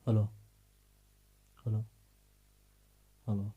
Hello, hello, hello.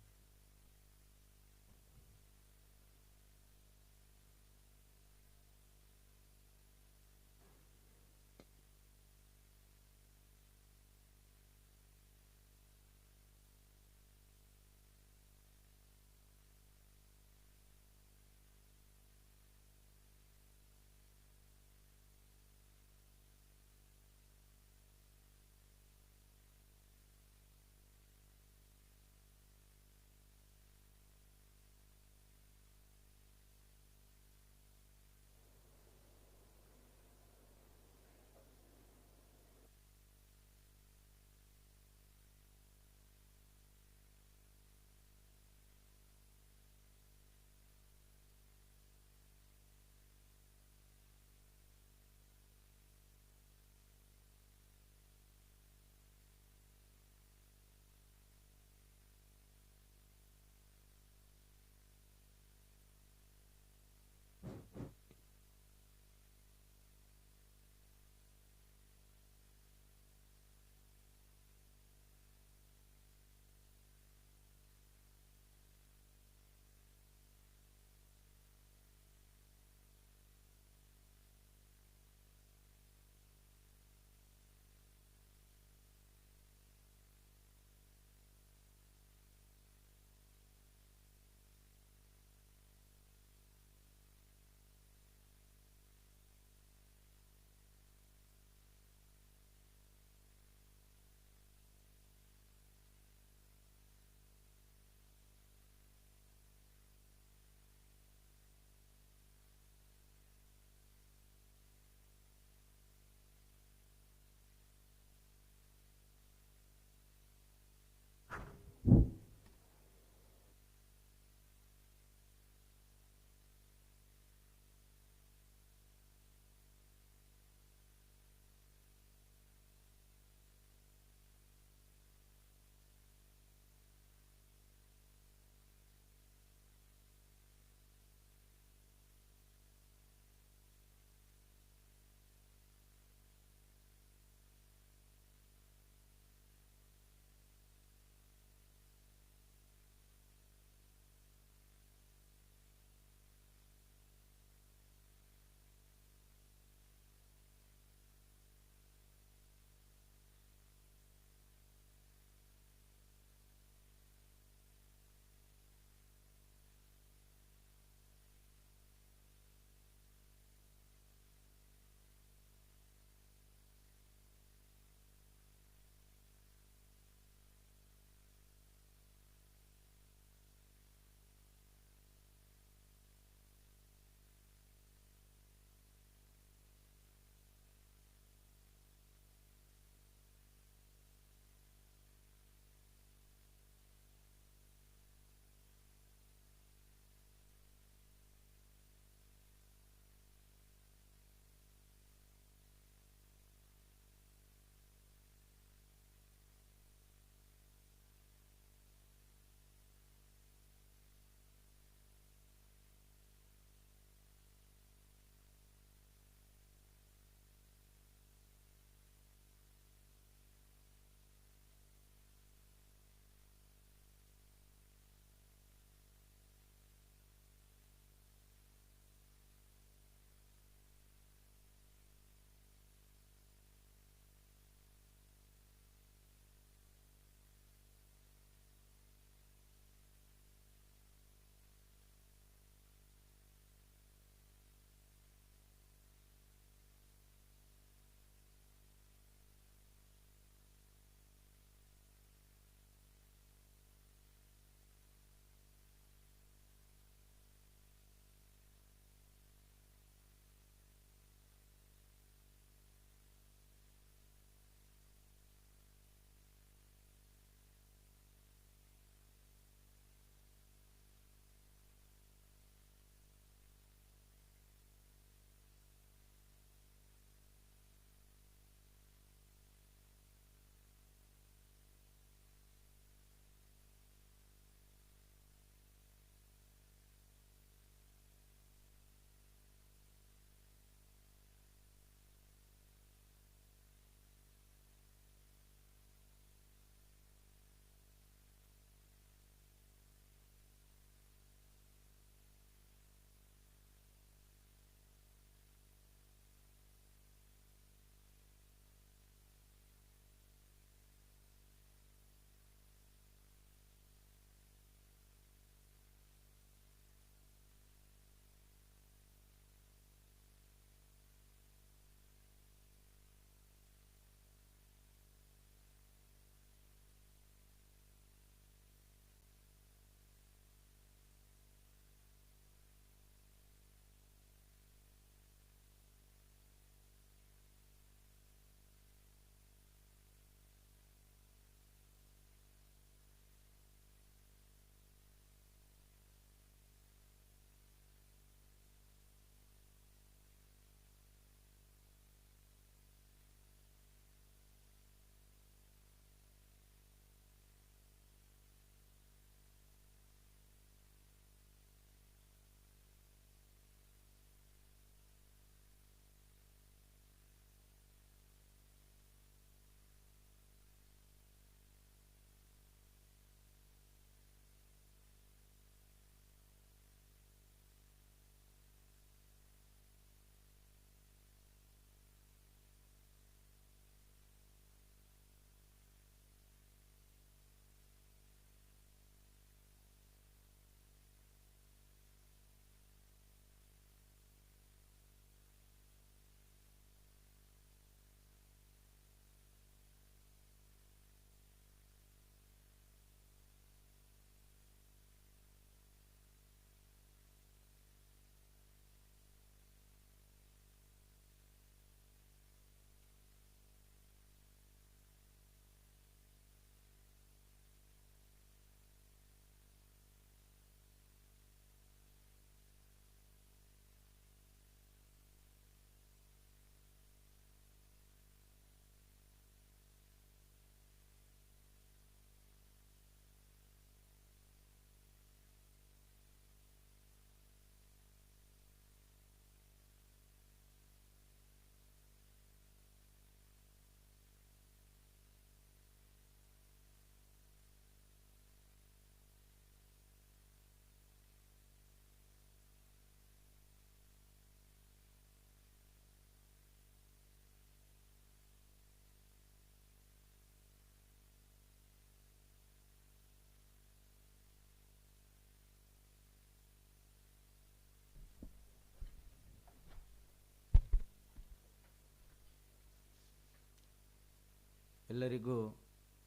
ಎಲ್ಲರಿಗೂ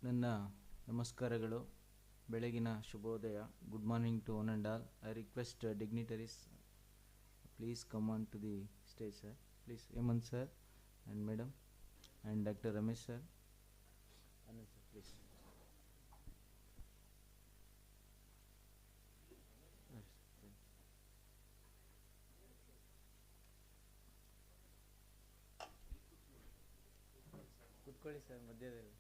ನನ್ನ ನಮಸ್ಕಾರಗಳು. ಬೆಳಗಿನ ಶುಭೋದಯ. Good morning to one and all. I request dignitaries, please come on to the stage sir. Please Hemanth sir and madam and doctor Ramesh sir. Anand sir please. ಕೂತ್ಕೊಳ್ಳಿ sir ಮಧ್ಯದಲ್ಲಿ.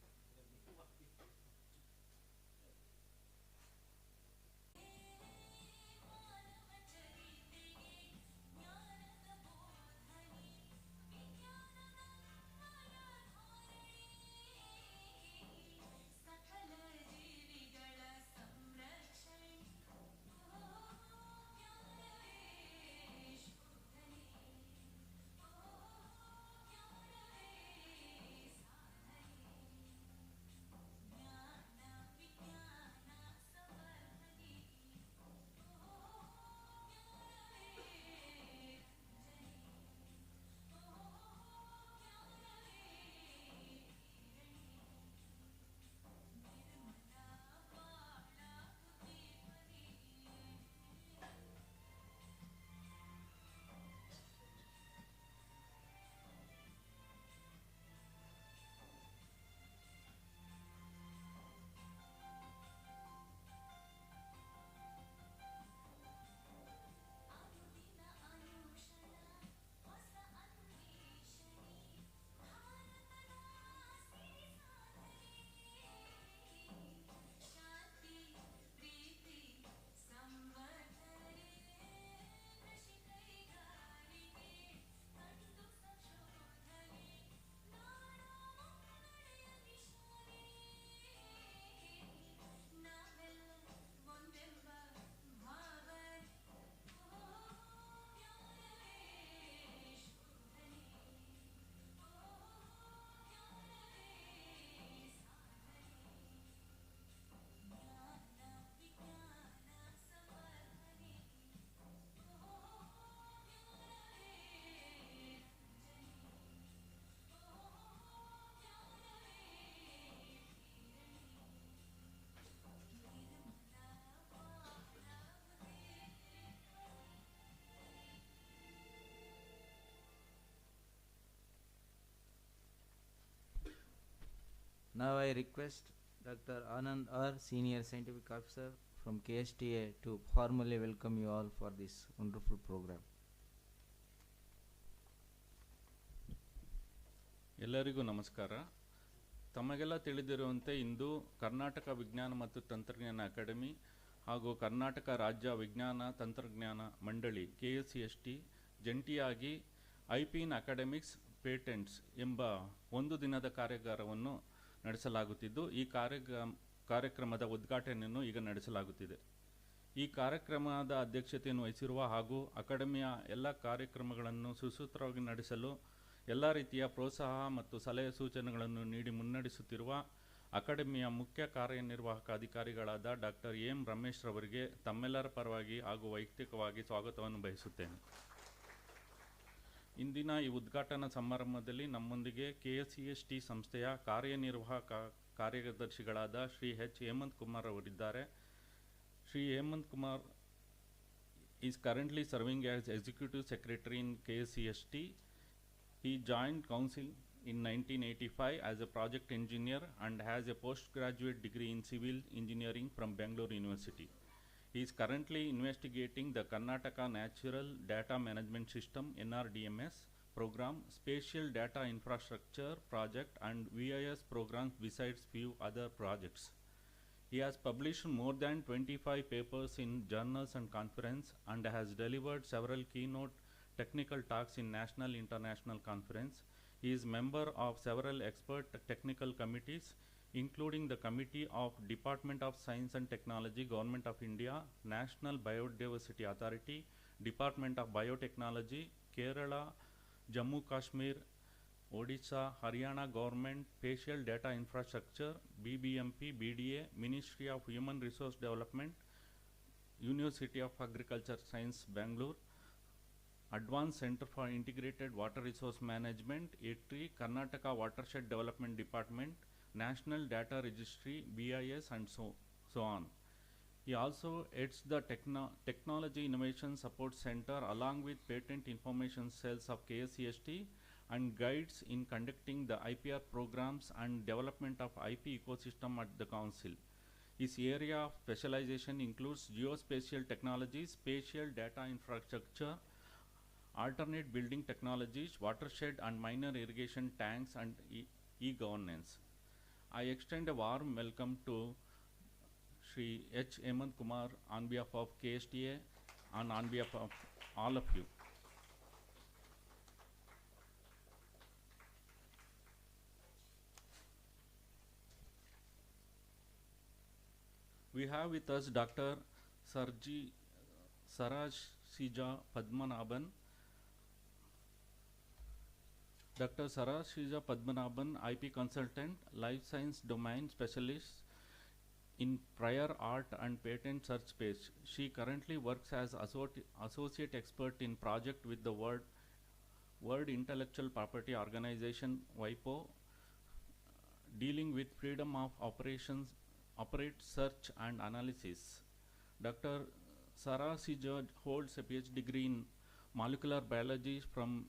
Now I request Dr. Anand R, Senior Scientific Officer from KSTA, to formally welcome you all for this wonderful program. ಎಲ್ಲರಿಗೂ ನಮಸ್ಕಾರ. ತಮಗೆಲ್ಲ ತಿಳಿದಿರುವಂತೆ ಇಂದು ಕರ್ನಾಟಕ ವಿಜ್ಞಾನ ಮತ್ತು ತಂತ್ರಜ್ಞಾನ academy ಹಾಗೂ ಕರ್ನಾಟಕ ರಾಜ್ಯ ವಿಜ್ಞಾನ ತಂತ್ರಜ್ಞಾನ ಮಂಡಳಿ KST ಜಂಟಿಯಾಗಿ IP ಇನ್ ಅಕಾಡೆಮಿಕ್ಸ್ ಪೇಟೆಂಟ್ಸ್ ಎಂಬ ಒಂದು ದಿನದ ಕಾರ್ಯಾಗಾರವನ್ನು ನಡೆಸಲಾಗುತ್ತಿದ್ದು, ಈ ಕಾರ್ಯಕ್ರಮದ ಉದ್ಘಾಟನೆಯನ್ನು ಈಗ ನಡೆಸಲಾಗುತ್ತಿದೆ. ಈ ಕಾರ್ಯಕ್ರಮದ ಅಧ್ಯಕ್ಷತೆಯನ್ನು ವಹಿಸಿರುವ ಹಾಗೂ ಅಕಾಡೆಮಿಯ ಎಲ್ಲ ಕಾರ್ಯಕ್ರಮಗಳನ್ನು ಸುಸೂತ್ರವಾಗಿ ನಡೆಸಲು ಎಲ್ಲ ರೀತಿಯ ಪ್ರೋತ್ಸಾಹ ಮತ್ತು ಸಲಹೆ ಸೂಚನೆಗಳನ್ನು ನೀಡಿ ಮುನ್ನಡೆಸುತ್ತಿರುವ ಅಕಾಡೆಮಿಯ ಮುಖ್ಯ ಕಾರ್ಯನಿರ್ವಾಹಕ ಅಧಿಕಾರಿಗಳಾದ ಡಾಕ್ಟರ್ ಎಂ ರಮೇಶ್ ರವರಿಗೆ ತಮ್ಮೆಲ್ಲರ ಪರವಾಗಿ ಹಾಗೂ ವೈಯಕ್ತಿಕವಾಗಿ ಸ್ವಾಗತವನ್ನು ಬಯಸುತ್ತೇನೆ. ಇಂದಿನ ಈ ಉದ್ಘಾಟನಾ ಸಮಾರಂಭದಲ್ಲಿ ನಮ್ಮೊಂದಿಗೆ KST ಸಂಸ್ಥೆಯ ಕಾರ್ಯನಿರ್ವಾಹಕ ಕಾರ್ಯದರ್ಶಿಗಳಾದ ಶ್ರೀ ಹೇಮಂತ್ ಕುಮಾರ್ ಅವರಿದ್ದಾರೆ. Shri Hemanth Kumar is currently serving as executive secretary in KST. He joined council in 1985 as a project engineer and has a postgraduate degree in civil engineering from Bangalore University. He is currently investigating the Karnataka Natural Data Management System NRDMS program, Spatial Data Infrastructure project and VIS programs besides few other projects. He has published more than 25 papers in journals and conference and has delivered several keynote technical talks in national international conference. He is member of several expert technical committees, including the Committee of Department of Science and Technology, Government of India, National Biodiversity Authority, Department of Biotechnology, Kerala, Jammu Kashmir, Odisha, Haryana Government, Spatial Data Infrastructure, BBMP, BDA, Ministry of Human Resource Development, University of Agriculture Science, Bangalore, Advanced Center for Integrated Water Resource Management, ETRI, Karnataka Watershed Development Department, National Data Registry, BIS, and so on. He also heads the Technology Innovation Support Center along with Patent Information Cells of KSCST and guides in conducting the IPR programs and development of IP ecosystem at the Council. His area of specialization includes geospatial technologies, spatial data infrastructure, alternate building technologies, watershed and minor irrigation tanks, and e-governance. I extend a warm welcome to Shri H. Hemant Kumar on behalf of KSTA and on behalf of all of you. We have with us Dr. Saraj Sija Padmanabhan. Dr. Saraj Sija Padmanabhan, IP consultant, life science domain specialist in prior art and patent search space. She currently works as associate expert in project with the World Intellectual Property Organization, WIPO, dealing with freedom of operate search and analysis. Dr. Sarah Sija holds a PhD degree in molecular biology from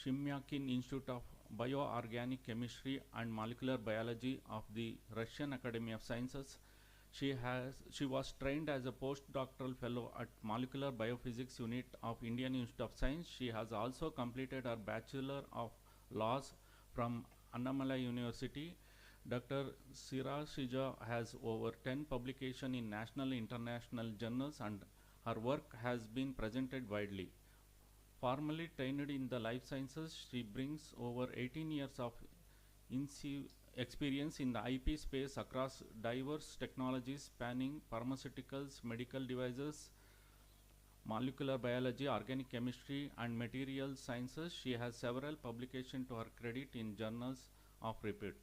Shimyakin Institute of Bioorganic Chemistry and Molecular Biology of the Russian Academy of Sciences. She was trained as a postdoctoral fellow at Molecular Biophysics Unit of Indian Institute of Science. She has also completed her Bachelor of Laws from Annamalai University. Dr. Siraj Sija has over 10 publications in national and international journals, and her work has been presented widely. Formally trained in the life sciences, she brings over 18 years of experience in the IP space across diverse technologies spanning pharmaceuticals, medical devices, molecular biology, organic chemistry, and material sciences. She has several publications to her credit in journals of repute.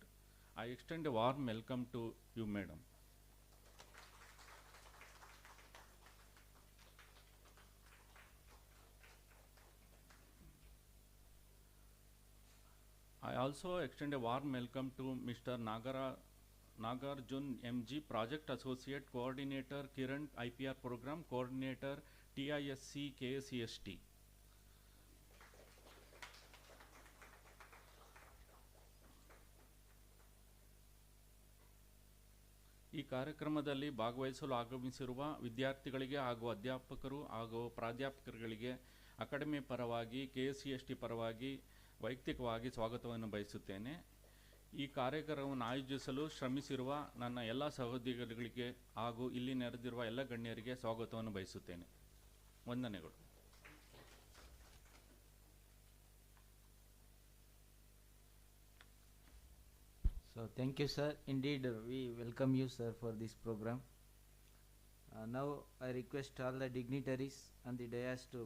I extend a warm welcome to you, madam. I also extend a warm welcome to Mr. Nagarjun MG, Project Associate Coordinator, Kiran IPR Program Coordinator, TISC KSCST. ಈ ಕಾರ್ಯಕ್ರಮದಲ್ಲಿ ಭಾಗವಹಿಸಲು ಆಗಮಿಸಿರುವ ವಿದ್ಯಾರ್ಥಿಗಳಿಗೆ ಹಾಗೂ ಅಧ್ಯಾಪಕರು ಹಾಗೂ ಪ್ರಾಧ್ಯಾಪಕರುಗಳಿಗೆ academy ಪರವಾಗಿ KSCST ಪರವಾಗಿ ವೈಯಕ್ತಿಕವಾಗಿ ಸ್ವಾಗತವನ್ನು ಬಯಸುತ್ತೇನೆ. ಈ ಕಾರ್ಯಕ್ರಮವನ್ನು ಆಯೋಜಿಸಲು ಶ್ರಮಿಸಿರುವ ನನ್ನ ಎಲ್ಲ ಸಹೋದ್ಯೋಗಿಗಳಿಗೆ ಹಾಗೂ ಇಲ್ಲಿ ನೆರೆದಿರುವ ಎಲ್ಲ ಗಣ್ಯರಿಗೆ ಸ್ವಾಗತವನ್ನು ಬಯಸುತ್ತೇನೆ. ವಂದನೆಗಳು. So thank you, sir. Indeed, we welcome you, sir, for this program. Now I request all the dignitaries and the dais to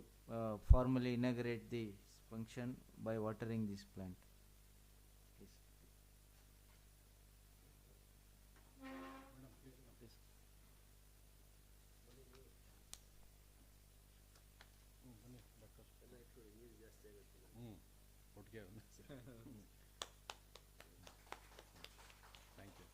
formally inaugurate this function by watering this plant. Please. Thank you.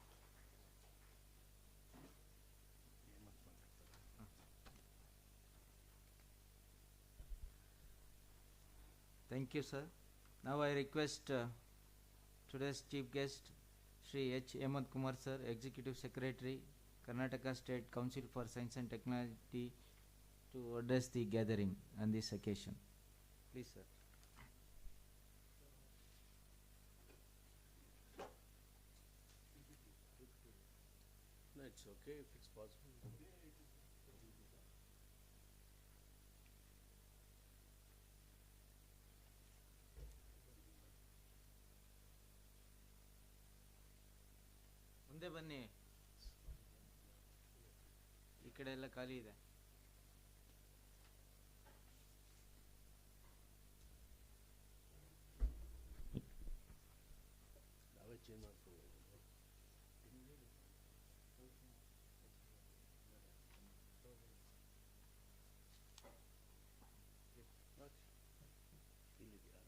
Thank you, sir. Now I request today's chief guest, Shri H. Hemant Kumar, sir, Executive Secretary, Karnataka State Council for Science and Technology, to address the gathering on this occasion. Please, sir. No, it's okay if it's possible. ಮುಂದೆ ಬನ್ನಿ, ಈ ಕಡೆ ಎಲ್ಲ ಖಾಲಿ ಇದೆ. ನಾವೇ change ಮಾಡ್ತೀವಿ. ಇಲ್ಲಿದೆಯಾ?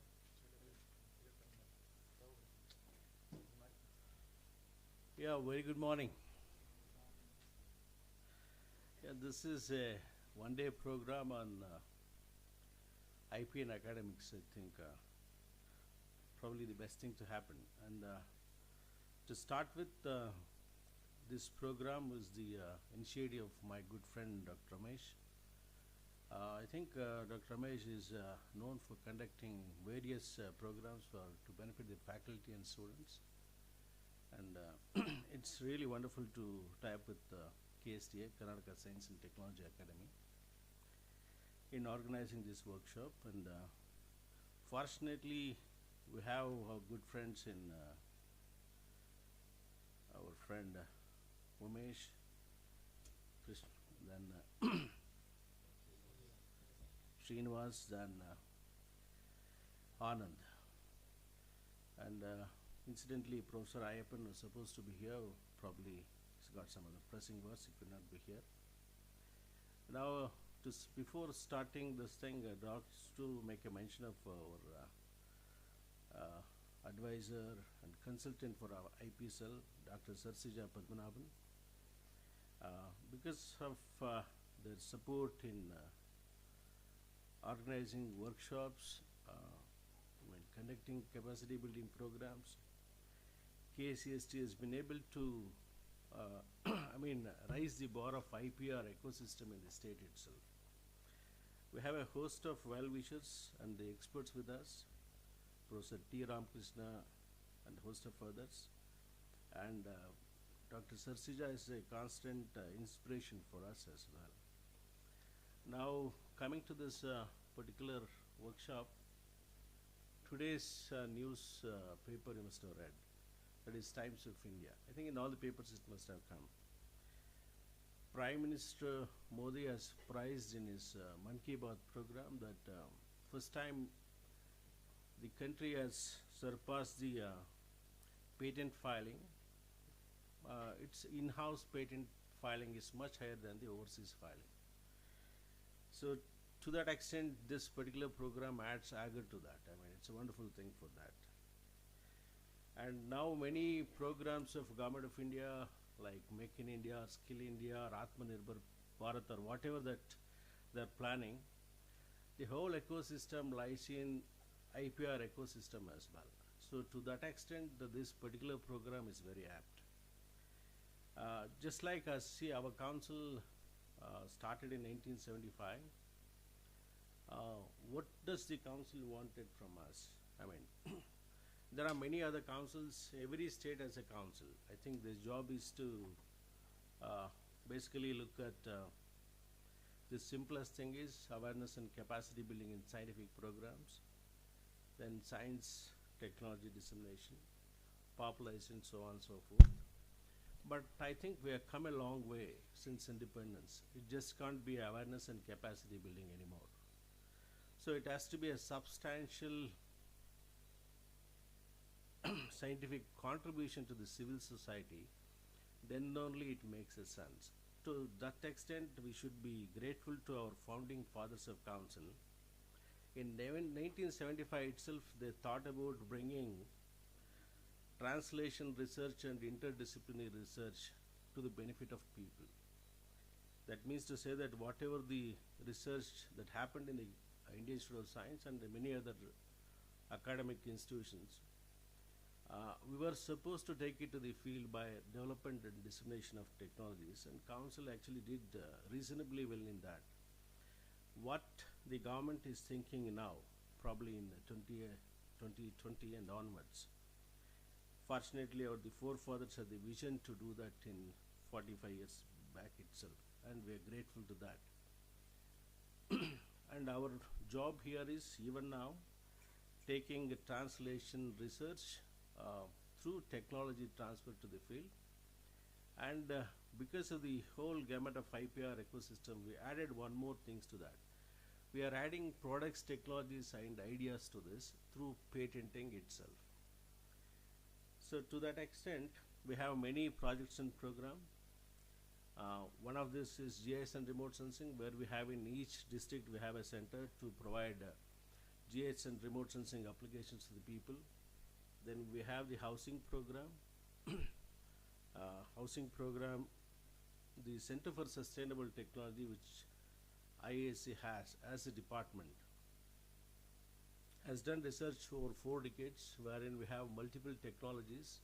Yeah, very good morning. Yeah, this is a one-day program on IP and academics. I think probably the best thing to happen. And to start with, this program was the initiative of my good friend Dr. Ramesh. I think Dr. Ramesh is known for conducting various programs to benefit the faculty and students. And it's really wonderful to tie up with KSTA, Karnataka Science and Technology Academy, in organizing this workshop. And fortunately, we have our good friends in our friend Umesh, Krishna, then Srinivas, then Anand. And incidentally, Professor Ayappan was supposed to be here. Probably he's got some other pressing works. He could not be here. Now, before starting this thing, I'd like to make a mention of our advisor and consultant for our IP cell, Dr. Sarsija Padmanabhan. Because of their support in organizing workshops, conducting capacity building programs, KCST has been able to raise the bar of IPR ecosystem in the state itself. We have a host of well-wishers and the experts with us, Professor T. Ramakrishna and host of others. And Dr. Sarsija is a constant inspiration for us as well. Now, coming to this particular workshop, today's news paper you must have read, that is Times of India. I think in all the papers it must have come. Prime Minister Modi has praised in his Man Ki Baat program that first time the country has surpassed the patent filing. Its in-house patent filing is much higher than the overseas filing. So to that extent, this particular program adds agor to that. It's a wonderful thing for that. And now many programs of Government of India, like Make in India, Skill India, or Atmanirbhar Bharat, or whatever that they're planning, the whole ecosystem lies in IPR ecosystem as well. So to that extent, this particular program is very apt. Just like us, see, our council started in 1975. What does the council wanted from us? There are many other councils. Every state has a council. I think their job is to basically look at the simplest thing is awareness and capacity building in scientific programs, then science, technology dissemination, population, so on and so forth. But I think we have come a long way since independence. It just can't be awareness and capacity building anymore. So it has to be a substantial scientific contribution to the civil society, then only it makes a sense. To that extent, we should be grateful to our founding fathers of council. In 1975 itself, they thought about bringing translation research and interdisciplinary research to the benefit of people. That means to say that whatever the research that happened in the Indian Institute of Science and many other academic institutions, we were supposed to take it to the field by development and dissemination of technologies, and council actually did reasonably well in that. What the government is thinking now, probably in 2020 and onwards, fortunately the forefathers had the vision to do that in 45 years back itself, and we are grateful to that. And our job here is even now taking translation research through technology transfer to the field. And because of the whole gamut of IPR ecosystem, we added one more things to that. We are adding products, technologies, and ideas to this through patenting itself. So to that extent, we have many projects and program. One of this is GIS and remote sensing, where we have in each district we have a center to provide GIS and remote sensing applications to the people. Then we have the housing program, housing program, the Center for Sustainable Technology, which IAC has as a department, has done research over 4 decades wherein we have multiple technologies,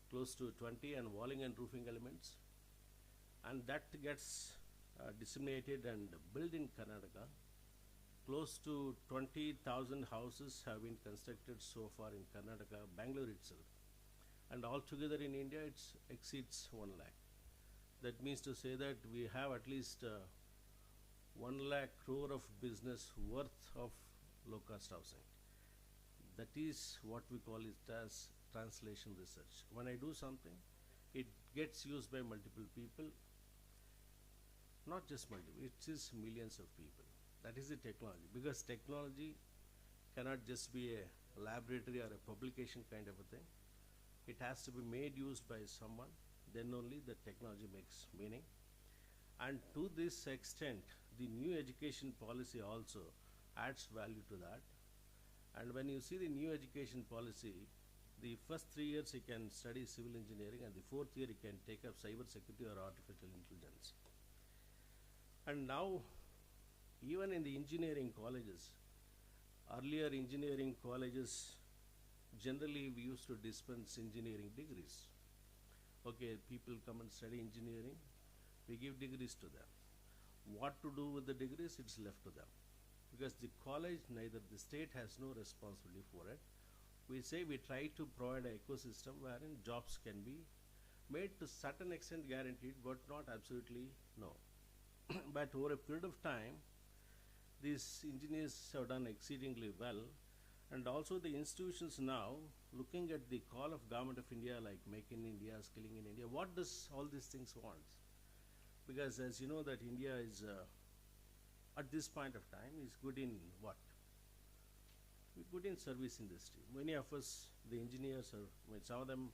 close to 20 and walling and roofing elements, and that gets disseminated and built in Karnataka. Close to 20,000 houses have been constructed so far in Karnataka, Bangalore itself. And altogether in India, it exceeds 1 lakh. That means to say that we have at least 1 lakh crore of business worth of low-cost housing. That is what we call it as translation research. When I do something, it gets used by multiple people, not just multiple, it is millions of people. That is the technology, because technology cannot just be a laboratory or a publication kind of a thing. It has to be made used by someone, then only the technology makes meaning. And to this extent, the new education policy also adds value to that. And when you see the new education policy, the first 3 years you can study civil engineering, and the 4th year you can take up cyber security or artificial intelligence. And now, even in the engineering colleges, earlier engineering colleges, generally we used to dispense engineering degrees. Okay, people come and study engineering, we give degrees to them. What to do with the degrees, it's left to them. Because the college, neither the state has no responsibility for it. We say we try to provide an ecosystem wherein jobs can be made to certain extent guaranteed, but not absolutely no. But over a period of time, these engineers have done exceedingly well, and also the institutions now, looking at the call of Government of India, like Make in India, Skilling in India, what does all these things want? Because as you know that India is, at this point of time, is good in what? We're good in service industry. Many of us, the engineers, are, some of them,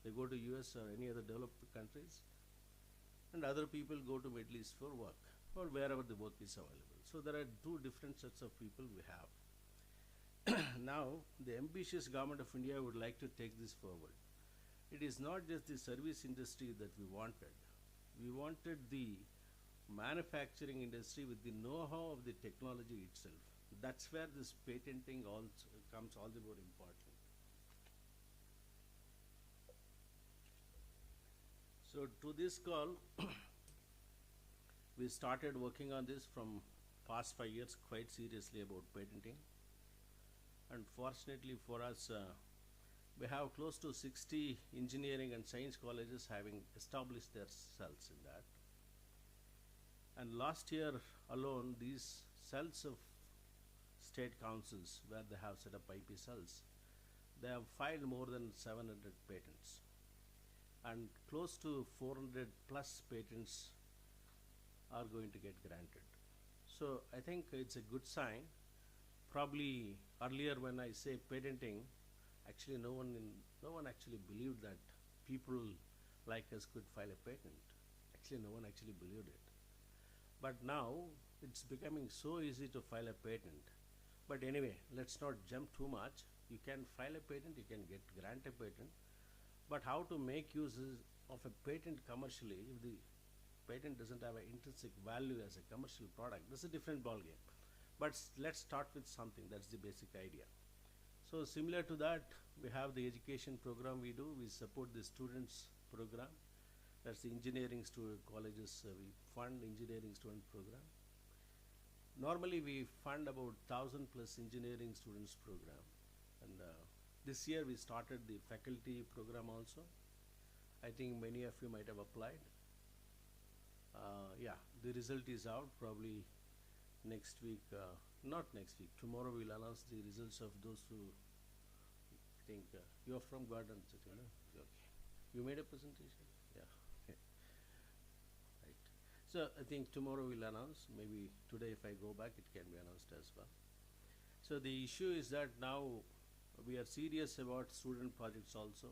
they go to US or any other developed countries, and other people go to Middle East for work, or wherever the work is available. So there are 2 different sets of people we have. Now, the ambitious Government of India would like to take this forward. It is not just the service industry that we wanted. We wanted the manufacturing industry with the know-how of the technology itself. That's where this patenting also comes all the more important. So to this call, we started working on this from past 5 years quite seriously about patenting. And fortunately for us, we have close to 60 engineering and science colleges having established their cells in that. And last year alone, these cells of state councils where they have set up IP cells, they have filed more than 700 patents. And close to 400 plus patents are going to get granted. So I think it's a good sign. Probably earlier when I say patenting, actually no one actually believed that people like us could file a patent. Actually no one actually believed it. But now it's becoming so easy to file a patent. But anyway, let's not jump too much. You can file a patent, you can grant a patent, but how to make use of a patent commercially if the patent doesn't have an intrinsic value as a commercial product, that's a different ballgame. But let's start with something, that's the basic idea. So similar to that, we have the education program we do. We support the students program. That's the engineering student colleges. We fund engineering student program. Normally we fund about 1,000 plus engineering students program. And this year we started the faculty program also. I think many of you might have applied. Yeah, the result is out probably next week, not next week, tomorrow we'll announce the results of those who think, you're from Garden City, no? Okay. You made a presentation? Yeah. Right. So I think tomorrow we'll announce, maybe today if I go back it can be announced as well. So the issue is that now we are serious about student projects also.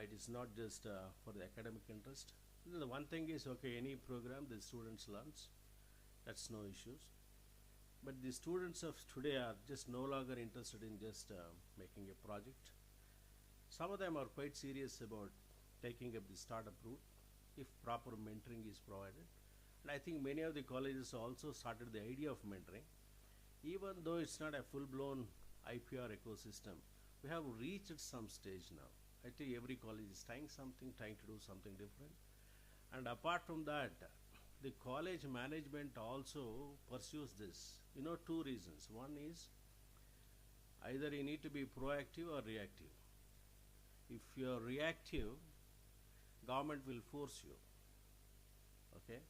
It is not just for the academic interest. The one thing is, okay, any program the students learns, that's no issues. But the students of today are just no longer interested in just making a project. Some of them are quite serious about taking up the startup route if proper mentoring is provided. And I think many of the colleges also started the idea of mentoring. Even though it's not a full-blown IPR ecosystem, we have reached some stage now. I think every college is trying to do something different. And apart from that, the college management also pursues this. Two reasons. One is either you need to be proactive or reactive. If you're reactive, government will force you. Okay?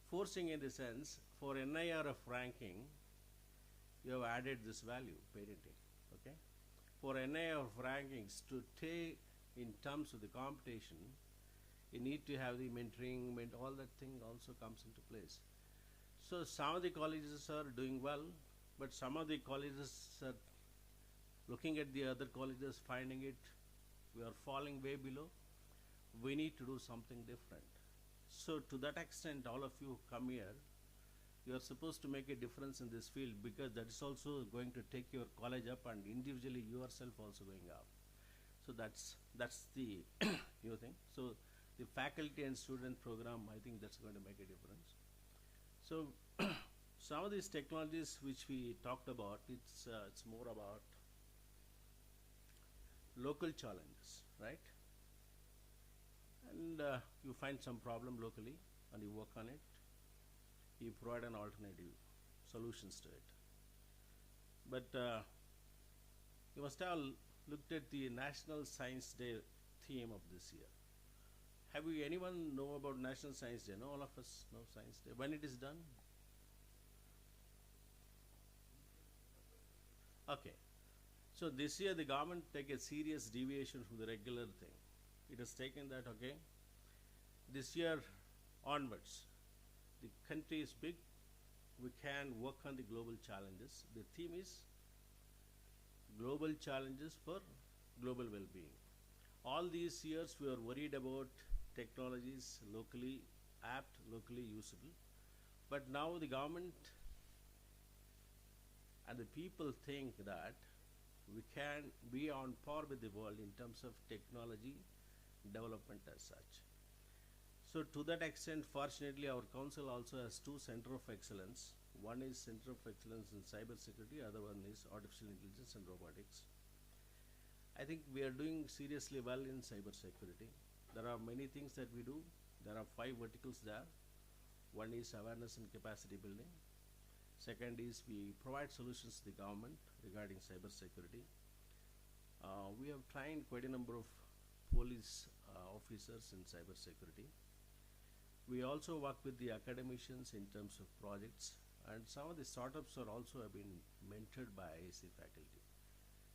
Forcing in the sense, for NIRF ranking, you have added this value, patenting. Okay? For NIRF rankings to take in terms of the competition, you need to have the mentoring, all that thing also comes into place. So some of the colleges are doing well, but some of the colleges are looking at the other colleges, finding it, we are falling way below. We need to do something different. So to that extent, all of you come here, you are supposed to make a difference in this field, because that is also going to take your college up, and individually yourself also going up. So that's the new thing. So the faculty and student program, I think that's going to make a difference. So some of these technologies which we talked about, it's more about local challenges, right? And you find some problem locally and you work on it. You provide an alternative solutions to it. But you must have looked at the National Science Day theme of this year. Have you anyone know about National Science Day? No, all of us know Science Day. When it is done? Okay. So this year the government take a serious deviation from the regular thing. It has taken that, okay, this year onwards, the country is big, we can work on the global challenges. The theme is global challenges for global well-being. All these years we are worried about technologies locally apt, locally usable, but now the government and the people think that we can be on par with the world in terms of technology development as such. So to that extent, fortunately, our council also has two Center of Excellence. One is Center of Excellence in Cyber Security, other one is Artificial Intelligence and Robotics. I think we are doing seriously well in cyber security. There are many things that we do. There are 5 verticals there. One is awareness and capacity building. Second is we provide solutions to the government regarding cyber security. We have trained quite a number of police officers in cyber security. We also work with the academicians in terms of projects, and some of the startups are also have been mentored by IAC faculty.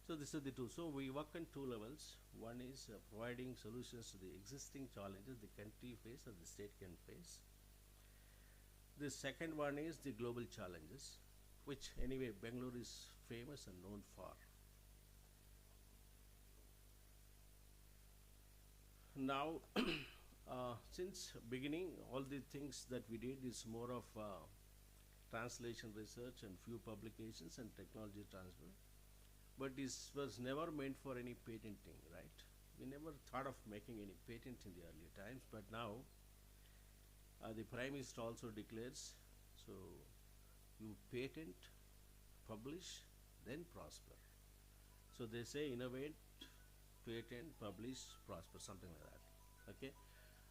So these are the two. So we work on 2 levels. One is providing solutions to the existing challenges the country face or the state can face. The second one is the global challenges, which anyway Bangalore is famous and known for. Now, since beginning, all the things that we did is more of translation research and few publications and technology transfer. But this was never meant for any patenting, right? We never thought of making any patent in the earlier times, but now the Prime Minister also declares, so you patent, publish, then prosper. So they say innovate, patent, publish, prosper, something like that, okay?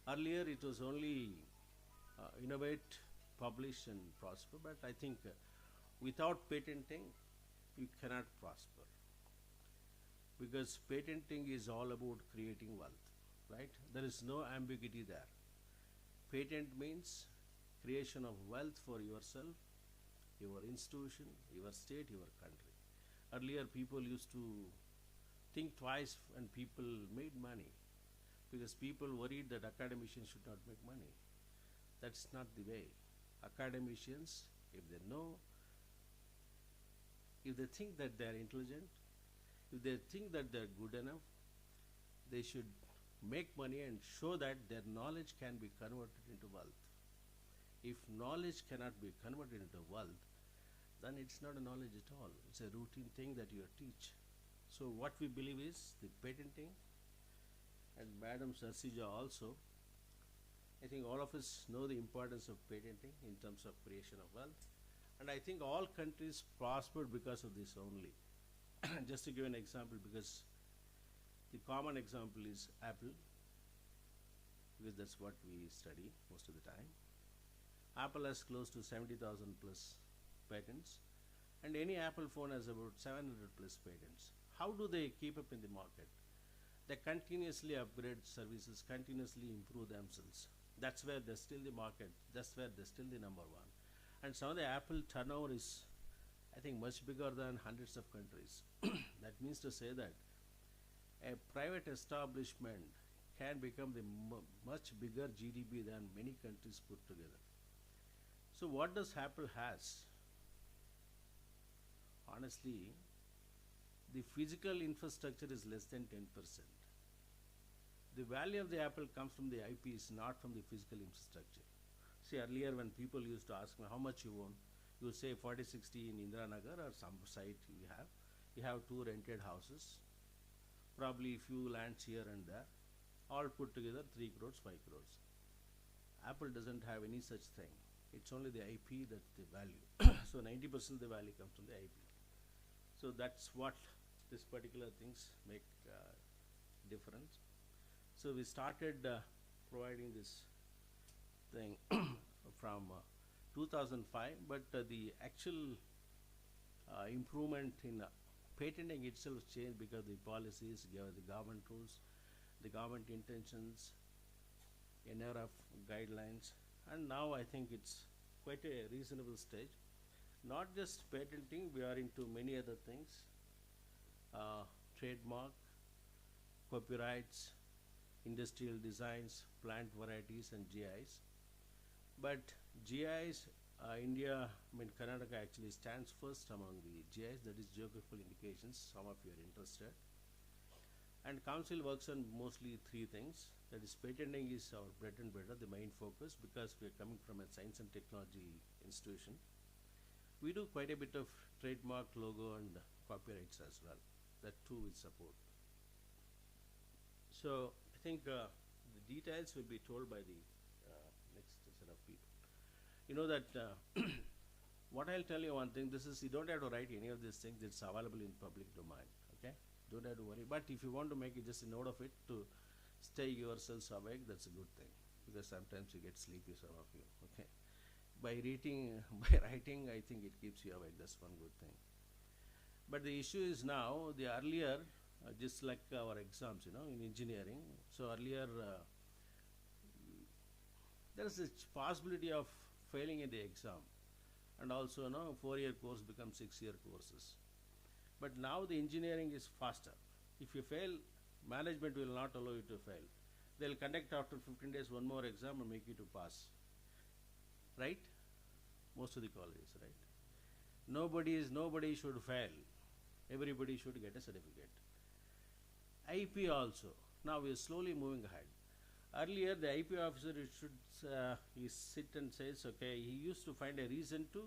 Earlier it was only innovate, publish and prosper, but I think without patenting, you cannot prosper. Because patenting is all about creating wealth, right? There is no ambiguity there. Patent means creation of wealth for yourself, your institution, your state, your country. Earlier people used to think twice and people made money because people worried that academicians should not make money. That's not the way. Academicians, if they know, if they think that they are intelligent, if they think that they are good enough, they should make money and show that their knowledge can be converted into wealth. If knowledge cannot be converted into wealth, then it's not a knowledge at all. It's a routine thing that you teach. So what we believe is the patenting and Madam Sarsija also. I think all of us know the importance of patenting in terms of creation of wealth. And I think all countries prospered because of this only. Just to give an example, because the common example is Apple, because that's what we study most of the time. Apple has close to 70,000 plus patents, and any Apple phone has about 700 plus patents. How do they keep up in the market? They continuously upgrade services, continuously improve themselves. That's where they're still the market. That's where they're still the number one. And some of the Apple turnover is, I think, much bigger than hundreds of countries. That means to say that a private establishment can become the much bigger GDP than many countries put together. So what does Apple has? Honestly, the physical infrastructure is less than 10%. The value of the Apple comes from the IPs, not from the physical infrastructure. See, earlier when people used to ask me how much you own, you would say 4060 in Indiranagar or some site you have. You have 2 rented houses, probably few lands here and there, all put together 3 crores, 5 crores. Apple doesn't have any such thing. It's only the IP that's the value. So 90% of the value comes from the IP. So that's what this particular things make difference. So we started providing this thing from 2005, but the actual improvement in patenting itself changed because the policies, the government rules, the government intentions, an era of guidelines, and now I think it's quite a reasonable stage. Not just patenting, we are into many other things, trademark, copyrights, industrial designs, plant varieties, and GIs. But GIs, India, Karnataka actually stands first among the GIs, that is geographical indications. Some of you are interested. And Council works on mostly 3 things. That is, patenting is our bread and butter, the main focus, because we are coming from a science and technology institution. We do quite a bit of trademark, logo, and copyrights as well. That too we support. So I think the details will be told by the next set of people. You know that what I'll tell you one thing, this is, you don't have to write any of these things, it's available in public domain, okay? Don't have to worry, but if you want to make it just a note of it to stay yourselves awake, that's a good thing, because sometimes you get sleepy, some of you, okay? By writing, I think it keeps you awake, that's one good thing. But the issue is now, the earlier, just like our exams, you know, in engineering, so earlier there is a possibility of failing in the exam, and also, you know, 4-year course becomes 6-year courses. But now the engineering is faster. If you fail, management will not allow you to fail. They'll conduct after 15 days one more exam and make you to pass. Right? Most of the colleges, right? Nobody should fail. Everybody should get a certificate. IP also. Now we are slowly moving ahead. Earlier, the IP officer he sit and says, okay, he used to find a reason to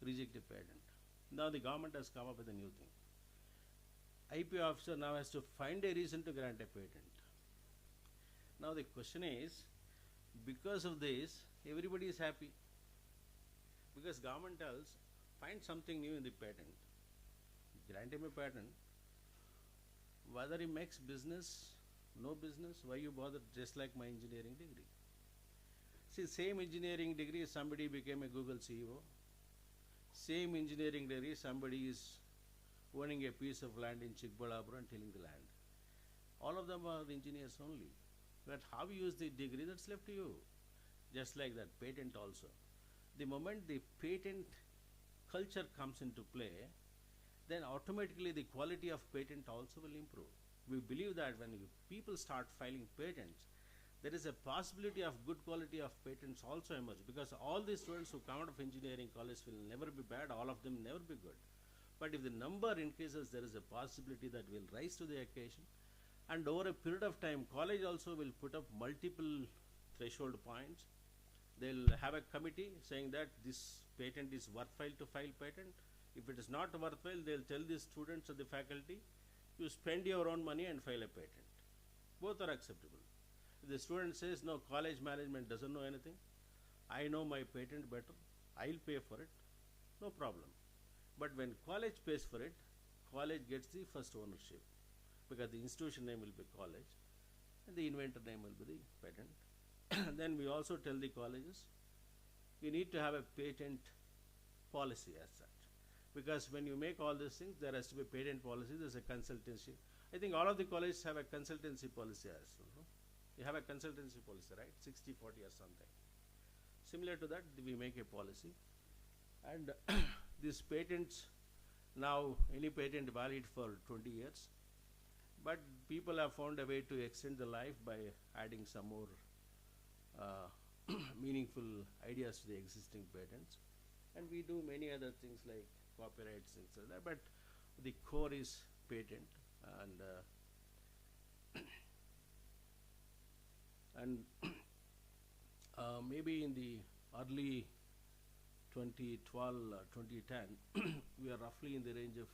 reject a patent. Now the government has come up with a new thing. IP officer now has to find a reason to grant a patent. Now the question is, because of this, everybody is happy. Because government tells, find something new in the patent. Grant him a patent. Whether he makes business, no business, why you bother? Just like my engineering degree. See, same engineering degree, somebody became a Google CEO. Same engineering degree, somebody is owning a piece of land in Chikbalabura and tilling the land. All of them are the engineers only. But how you use the degree, that's left to you. Just like that, patent also. The moment the patent culture comes into play, then automatically the quality of patent also will improve. We believe that when people start filing patents, there is a possibility of good quality of patents also emerge, because all the students who come out of engineering college will never be bad, all of them never be good. But if the number increases, there is a possibility that will rise to the occasion. And over a period of time, college also will put up multiple threshold points. They'll have a committee saying that this patent is worthwhile to file patent. If it is not worthwhile, they'll tell the students or the faculty, you spend your own money and file a patent. Both are acceptable. If the student says, no, college management doesn't know anything, I know my patent better, I'll pay for it, no problem. But when college pays for it, college gets the first ownership because the institution name will be college and the inventor name will be the patent. Then we also tell the colleges, you need to have a patent policy as such. Because when you make all these things, there has to be a patent policy, there's a consultancy. I think all of the colleges have a consultancy policy as well. No? You have a consultancy policy, right? 60-40 or something. Similar to that, we make a policy. And these patents, now any patent valid for 20 years. But people have found a way to extend the life by adding some more meaningful ideas to the existing patents. And we do many other things like copyrights, things like that. But the core is patent. And maybe in the early 2012, 2010, we are roughly in the range of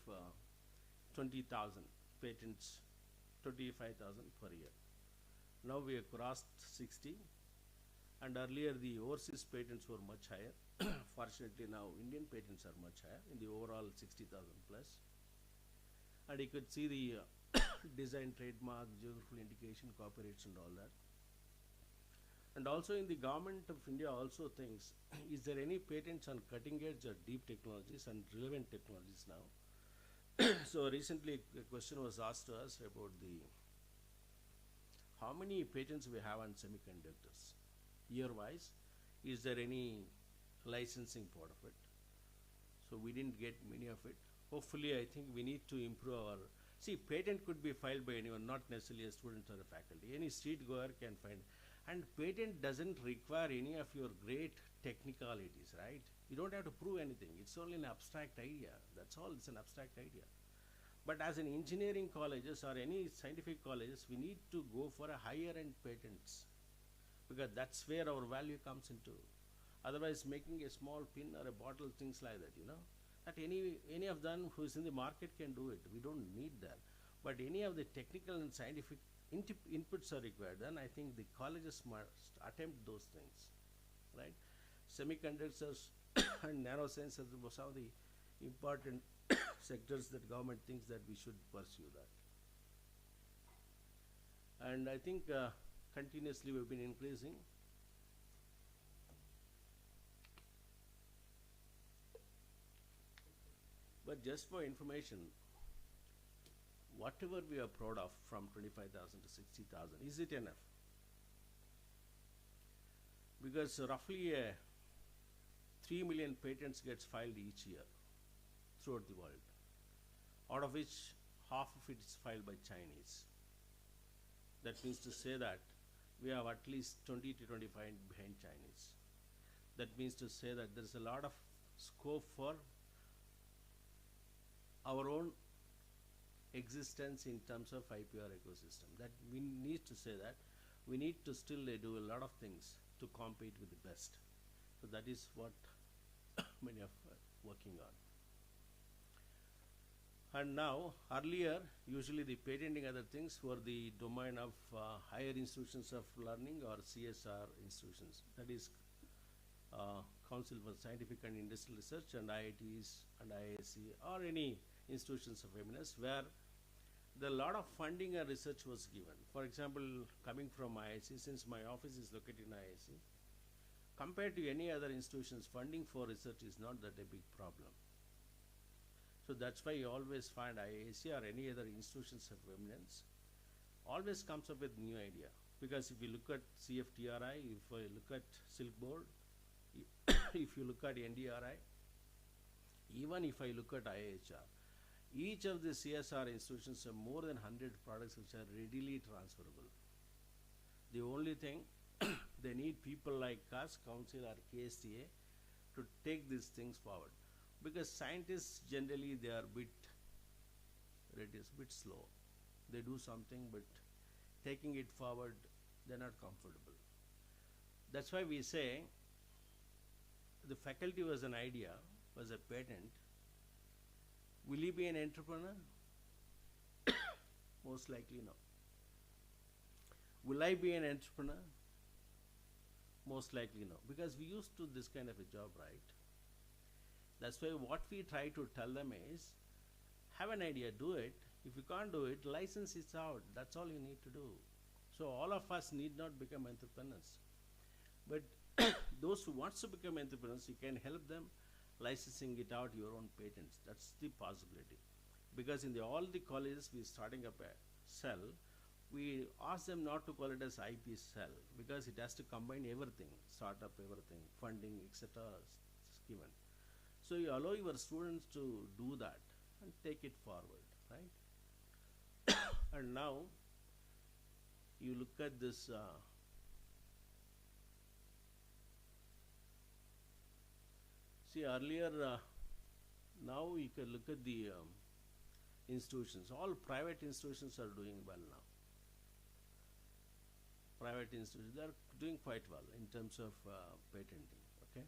20,000 patents, 25,000 per year. Now we have crossed 60, and earlier the overseas patents were much higher. Fortunately now Indian patents are much higher in the overall 60,000 plus. And you could see the design, trademark, geographical indication, copyrights and all that. And also in the government of India also thinks, is there any patents on cutting edge or deep technologies and relevant technologies now? So recently a question was asked to us about how many patents we have on semiconductors year-wise. Is there any licensing part of it? So we didn't get many of it. Hopefully I think we need to improve our, see, patent could be filed by anyone, not necessarily a student or a faculty. Any street goer can find. And patent doesn't require any of your great technicalities, right? You don't have to prove anything. It's only an abstract idea. That's all. It's an abstract idea. But as an engineering colleges or any scientific colleges, we need to go for a higher end patents because that's where our value comes into. Otherwise, making a small pin or a bottle, things like that, that any of them who is in the market can do it. We don't need that. But any of the technical and scientific inputs are required, then I think the colleges must attempt those things, right? Semiconductors and nanoscience are some of the important sectors that government thinks that we should pursue that. And I think continuously we've been increasing. But just for information, whatever we are proud of from 25,000 to 60,000, is it enough? Because roughly 3 million patents gets filed each year throughout the world, out of which half of it is filed by Chinese. That means to say that we have at least 20 to 25 behind Chinese. That means to say that there is a lot of scope for our own existence in terms of IPR ecosystem. That we need to say that we need to still do a lot of things to compete with the best. So that is what many of us are working on. And now, earlier, usually the patenting other things were the domain of higher institutions of learning or CSR institutions. That is Council for Scientific and Industrial Research and IITs and IISc or any institutions of eminence where a lot of funding and research was given. For example, coming from IISc, since my office is located in IISc, compared to any other institutions, funding for research is not that a big problem. So that's why you always find IISc or any other institutions of eminence always comes up with new idea. Because if you look at CFTRI, if you look at Silk Board, if you look at NDRI, even if I look at IHR, each of the CSR institutions have more than 100 products which are readily transferable. The only thing, they need people like us, Council or KSTA, to take these things forward. Because scientists generally they are bit slow. They do something, but taking it forward, they're not comfortable. That's why we say the faculty was an idea, was a patent. Will he be an entrepreneur? Most likely no. Will I be an entrepreneur? Most likely no, because we used to this kind of a job, right? That's why what we try to tell them is, have an idea, do it. If you can't do it, license is out. That's all you need to do. So all of us need not become entrepreneurs. But those who wants to become entrepreneurs, you can help them licensing it out your own patents. That's the possibility. Because in all the colleges we starting up a cell, we ask them not to call it as IP cell because it has to combine everything, startup, everything, funding, etc. is given. So you allow your students to do that and take it forward, right? And now you look at this. See earlier, now you can look at the institutions. All private institutions are doing well now. Private institutions, they are doing quite well in terms of patenting, okay?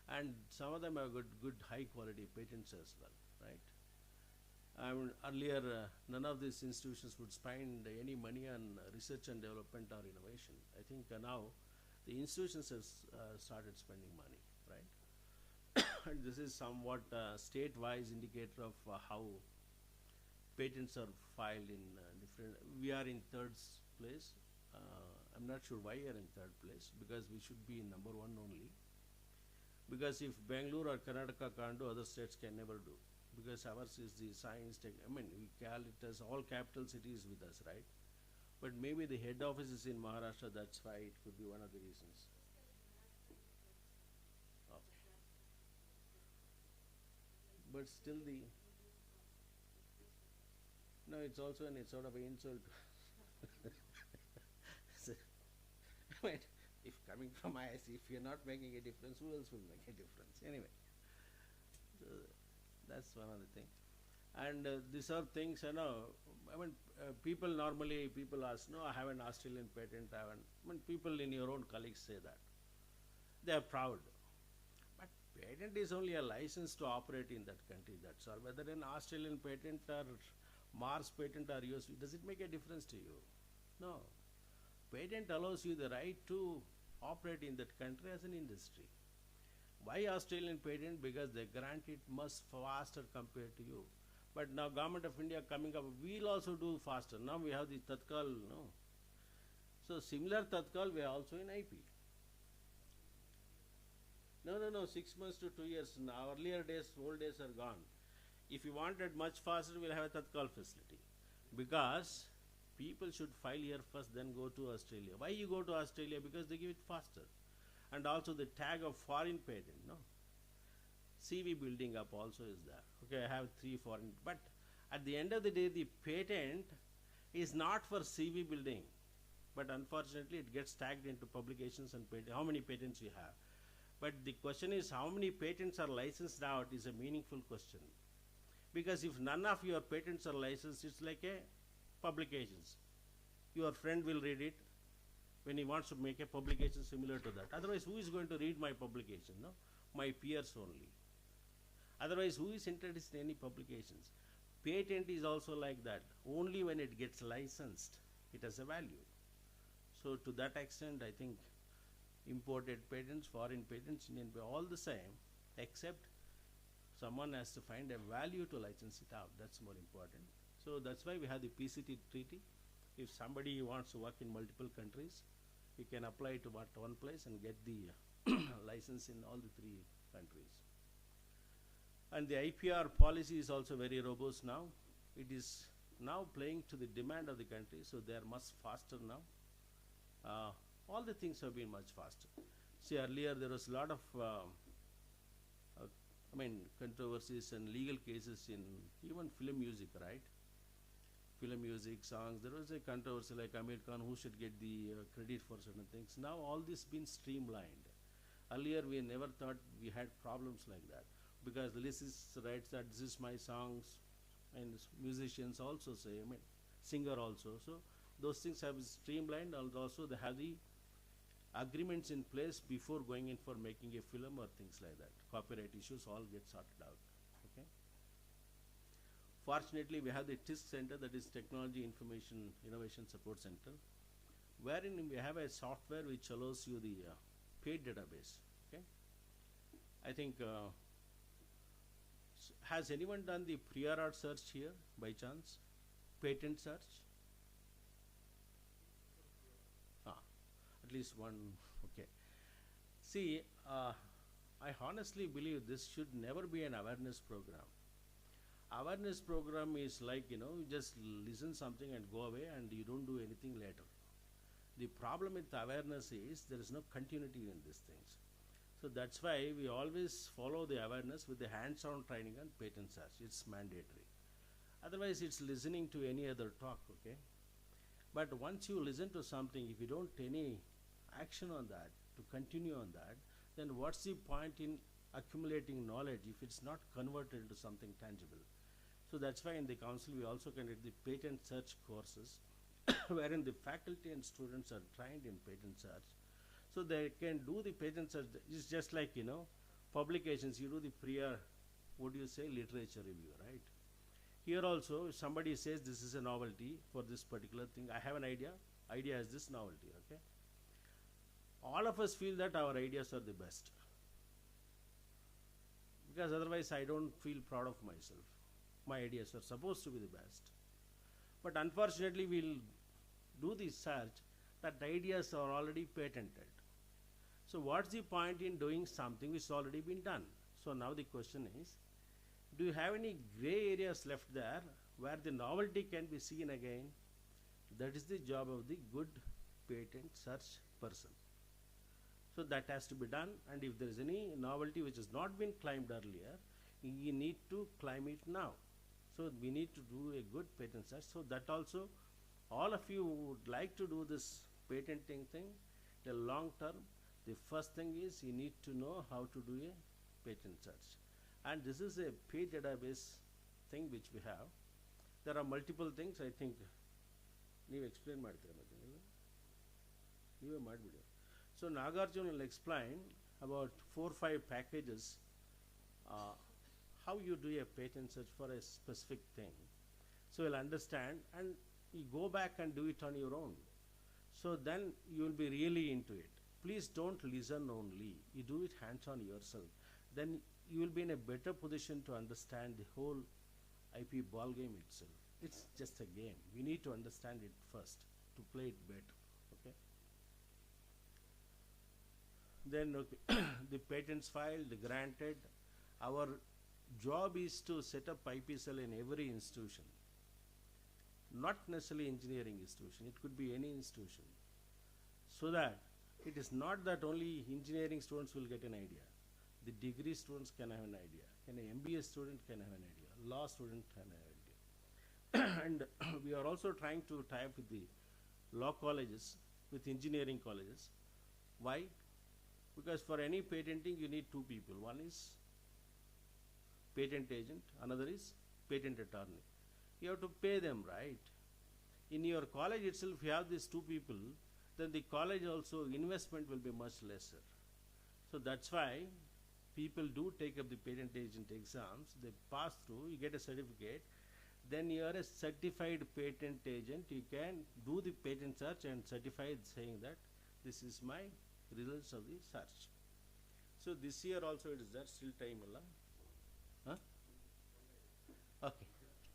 And some of them have good high quality patents as well, right? I mean, earlier, none of these institutions would spend any money on research and development or innovation. I think now the institutions have started spending money, right? And this is somewhat state-wise indicator of how patents are filed in different. We are in third place. I'm not sure why we are in third place, because we should be in number one only. Because if Bangalore or Karnataka can't do, other states can never do. Because ours is the science tech. I mean, we call it as all capital cities with us, right? But maybe the head office is in Maharashtra. That's why it could be one of the reasons. Okay. But still the. No, it's also a sort of an insult. I mean, if coming from IIC, if you're not making a difference, who else will make a difference? Anyway, so that's one of the things. And these are things, I mean, people normally, people ask, no, I have an Australian patent, I mean, people in your own colleagues say that. They are proud. But patent is only a license to operate in that country, that's all. Whether an Australian patent or Mars patent or US, does it make a difference to you? No. Patent allows you the right to operate in that country as an industry. Why Australian patent? Because they grant it much faster compared to you. But now Government of India coming up, we'll also do faster. Now we have the Tatkal, no. So similar Tatkal we are also in IP. No, 6 months to 2 years. Now earlier days, old days are gone. If you wanted much faster, we'll have a Tatkal facility. Because people should file here first, then go to Australia. Why you go to Australia? Because they give it faster. And also the tag of foreign patent, no? CV building up also is there. Okay, I have 3 foreign, but at the end of the day, the patent is not for CV building, but unfortunately it gets tagged into publications and patent. How many patents you have? But the question is, how many patents are licensed out is a meaningful question. Because if none of your patents are licensed, it's like a publications. Your friend will read it when he wants to make a publication similar to that. Otherwise, who is going to read my publication? No, my peers only. Otherwise, who is interested in any publications? Patent is also like that. Only when it gets licensed, it has a value. So to that extent, I think imported patents, foreign patents, Indian, all the same, except someone has to find a value to license it out. That's more important. So that's why we have the PCT treaty. If somebody wants to work in multiple countries, you can apply to one place and get the license in all the 3 countries. And the IPR policy is also very robust now. It is now playing to the demand of the country, so they are much faster now. All the things have been much faster. See, earlier there was a lot of controversies and legal cases in even film music, right? Film music, songs, there was a controversy like Amir Khan, who should get the credit for certain things. Now all this been streamlined. Earlier we never thought we had problems like that, because the lyricist writes that this is my songs, and musicians also say, singer also. So those things have streamlined, and also they have the agreements in place before going in for making a film or things like that. Copyright issues all get sorted out. Okay. Fortunately, we have the TISC Center, that is Technology Information Innovation Support Center. wherein we have a software which allows you the paid database. Okay, I think has anyone done the prior art search here by chance? Patent search? Ah, at least one. Okay. See, I honestly believe this should never be an awareness program. Awareness program is like, you just listen something and go away and you don't do anything later. The problem with awareness is there is no continuity in these things. So that's why we always follow the awareness with the hands-on training and patent search. It's mandatory. Otherwise, it's listening to any other talk, okay? But once you listen to something, if you don't any action on that, to continue on that, then what's the point in accumulating knowledge if it's not converted into something tangible? So that's why in the council we also conduct the patent search courses wherein the faculty and students are trained in patent search. So they can do the patent search. It's just like, publications, you do the prior, what do you say, literature review, right? Here also, if somebody says this is a novelty for this particular thing, I have an idea is this novelty, okay? All of us feel that our ideas are the best. Because otherwise I don't feel proud of myself. My ideas are supposed to be the best. But unfortunately we'll do the search that ideas are already patented. So what's the point in doing something which has already been done? So now the question is, do you have any gray areas left there where the novelty can be seen again? That is the job of the good patent search person. So that has to be done, and if there is any novelty which has not been climbed earlier, you need to climb it now. So we need to do a good patent search. So that also, all of you would like to do this patenting thing, the long term. The first thing is you need to know how to do a patent search. And this is a paid database thing which we have. There are multiple things, I think. You explain you video. So Nagarjuna will explain about 4 or 5 packages, how you do a patent search for a specific thing. So you'll understand and you go back and do it on your own. So then you will be really into it. Please don't listen only. You do it hands-on yourself. Then you will be in a better position to understand the whole IP ball game itself. It's just a game. We need to understand it first to play it better. Okay. Then the patents filed, granted. Our job is to set up IP cell in every institution. Not necessarily engineering institution. It could be any institution. So that it is not that only engineering students will get an idea. The degree students can have an idea. An MBA student can have an idea. Law student can have an idea. And we are also trying to tie up with the law colleges, with engineering colleges. Why? Because for any patenting you need 2 people. One is patent agent, another is patent attorney. You have to pay them, right? In your college itself, if you have these 2 people, then the college also investment will be much lesser. So that's why people do take up the patent agent exams. They pass through, you get a certificate. Then you are a certified patent agent. You can do the patent search and certified saying that this is my results of the search. So this year also it is there, still time, huh? Okay.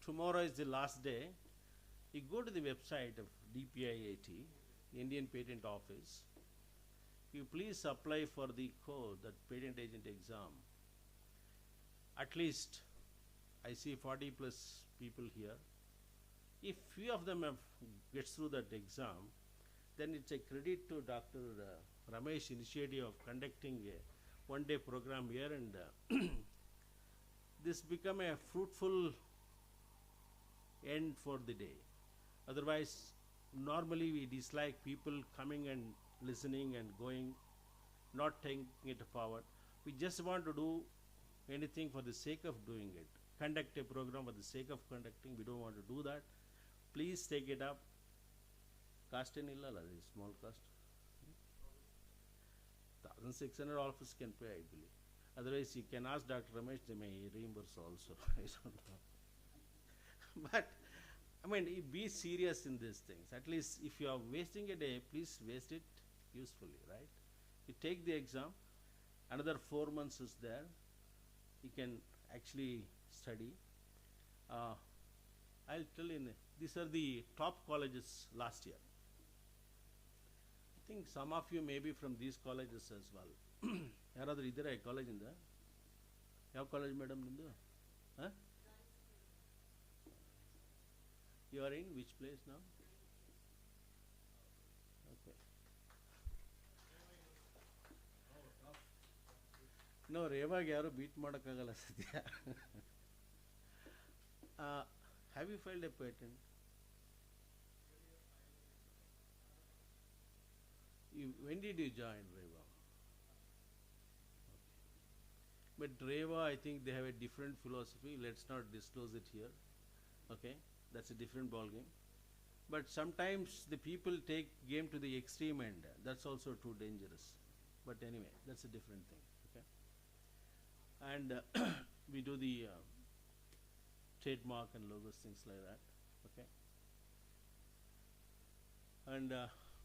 Tomorrow is the last day. You go to the website of DPIIT, Indian Patent Office. You please apply for the code, that patent agent exam. At least I see 40 plus people here. If few of them gets through that exam, then it's a credit to Dr. Ramesh initiative of conducting a 1-day program here, and this become a fruitful end for the day. Otherwise, normally we dislike people coming and listening and going, not taking it forward. We just want to do anything for the sake of doing it. Conduct a program for the sake of conducting. We don't want to do that. Please take it up. Cost in small cost. 1,600 all of us can pay, I believe. Otherwise, you can ask Dr. Ramesh, they may reimburse also. I don't know. But I mean, be serious in these things. At least if you are wasting a day, please waste it usefully, right? You take the exam, another 4 months is there. You can actually study. Uh, I'll tell you, these are the top colleges last year. I think some of you may be from these colleges as well. ಯಾರಾದರೂ ಇದ್ದೀರಾ ಈ ಕಾಲೇಜಿಂದ? ಯಾವ college madam ನಿಮ್ಮದು? ಹಾಂ? You are in which place now? Okay. No, ರೇವಾಗ ಯಾರು beet ಮಾಡೋಕ್ಕಾಗಲ್ಲ ಸದ್ಯ. Have you filed a patent? When did you join Reva? But Reva, I think they have a different philosophy. Let's not disclose it here. Okay, that's a different ball game. But sometimes the people take game to the extreme end. That's also too dangerous. But anyway, that's a different thing. Okay, and we do the trademark and logos, things like that. Okay, and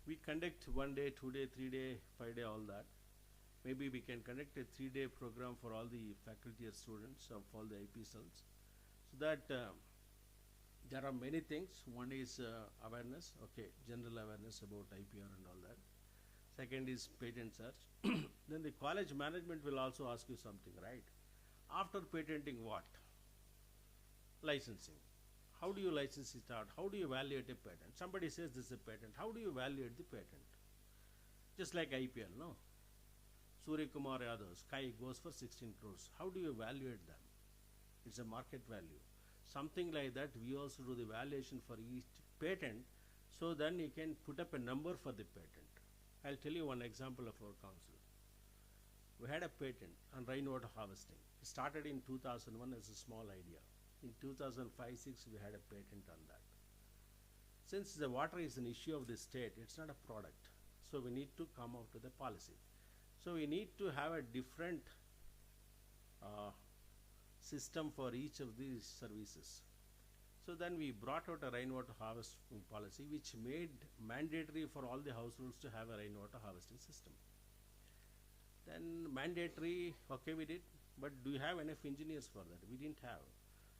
we conduct 1 day, 2 day, 3 day, 5 day, all that. Maybe we can conduct a 3-day program for all the faculty or students of all the IP cells, so that there are many things. One is awareness, okay, general awareness about IPR and all that. Second is patent search. Then the college management will also ask you something, right? After patenting, what? Licensing. How do you license it out? How do you evaluate a patent? Somebody says this is a patent. How do you evaluate the patent? Just like IPL, no? Surya Kumar Yadav, Sky goes for 16 crores. How do you evaluate them? It's a market value. Something like that, we also do the valuation for each patent, so then you can put up a number for the patent. I'll tell you one example of our council. We had a patent on rainwater harvesting. It started in 2001 as a small idea. In 2005-06, we had a patent on that. Since the water is an issue of the state, it's not a product. So we need to come out with a policy. So we need to have a different system for each of these services. So then we brought out a rainwater harvesting policy, which made mandatory for all the households to have a rainwater harvesting system. Then mandatory, okay, we did, but do you have enough engineers for that? We didn't have.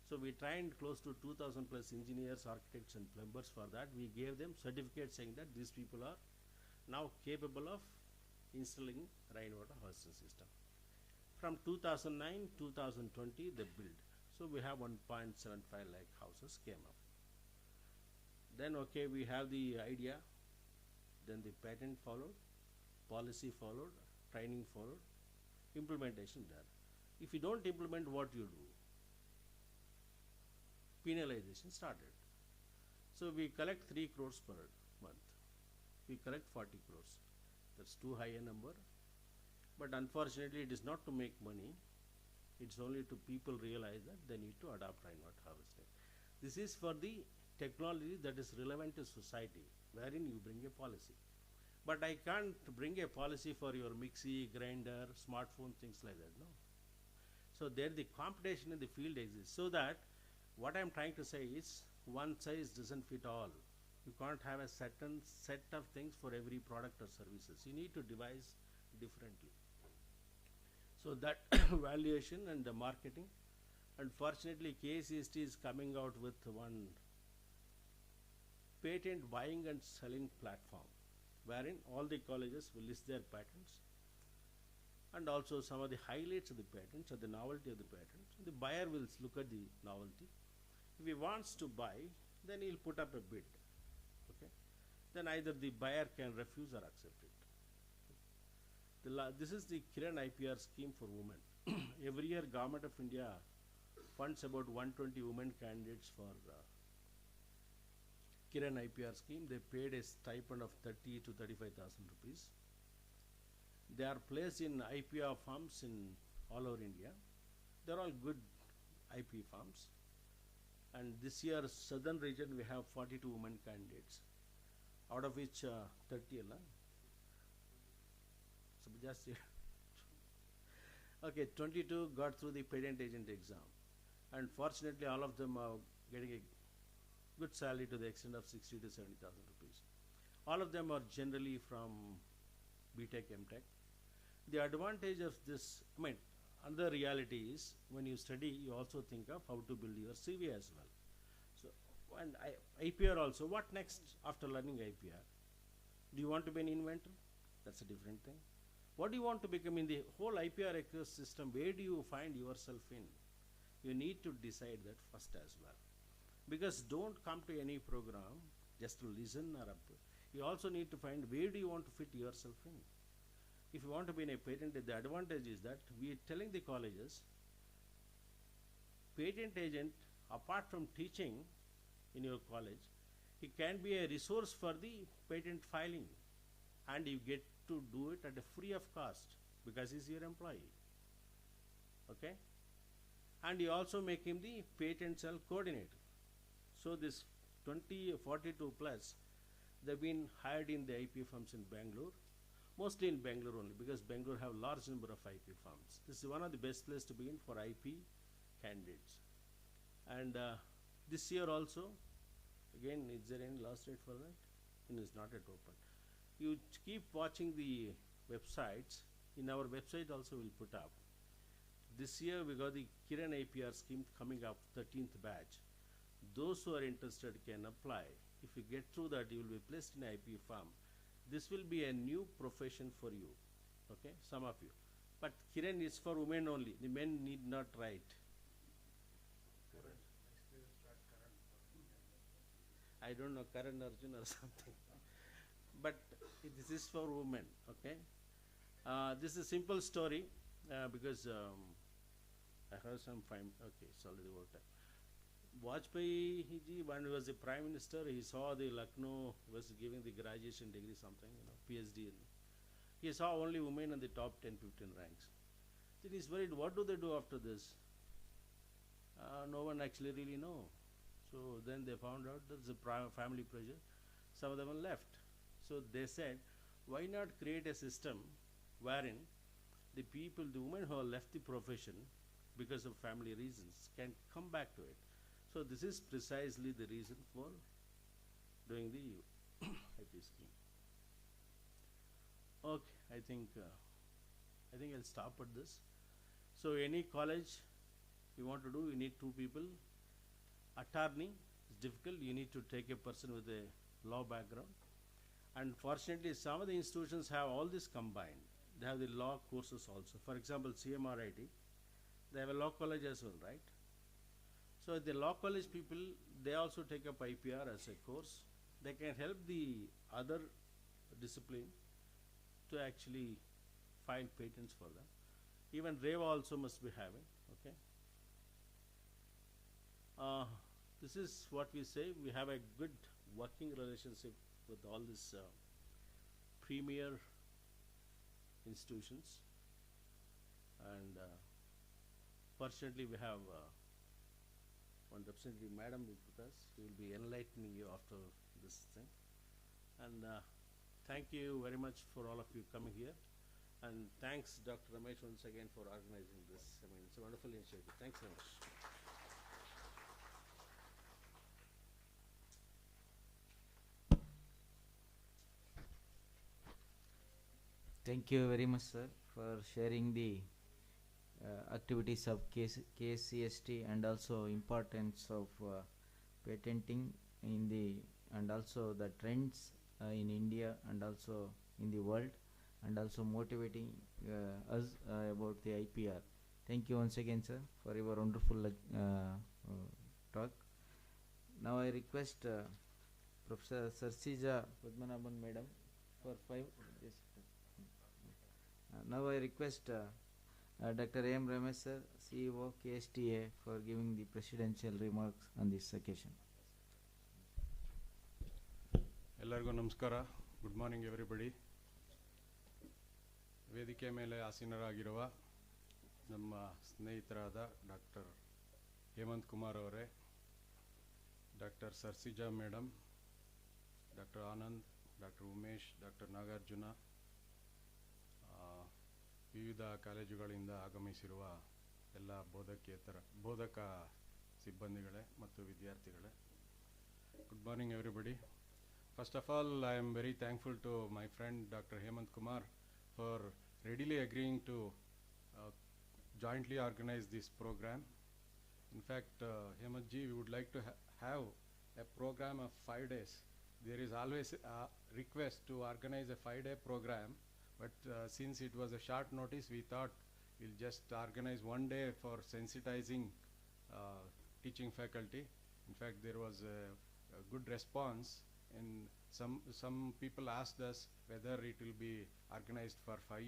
So we trained close to 2,000 plus engineers, architects and plumbers for that. We gave them certificates saying that these people are now capable of installing rainwater harvesting system. From 2009, 2020, they built. So we have 1.75 lakh houses came up. Then okay, we have the idea, then the patent followed, policy followed, training followed, implementation there. If you don't implement, what you do? Penalization started. So we collect 3 crores per month. We collect 40 crores. That's too high a number. But unfortunately, it is not to make money. It's only to people realize that they need to adopt rainwater harvesting. This is for the technology that is relevant to society, wherein you bring a policy. But I can't bring a policy for your mixie, grinder, smartphone, things like that, no. So there the competition in the field exists. So that what I'm trying to say is, one size doesn't fit all. You can't have a certain set of things for every product or services. You need to devise differently. So that valuation and the marketing. Unfortunately, KSTA is coming out with one patent buying and selling platform, wherein all the colleges will list their patents and also some of the highlights of the patents or the novelty of the patents. The buyer will look at the novelty. If he wants to buy, then he'll put up a bid. Okay? Then either the buyer can refuse or accept it. This is the Kiran IPR scheme for women. Every year, Government of India funds about 120 women candidates for Kiran IPR scheme. They paid a stipend of 30 to 35,000 rupees. They are placed in IPR farms in all over India. They're all good IP farms. And this year, southern region, we have 42 women candidates, out of which 30 Allah. So just okay, 22 got through the patent agent exam, and fortunately, all of them are getting a good salary to the extent of 60 to 70,000 rupees. All of them are generally from BTech, MTech. The advantage of this, I mean, another reality is when you study, you also think of how to build your CV as well. So, and IPR also, what next after learning IPR? Do you want to be an inventor? That's a different thing. What do you want to become in the whole IPR ecosystem? Where do you find yourself in? You need to decide that first as well. Because don't come to any program just to listen or up. You also need to find where do you want to fit yourself in. If you want to be in a patent, the advantage is that we are telling the colleges, patent agent, apart from teaching in your college, he can be a resource for the patent filing, and you get to do it at a free of cost because he's your employee. Okay? And you also make him the patent cell coordinator. So this 42 plus, they've been hired in the IP firms in Bangalore, mostly in Bangalore only, because Bangalore have large number of IP firms. This is one of the best place to be in for IP candidates. And this year also, again, is there any last date for that? It is not yet open. You keep watching the websites. In our website also we'll put up. This year we got the Kiran IPR scheme coming up, 13th batch. Those who are interested can apply. If you get through that, you will be placed in IP firm. This will be a new profession for you, okay, some of you. But Kiran is for women only. The men need not write. I don't know, Karan Arjun or something. But this is for women, okay. This is a simple story because I have some fine, okay, it's already over time. Vajpayee ji, when he was the Prime Minister, he saw the Lucknow was giving the graduation degree something, PhD. He saw only women in the top 10, 15 ranks. Then he's worried, what do they do after this? No one actually really know. So then they found out there's a family pressure. Some of them left. So they said, why not create a system wherein the people, the women who have left the profession because of family reasons can come back to it. So this is precisely the reason for doing the IP scheme. Okay, I think I'll stop at this. So any college you want to do, you need two people. Attorney is difficult. You need to take a person with a law background. And fortunately, some of the institutions have all this combined. They have the law courses also. For example, CMRIT, they have a law college as well, right? So the law college people, they also take up IPR as a course. They can help the other discipline to actually file patents for them. Even REVA also must be having, okay? This is what we say. We have a good working relationship with all these premier institutions. And fortunately, we have one representative madam with us. She will be enlightening you after this thing. And thank you very much for all of you coming here. And thanks, Dr. Ramesh, once again for organizing this. I mean, it's a wonderful initiative. Thanks very much. Thank you very much, sir, for sharing the activities of KSCST and also importance of patenting in the and also the trends in India and also in the world, and also motivating us about the IPR. Thank you once again, sir, for your wonderful talk. Now I request Professor Sarsija Padmanabhan Madam for 5. Yes. Now I request Dr. A.M. Ramesh sir, CEO KSTA, for giving the presidential remarks on this occasion. ಎಲ್ಲರಿಗೂ ನಮಸ್ಕಾರ. Good morning everybody. ವೇದಿಕೆ ಮೇಲೆ ಆಸೀನರಾಗಿರುವ ನಮ್ಮ ಸ್ನೇಹಿತರಾದ doctor Hemant Kumar ಅವರೇ, doctor Sarasija madam, doctor Anand, doctor Umesh, doctor Nagarjuna, ವಿವಿಧ ಕಾಲೇಜುಗಳಿಂದ ಆಗಮಿಸಿರುವ ಎಲ್ಲ ಬೋಧಕ ಸಿಬ್ಬಂದಿಗಳೇ ಮತ್ತು ವಿದ್ಯಾರ್ಥಿಗಳೇ, Good morning, everybody. First of all, I am very thankful to my friend Dr. Hemant Kumar for readily agreeing to jointly organize this program. In fact, Hemant ji, we would like to have a program of 5 days. There is always a request to organize a 5-day program, but since it was a short notice, we thought we'll just organize 1 day for sensitizing teaching faculty. In fact, there was a good response, and some people asked us whether it will be organized for 5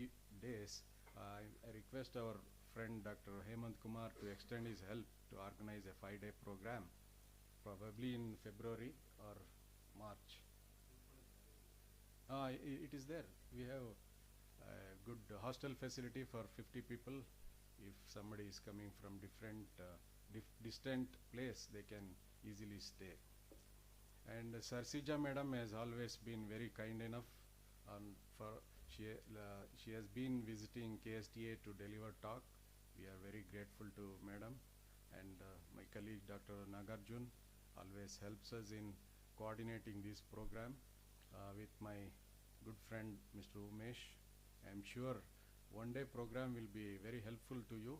days. I request our friend Dr. Hemant Kumar to extend his help to organize a 5-day program, probably in February or March. It is there. We have a good hostel facility for 50 people. If somebody is coming from different distant place, they can easily stay. And Sarsija madam has always been very kind enough. She has been visiting KSTA to deliver talk. We are very grateful to madam. And my colleague Dr. Nagarjun always helps us in coordinating this program with my good friend Mr. Umesh. I am sure 1-day program will be very helpful to you.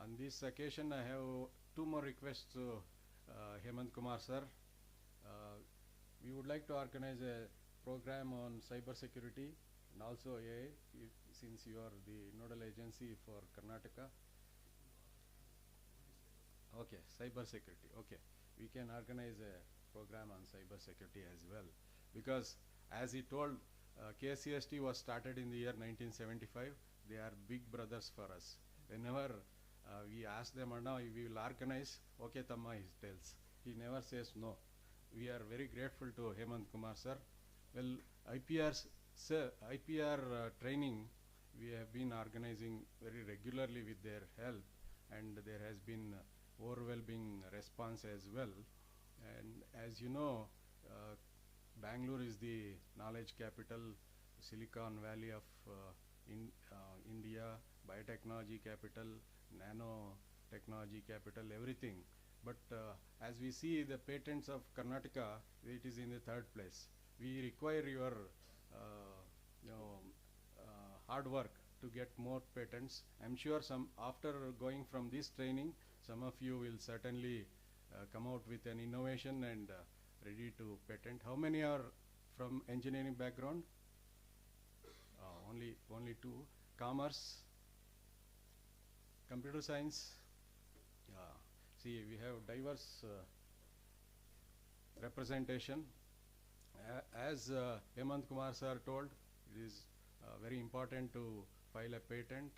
On this occasion, I have 2 more requests to Hemant Kumar sir. We would like to organize a program on cyber security and also AI, since you are the nodal agency for Karnataka. Okay, cyber security. Okay, we can organize a program on cyber security as well, because as he told, KCST was started in the year 1975. They are big brothers for us. Whenever we ask them, now we will organize, okay Tamma, he tells. He never says no. We are very grateful to Hemant Kumar sir. Well, IPR training, we have been organizing very regularly with their help, and there has been overwhelming response as well. And as you know, Bangalore is the knowledge capital, Silicon Valley of India, biotechnology capital, nanotechnology capital, everything. But as we see the patents of Karnataka, it is in the 3rd place. We require your hard work to get more patents. I'm sure after going from this training, some of you will certainly come out with an innovation and ready to patent. How many are from engineering background? Only 2. Commerce, computer science. See, we have diverse representation. As Hemant Kumar sir told, it is very important to file a patent.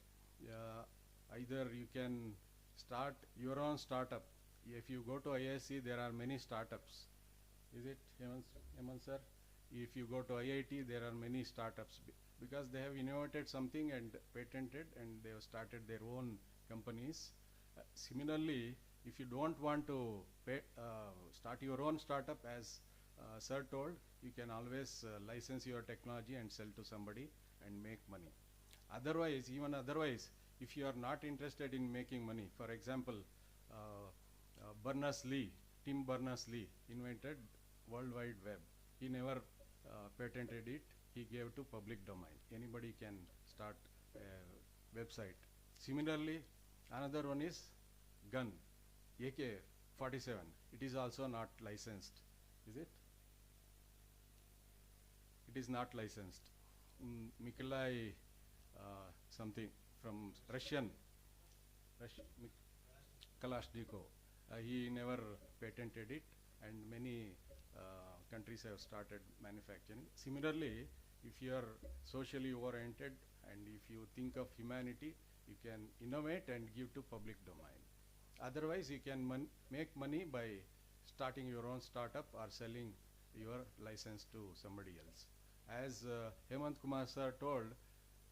Either you can start your own startup. If you go to IISc, there are many startups. Is it, Hemant sir? If you go to IIT, there are many startups because they have innovated something and patented, and they have started their own companies. Similarly, if you don't want to start your own startup, as sir told, you can always license your technology and sell to somebody and make money. Otherwise, even otherwise, if you are not interested in making money, for example, Berners-Lee, Tim Berners-Lee invented World Wide Web. He never patented it. He gave to public domain. Anybody can start a website. Similarly, another one is gun, AK-47. It is also not licensed. Is it? It is not licensed. Mikolai something from Russian Kalashnikov. He never patented it, and many countries have started manufacturing. Similarly, if you are socially oriented and if you think of humanity, you can innovate and give to public domain. Otherwise, you can make money by starting your own startup or selling your license to somebody else. As Hemant Kumar sir told,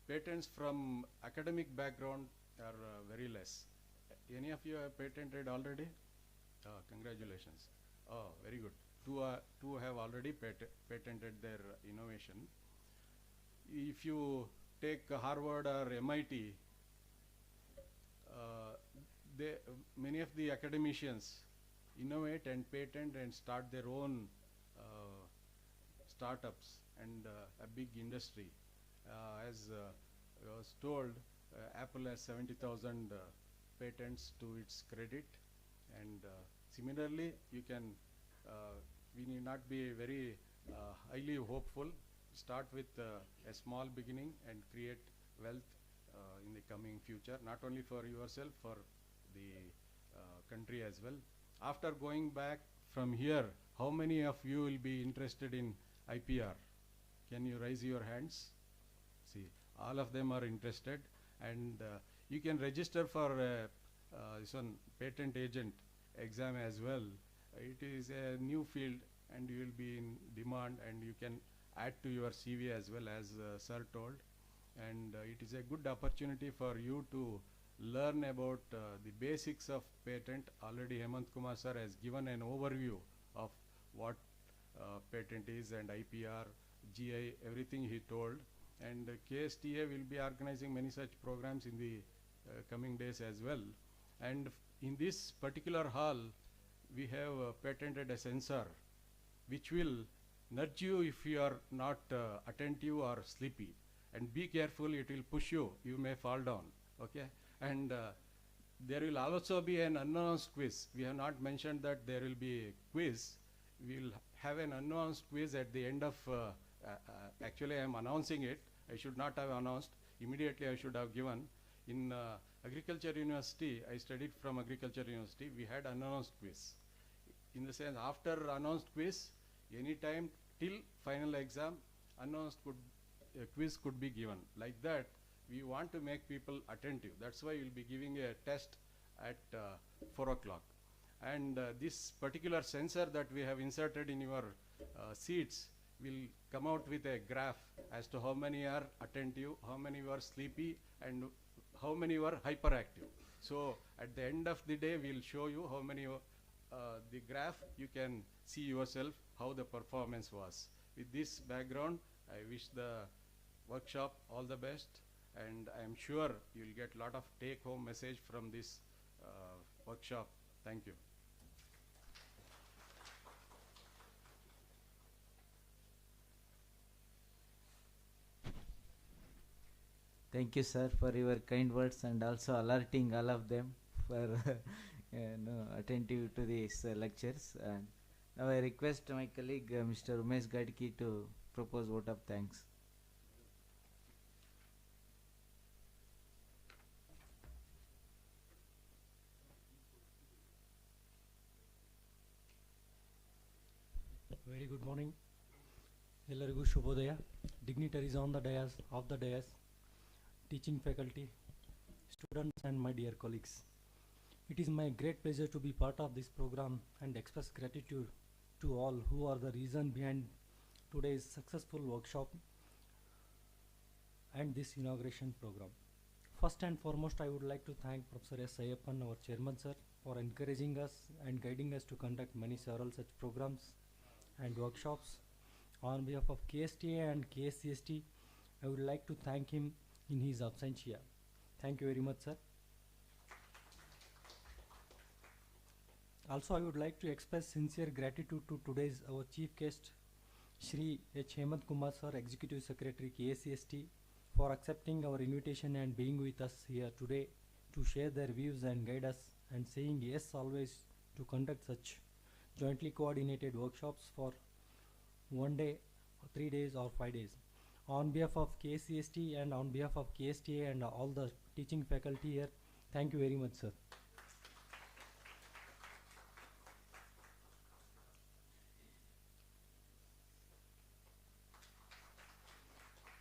patents from academic background are very less. Any of you have patented already? Congratulations. Oh, very good. Two have already patented their innovation. If you take Harvard or MIT, many of the academicians innovate and patent and start their own startups and a big industry. As I was told, Apple has 70,000 patents to its credit, and similarly, you can, we need not be very highly hopeful. Start with a small beginning and create wealth in the coming future, not only for yourself, for the country as well. After going back from here, how many of you will be interested in IPR? Can you raise your hands? See, all of them are interested, and you can register for this one patent agent exam as well. It is a new field, and you will be in demand, and you can add to your CV as well, as sir told. And it is a good opportunity for you to learn about the basics of patent. Already Hemant Kumar sir has given an overview of what patent is and IPR, GI, everything he told. And KSTA will be organizing many such programs in the coming days as well. And in this particular hall, we have patented a sensor which will nudge you if you are not attentive or sleepy. And be careful, it will push you, you may fall down, okay? And there will also be an unannounced quiz. We have not mentioned that there will be a quiz. We will have an unannounced quiz at the end of, actually I am announcing it. I should not have announced. Immediately I should have given. In Agriculture University, I studied from Agriculture University, we had unannounced quiz. In the sense, after announced quiz, any time till final exam, announced quiz could be given. Like that, we want to make people attentive. That's why we'll be giving a test at 4 o'clock. And this particular sensor that we have inserted in your seats will come out with a graph as to how many are attentive, how many were sleepy, and how many were hyperactive. So at the end of the day, we'll show you how many, the graph, you can see yourself how the performance was. With this background, I wish the workshop all the best, and I am sure you'll get a lot of take-home message from this workshop. Thank you. Thank you, sir, for your kind words and also alerting all of them for attentive to these lectures. And now I request my colleague Mr. Umesh Gadki to propose vote of thanks. Very good morning. ಎಲ್ಲರಿಗೂ ಶುಭೋದಯ. Dignitaries on the dais, off the dais, teaching faculty, students and my dear colleagues. It is my great pleasure to be part of this program and express gratitude to all who are the reason behind today's successful workshop and this inauguration program. First and foremost, I would like to thank Professor S. Ayappan, our chairman sir, for encouraging us and guiding us to conduct several such programs and workshops. On behalf of KSTA and KSCST, I would like to thank him in his absentia. Thank you very much, sir. Also, I would like to express sincere gratitude to today's our chief guest, Shri H. Hemant Kumar sir, Executive Secretary KSCST, for accepting our invitation and being with us here today to share their views and guide us, and saying yes always to conduct such jointly coordinated workshops for 1 day, 3 days or 5 days. On behalf of KCST and on behalf of KSTA and all the teaching faculty here, thank you very much, sir.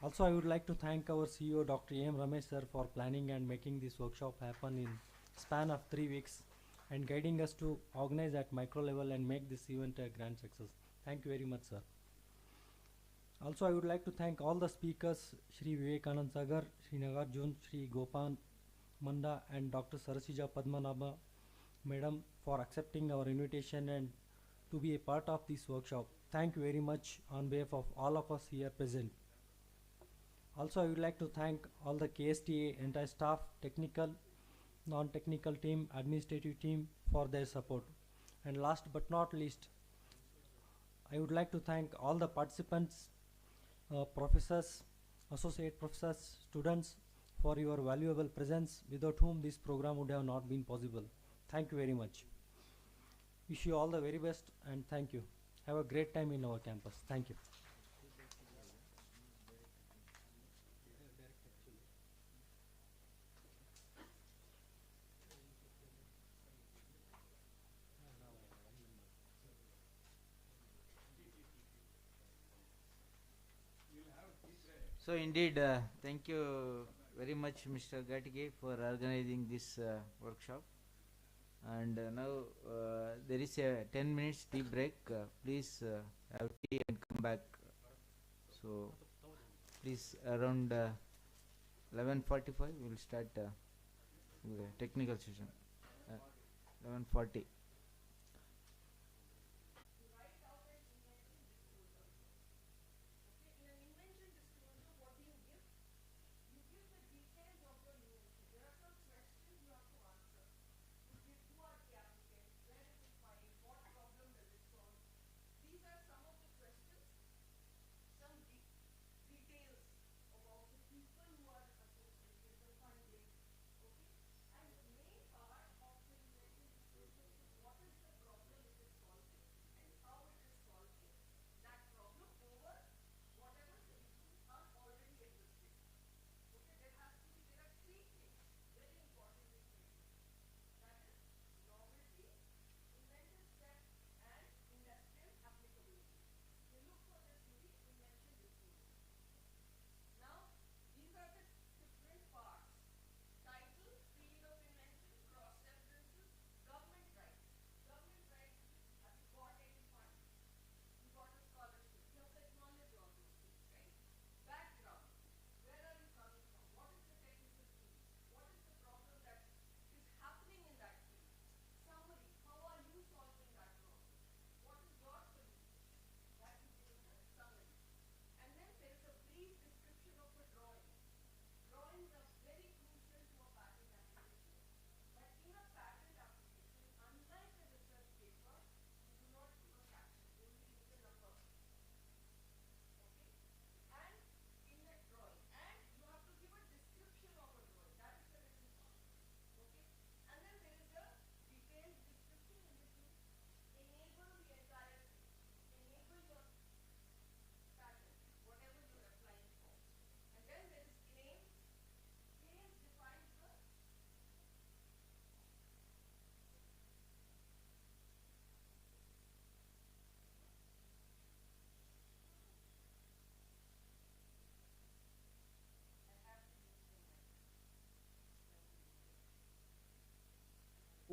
Also, I would like to thank our CEO Dr. A.M. Ramesh sir for planning and making this workshop happen in span of 3 weeks and guiding us to organize at micro level and make this event a grand success. Thank you very much, sir. Also, I would like to thank all the speakers, Shri Vivekanand Sagar, Shri Nagarjun, Shri Gopan Manda and Dr. Sarasija Padmanabha Madam for accepting our invitation and to be a part of this workshop. Thank you very much on behalf of all of us here present. Also, I would like to thank all the KSTA entire staff, technical, non-technical team, administrative team for their support. And last but not least, I would like to thank all the participants, professors, associate professors, students for your valuable presence, without whom this program would have not been possible. Thank you very much. Wish you all the very best and thank you. Have a great time in our campus. Thank you. So indeed, thank you very much, Mr. Gatige, for organizing this workshop. And now there is a 10 minutes tea break. Please have tea and come back. So please, around 11:45 we will start the technical session. 11:40.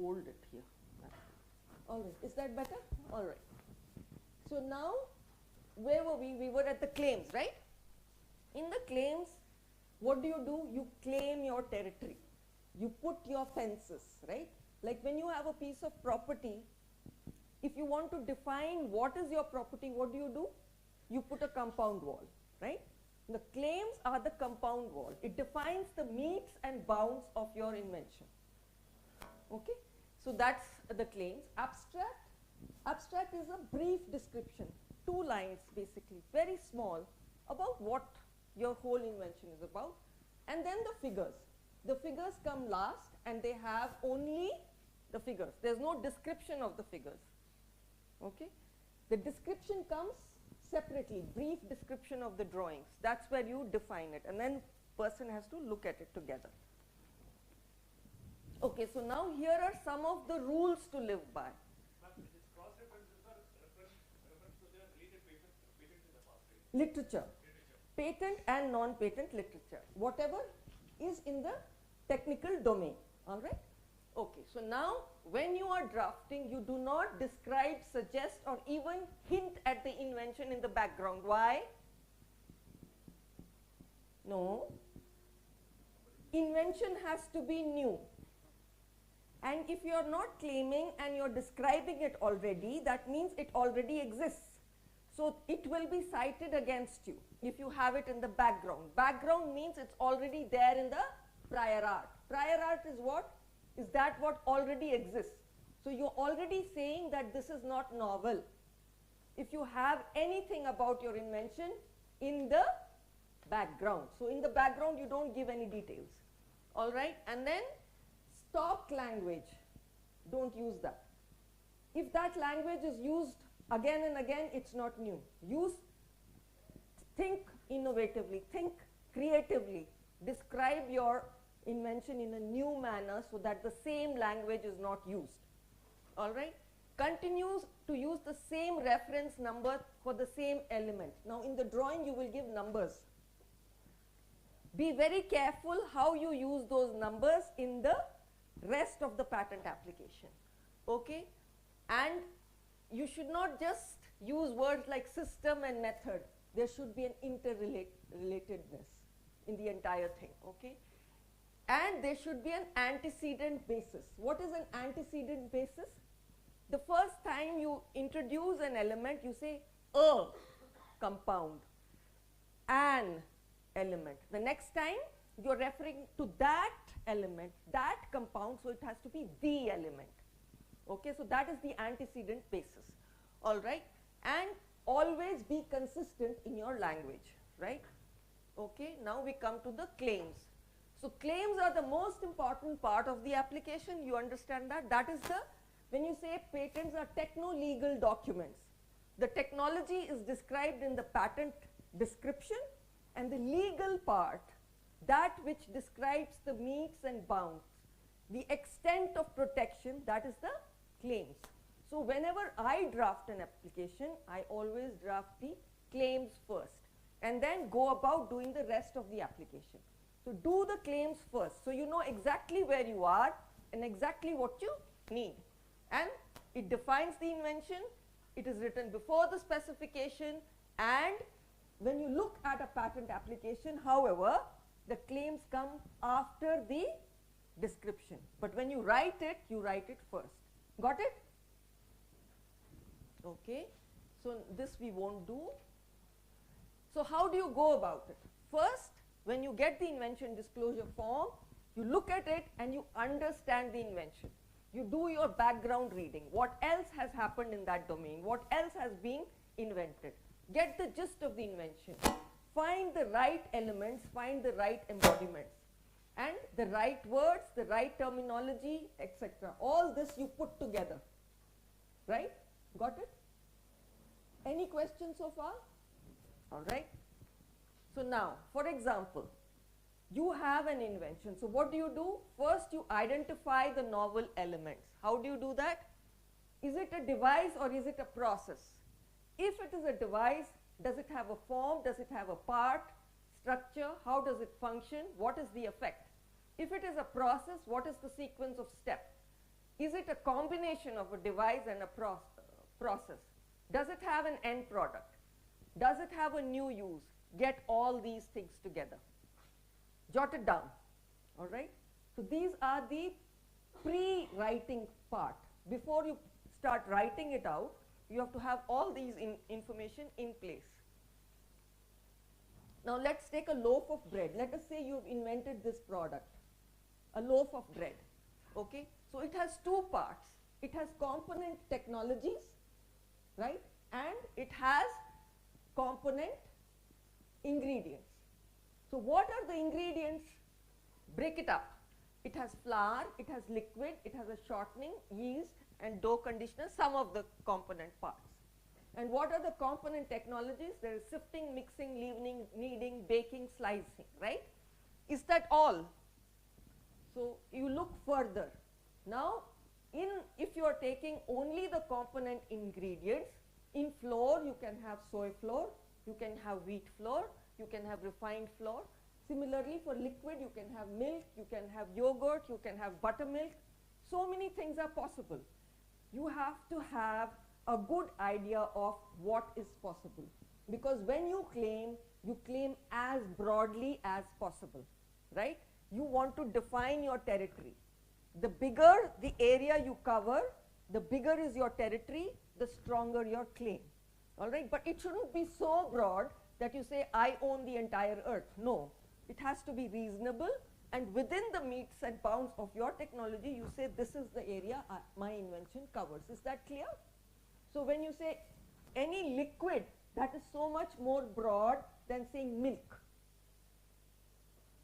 Hold it here. All right, is that better? All right. So now, where were we? We were at the claims, right? In the claims, what do? You claim your territory. You put your fences, right? Like when you have a piece of property, if you want to define what is your property, what do? You put a compound wall, right? The claims are the compound wall. It defines the metes and bounds of your invention. Okay? So that's the claims. Abstract. Abstract is a brief description, 2 lines basically, very small, about what your whole invention is about. And then the figures. The figures come last and they have only the figures. There's no description of the figures. Okay? The description comes separately, brief description of the drawings. That's where you define it, and then person has to look at it together. Okay, so now here are some of the rules to live by. Literature, patent and non-patent literature, whatever is in the technical domain, all right? Okay, so now when you are drafting, you do not describe, suggest, or even hint at the invention in the background. Why? No. Invention has to be new. And if you are not claiming and you are describing it already, that means it already exists. So it will be cited against you if you have it in the background. Background means it's already there in the prior art. Prior art is what? Is that what already exists. So So you're already saying that this is not novel. If you have anything about your invention in the background. So in the background you don't give any details. All right, and then stock language, don't use that. If that language is used again and again, it's not new. Think innovatively, think creatively, describe your invention in a new manner so that the same language is not used. All right, continues to use the same reference number for the same element. Now in the drawing you will give numbers. Be very careful how you use those numbers in the rest of the patent application. Okay, and you should not just use words like system and method. There should be an interrelatedness in the entire thing. Okay, and there should be an antecedent basis. What is an antecedent basis? The first time you introduce an element, you say a compound, an element. The next time you're referring to that element, that compound, so it has to be the element. Okay, so that is the antecedent basis. All right, and always be consistent in your language, right? Okay, now we come to the claims. So claims are the most important part of the application. You understand that? That is the, when you say patents are techno-legal documents, the technology is described in the patent description, and the legal part, that which describes the metes and bounds, the extent of protection, that is the claims. So whenever I draft an application, I always draft the claims first and then go about doing the rest of the application. So do the claims first, so you know exactly where you are and exactly what you need. And it defines the invention, it is written before the specification, and when you look at a patent application, however, the claims come after the description. But when you write it first. Got it? Okay. So this we won't do. So how do you go about it? First, when you get the invention disclosure form, you look at it and you understand the invention. You do your background reading. What else has happened in that domain? What else has been invented? Get the gist of the invention. Find the right elements, find the right embodiments, and the right words, the right terminology, etc. All this you put together. Right? Got it? Any questions so far? All right. So now, for example, you have an invention. So what do? First, you identify the novel elements. How do you do that? Is it a device or is it a process? If it is a device, does it have a form? Does it have a part, structure? How does it function? What is the effect? If it is a process, what is the sequence of steps? Is it a combination of a device and a process? Does it have an end product? Does it have a new use? Get all these things together. Jot it down. All right? So these are the pre-writing part. Before you start writing it out, you have to have all these information in place. Now let's take a loaf of bread. Let us say you've invented this product, a loaf of bread. Okay? So it has two parts. It has component technologies, right? And it has component ingredients. So what are the ingredients? Break it up. It has flour, it has liquid, it has a shortening, yeast, and dough conditioner, some of the component parts. And what are the component technologies? There is sifting, mixing, leavening, kneading, baking, slicing, right? Is that all? So you look further. Now, if you are taking only the component ingredients, in flour you can have soy flour, you can have wheat flour, you can have refined flour. Similarly, for liquid you can have milk, you can have yogurt, you can have buttermilk. So many things are possible. You have to have a good idea of what is possible, because when you claim as broadly as possible, right? You want to define your territory. The bigger the area you cover, the bigger is your territory, the stronger your claim. All right, but it shouldn't be so broad that you say, I own the entire earth. No, it has to be reasonable and within the metes and bounds of your technology, you say this is the area my invention covers. Is that clear? So when you say any liquid, that is so much more broad than saying milk.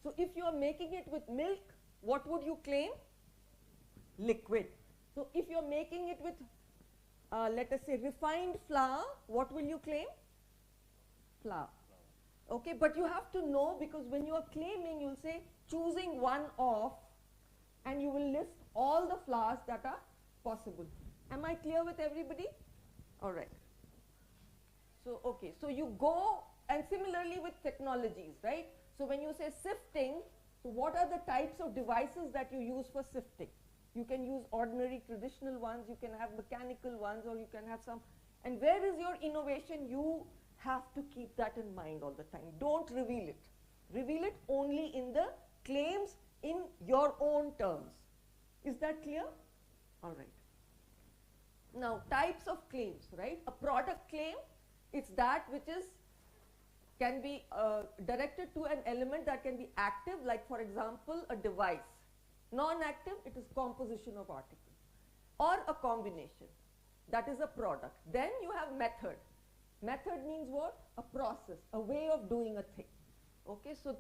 So if you are making it with milk, what would you claim? Liquid. So if you are making it with, let us say, refined flour, what will you claim? Flour. Okay, but you have to know, because when you are claiming, you will say choosing one off, and you will list all the flours that are possible. Am I clear with everybody? All right. So, okay, so you go, and similarly with technologies, right? So when you say sifting, so what are the types of devices that you use for sifting? You can use ordinary traditional ones, you can have mechanical ones, or you can have some. And where is your innovation? You have to keep that in mind all the time. Don't reveal it. Reveal it only in the claims in your own terms. Is that clear? All right. Now, types of claims, right? A product claim, it's that which is can be directed to an element that can be active, like for example, a device. Non-active, it is composition of articles, or a combination. That is a product. Then you have method. Method means what? A process, a way of doing a thing. Okay, so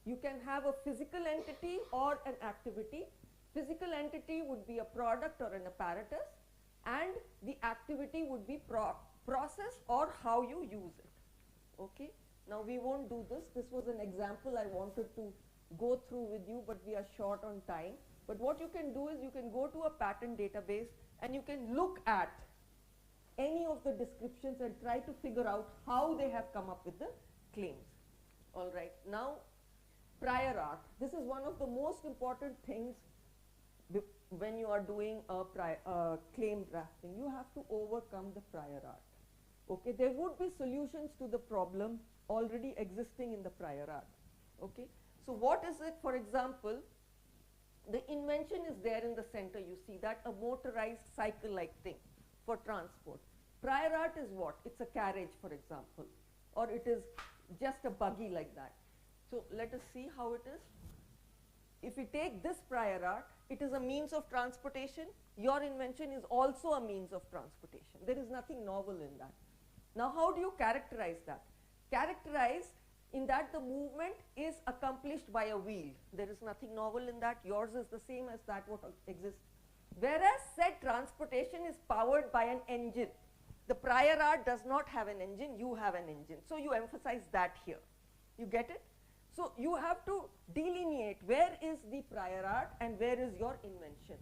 you can have a physical entity or an activity. Physical entity would be a product or an apparatus, and the activity would be process or how you use it. Okay, now we won't do this. This was an example I wanted to go through with you, but we are short on time. But what you can do is you can go to a patent database and you can look at any of the descriptions and try to figure out how they have come up with the claims. All right, now prior art. This is one of the most important things when you are doing a claim drafting. You have to overcome the prior art. Okay, there would be solutions to the problem already existing in the prior art. Okay, so what is it? For example, the invention is there in the center. You see that, a motorized cycle-like thing for transport. Prior art is what? It's a carriage, for example, or it is just a buggy like that. So let us see how it is. If we take this prior art, it is a means of transportation. Your invention is also a means of transportation. There is nothing novel in that. Now, how do you characterize that? Characterize in that the movement is accomplished by a wheel. There is nothing novel in that. Yours is the same as that what exists. Whereas said transportation is powered by an engine. The prior art does not have an engine, you have an engine. So you emphasize that here. You get it? So you have to delineate where is the prior art and where is your invention.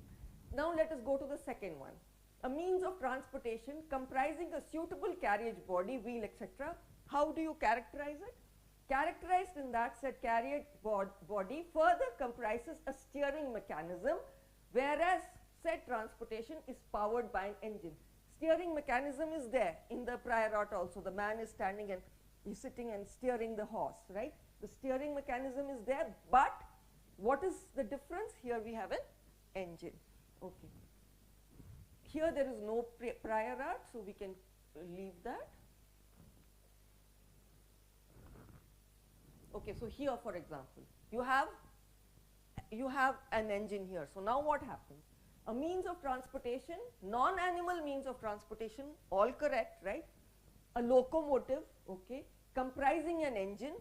Now let us go to the second one. A means of transportation comprising a suitable carriage body, wheel, etc. How do you characterize it? Characterized in that said carriage body further comprises a steering mechanism, whereas said transportation is powered by an engine. Steering mechanism is there in the prior art also. The man is standing and he's sitting and steering the horse, right? The steering mechanism is there, but what is the difference? Here we have an engine. Okay. Here there is no prior art, so we can leave that. Okay, so here for example, you have an engine here. So now what happens? A means of transportation, non-animal means of transportation, all correct, right? A locomotive, okay, comprising an engine,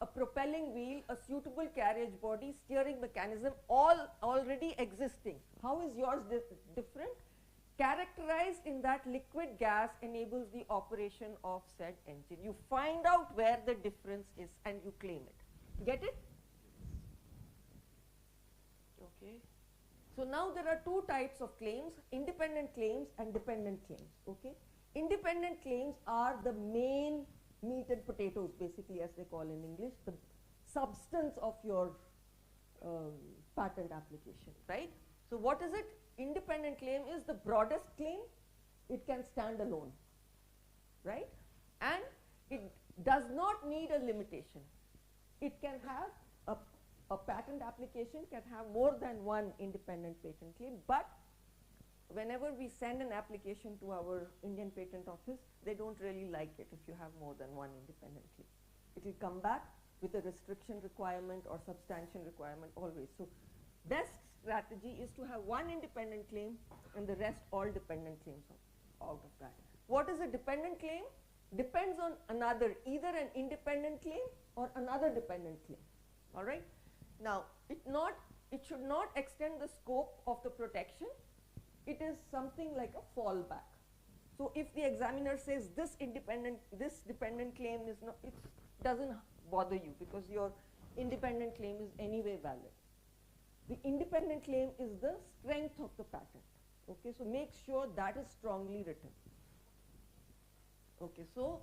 a propelling wheel, a suitable carriage body, steering mechanism, all already existing. How is yours different? Characterized in that liquid gas enables the operation of said engine. You find out where the difference is and you claim it. Get it? Okay. So now there are two types of claims, independent claims and dependent claims. Okay. Independent claims are the main meat and potatoes, basically, as they call in English, the substance of your patent application, right? So what is it? Independent claim is the broadest claim. It can stand alone, right? And it does not need a limitation. It can have a patent application can have more than one independent patent claim, but whenever we send an application to our Indian Patent Office, they don't really like it if you have more than one independent claim. It will come back with a restriction requirement or substantial requirement always. So best strategy is to have one independent claim and the rest all dependent claims out of that. What is a dependent claim? Depends on another, either an independent claim or another dependent claim. All right. Now, it should not extend the scope of the protection. It is something like a fallback. So if the examiner says this dependent claim is not, it doesn't bother you because your independent claim is anyway valid. The independent claim is the strength of the patent. Okay, so make sure that is strongly written. Okay, so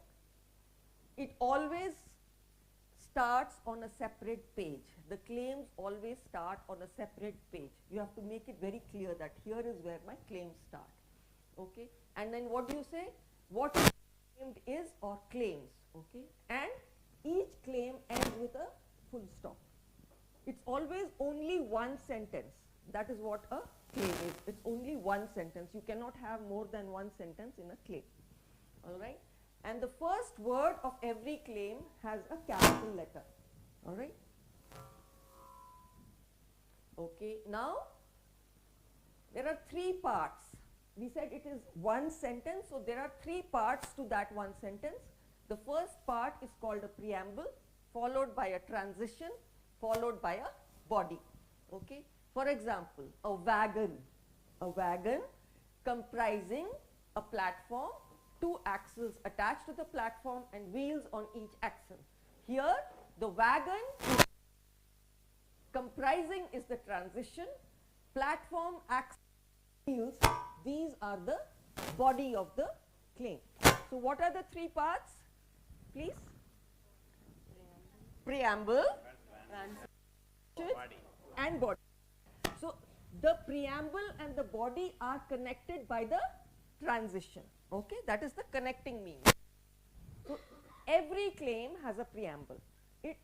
it always starts on a separate page. The claims always start on a separate page. You have to make it very clear that here is where my claims start. Okay, and then what do you say? What is claimed is or claims. Okay, and each claim ends with a full stop. It's always only one sentence. That is what a claim is. It's only one sentence. You cannot have more than one sentence in a claim. All right. And the first word of every claim has a capital letter. All right. Okay. Now, there are three parts. We said it is one sentence, so there are three parts to that one sentence. The first part is called a preamble, followed by a transition, followed by a body. Okay. For example, a wagon comprising a platform, two axles attached to the platform and wheels on each axle. Here the wagon comprising is the transition, platform, axle, wheels, these are the body of the claim. So what are the three parts, please? Preamble, and body. So the preamble and the body are connected by the transition. Okay, that is the connecting means. So every claim has a preamble.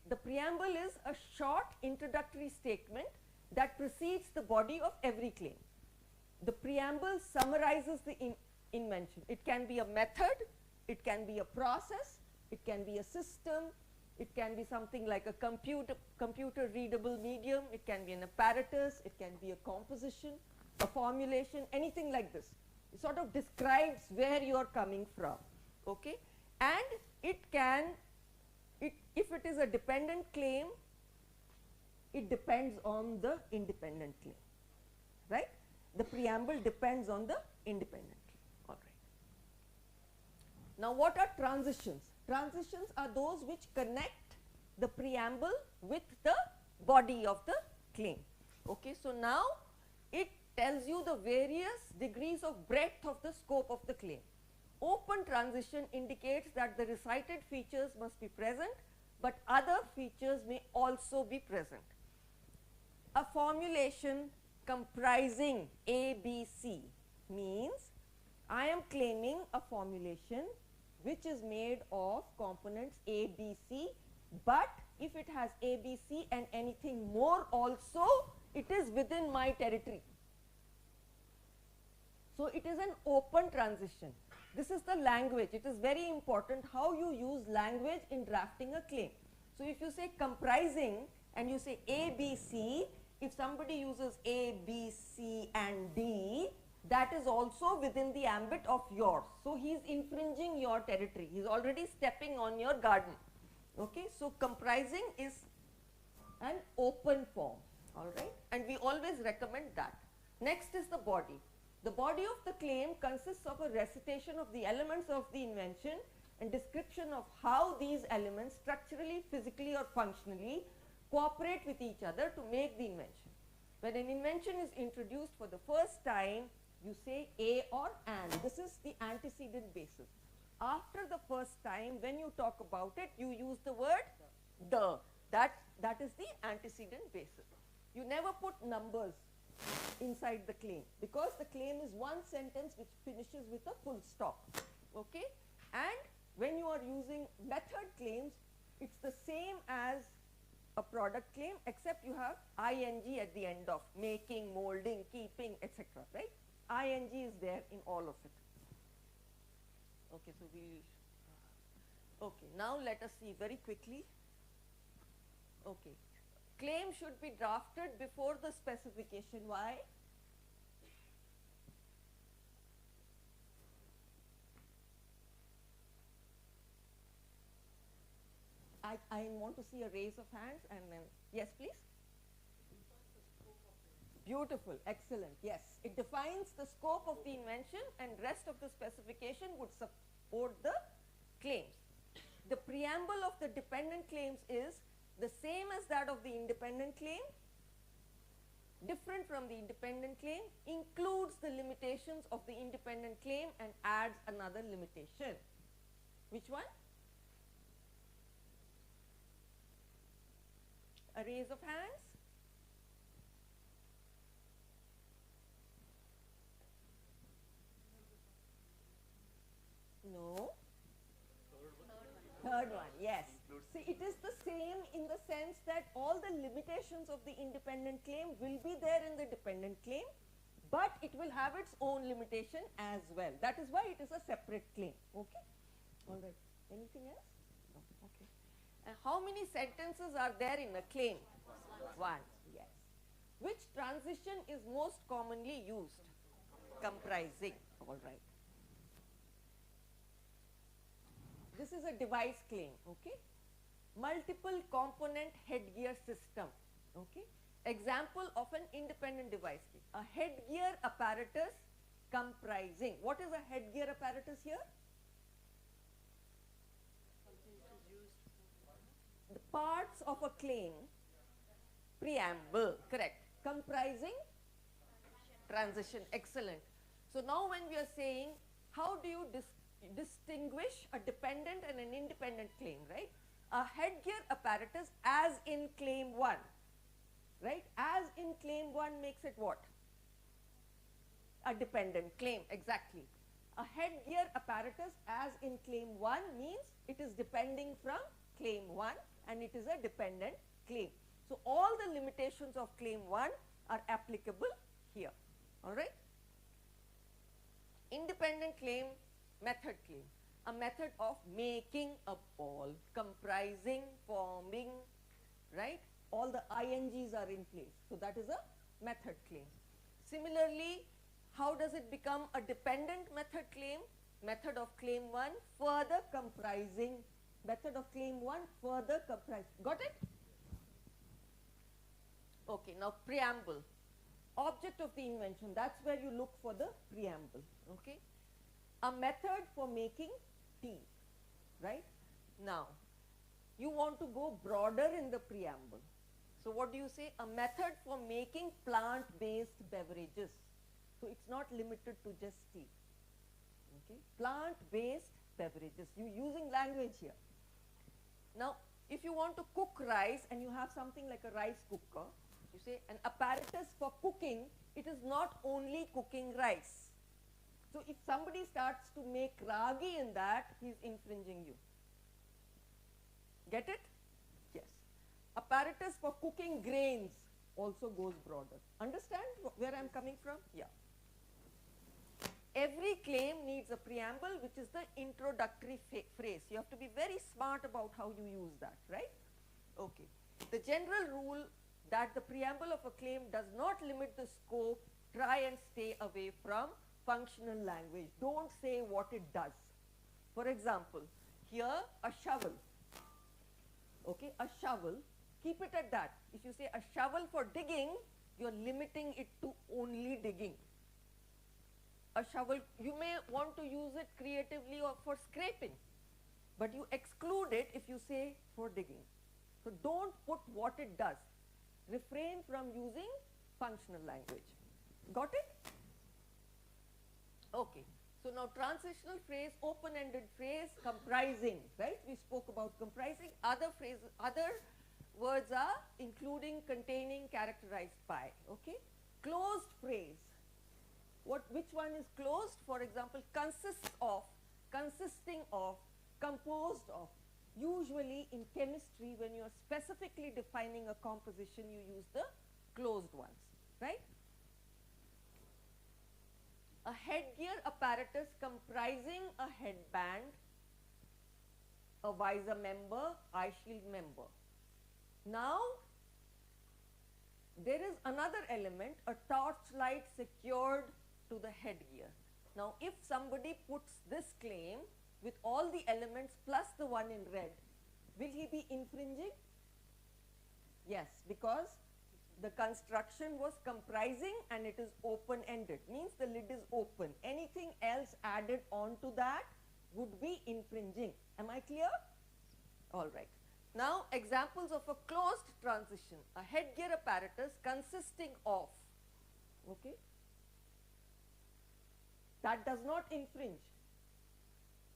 The preamble is a short introductory statement that precedes the body of every claim. The preamble summarizes the invention. It can be a method, it can be a process, it can be a system, it can be something like a computer readable medium, it can be an apparatus, it can be a composition, a formulation, anything like this. It sort of describes where you are coming from. Okay, and it can, if it is a dependent claim, it depends on the independent claim, right? The preamble depends on the independent claim. All right. Now, what are transitions? Transitions are those which connect the preamble with the body of the claim. Okay, so now it tells you the various degrees of breadth of the scope of the claim. Open transition indicates that the recited features must be present, but other features may also be present. A formulation comprising A, B, C means I am claiming a formulation which is made of components A, B, C, but if it has A, B, C and anything more also, it is within my territory. So it is an open transition. This is the language. It is very important how you use language in drafting a claim. So if you say comprising and you say A, B, C, if somebody uses A, B, C and D, that is also within the ambit of yours. So he is infringing your territory. He is already stepping on your garden. Okay, so comprising is an open form, all right, and we always recommend that. Next is the body. The body of the claim consists of a recitation of the elements of the invention and description of how these elements structurally, physically or functionally cooperate with each other to make the invention. When an invention is introduced for the first time, you say a or an. This is the antecedent basis. After the first time, when you talk about it, you use the word the. That is the antecedent basis. You never put numbers inside the claim because the claim is one sentence which finishes with a full stop. Okay? And when you are using method claims, it's the same as a product claim except you have ing at the end of making, molding, keeping, etc. Right? Ing is there in all of it. Okay, so okay, now let us see very quickly Okay. Claim should be drafted before the specification. Why? I want to see a raise of hands and then, yes please. Beautiful, excellent, yes. It defines the scope of the invention and rest of the specification would support the claims. The preamble of the dependent claims is the same as that of the independent claim, different from the independent claim, includes the limitations of the independent claim and adds another limitation. Which one? A raise of hands? No. Third one, yes. See, it is the same in the sense that all the limitations of the independent claim will be there in the dependent claim, but it will have its own limitation as well. That is why it is a separate claim. Okay? All right. Anything else? No. Okay. And how many sentences are there in a claim? One. Yes. Which transition is most commonly used? Comprising. All right. This is a device claim, okay? Multiple component headgear system, okay? Example of an independent device claim. A headgear apparatus comprising. What is a headgear apparatus here? The parts of a claim, preamble, correct. Comprising transition, excellent. So now when we are saying, how do you distinguish a dependent and an independent claim, right? A headgear apparatus as in claim 1, right? As in claim 1 makes it what? A dependent claim, exactly. A headgear apparatus as in claim 1 means it is depending from claim 1 and it is a dependent claim. So all the limitations of claim 1 are applicable here, all right? Independent claim, method claim. A method of making a ball, comprising, forming, right? All the INGs are in place. So that is a method claim. Similarly, how does it become a dependent method claim? Method of claim 1 further comprising, method of claim 1 further comprising. Got it? Okay, now preamble. Object of the invention, that's where you look for the preamble, okay? A method for making tea, right? Now, you want to go broader in the preamble. So what do you say? A method for making plant-based beverages. So it's not limited to just tea, okay? Plant-based beverages, you using language here. Now, if you want to cook rice and you have something like a rice cooker, you say an apparatus for cooking, it is not only cooking rice. So if somebody starts to make ragi in that, he is infringing you. Get it? Yes. Apparatus for cooking grains also goes broader. Understand where I am coming from? Yeah. Every claim needs a preamble, which is the introductory phrase. You have to be very smart about how you use that, right? Okay. The general rule that the preamble of a claim does not limit the scope, try and stay away from functional language. Don't say what it does. For example, here a shovel. Okay, a shovel, keep it at that. If you say a shovel for digging, you're limiting it to only digging. A shovel, you may want to use it creatively or for scraping, but you exclude it if you say for digging. So don't put what it does. Refrain from using functional language. Got it? Okay. So now transitional phrase, open-ended phrase, comprising, right? We spoke about comprising. Other phrases, other words are including, containing, characterized by. Okay. Closed phrase. Which one is closed? For example, consists of, consisting of, composed of. Usually in chemistry, when you are specifically defining a composition, you use the closed ones, right? A headgear apparatus comprising a headband, a visor member, eye shield member. Now, there is another element, a torchlight secured to the headgear. Now, if somebody puts this claim with all the elements plus the one in red, will he be infringing? Yes, because the construction was comprising and it is open-ended, means the lid is open. Anything else added onto that would be infringing. Am I clear? All right. Now, examples of a closed transition, a headgear apparatus consisting of, okay, that does not infringe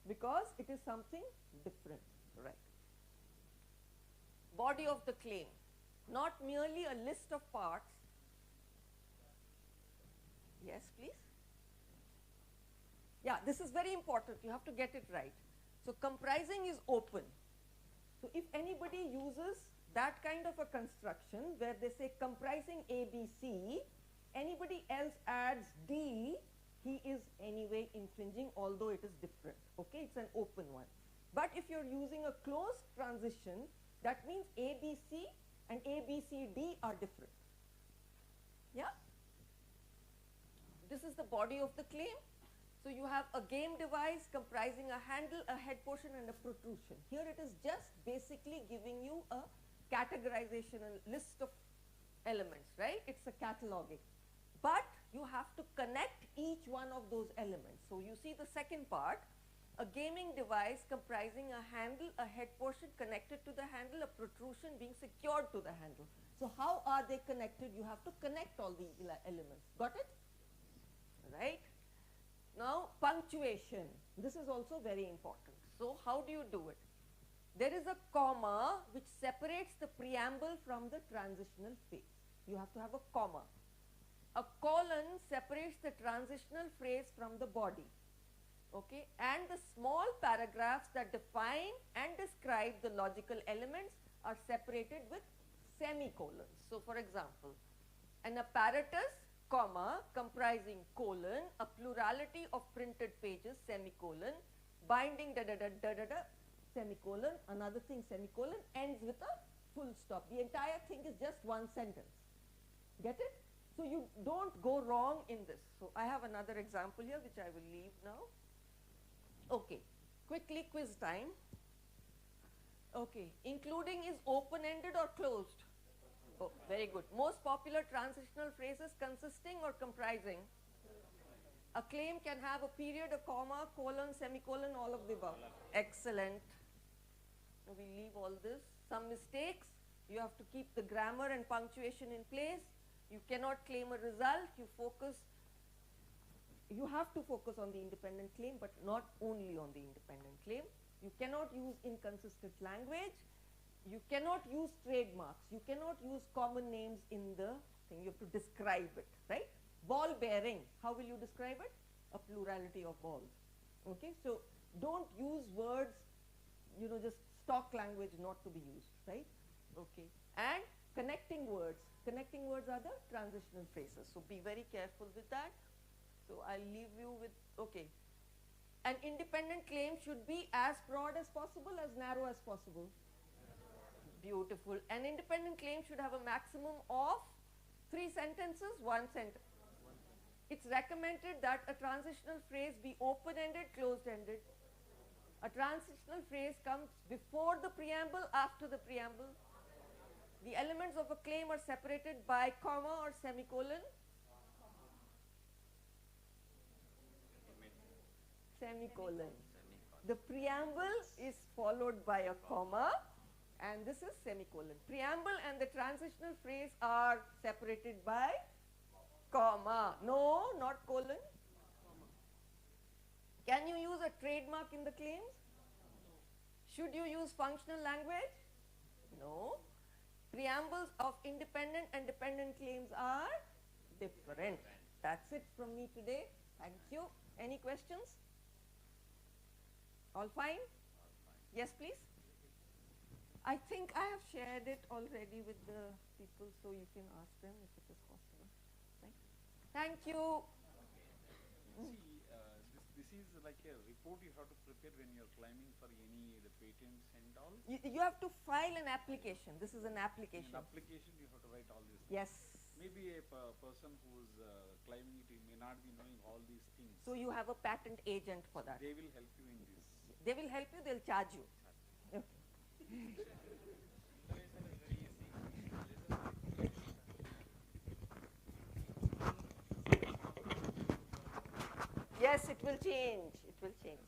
because it is something different, right? Body of the claim, not merely a list of parts. Yes, please. Yeah, this is very important. You have to get it right. So, comprising is open. So, if anybody uses that kind of a construction where they say comprising A, B, C, anybody else adds D, he is anyway infringing, although it is different. Okay, it's an open one. But if you're using a closed transition, that means A, B, C and A, B, C, D are different. Yeah? This is the body of the claim. So, you have a game device comprising a handle, a head portion and a protrusion. Here it is just basically giving you a categorization, a list of elements, right? It's a cataloging. But you have to connect each one of those elements. So, you see the second part, a gaming device comprising a handle, a head portion connected to the handle, a protrusion being secured to the handle. So, how are they connected? You have to connect all the elements. Got it? Right? Now, punctuation. This is also very important. So, how do you do it? There is a comma which separates the preamble from the transitional phase. You have to have a comma. A colon separates the transitional phrase from the body. Okay? And the small paragraphs that define and describe the logical elements are separated with semicolons. So, for example, an apparatus, comma, comprising colon, a plurality of printed pages, semicolon, binding da da da da da da, semicolon, another thing, semicolon, ends with a full stop. The entire thing is just one sentence. Get it? So, you don't go wrong in this. So, I have another example here which I will leave now. Okay, quickly quiz time. Okay, including is open-ended or closed? Oh, very good. Most popular transitional phrases consisting or comprising? A claim can have a period, a comma, colon, semicolon, all of the above. Excellent. Now we leave all this. Some mistakes. You have to keep the grammar and punctuation in place. You cannot claim a result. You have to focus on the independent claim, but not only on the independent claim. You cannot use inconsistent language. You cannot use trademarks. You cannot use common names in the thing. You have to describe it, right? Ball bearing, how will you describe it? A plurality of balls. Okay, so don't use words, just stock language not to be used, right? Okay, and connecting words. Connecting words are the transitional phrases. So be very careful with that. So I'll leave you with, okay. An independent claim should be as broad as possible, as narrow as possible. Beautiful. An independent claim should have a maximum of 3 sentences, 1 sentence. It's recommended that a transitional phrase be open-ended, closed-ended. A transitional phrase comes before the preamble, after the preamble. The elements of a claim are separated by comma or semicolon. Semicolon. The preamble is followed by a comma. And this is semicolon. Preamble and the transitional phrase are separated by comma. No, not colon. Can you use a trademark in the claims? Should you use functional language? No. Preambles of independent and dependent claims are different. That's it from me today. Thank you. Any questions? All fine? Yes, please. I think I have shared it already with the people, so you can ask them if it is possible. Thank you. See, this is like a report you have to prepare when you are climbing for any the patents and all. You have to file an application. This is an In application. an application you have to write all these things. Yes. Maybe a person who's climbing it, he may not be knowing all these things. So you have a patent agent for that. They will help you in this. They will help you, they'll charge you. Okay. Yes, it will change. It will change.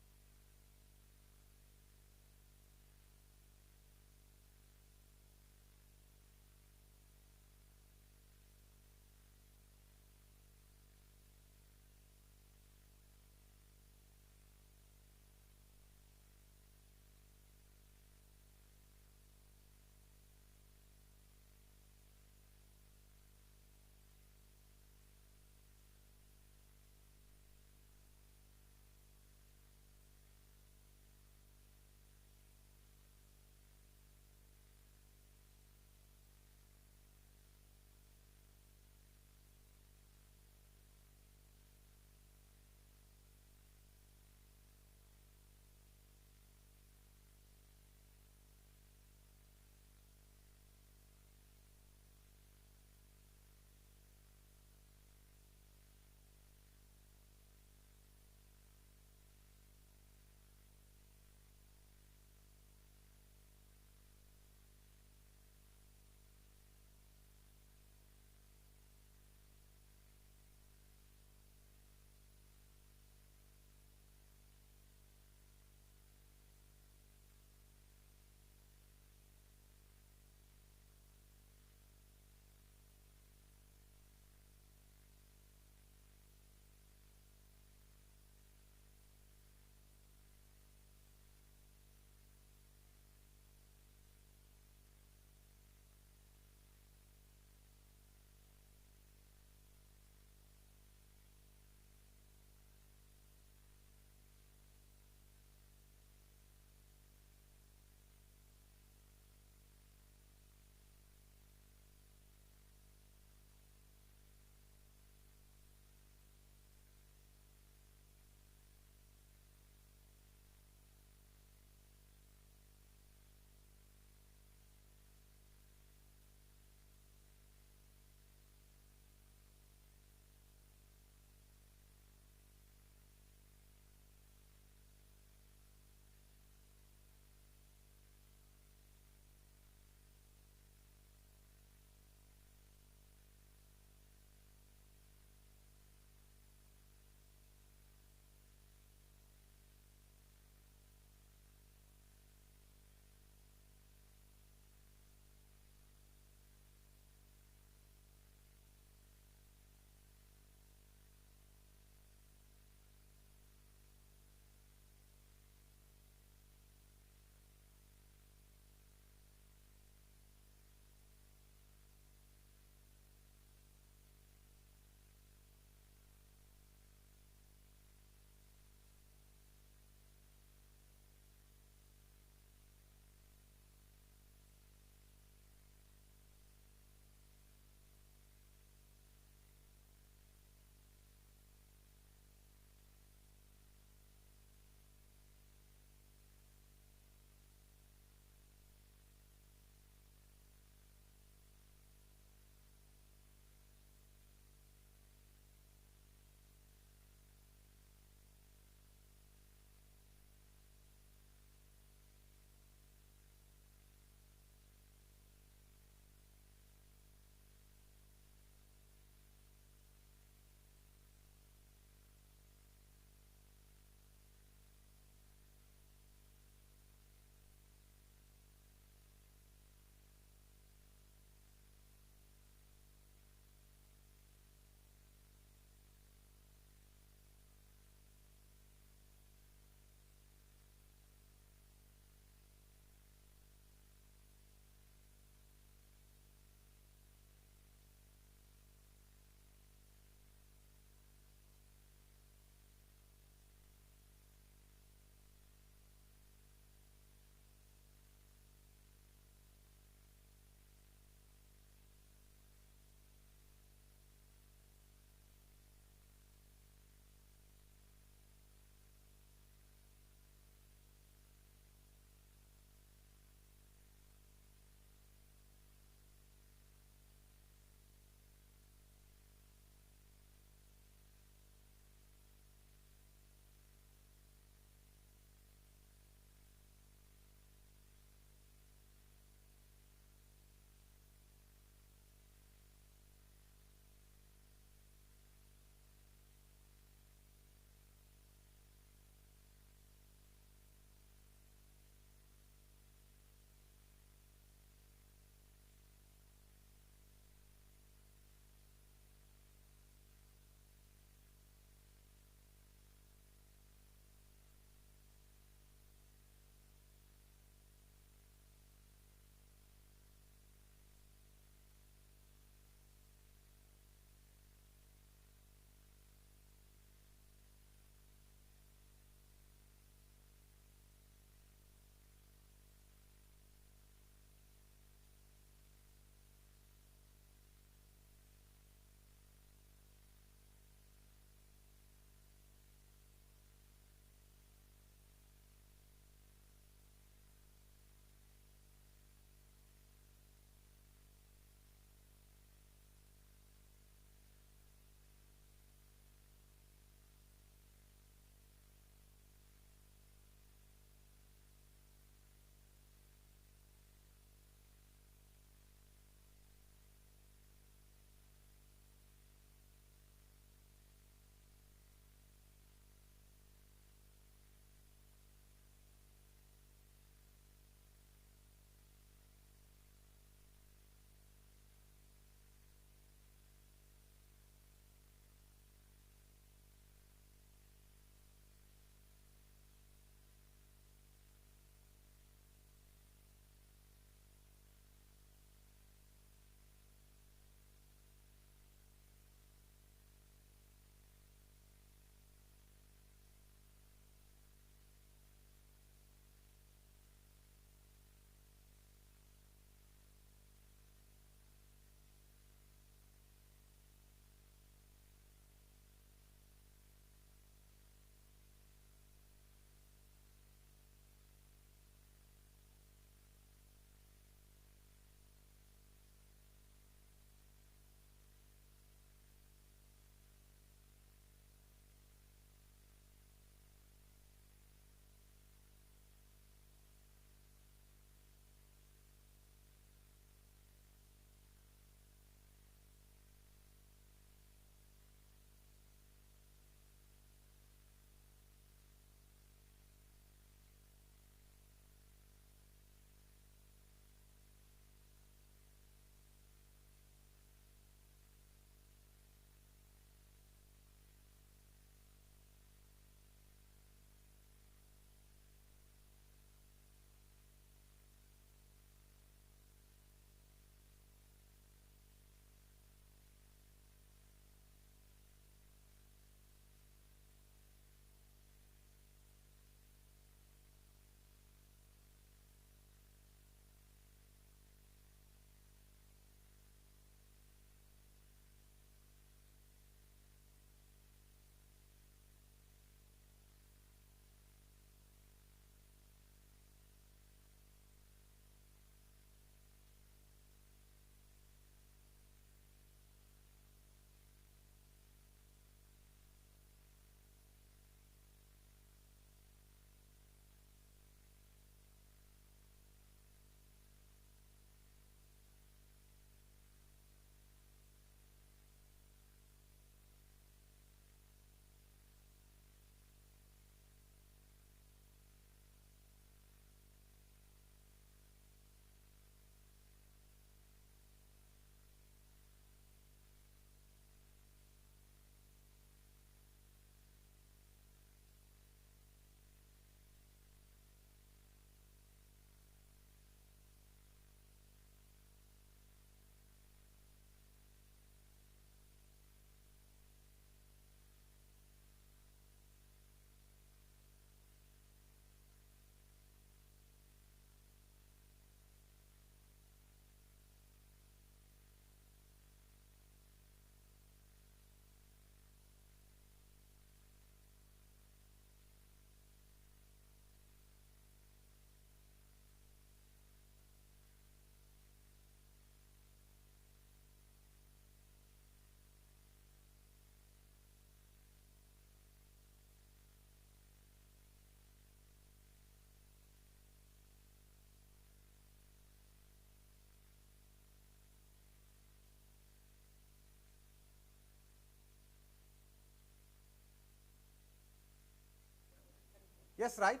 Yes, right?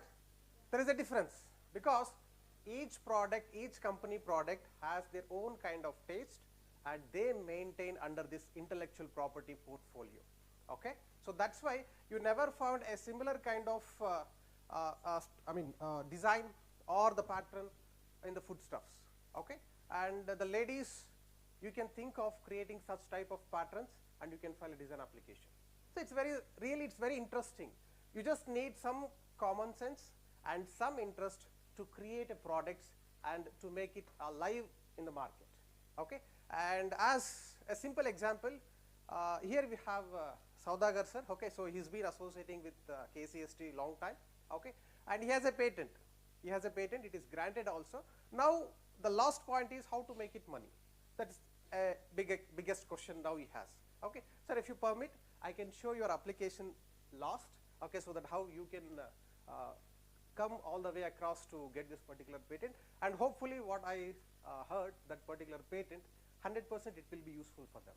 There is a difference because each product, each company product has their own kind of taste and they maintain under this intellectual property portfolio. Okay? So that's why you never found a similar kind of design or the pattern in the foodstuffs. Okay? And the ladies, you can think of creating such type of patterns and you can file a design application. So it's very interesting. You just need some common sense and some interest to create a products and to make it alive in the market. Okay? And as a simple example, here we have Saudagar sir. Okay, so he's been associating with KCST long time. Okay, and he has a patent. He has a patent. It is granted also. Now the last point is how to make it money. That is a biggest question now he has. Okay, sir, if you permit, I can show your application last. Okay, so that how you can come all the way across to get this particular patent, and hopefully what I heard, that particular patent 100% it will be useful for them.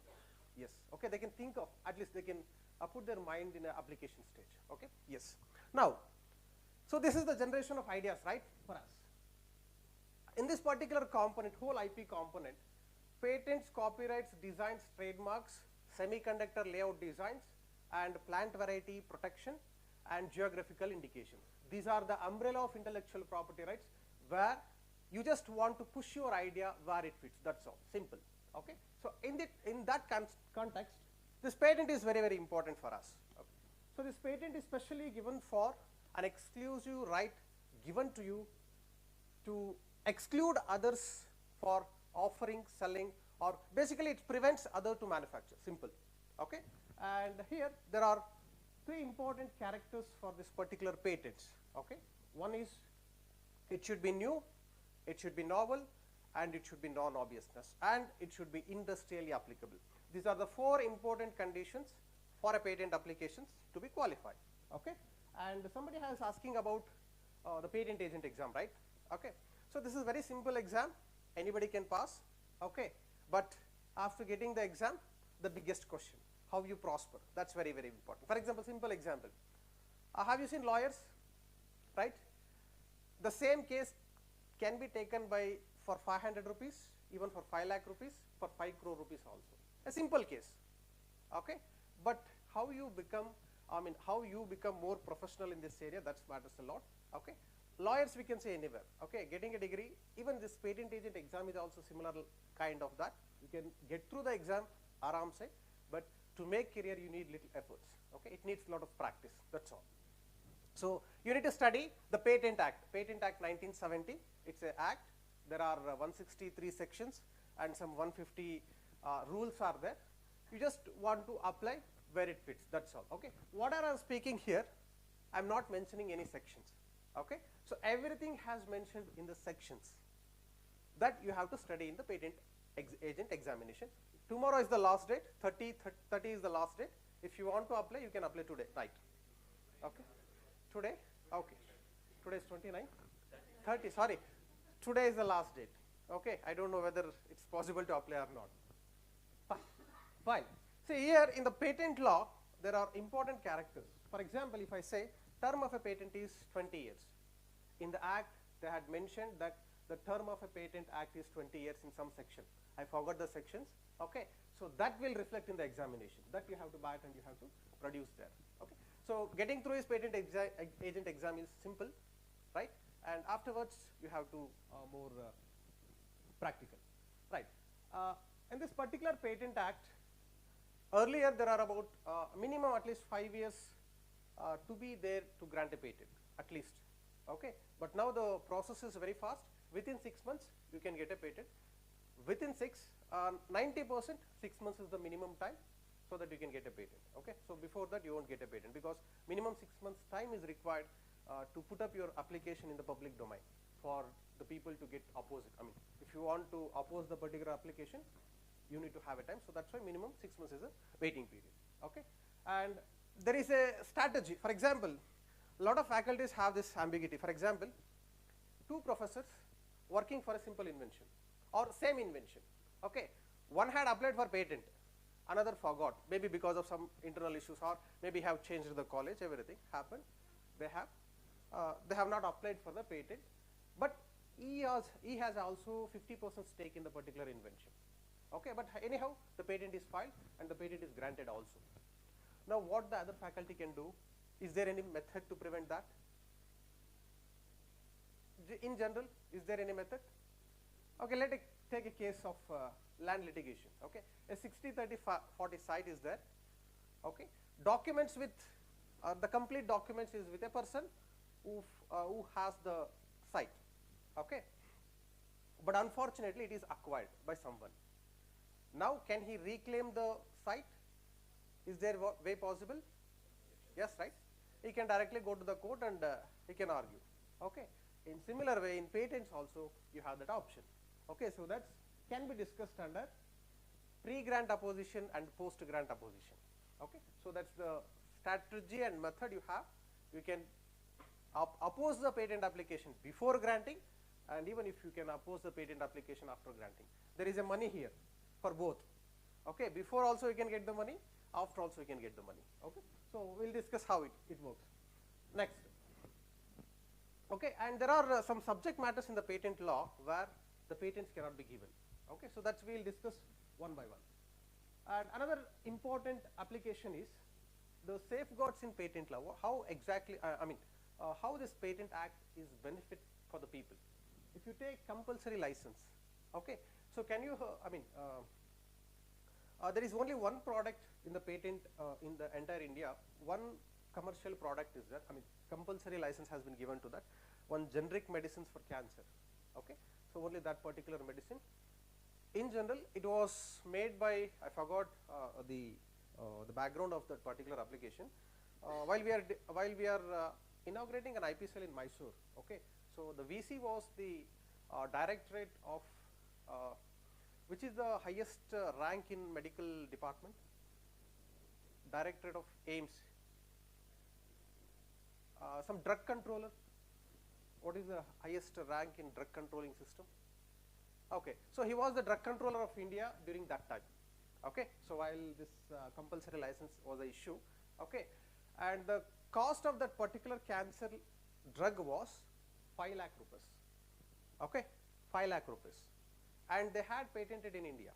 Yes, okay, they can think of, at least they can put their mind in an application stage. Okay, yes. Now, so this is the generation of ideas, right, for us. In this particular component, whole IP component, patents, copyrights, designs, trademarks, semiconductor layout designs, and plant variety protection, and geographical indications. These are the umbrella of intellectual property rights where you just want to push your idea where it fits. That's all, simple. Okay, so in that context, this patent is very important for us. Okay. So this patent is specially given for an exclusive right given to you to exclude others for offering, selling, or basically it prevents other to manufacture. Simple. Okay, and here there are three important characters for this particular patents. Okay, one is it should be new, it should be novel, and it should be non-obviousness, and it should be industrially applicable. These are the four important conditions for a patent applications to be qualified. Okay, and somebody has asking about the patent agent exam, right? Okay, so this is very simple exam, anybody can pass. Okay, but after getting the exam, the biggest question, how you prosper, that's very important. For example, simple example, have you seen lawyers, right? The same case can be taken by for 500 rupees, even for 5 lakh rupees, for 5 crore rupees also. A simple case. Okay, but how you become, how you become more professional in this area, that matters a lot. Okay, lawyers we can say anywhere. Okay, getting a degree, even this patent agent exam is also similar kind of that. You can get through the exam, aram se, but to make career you need little efforts. Okay, it needs a lot of practice. That's all. So you need to study the Patent Act. Patent Act 1970. It's an act. There are 163 sections and some 150 rules are there. You just want to apply where it fits. That's all. Okay. Whatever I'm speaking here, I'm not mentioning any sections. Okay. So everything has mentioned in the sections that you have to study in the patent agent examination. Tomorrow is the last date. 30 is the last date. If you want to apply, you can apply today, right? Okay. Today? Okay. Today is 29? 30, sorry. Today is the last date. Okay. I don't know whether it's possible to apply or not. Fine. See here in the patent law, there are important characters. For example, if I say term of a patent is 20 years. In the act, they had mentioned that the term of a patent act is 20 years in some section. I forgot the sections. Okay. So that will reflect in the examination. That you have to buy it and you have to produce there. Okay. So getting through his patent agent exam is simple, right? And afterwards you have to more practical, right? In this particular patent act, earlier there are about minimum at least 5 years to be there to grant a patent, at least. Okay, but now the process is very fast. Within 6 months you can get a patent. Within 90%, 6 months is the minimum time, so that you can get a patent. Okay, so before that you won't get a patent because minimum 6 months time is required to put up your application in the public domain for the people to get opposite. I mean, if you want to oppose the particular application, you need to have a time. So that's why minimum 6 months is a waiting period. Okay, and there is a strategy. For example, a lot of faculties have this ambiguity. For example, 2 professors working for a simple invention or same invention. Okay, one had applied for patent, another forgot, maybe because of some internal issues or maybe have changed the college, everything happened. They have they have not applied for the patent, but he has also 50% stake in the particular invention. Okay, but anyhow, the patent is filed and the patent is granted also. Now, what the other faculty can do? Is there any method to prevent that? In general, is there any method? Okay, let us take a case of land litigation. Okay, a 60-30-40 site is there. Okay, documents with the complete documents is with a person who has the site. Okay, but unfortunately, it is acquired by someone. Now, can he reclaim the site? Is there a way possible? Yes, right? He can directly go to the court and he can argue. Okay. In similar way, in patents also, you have that option. Okay, so that can be discussed under pre-grant opposition and post-grant opposition. Okay, so that's the strategy and method you have. You can oppose the patent application before granting, and even if you can oppose the patent application after granting. There is a money here for both. Okay, before also you can get the money, after also you can get the money. Okay, so we'll discuss how it works. Next. Okay, and there are some subject matters in the patent law where the patents cannot be given. Okay, so that's we'll discuss one by one. And another important application is the safeguards in patent law. How exactly, how this patent act is benefit for the people. If you take compulsory license, okay, so can you, there is only one product in the patent in the entire India, one commercial product is there, compulsory license has been given to that, one generic medicines for cancer, okay, so only that particular medicine. In general, it was made by, I forgot the background of that particular application. While we are inaugurating an IP cell in Mysore, okay, so the VC was the directorate of, which is the highest rank in medical department? Directorate of AIMS. Some drug controller. What is the highest rank in drug controlling system? Okay, so he was the drug controller of India during that time. Okay, so while this compulsory license was an issue, okay, and the cost of that particular cancer drug was 5 lakh rupees. Okay, 5 lakh rupees, and they had patented in India,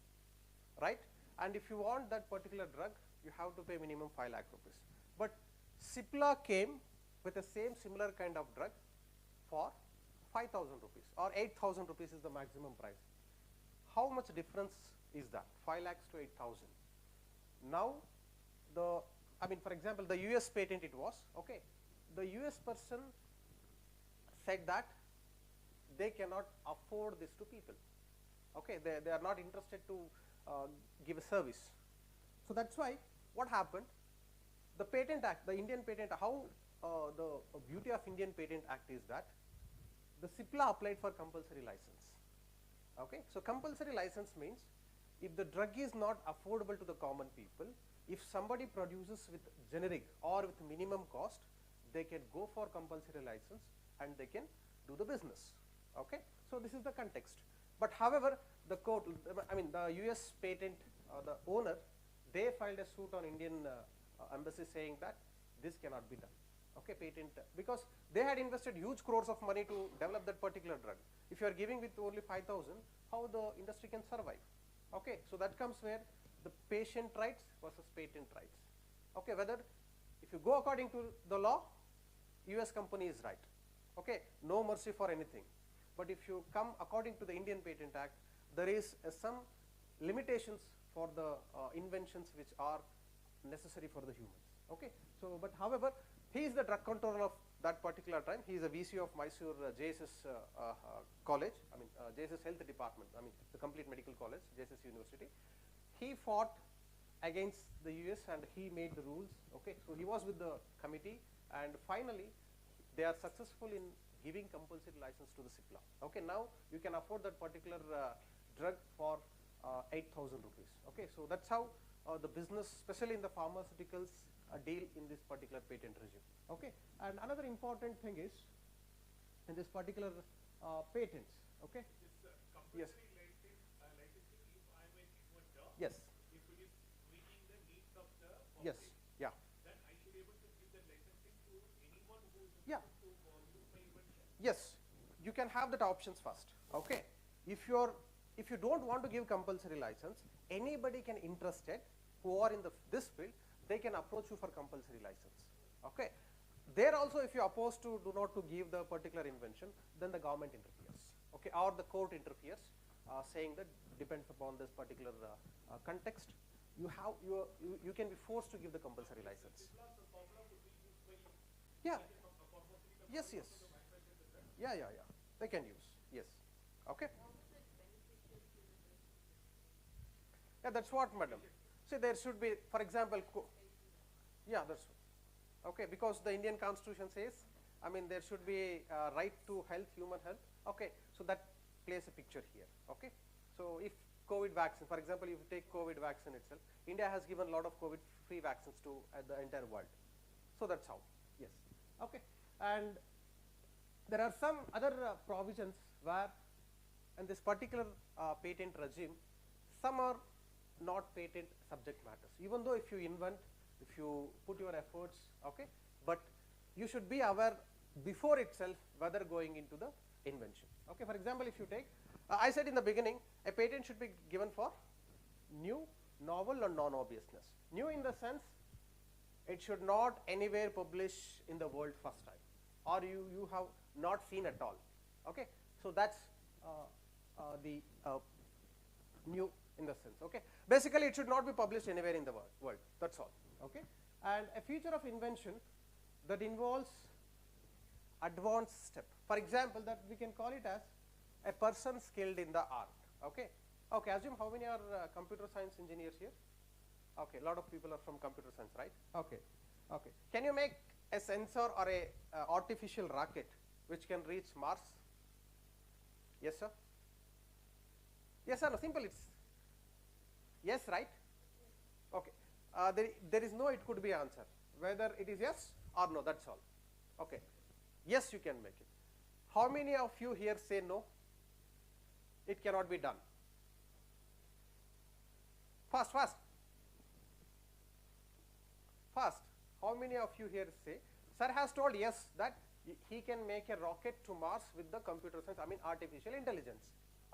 right? And if you want that particular drug, you have to pay minimum 5 lakh rupees. But Cipla came with the same similar kind of drug for 5,000 rupees or 8,000 rupees is the maximum price. How much difference is that? 5 lakhs to 8,000. Now, for example, the US patent it was, okay, the US person said that they cannot afford this to people. Okay, they are not interested to give a service. So that's why what happened, the Patent Act, the Indian Patent, how the beauty of Indian Patent Act is that the Cipla applied for compulsory license. Okay, so compulsory license means if the drug is not affordable to the common people, if somebody produces with generic or with minimum cost, they can go for compulsory license and they can do the business. Okay, so this is the context. But however, the court, the US patent, the owner, they filed a suit on Indian embassy saying that this cannot be done. Okay, patent, because they had invested huge crores of money to develop that particular drug. If you are giving with only 5,000, how the industry can survive? Okay, so that comes where the patient rights versus patent rights. Okay, whether if you go according to the law, US company is right. Okay, no mercy for anything. But if you come according to the Indian Patent Act, there is some limitations for the inventions which are necessary for the humans. Okay, so but however, he is the drug controller of that particular time. He is a VC of Mysore JSS college, JSS Health Department, the complete medical college, JSS University. He fought against the US and he made the rules. Okay, so he was with the committee and finally they are successful in giving compulsory license to the Cipla. Okay, now you can afford that particular drug for 8,000 rupees. Okay, so that's how the business, especially in the pharmaceuticals, deal in this particular patent regime. Okay, and another important thing is in this particular patents. Okay, yes. Licensing, if I may give one term, Yes. if it is meeting the needs of the Yes. public, Yeah. then I should able to give the licensing to anyone who is Yeah. supposed to yes, you can have that options first. Okay, if you don't want to give compulsory license, anybody can interested who are in this field, they can approach you for compulsory license. Okay, there also if you oppose to do not to give the particular invention, then the government interferes. Okay, or the court interferes, saying that depends upon this particular context. You can be forced to give the compulsory license. Yeah. Yes, yes. Yeah. They can use. Yes. Okay. Yeah, that's what, madam. See, there should be, for example, yeah, that's okay, because the Indian Constitution says, I mean, there should be right to health, human health. Okay, so that plays a picture here. Okay, so if COVID vaccine, for example, if you take COVID vaccine itself, India has given a lot of COVID-free vaccines to the entire world. So that's how. Yes. Okay, and there are some other provisions where, in this particular patent regime, some are not patent subject matters. Even though if you invent, if you put your efforts, okay, but you should be aware before itself whether going into the invention. Okay, for example, if you take, I said in the beginning, a patent should be given for new, novel, or non-obviousness. New in the sense, it should not anywhere publish in the world first time, or you have not seen at all. Okay, so that's the new in the sense. Okay, basically it should not be published anywhere in the world. That's all. Okay, and a feature of invention that involves advanced step. For example, that we can call it as a person skilled in the art. Okay, okay. Assume how many are computer science engineers here? Okay, a lot of people are from computer science, right? Okay, okay. Can you make a sensor or a artificial rocket which can reach Mars? Yes, sir. Yes, sir. No, simple. It's yes, right? Okay. There is no, it could be answer. Whether it is yes or no, that's all. Okay. Yes, you can make it. How many of you here say no? It cannot be done. Fast, fast. Fast. How many of you here say, sir has told yes that he can make a rocket to Mars with the computer science, I mean artificial intelligence.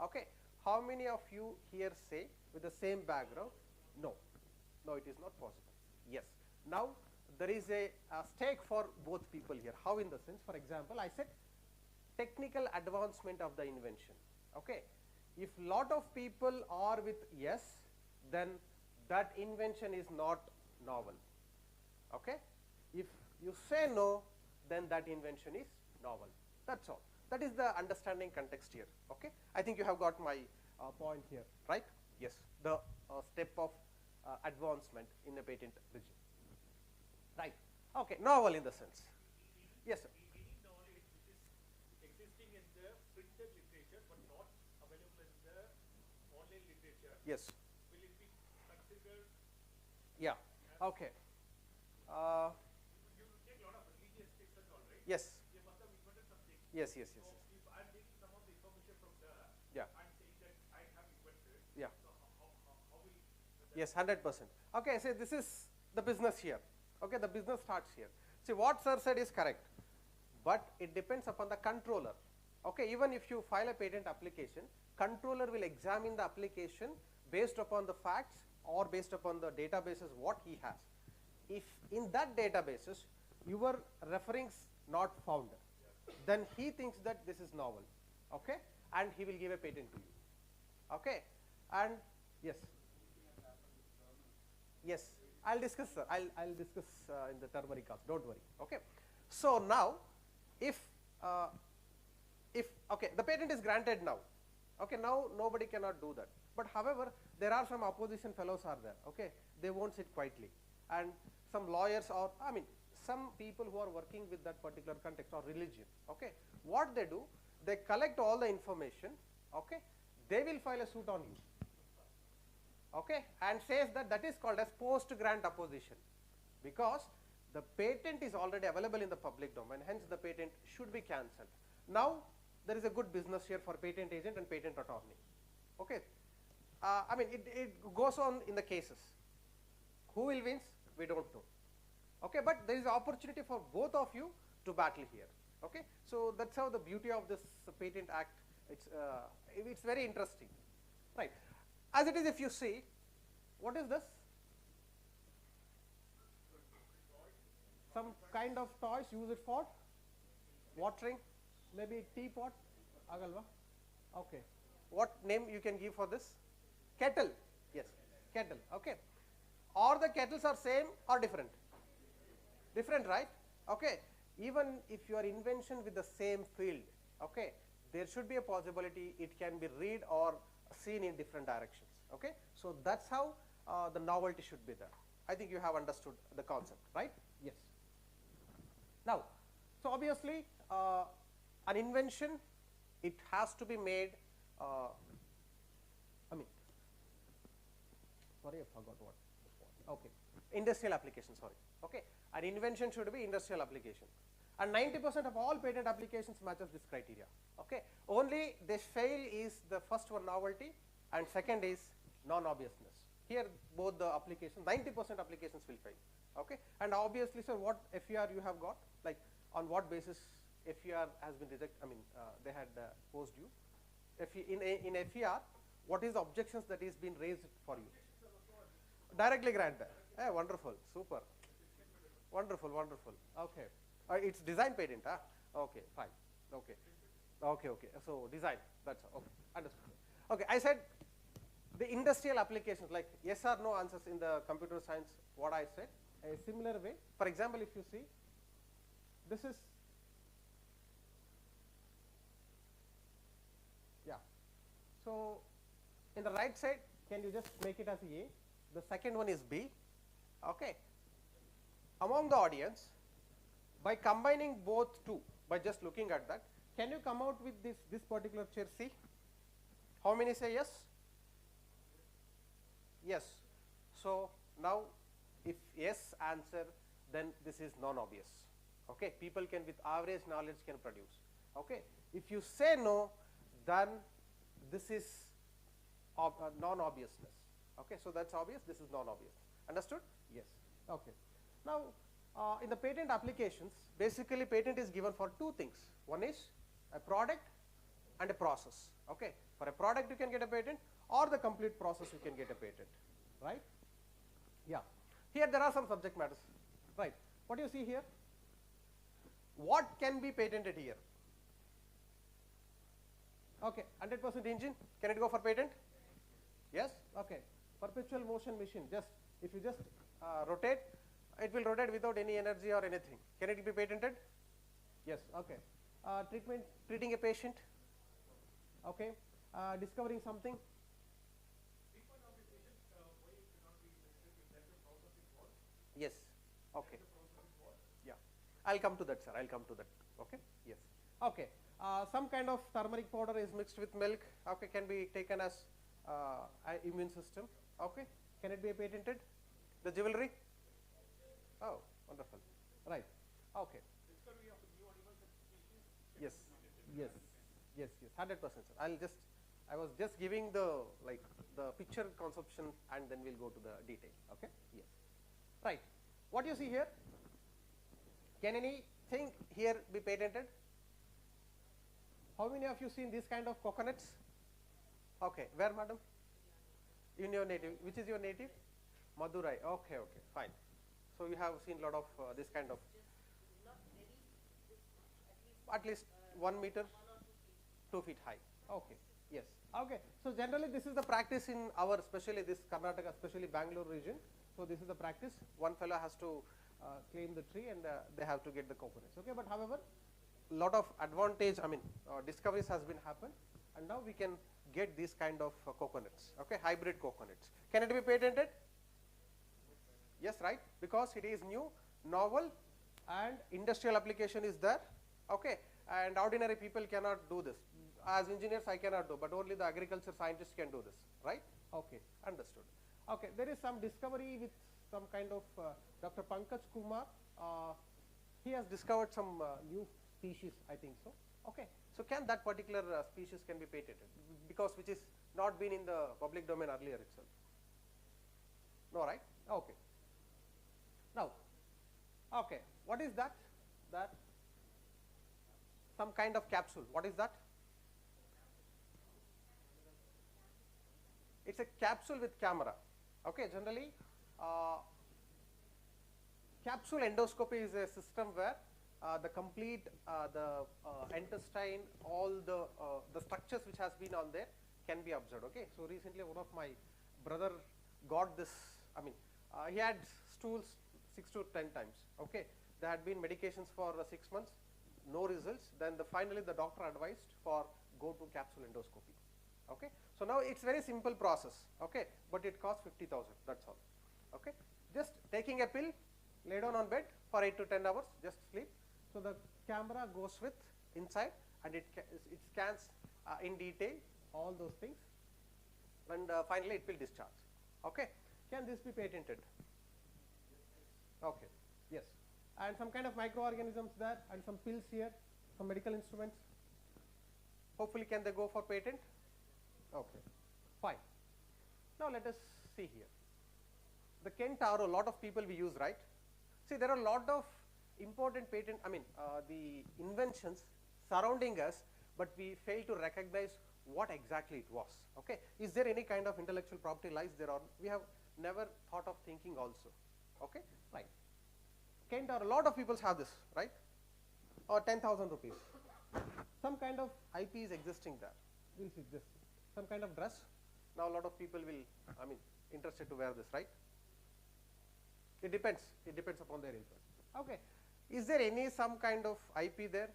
Okay. How many of you here say with the same background, no, no, it is not possible. Yes. Now there is a stake for both people here. How in the sense, for example, I said technical advancement of the invention. Okay. If lot of people are with yes, then that invention is not novel. Okay. If you say no, then that invention is novel. That's all. That is the understanding context here. Okay. I think you have got my point here, right? Yes. The step of advancement in the patent regime. Right. Okay. Novel in the sense. Yes, sir. Any knowledge which is existing in the printed literature but not available in the online literature, Yes. will it be considered? Yeah. Okay. You take a lot of religious texts and all, right? Yes. They must have invented something. Yes. Yes. So Yes. if I'm taking some of the information from there, Yeah. I'm saying that I have invented. Yeah. So how will Yes, 100%. Okay, so this is the business here. Okay, the business starts here. See, what sir said is correct, but it depends upon the controller. Okay, even if you file a patent application, controller will examine the application based upon the facts or based upon the databases what he has. If in that databases your reference not found, then he thinks that this is novel. Okay, and he will give a patent to you. Okay, and yes. Yes, I'll discuss, sir. I'll discuss in the turmeric also. Don't worry. Okay. So now, if okay, the patent is granted now. Okay, now nobody cannot do that. But however, there are some opposition fellows are there. Okay, they won't sit quietly, and some lawyers or I mean some people who are working with that particular context or religion. Okay, what they do, they collect all the information. Okay, they will file a suit on you. Okay, and says that that is called as post grant opposition, because the patent is already available in the public domain, hence the patent should be cancelled. Now there is a good business here for patent agent and patent attorney. Okay, I mean it goes on in the cases. Who will wins? We don't know. Okay, but there is opportunity for both of you to battle here. Okay, so that's how the beauty of this Patent Act. It's very interesting, right? As it is, if you see, what is this? Some kind of toys. Use it for watering, maybe teapot, agalva. Okay, what name you can give for this? Kettle. Yes, kettle. Okay, or the kettles are same or different? Different, right? Okay, even if your invention with the same field, okay, there should be a possibility it can be read or seen in different directions. Okay, so that's how the novelty should be there. I think you have understood the concept, right? Yes. Now, so obviously an invention, it has to be made, sorry, I forgot what this was. Okay, industrial application, sorry. Okay, an invention should be industrial application, and 90% of all patent applications matches this criteria. Okay, only they fail is the first one, novelty, and second is non-obviousness. Here both the applications, 90% applications will fail. Okay, and obviously, sir, what FER you have got, like on what basis FER has been rejected, they had posed you. In FER, what is the objections that is been raised for you? Directly granted. Hey, wonderful, super. Wonderful, wonderful. Okay, it's design patent, huh? Okay, fine. Okay, okay, okay. So design. That's all. Okay, understood. Okay, I said the industrial applications, like yes or no answers in the computer science. What I said, a similar way. For example, if you see, this is, yeah. So in the right side, can you just make it as A? The second one is B. Okay. Among the audience, by combining both two, by just looking at that, can you come out with this particular chair C? How many say yes? Yes. So now, if yes answer, then this is non-obvious. Okay, people can with average knowledge can produce. Okay, if you say no, then this is non-obviousness. Okay, so that's obvious. This is non-obvious. Understood? Yes. Okay. Now, in the patent applications, basically patent is given for two things. One is a product and a process. Okay, for a product you can get a patent, or the complete process you can get a patent, right? Yeah. Here there are some subject matters, right? What do you see here? What can be patented here? Okay, 100% engine, can it go for patent? Yes. Okay. Perpetual motion machine, just if you just rotate, it will rotate without any energy or anything. Can it be patented? Yes. Okay. Treating a patient. Okay. Discovering something. Yes. Okay. Yeah. I'll come to that, sir. I'll come to that. Okay. Yes. Okay. Some kind of turmeric powder is mixed with milk. Okay. Can be taken as immune system. Okay. Can it be patented? The jewelry? Oh, wonderful. Right. Okay. Yes. Yes. Yes. Yes. 100%. Sir. I was just giving the picture conception, and then we'll go to the detail. Okay. Yes. Right. What you see here? Can anything here be patented? How many of you seen this kind of coconuts? Okay. Where, madam? In your native. Which is your native? Madurai. Okay. Okay. Fine. So you have seen a lot of this kind of, at least 1 meter, 2 feet high. Okay. Yes. Okay. So generally this is the practice in our, especially this Karnataka, especially Bangalore region. So this is the practice. One fellow has to claim the tree, and they have to get the coconuts. Okay. But however, lot of advantage, discoveries has been happened, and now we can get these kind of coconuts. Okay. Hybrid coconuts. Can it be patented? Yes, right, because it is new, novel, and industrial application is there. Okay, and ordinary people cannot do this. As engineers, I cannot do, but only the agriculture scientists can do this, right? Okay, understood. Okay, there is some discovery with some kind of Dr. Pankaj Kumar. He has discovered some new species, I think so. Okay, so can that particular species can be patented, because which is not been in the public domain earlier itself? No, right? Okay. Now, okay, what is that? some kind of capsule. What is that? It's a capsule with camera. Okay, generally capsule endoscopy is a system where the complete intestine, all the structures which has been on there can be observed. Okay, so recently one of my brother got this. I mean, he had stools 6 to 10 times. Okay, there had been medications for 6 months, no results. Then finally the doctor advised for go to capsule endoscopy. Okay, so now it's very simple process. Okay, but it costs 50,000. That's all. Okay, just taking a pill, lay down on bed for 8 to 10 hours, just sleep. So the camera goes with inside and it scans in detail all those things, and finally it will discharge. Okay, can this be patented? Okay, yes. And some kind of microorganisms there and some pills here, some medical instruments. Hopefully can they go for patent? Okay, fine. Now let us see here. The Kentaro, a lot of people we use, right? See, there are a lot of important patent, the inventions surrounding us, but we fail to recognize what exactly it was. Okay, is there any kind of intellectual property lies there, or we have never thought of thinking also? Okay, right. Kentaro, a lot of people have this, right? Or 10,000 rupees. Some kind of IP is existing there. We'll see this. Some kind of dress. Now a lot of people will, interested to wear this, right? It depends. It depends upon their interest. Okay. Is there some kind of IP there?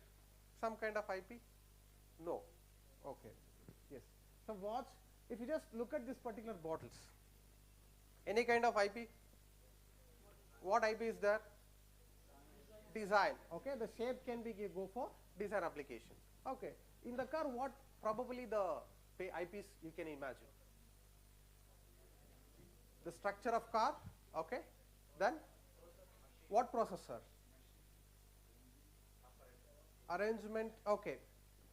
Some kind of IP? No. Okay. Yes. So watch. If you just look at this particular bottles, any kind of IP? What IP is there? Design. Okay. The shape can be go for design application. Okay. In the car, what probably the IPs you can imagine? The structure of car. Okay. Then what processor? Arrangement. Okay.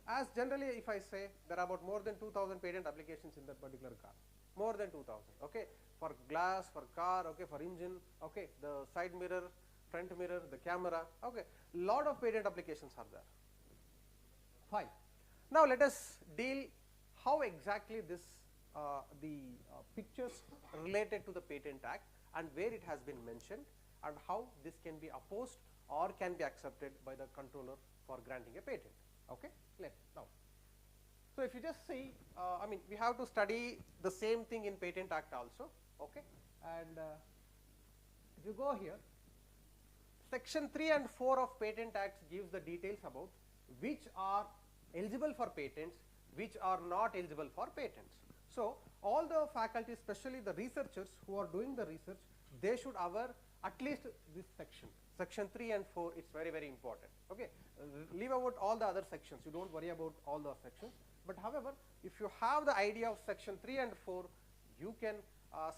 As generally, if I say there are about more than 2,000 patent applications in that particular car, more than 2,000. Okay, for glass, for car, okay, for engine, okay, the side mirror, front mirror, the camera. Okay, lot of patent applications are there. Fine. Now let us deal how exactly this pictures related to the Patent Act and where it has been mentioned and how this can be opposed or can be accepted by the controller for granting a patent. Okay, now. So if you just see, we have to study the same thing in Patent Act also. Okay, and if you go here, Section 3 and 4 of Patent Act gives the details about which are eligible for patents, which are not eligible for patents. So all the faculty, especially the researchers who are doing the research, they should aware at least this section. Section 3 and 4, it's very, very important. Okay, leave out all the other sections. You don't worry about all the sections. But however, if you have the idea of Section 3 and 4, you can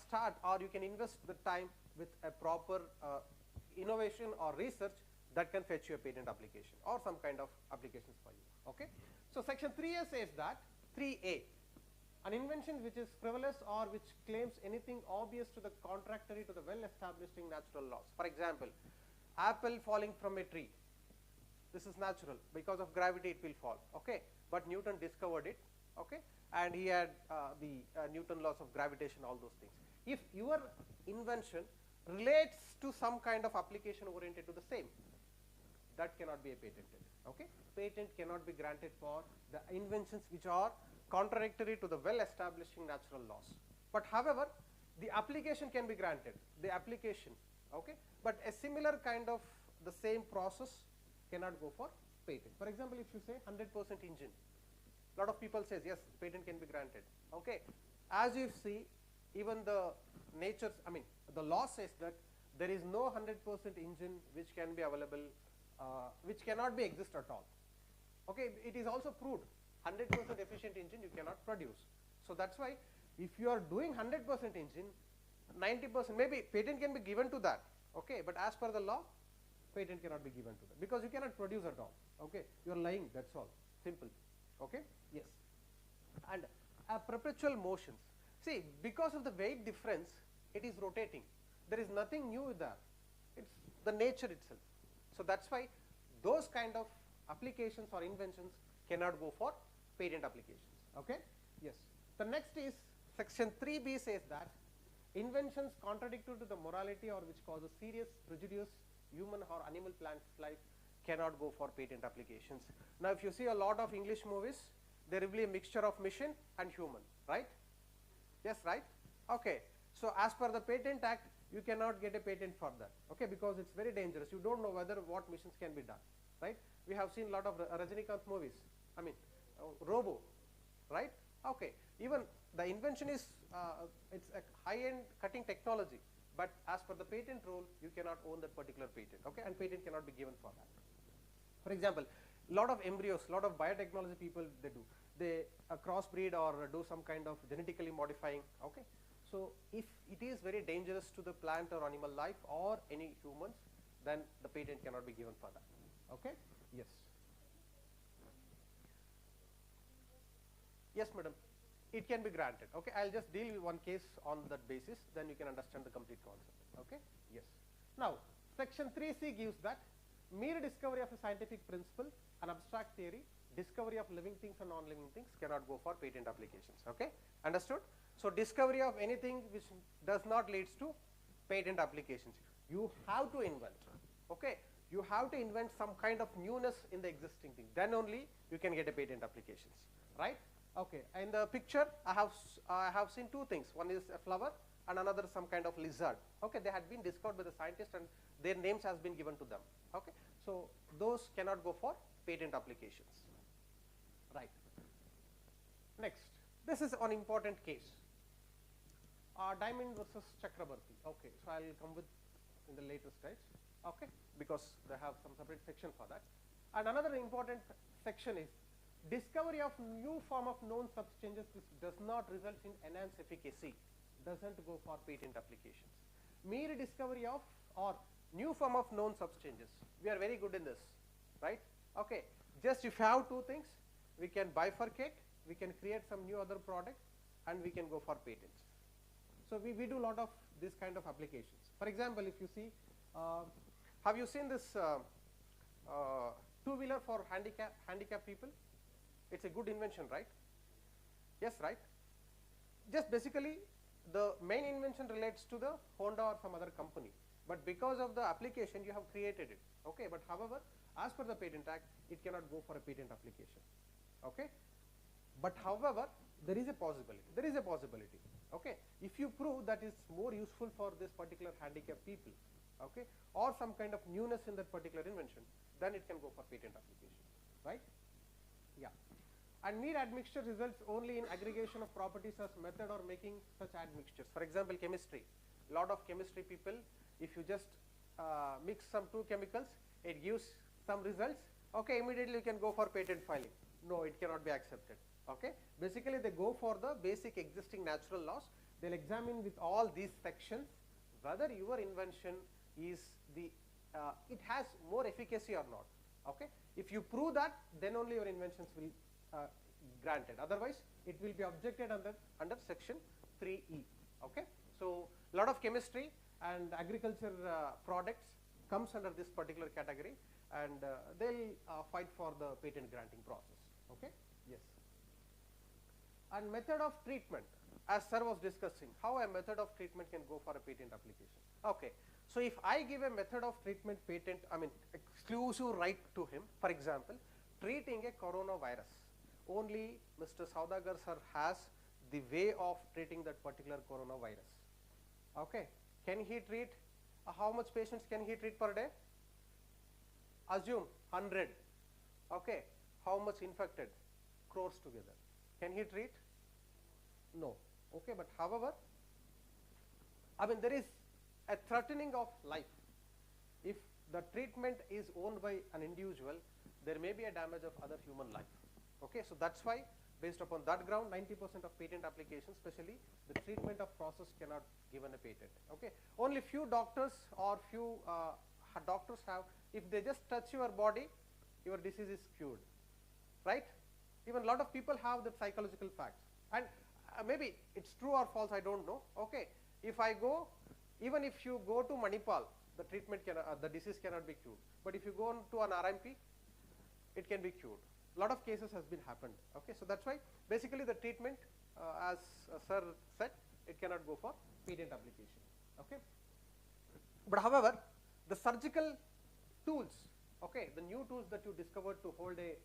start or you can invest the time with a proper innovation or research that can fetch you a patent application or some kind of applications for you. Okay. So Section 3A says that 3A, an invention which is frivolous or which claims anything obvious to the contrary to the well-established natural laws. For example, apple falling from a tree. This is natural. Because of gravity it will fall. Okay. But Newton discovered it. Okay. And he had the Newton laws of gravitation, all those things. If your invention relates to some kind of application oriented to the same, that cannot be a patented. Okay. Patent cannot be granted for the inventions which are contradictory to the well-established natural laws. But however, the application can be granted. The application, okay. But a similar kind of the same process cannot go for patent. For example, if you say 100% engine, a lot of people says yes, patent can be granted. Okay. As you see, even the nature, the law says that there is no 100% engine which can be available, which cannot be exist at all. Okay, it is also proved 100% efficient engine you cannot produce. So that's why if you are doing 100% engine, 90% maybe patent can be given to that. Okay, but as per the law, patent cannot be given to that because you cannot produce at all. Okay, you are lying. That's all. Simple. Okay. Yes. And perpetual motions. See, because of the weight difference, it is rotating. There is nothing new there. It's the nature itself. So that's why those kind of applications or inventions cannot go for patent applications. Okay? Yes. The next is section 3b says that inventions contradictory to the morality or which causes serious prejudice human or animal plants life cannot go for patent applications. Now, if you see a lot of English movies, there will be a mixture of machine and human, right? Yes, right? Okay. So, as per the Patent Act, you cannot get a patent for that, okay, because it's very dangerous. You don't know whether what machines can be done, right? We have seen a lot of Rajinikanth movies, I mean, Robo, right? Okay. Even the invention is, it's a high-end cutting technology, but as per the patent rule, you cannot own that particular patent, okay, and patent cannot be given for that. For example, a lot of embryos, a lot of biotechnology people, they crossbreed or do some kind of genetically modifying, okay. So, if it is very dangerous to the plant or animal life or any humans, then the patent cannot be given for that, okay. Yes. Yes, madam, it can be granted, okay. I will just deal with one case on that basis, then you can understand the complete concept, okay. Yes. Now, section 3c gives that mere discovery of a scientific principle, an abstract theory, discovery of living things and non-living things cannot go for patent applications, okay. Understood? So, discovery of anything which does not leads to patent applications. You have to invent, okay. You have to invent some kind of newness in the existing thing, then only you can get a patent applications, right. Okay. In the picture, I have seen two things. One is a flower and another some kind of lizard, okay. They had been discovered by the scientists and their names has been given to them, okay. So, those cannot go for patent applications, right. Next, this is an important case, Diamond versus Chakrabarti, okay. So, I will come with in the later stage, okay, because they have some separate section for that. And another important section is discovery of new form of known substances which does not result in enhanced efficacy doesn't go for patent applications. Mere discovery of or new form of known substances, we are very good in this, right, okay. Just if you have two things, we can bifurcate, we can create some new other product and we can go for patents. So, we do a lot of this kind of applications. For example, if you see, have you seen this two-wheeler for handicapped people? It's a good invention, right? Yes, right? Just basically, the main invention relates to the Honda or some other company, but because of the application, you have created it, okay. But however, as per the Patent Act, it cannot go for a patent application, okay. But however, there is a possibility, okay. If you prove that is more useful for this particular handicapped people, okay, or some kind of newness in that particular invention, then it can go for patent application, right? Yeah. And mere admixture results only in aggregation of properties as method or making such admixtures. For example, chemistry. Lot of chemistry people, if you just mix some two chemicals, it gives some results. Okay, immediately you can go for patent filing. No, it cannot be accepted. Okay, basically they go for the basic existing natural laws. They'll examine with all these sections whether your invention is it has more efficacy or not. Okay, if you prove that, then only your inventions will granted. Otherwise, it will be objected under section 3E. Okay, so a lot of chemistry and agriculture products comes under this particular category, and they'll fight for the patent granting process. Okay, yes. And method of treatment, as sir was discussing, how a method of treatment can go for a patent application. Okay, so if I give a method of treatment patent, I mean exclusive right to him, for example, treating a coronavirus, only Mr. Saudagar sir has the way of treating that particular coronavirus. Okay, can he treat, how much patients can he treat per day? Assume 100. Okay, how much infected? Crores together. Can he treat? No. Okay, but however, I mean there is a threatening of life. If the treatment is owned by an individual, there may be a damage of other human life. Okay, so that's why based upon that ground 90% of patent applications, especially the treatment of process, cannot given a patent. Okay, only few doctors or few doctors have, if they just touch your body, your disease is cured, right? Even a lot of people have that psychological facts, and maybe it's true or false, I don't know. Okay, if I go, even if you go to Manipal, the treatment cannot, the disease cannot be cured. But if you go to an RMP, it can be cured. A lot of cases has been happened. Okay, so that's why basically the treatment, as sir said, it cannot go for patent application. Okay, but however, the surgical tools, okay, the new tools that you discovered to hold a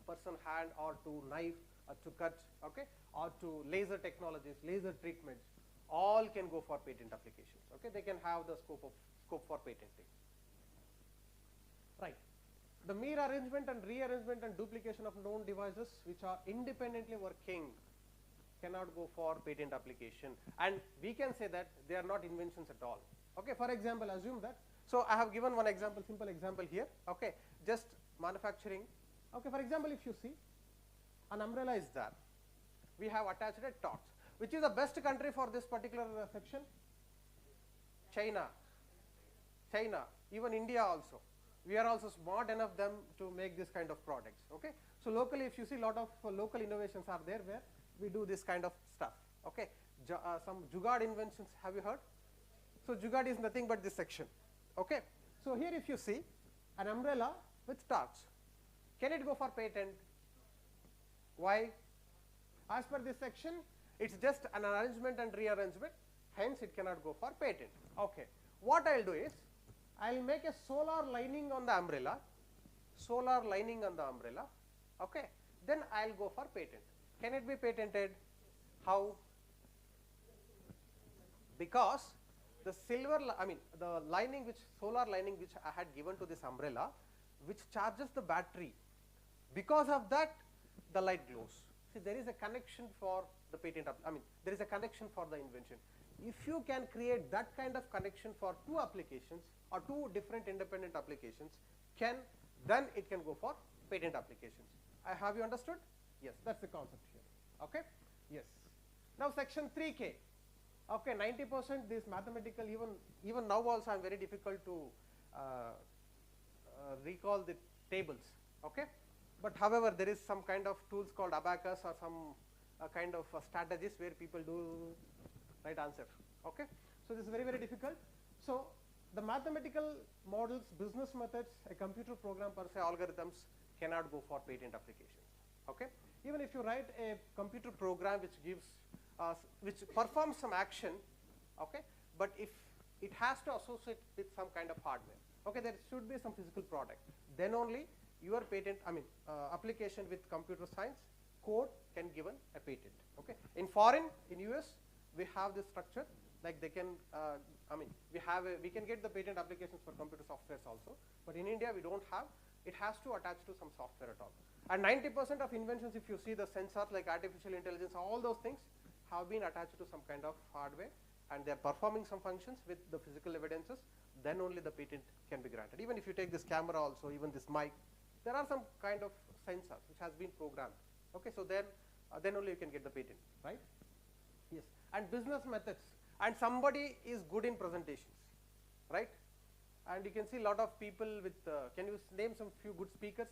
person hand or to knife or to cut, okay, or to laser technologies, laser treatments, all can go for patent applications. Okay, they can have the scope for patenting. Right. The mere arrangement and rearrangement and duplication of known devices which are independently working cannot go for patent application, and we can say that they are not inventions at all. Okay, for example, assume that. So I have given one example, simple example here. Okay, just manufacturing. Okay, for example, if you see, an umbrella is there. We have attached a torch. Which is the best country for this particular section? China. China. Even India also. We are also smart enough them to make this kind of products. Okay, so locally, if you see, lot of local innovations are there where we do this kind of stuff. Okay, some Jugaad inventions. Have you heard? So Jugaad is nothing but this section. Okay, so here if you see an umbrella with torch, can it go for patent? Why? As per this section, it's just an arrangement and rearrangement, hence it cannot go for patent. Okay, what I'll do is, I'll make a solar lining on the umbrella, okay, then I'll go for patent. Can it be patented? How? Because the the lining which, solar lining which I had given to this umbrella, which charges the battery, because of that the light glows. See, there is a connection for the patent, there is a connection for the invention. If you can create that kind of connection for two applications or two different independent applications, then it can go for patent applications. Have you understood? Yes, that's the concept here. Okay? Yes. Now section 3K. Okay, 90% this mathematical, even now also I am very difficult to recall the tables. Okay? But however, there is some kind of tools called abacus or some kind of strategies where people do right answer. Okay, so this is very, very difficult. So the mathematical models, business methods, a computer program per se, algorithms cannot go for patent applications. Okay, even if you write a computer program which gives which performs some action, okay, but if it has to associate with some kind of hardware, okay, there should be some physical product, then only your patent, application with computer science code can given a patent. Okay, in foreign, in US, we have this structure, like they can, we can get the patent applications for computer softwares also, but in India we don't have. It has to attach to some software at all. And 90% of inventions, if you see the sensors like artificial intelligence, all those things have been attached to some kind of hardware, and they are performing some functions with the physical evidences, then only the patent can be granted. Even if you take this camera also, even this mic, there are some kind of sensors which has been programmed. Okay, so then only you can get the patent, right? Yes, and business methods, and somebody is good in presentations, right? And you can see a lot of people with, can you name some few good speakers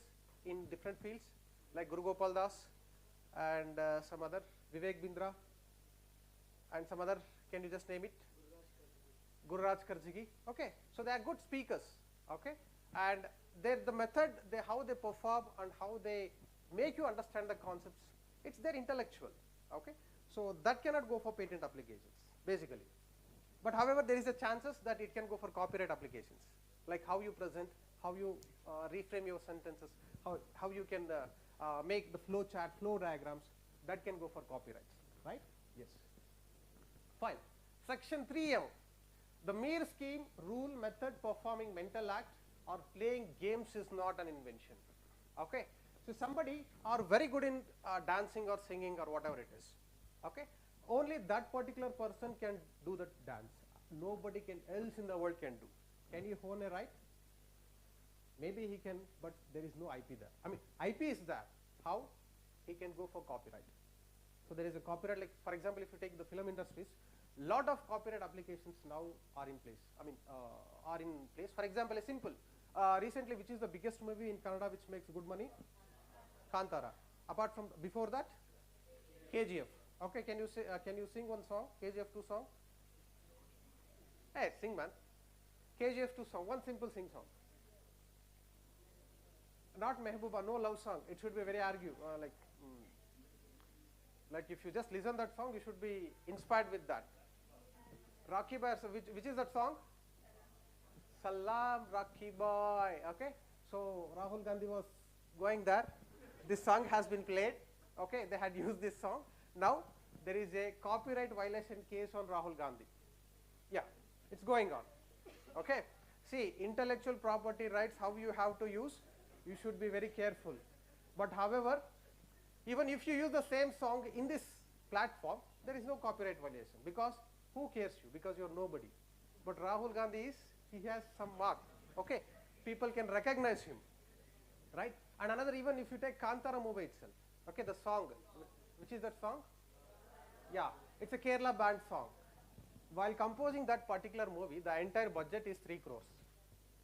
in different fields, like Guru Gopal Das and some other, Vivek Bindra, and some other, can you just name it? Guru Raj Karjigi. Okay, so they are good speakers, okay, and the method, how they perform and how they make you understand the concepts, it's their intellectual, okay, so that cannot go for patent applications, basically. But however, there is a chances that it can go for copyright applications, like how you present, how you reframe your sentences, how you can make the flow chart, flow diagrams, that can go for copyrights, right? Yes. Fine. Section 3M, the mere scheme, rule, method, performing mental act or playing games is not an invention. Okay. So somebody are very good in dancing or singing or whatever it is. Okay. Only that particular person can do the dance. Nobody else in the world can do. Can he own a right? Maybe he can, but there is no IP there. IP is there. How? He can go for copyright. So there is a copyright, like for example, if you take the film industries, lot of copyright applications now are in place. For example, a simple, recently, which is the biggest movie in Kannada which makes good money? Kantara. Apart from, before that, KGF. Okay, can you sing one song? KGF 2 song? Hey, sing man. KGF 2 song, one simple sing song. not Mehbooba, no love song. It should be very argue, like if you just listen that song, you should be inspired with that. Rocky Boy, so which is that song? Salam Rocky Boy. Okay, so Rahul Gandhi was going there. This song has been played. Okay, they had used this song. Now there is a copyright violation case on Rahul Gandhi. Yeah, it's going on. Okay, see, intellectual property rights, how you have to use, you should be very careful. But however, even if you use the same song in this platform, there is no copyright violation, because who cares you? Because you're nobody. But Rahul Gandhi is, he has some mark. Okay, people can recognize him, right? And another, even if you take Kantara movie itself, okay, the song, which is that song? Yeah, it's a Kerala band song. While composing that particular movie, the entire budget is 3 crores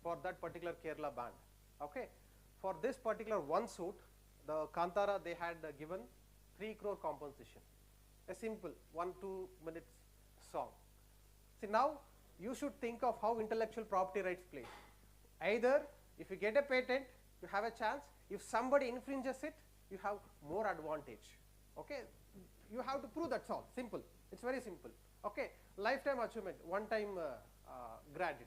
for that particular Kerala band. Okay, for this particular one suit, the Kantara, they had given 3 crore compensation. A simple 1-2 minutes song. See, now you should think of how intellectual property rights play. Either if you get a patent, you have a chance. If somebody infringes it, you have more advantage. Okay, you have to prove, that's all. Simple. It's very simple. Okay, lifetime achievement, one-time grant.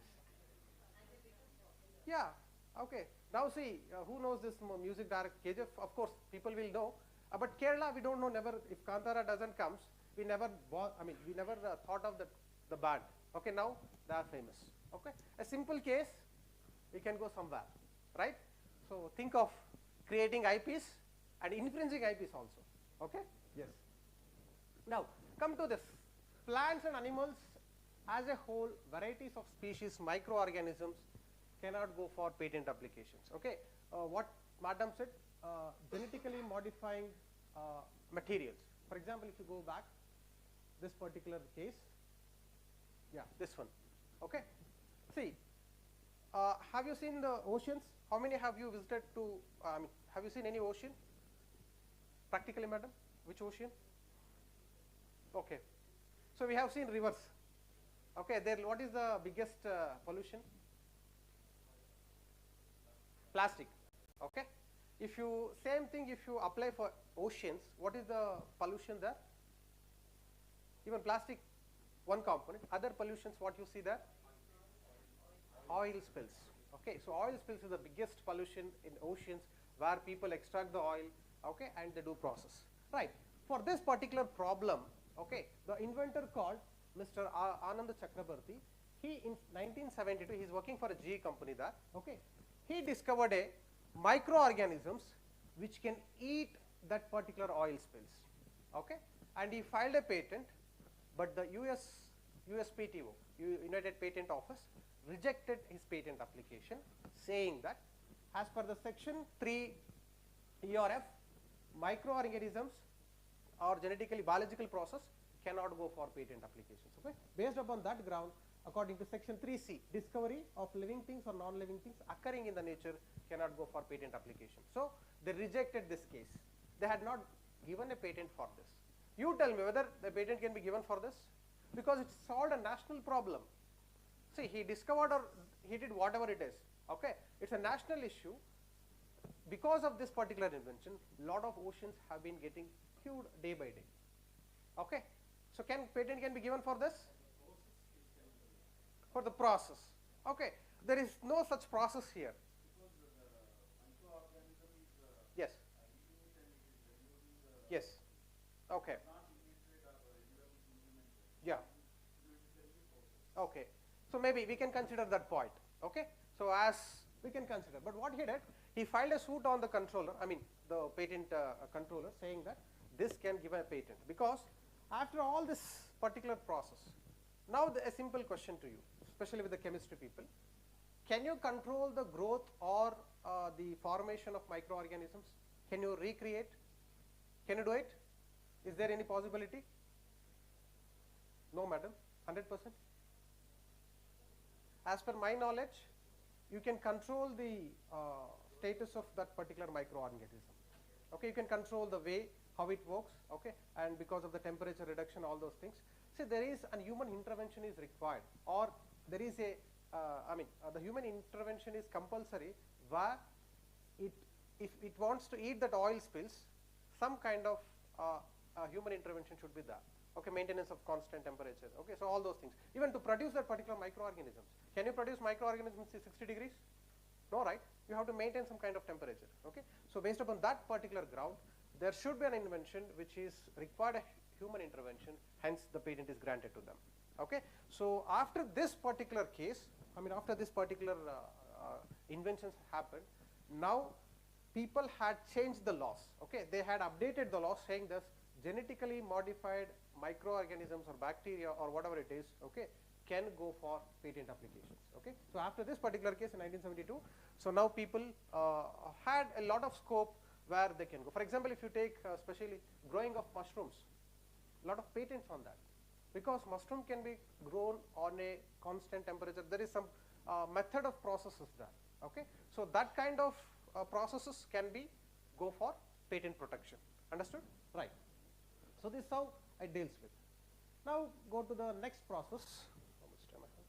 Yeah. Okay. Now see, who knows this music director? KGF, of course, people will know. But Kerala, we don't know. Never. If Kantara doesn't comes, we never. We never thought of the band. Okay. Now they are famous. Okay. A simple case, we can go somewhere, right? So think of creating IPs and infringing IPs also. Okay. Yes. Now come to this. Plants and animals as a whole, varieties of species, microorganisms cannot go for patent applications. Okay, what Madam said, genetically modifying materials. For example, if you go back, this particular case, yeah, this one. Okay, see, have you seen the oceans? How many have you visited to? Have you seen any ocean? Practically, Madam, which ocean? Okay. So we have seen rivers. Okay, there. What is the biggest pollution? Plastic. Okay. If you same thing, if you apply for oceans, what is the pollution there? Even plastic, one component. Other pollutions, what you see there? Oil spills. Okay, so oil spills is the biggest pollution in oceans, where people extract the oil. Okay, and they do process. Right. For this particular problem. Okay, the inventor called Mr. Anand Chakrabarti, he in 1972, he is working for a GE company there. Okay, he discovered a microorganisms which can eat that particular oil spills. Okay, and he filed a patent, but the USPTO, United Patent Office, rejected his patent application, saying that as per the section 3 ERF, microorganisms or genetically biological process cannot go for patent applications. Okay, based upon that ground, according to section 3C, discovery of living things or non-living things occurring in the nature cannot go for patent application. So they rejected this case. They had not given a patent for this. You tell me whether the patent can be given for this, because it solved a national problem. See, he discovered or he did whatever it is. Okay, it's a national issue. Because of this particular invention, lot of oceans have been getting cured day by day. Okay, so patent can be given for this? For the process. Okay, there is no such process here. Yes. Yes. Okay. Yeah. Okay. So maybe we can consider that point. Okay. So as we can consider, but what he did, he filed a suit on the controller, the patent controller, saying that this can give a patent, because after all this particular process, now a simple question to you, especially with the chemistry people, can you control the growth or the formation of microorganisms? Can you recreate? Can you do it? Is there any possibility? No, madam, 100%. As per my knowledge, you can control the status of that particular microorganism. Okay, you can control the way how it works. Okay, and because of the temperature reduction, all those things. See, there is a human intervention is required, or there is a the human intervention is compulsory, where it if it wants to eat that oil spills, some kind of human intervention should be there. Okay, maintenance of constant temperature. Okay, so all those things. Even to produce that particular microorganisms, can you produce microorganisms at 60 degrees? No, right? You have to maintain some kind of temperature. Okay, so based upon that particular ground, there should be an invention which is required a human intervention. Hence, the patent is granted to them. Okay, so after this particular case, I mean after this particular inventions happened, now people had changed the laws. Okay, they had updated the laws saying this genetically modified microorganisms or bacteria or whatever it is, okay, can go for patent applications. Okay, so after this particular case in 1972, so now people had a lot of scope where they can go. For example, if you take especially growing of mushrooms, a lot of patents on that, because mushroom can be grown on a constant temperature. There is some method of processes there. Okay, so that kind of processes can be go for patent protection. Understood? Right. So this is how it deals with. Now go to the next process. How much time I have?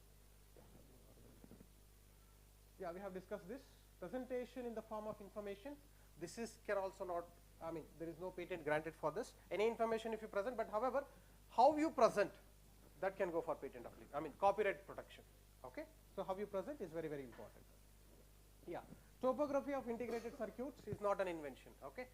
Yeah, we have discussed this. Presentation in the form of information. This is can also not, I mean, there is no patent granted for this. Any information if you present, but however, how you present, that can go for patent application. I mean, copyright protection. Okay, so how you present is very, very important. Yeah, topography of integrated circuits is not an invention. Okay,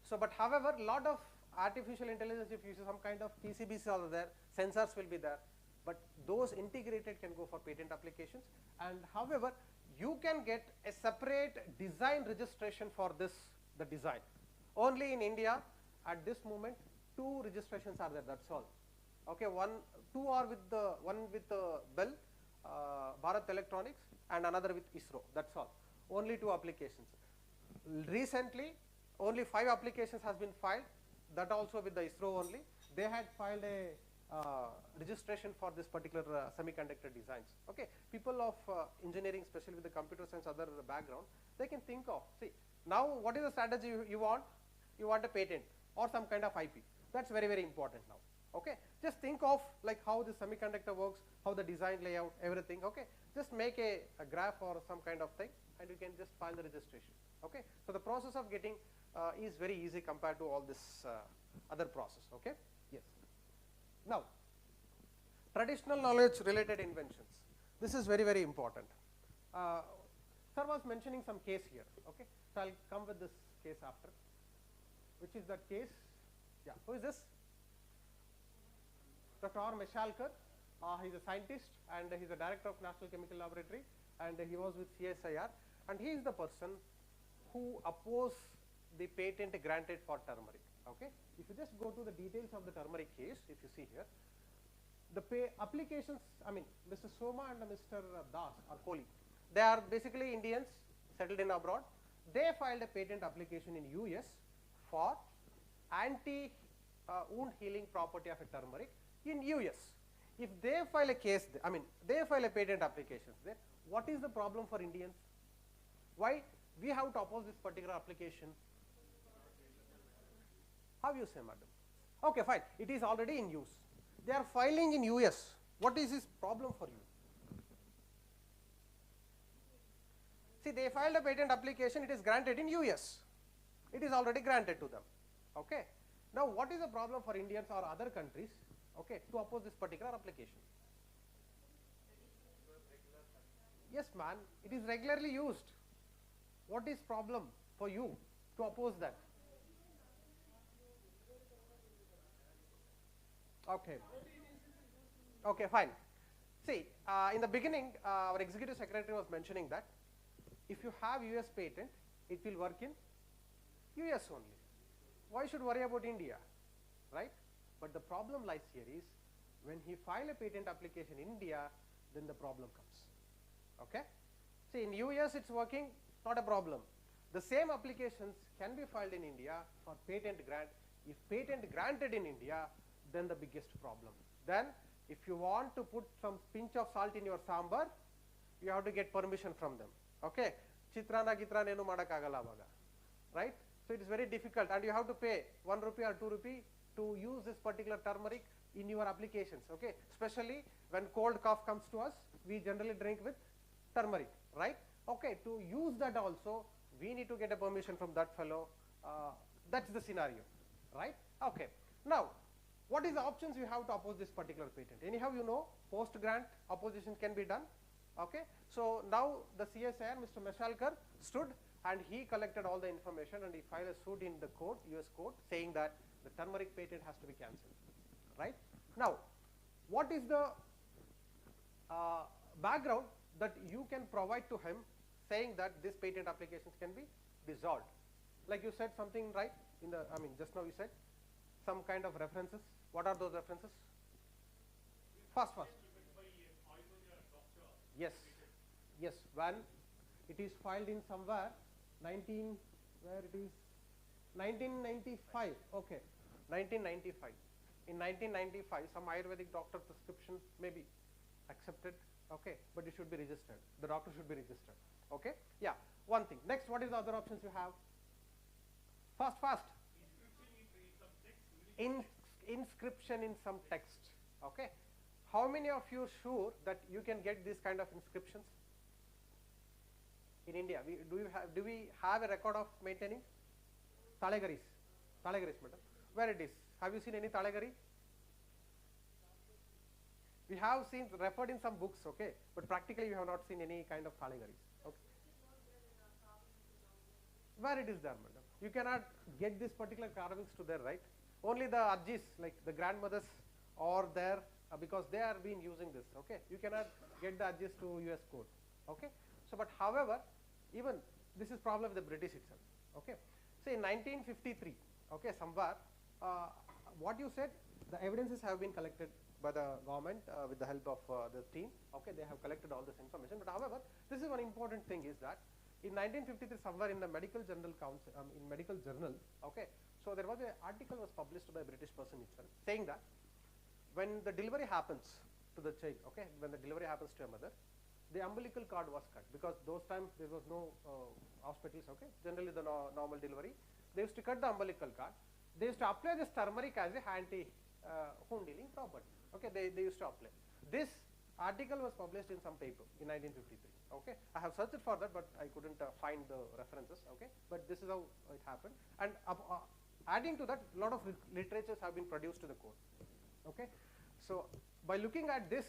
so but however, lot of artificial intelligence, if you see some kind of PCBs are there, sensors will be there, but those integrated can go for patent applications. And however, you can get a separate design registration for this, the design. Only in India at this moment 2 registrations are there, that's all. Okay, two are with the, one with the Bell, Bharat Electronics, and another with ISRO, that's all. Only 2 applications. Recently, only 5 applications has been filed, that also with the ISRO only. They had filed a registration for this particular semiconductor designs. Okay, people of engineering, especially with the computer science other background, they can think of, see, now what is the strategy you want? You want a patent or some kind of IP. That's very, very important now. Okay, just think of like how the semiconductor works, how the design layout, everything. Okay, just make a graph or some kind of thing, and you can just file the registration. Okay, so the process of getting is very easy compared to all this other process. Okay, yes. Now, traditional knowledge related inventions. This is very, very important. Sir was mentioning some case here. Okay, so I'll come with this case after. Which is that case? Yeah, who is this? Dr. R. Meshalkar. He's a scientist and he's a director of National Chemical Laboratory, and he was with CSIR, and he is the person who opposed the patent granted for turmeric. Okay, if you just go to the details of the turmeric case, if you see here, the applications, I mean, Mr. Soma and Mr. Das are Kohli. They are basically Indians settled in abroad. They filed a patent application in US for anti-wound healing property of a turmeric in US. If they file a case, I mean, they file a patent application there, what is the problem for Indians? Why we have to oppose this particular application? How you say, madam? Okay, fine. It is already in use. They are filing in US. What is this problem for you? See, they filed a patent application. It is granted in US. It is already granted to them. Okay. Now, what is the problem for Indians or other countries? Okay, to oppose this particular application? Yes, man. It is regularly used. What is problem for you to oppose that? Okay. Okay, fine. See, in the beginning, our executive secretary was mentioning that if you have US patent, it will work in US only. Why should worry about India, right? But the problem lies here is when he file a patent application in India, then the problem comes. Okay? See, in US it's working, not a problem. The same applications can be filed in India for patent grant. If patent granted in India, then the biggest problem. Then if you want to put some pinch of salt in your sambar, you have to get permission from them. Okay? Chitrana gitrana enu madakagala avaga. Right? So it is very difficult, and you have to pay 1 rupee or 2 rupee to use this particular turmeric in your applications. Okay? Especially when cold cough comes to us, we generally drink with turmeric, right? Okay, to use that also we need to get a permission from that fellow. That's the scenario, right? Okay. Now, what is the options you have to oppose this particular patent? Anyhow, you know, post grant opposition can be done. Okay. So now the CSIR, Mr. Meshalkar, stood and he collected all the information and he filed a suit in the court, US court, saying that the turmeric patent has to be cancelled, right? Now, what is the background that you can provide to him, saying that this patent applications can be dissolved? Like you said something, right? In the, I mean, just now you said some kind of references. What are those references? Fast. Yes, yes. When it is filed in somewhere, 1995. Okay, 1995. In 1995, some Ayurvedic doctor prescription may be accepted. Okay, but it should be registered. The doctor should be registered. Okay, yeah. One thing. Next, what is the other options you have? Fast. Inscription in some text. Okay. How many of you sure that you can get this kind of inscriptions in India? Do we have a record of maintaining Talagaris, madam? Where it is? Have you seen any Talagari? We have seen referred in some books, okay, but practically we have not seen any kind of Talagaris. Okay. Where it is there, madam? You cannot get this particular carvings to there, right? Only the Ajis, like the grandmothers, are there because they are been using this. Okay, you cannot get the Ajis to US code. Okay, so but however, even this is problem with the British itself. Okay, so in 1953, okay, somewhere, what you said, the evidences have been collected by the government with the help of the team. Okay, they have collected all this information. But however, this is one important thing is that in 1953, somewhere in the Medical Journal Council, in Medical Journal, okay, so there was an article was published by a British person itself, saying that when the delivery happens to the child, okay, when the delivery happens to a mother, the umbilical cord was cut because those times there was no hospitals, okay, generally the normal delivery. They used to cut the umbilical cord. They used to apply this turmeric as a anti-wound healing property. Okay, they used to apply. This article was published in some paper in 1953. Okay, I have searched for that, but I couldn't find the references. Okay, but this is how it happened. And adding to that, a lot of literatures have been produced to the court. Okay, so by looking at this,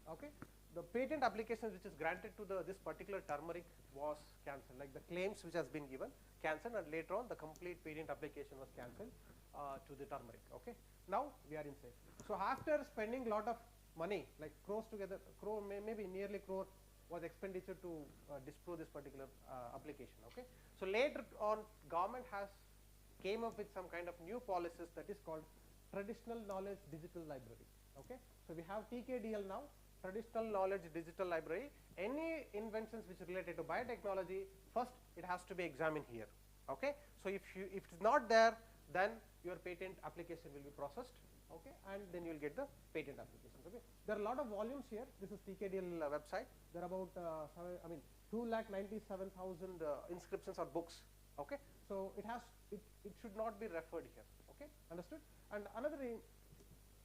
okay, the patent application which is granted to this particular turmeric was cancelled. Like the claims which has been given cancelled, and later on the complete patent application was cancelled to the turmeric. Okay, now we are in safe. So after spending a lot of money, like crores together, maybe nearly crore was expenditure to disprove this particular application. Okay, so later on government has came up with some kind of new policies that is called traditional knowledge digital library. Okay, so we have TKDL now, traditional knowledge digital library. Any inventions which are related to biotechnology, first it has to be examined here. Okay, so if it's not there, then your patent application will be processed. Okay, and then you will get the patent applications. Okay, there are a lot of volumes here. This is TKDL website. There are about 2,97,000 inscriptions or books. Okay, so it should not be referred here. Okay, understood? And another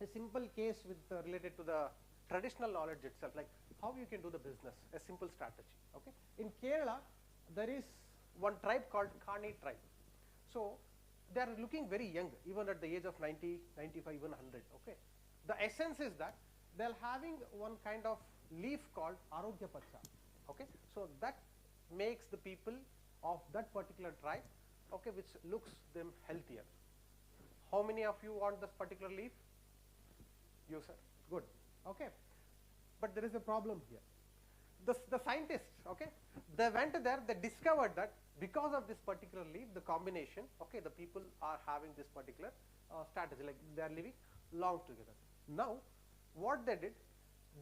a simple case with related to the traditional knowledge itself, like how you can do the business, a simple strategy. Okay, in Kerala there is one tribe called Kani tribe. So they are looking very young, even at the age of 90, 95, even 100. Okay, the essence is that they are having one kind of leaf called Arogya Pacha. Okay, so that makes the people of that particular tribe, okay, which looks them healthier. How many of you want this particular leaf? You, sir. Good. Okay, but there is a problem here. The scientists, okay, they went there, they discovered that because of this particular leaf, the combination, okay, the people are having this particular strategy, like they are living long together. Now, what they did,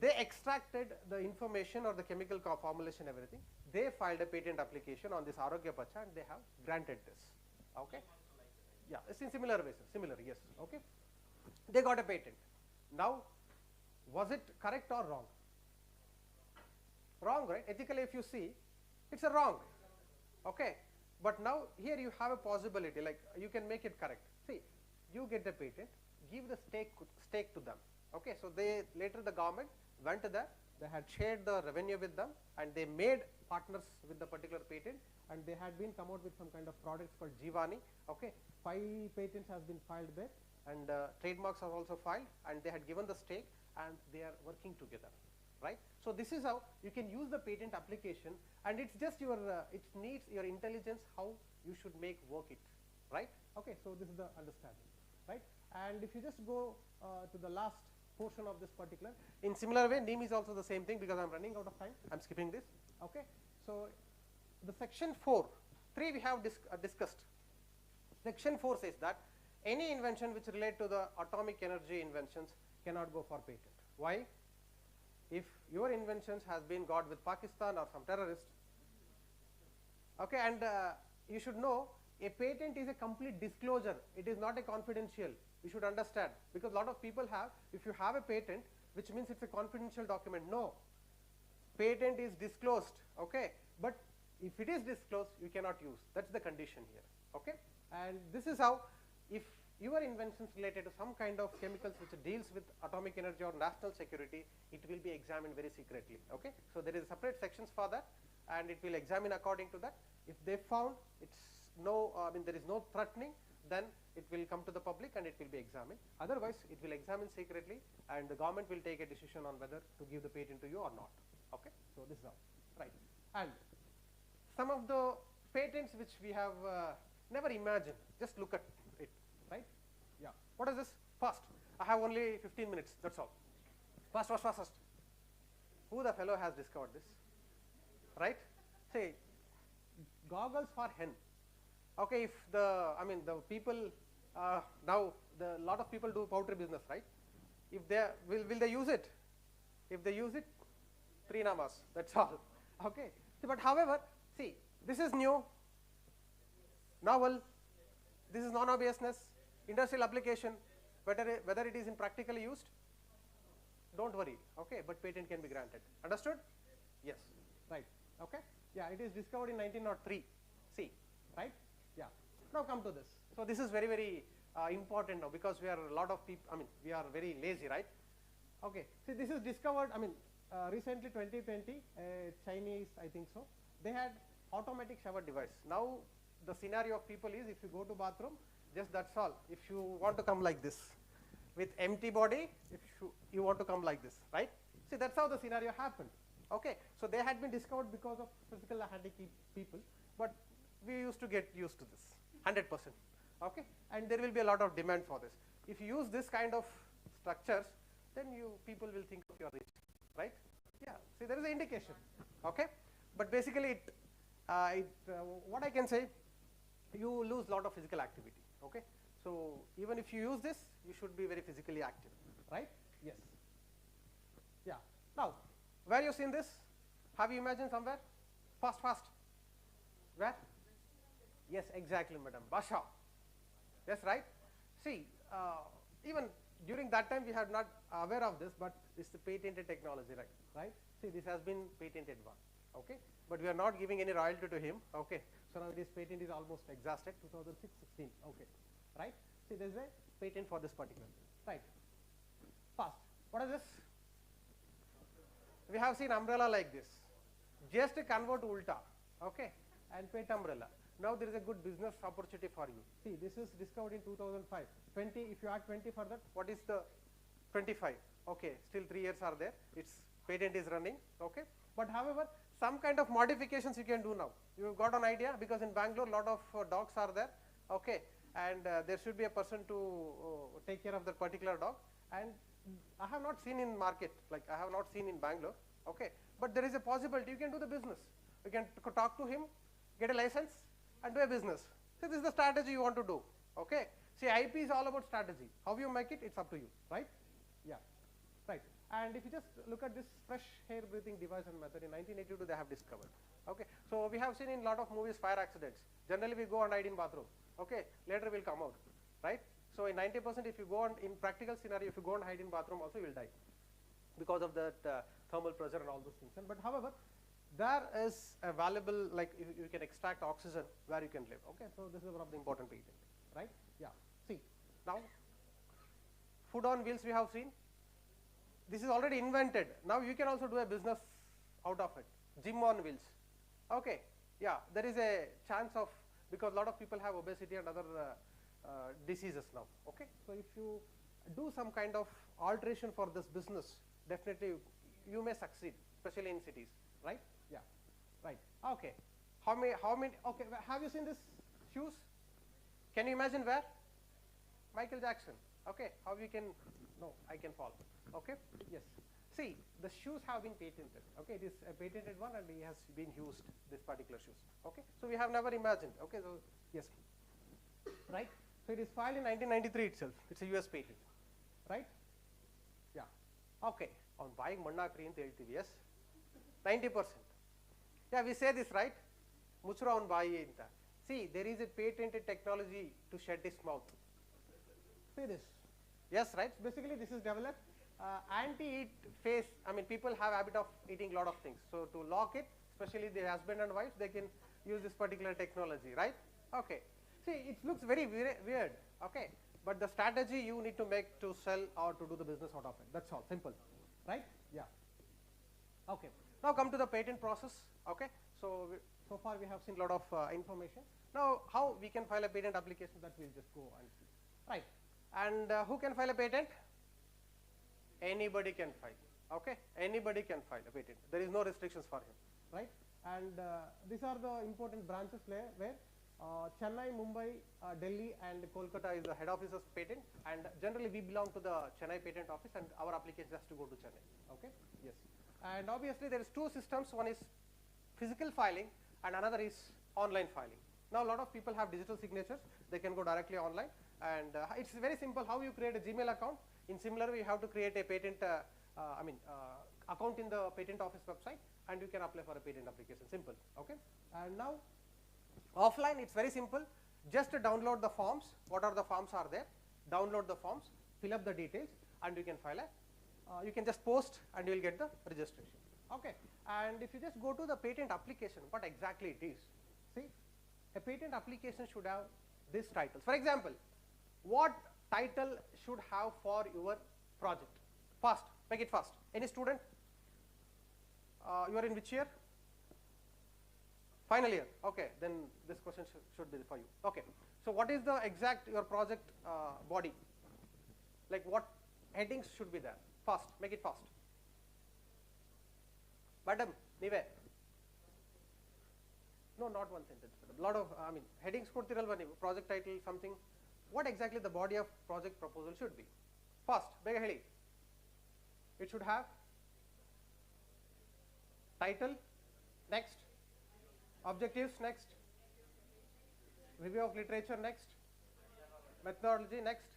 they extracted the information or the chemical formulation, everything. They filed a patent application on this Arogya Pacha and they have granted this. Okay, yeah, it's in similar ways, similar, yes. Okay, they got a patent. Now, was it correct or wrong? Wrong, right? Ethically, if you see, it's a wrong. Okay, but now here you have a possibility, like you can make it correct. See, you get the patent, give the stake to them. Okay, so they later the government went there, they had shared the revenue with them, and they made partners with the particular patent, and they had been come out with some kind of products called Jivani. Okay, 5 patents has been filed there, and trademarks are also filed, and they had given the stake, and they are working together, right? So this is how you can use the patent application, and it's just your it needs your intelligence how you should make work it, right? Okay, so this is the understanding, right? And if you just go to the last portion of this particular, in similar way, NEEM is also the same thing, because I'm running out of time, I'm skipping this. Okay, so the section 4.3 we have discussed. Section 4 says that any invention which relate to the atomic energy inventions cannot go for patent. Why? If your inventions has been got with Pakistan or some terrorist, okay, and you should know a patent is a complete disclosure, it is not a confidential, you should understand, because a lot of people have, if you have a patent, which means it's a confidential document. No, patent is disclosed, okay, but if it is disclosed, you cannot use, that's the condition here, okay. And this is how, if your inventions related to some kind of chemicals which deals with atomic energy or national security, it will be examined very secretly, okay. So there is separate sections for that, and it will examine according to that. If they found it's no, there is no threatening, then it will come to the public and it will be examined. Otherwise, it will examine secretly, and the government will take a decision on whether to give the patent to you or not, okay. So this is how, right. And some of the patents which we have never imagined, just look at it, right? Yeah. What is this? Fast. I have only 15 minutes. That's all. Fast, fast, fast, fast. Who the fellow has discovered this? Right? Say, goggles for hen. Okay, if the the people now the lot of people do poultry business, right? If they will they use it? If they use it, 3 namas. That's all. Okay. But however, see, this is new, novel. This is non-obviousness, industrial application, whether it is in practically used, don't worry, okay, but patent can be granted. Understood? Yes, right, okay. Yeah, it is discovered in 1903, see, right? Yeah, now come to this. So this is very, very important now, because we are a lot of people, we are very lazy, right? Okay, see, this is discovered, recently 2020, Chinese, I think so, they had automatic shower device. Now the scenario of people is, if you go to bathroom, just that's all. If you want to come like this with empty body, if you want to come like this, right? See, that's how the scenario happened. Okay, so they had been discovered because of physical handicapped people, but we used to get used to this 100%. Okay, and there will be a lot of demand for this. If you use this kind of structures, then people will think of your rich, right? Yeah, see, there is an indication. Okay, but basically what I can say, you lose a lot of physical activity, okay. So even if you use this, you should be very physically active, right? Yes. Yeah. Now, where you seen this? Have you imagined somewhere? Fast, fast. Where? Yes, exactly, madam. Basha. Yes, right? See, even during that time we are not aware of this, but it's the patented technology, right? See, this has been patented one, okay? But we are not giving any royalty to him, okay? So now this patent is almost exhausted, 2006-16, okay, right? See, there is a patent for this particular, right? Fast. What is this? We have seen umbrella like this. Just convert ulta, okay, and pet umbrella. Now there is a good business opportunity for you. See, this is discovered in 2005. 20, if you add 20 for that, what is the 25? Okay, still 3 years are there. Its patent is running, okay. But however, some kind of modifications you can do now. You got an idea, because in Bangalore lot of dogs are there, okay, and there should be a person to take care of that particular dog. And I have not seen in market, like I have not seen in Bangalore, okay, but there is a possibility you can do the business. You can talk to him, get a license, and do a business. So this is the strategy you want to do, okay. See, IP is all about strategy. How you make it, it's up to you, right? Yeah, right. And if you just look at this fresh hair breathing device and method, in 1982 they have discovered. Okay, so we have seen in a lot of movies fire accidents. Generally we go and hide in bathroom. Okay, later we'll come out, right? So in 90%, if you go on in practical scenario, if you go and hide in bathroom, also you will die because of that thermal pressure and all those things. But however, there is a valuable, like you can extract oxygen where you can live. Okay, so this is one of the important patent, right? Yeah. See, now food on wheels we have seen. this is already invented. Now you can also do a business out of it. Gym on wheels. Okay, yeah, there is a chance of, because a lot of people have obesity and other diseases now. Okay, so if you do some kind of alteration for this business, definitely you may succeed, especially in cities, right? Yeah, right. Okay, how many? Okay, have you seen this shoes? Can you imagine where? Michael Jackson. Okay, how you can? No, I can fall. Okay, yes. See, the shoes have been patented. Okay, it is a patented one, and he has been used, this particular shoes. Okay, so we have never imagined. Okay, so yes, right. So it is filed in 1993 itself. It's a US patent, right? Yeah. Okay. On buying Mannakri in ಹೇಳ್ತೀವಿ, yes, 90%. Yeah, we say this, right? Muchura on buy inta. See, there is a patented technology to shed his mouth. See this. Yes, right. Basically, this is developed. Anti-eat phase. I mean, people have habit of eating a lot of things. So to lock it, especially the husband and wife, they can use this particular technology, right? Okay. See, it looks very weird. Okay, but the strategy you need to make to sell or to do the business out of it. That's all. Simple, right? Yeah. Okay. Now come to the patent process. Okay. So far we have seen a lot of information. Now, how we can file a patent application, that we'll just go and see. Right. And who can file a patent? Anybody can file. Okay, anybody can file a patent. There is no restrictions for him, right? And these are the important branches where Chennai, Mumbai, Delhi, and Kolkata is the head office of patent. And generally, we belong to the Chennai patent office, and our application has to go to Chennai. Okay, yes. And obviously, there is two systems. One is physical filing, and another is online filing. Now, a lot of people have digital signatures. They can go directly online, and it's very simple. How you create a Gmail account? In similar way, you have to create a patent, account in the patent office website, and you can apply for a patent application. Simple. Okay. And now, offline, it's very simple. Just download the forms. What are the forms are there? Download the forms, fill up the details, and you can file a. You can just post, and you will get the registration. Okay. And if you just go to the patent application, what exactly it is? See, a patent application should have these titles. For example, what title should have for your project? Fast, make it fast. Any student? You are in which year? Final year. Okay, then this question should be for you. Okay, so what is the exact your project body? Like what headings should be there? Fast, make it fast. Madam, Nive. No, not one sentence. A lot of, headings kodtiralva ನೀವು, project title, something. What exactly the body of project proposal should be? Fast, bega heli. It should have title, next, objectives, next, review of literature, next, methodology, next,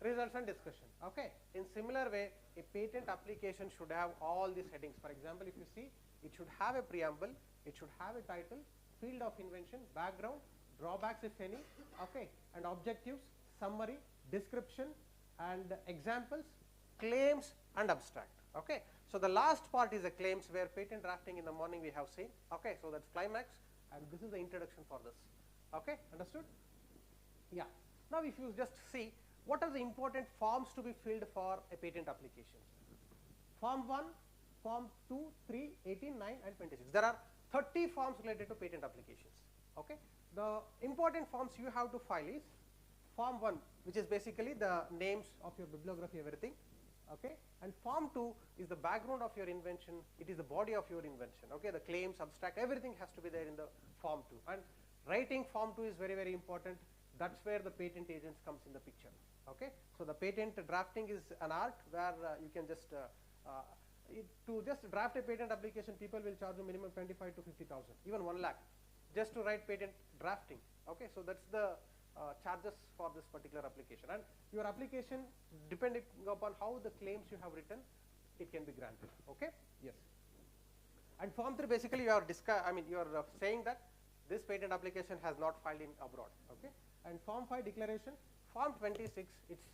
results and discussion. Okay. In similar way, a patent application should have all these headings. For example, if you see, it should have a preamble, it should have a title, field of invention, background, drawbacks if any, okay, and objectives, summary, description, and examples, claims, and abstract. Okay. So the last part is the claims, where patent drafting in the morning we have seen. Okay. So that's climax, and this is the introduction for this. Okay. Understood? Yeah. Now if you just see, what are the important forms to be filled for a patent application? Form 1, Form 2, 3, 18, 9, and 26. There are 30 forms related to patent applications. Okay. The important forms you have to file is Form 1, which is basically the names of your bibliography, everything. Okay. And Form 2 is the background of your invention. It is the body of your invention. Okay. The claims, abstract, everything has to be there in the Form 2. And writing Form 2 is very, very important. That's where the patent agents comes in the picture. Okay. So the patent drafting is an art where you can just to just draft a patent application, people will charge you minimum 25 to 50,000, even 1 lakh, just to write patent drafting. Okay. So that's the charges for this particular application, and your application, depending upon how the claims you have written, it can be granted. Okay. Yes. And Form 3, basically you are you are saying that this patent application has not filed in abroad. Okay. And Form 5, declaration. Form 26, it's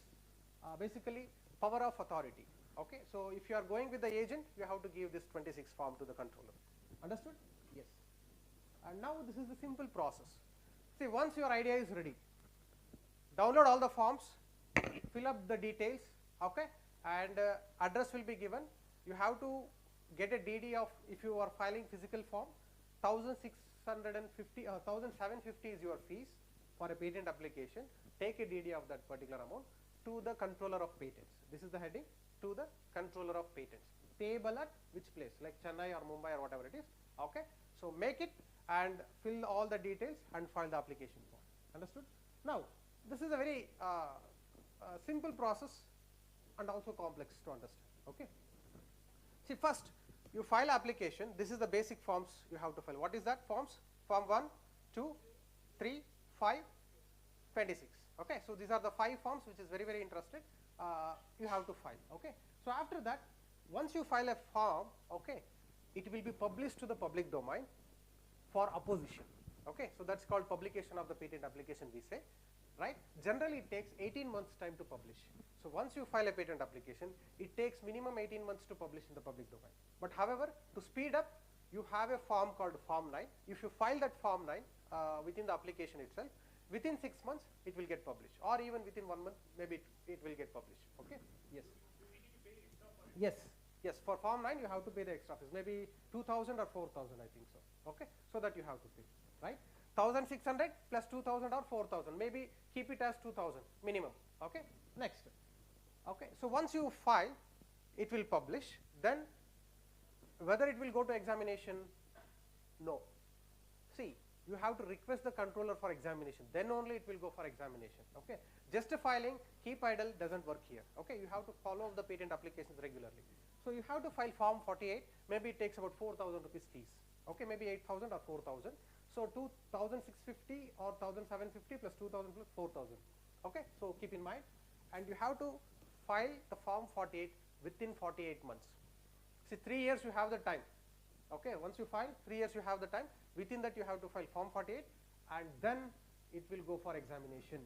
basically power of authority. Okay. So if you are going with the agent, you have to give this 26 form to the controller. Understood? Yes. And now this is the simple process. See, once your idea is ready, download all the forms, fill up the details, okay, and address will be given. You have to get a DD of, if you are filing physical form, 1650 or 1750 is your fees for a patent application. Take a DD of that particular amount to the controller of patents. This is the heading, to the controller of patents. Payable at which place, like Chennai or Mumbai or whatever it is. Okay, so make it and fill all the details and file the application form. Understood? Now, this is a very simple process and also complex to understand. Okay. See, first you file application. This is the basic forms you have to file. What is that? Forms? Form 1, 2, 3, 5, 26. Okay. So these are the 5 forms which is very, very interesting. You have to file. Okay. So after that, once you file a form, okay, it will be published to the public domain for opposition. Okay. So that's called publication of the patent application, we say, right? Generally it takes 18 months time to publish. So once you file a patent application, it takes minimum 18 months to publish in the public domain. But however, to speed up, you have a form called Form 9. If you file that Form 9 within the application itself, within 6 months it will get published, or even within 1 month maybe it will get published. Okay. Yes. Yes. Yes. For Form 9 you have to pay the extra fees, maybe 2,000 or 4,000, I think so. Okay. So that you have to pay, right? 1,600 plus 2,000 or 4,000. Maybe keep it as 2,000 minimum. Okay. Next. Okay. So once you file, it will publish. Then whether it will go to examination, no. See, you have to request the controller for examination. Then only it will go for examination. Okay. Just a filing, keep idle doesn't work here. Okay. You have to follow the patent applications regularly. So you have to file Form 48. Maybe it takes about 4,000 rupees fees. Okay. Maybe 8,000 or 4,000. So 2,650 or 1,750 plus 2,000 plus 4,000. Okay. So keep in mind, and you have to file the Form 48 within 48 months. See, 3 years you have the time. Okay. Once you file, 3 years you have the time. Within that you have to file Form 48, and then it will go for examination.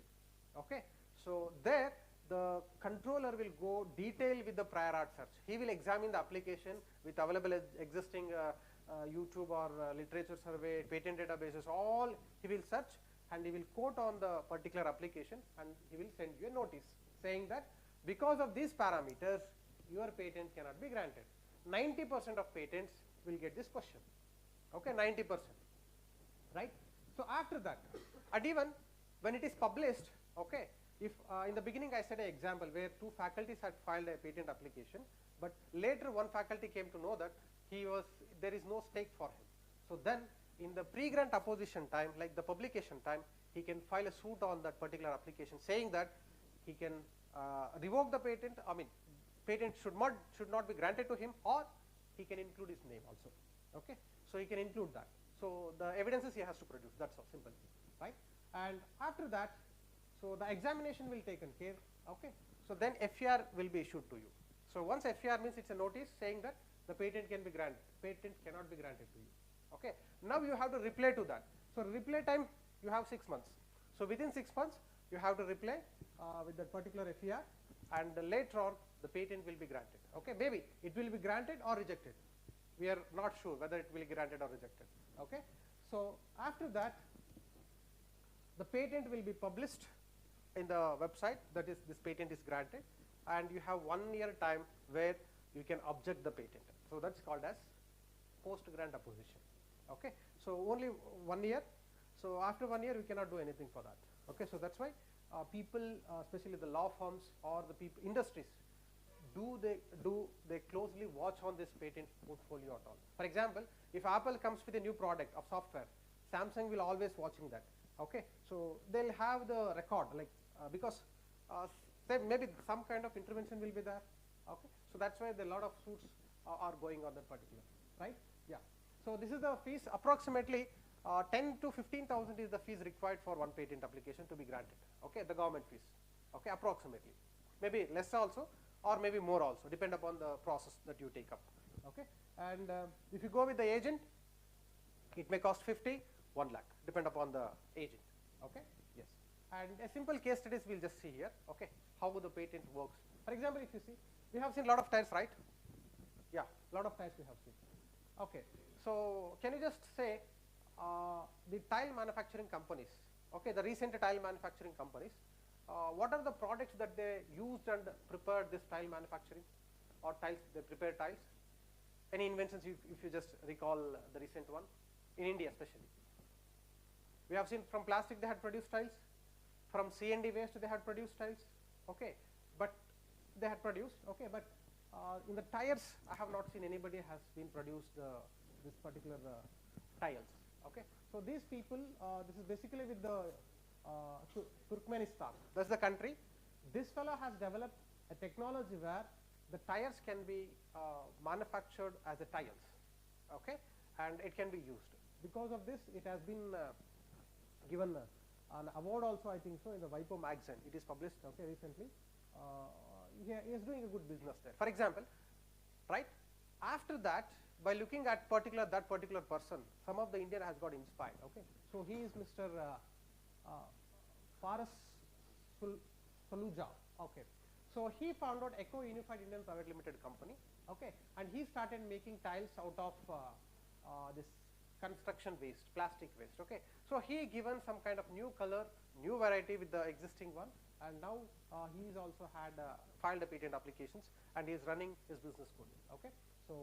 Okay. So there the controller will go detail with the prior art search. He will examine the application with available existing YouTube or literature survey, patent databases, all he will search, and he will quote on the particular application, and he will send you a notice saying that because of these parameters your patent cannot be granted. 90% of patents will get this question. Okay, 90%, right? So after that, and even when it is published, okay, if in the beginning I said an example where 2 faculties had filed a patent application, but later one faculty came to know that there is no stake for him. So then in the pre-grant opposition time, like the publication time, he can file a suit on that particular application saying that he can revoke the patent. I mean, patent should not be granted to him, or he can include his name also. Okay, so he can include that. So the evidences he has to produce. That's all, simple, right? And after that, so the examination will taken care. Okay, so then FER will be issued to you. So once FER means it's a notice saying that the patent can be granted. Patent cannot be granted to you. Okay. Now you have to reply to that. So reply time you have 6 months. So within 6 months you have to reply with that particular FER, and later on the patent will be granted. Okay. Maybe it will be granted or rejected. We are not sure whether it will be granted or rejected. Okay. So after that, the patent will be published in the website, that is, this patent is granted, and you have 1 year time where you can object the patent. So that's called as post-grant opposition. Okay. So only 1 year. So after 1 year, you cannot do anything for that. Okay. So that's why people, especially the law firms or the people, industries, they closely watch on this patent portfolio at all. For example, if Apple comes with a new product of software, Samsung will always watching that. Okay. So they'll have the record, like because say maybe some kind of intervention will be there. Okay. So that's why a lot of suits are going on that particular, right? Yeah. So this is the fees. Approximately 10 to 15,000 is the fees required for one patent application to be granted. Okay, the government fees. Okay, approximately. Maybe less also, or maybe more also, depend upon the process that you take up. Okay, and if you go with the agent, it may cost 50, 1 lakh, depend upon the agent. Okay, yes. And a simple case studies we'll just see here. Okay, how the patent works. For example, if you see, we have seen a lot of tiles, right? Yeah, a lot of tiles we have seen. Okay, so can you just say the tile manufacturing companies, okay, the recent tile manufacturing companies, what are the products that they used and prepared this tile manufacturing, or tiles, they prepared tiles? Any inventions if you just recall the recent one, in India especially? We have seen from plastic they had produced tiles, from C&D waste they had produced tiles, okay, but they had produced, okay, but in the tires I have not seen anybody has been produced this particular tiles, okay. So these people, this is basically with the Turkmenistan, that's the country. This fellow has developed a technology where the tires can be manufactured as a tiles, okay, and it can be used. Because of this, it has been given an award also, I think so, in the WIPO magazine. It is published, okay, recently. He is doing a good business there. For example, right, after that, by looking at that particular person, some of the Indian has got inspired, okay. So he is Mr. Faras Saluja, okay. So he found out Eco Unified Indian Private Limited Company, okay, and he started making tiles out of this construction waste, plastic waste, okay. So he given some kind of new color, new variety with the existing one, and now he is also had filed a patent applications, and he is running his business good, okay. So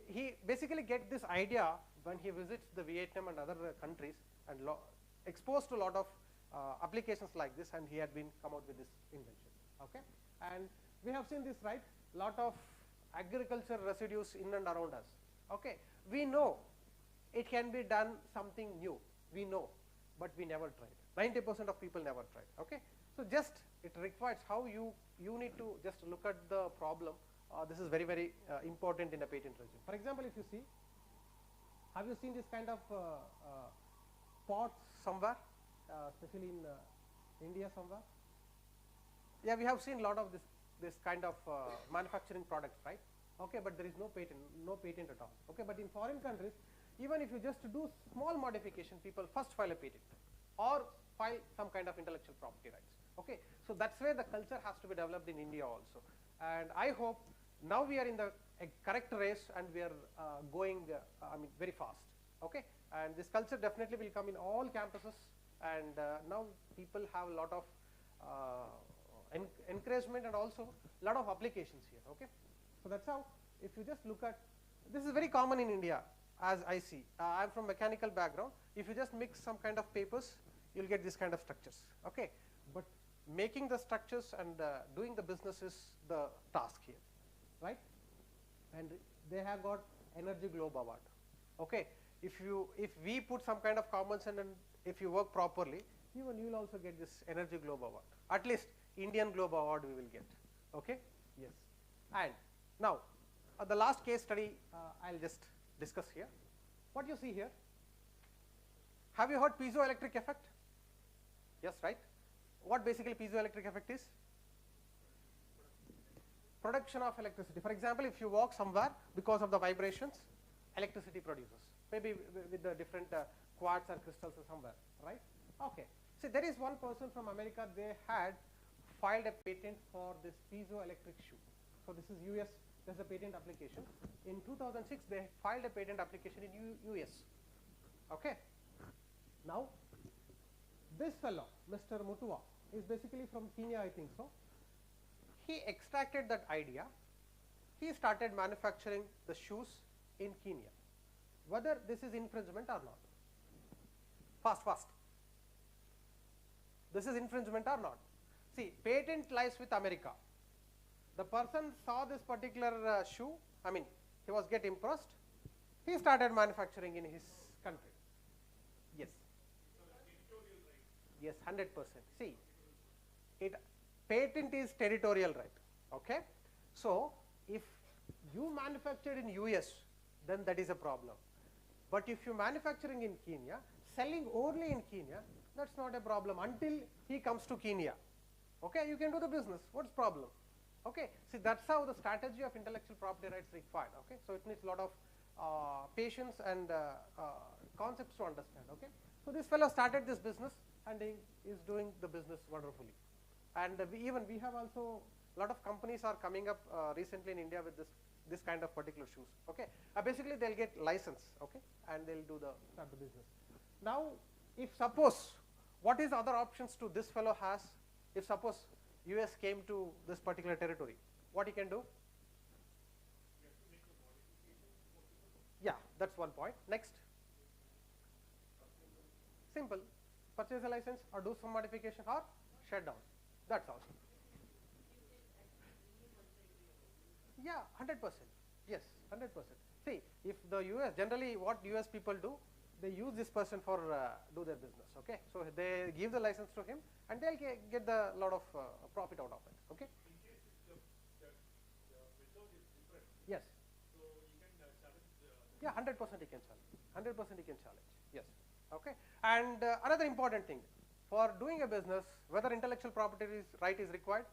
he basically get this idea when he visits the Vietnam and other countries and exposed to a lot of applications like this, and he had been come out with this invention, okay. And we have seen this, right, lot of agriculture residues in and around us, okay. We know it can be done something new, we know, but we never tried. 90% of people never tried, okay. So just it requires how you need to just look at the problem. This is very, very important in a patent regime. For example, if you see, have you seen this kind of pots somewhere, especially in India somewhere? Yeah, we have seen a lot of this kind of manufacturing products, right? Okay, but there is no patent at all. Okay, but in foreign countries, even if you just do small modification, people first file a patent or file some kind of intellectual property rights. Okay, so that's where the culture has to be developed in India also. And I hope now we are in the correct race, and we are going, very fast. Okay, and this culture definitely will come in all campuses, and now people have a lot of encouragement and also a lot of applications here. Okay, so that's how, if you just look at, this is very common in India as I see. I'm from mechanical background. If you just mix some kind of papers, you'll get this kind of structures. Okay, but making the structures and doing the business is the task here, right? And they have got Energy Globe Award. Okay, if we put some kind of common sense and if you work properly, even you will also get this Energy Globe Award. At least Indian Globe Award we will get. Okay, yes. And now the last case study I'll just discuss here. What you see here? Have you heard piezoelectric effect? Yes, right? What basically piezoelectric effect is? Production of electricity. For example, if you walk somewhere, because of the vibrations, electricity produces. Maybe with the different quartz or crystals or somewhere, right? Okay. So there is one person from America, they had filed a patent for this piezoelectric shoe. So this is US, there's a patent application. In 2006, they filed a patent application in US. Okay. Now, this fellow, Mr. Mutua, is basically from Kenya, I think so. He extracted that idea. He started manufacturing the shoes in Kenya. Whether this is infringement or not. Fast. This is infringement or not. See, patent lies with America. The person saw this particular shoe, he was get impressed. He started manufacturing in his country. Yes. Yes, 100%. See, patent is territorial right. Okay. So if you manufacture in US, then that is a problem. But if you manufacturing in Kenya, selling only in Kenya, that's not a problem until he comes to Kenya. Okay, you can do the business. What's problem? Okay, see, that's how the strategy of intellectual property rights required. Okay, so it needs a lot of patience and concepts to understand. Okay, so this fellow started this business and he is doing the business wonderfully. And we have also a lot of companies are coming up recently in India with this kind of particular shoes. Okay, basically they'll get license. Okay, and they'll start the business. Now, if suppose what is other options to this fellow has, If suppose US came to this particular territory, what he can do? Yeah, that's one point. Next, simple, purchase a license or do some modification or shut down. That's all. Yeah, 100%. Yes, 100%. See, if the US, generally what US people do, they use this person for do their business. Okay, so they give the license to him, and they'll get the lot of profit out of it. Okay. In case the method is different, Yes. so you can challenge. Yeah, 100% he can challenge. 100% he can challenge. Yes. Okay. And another important thing, for doing a business, whether intellectual property right is required.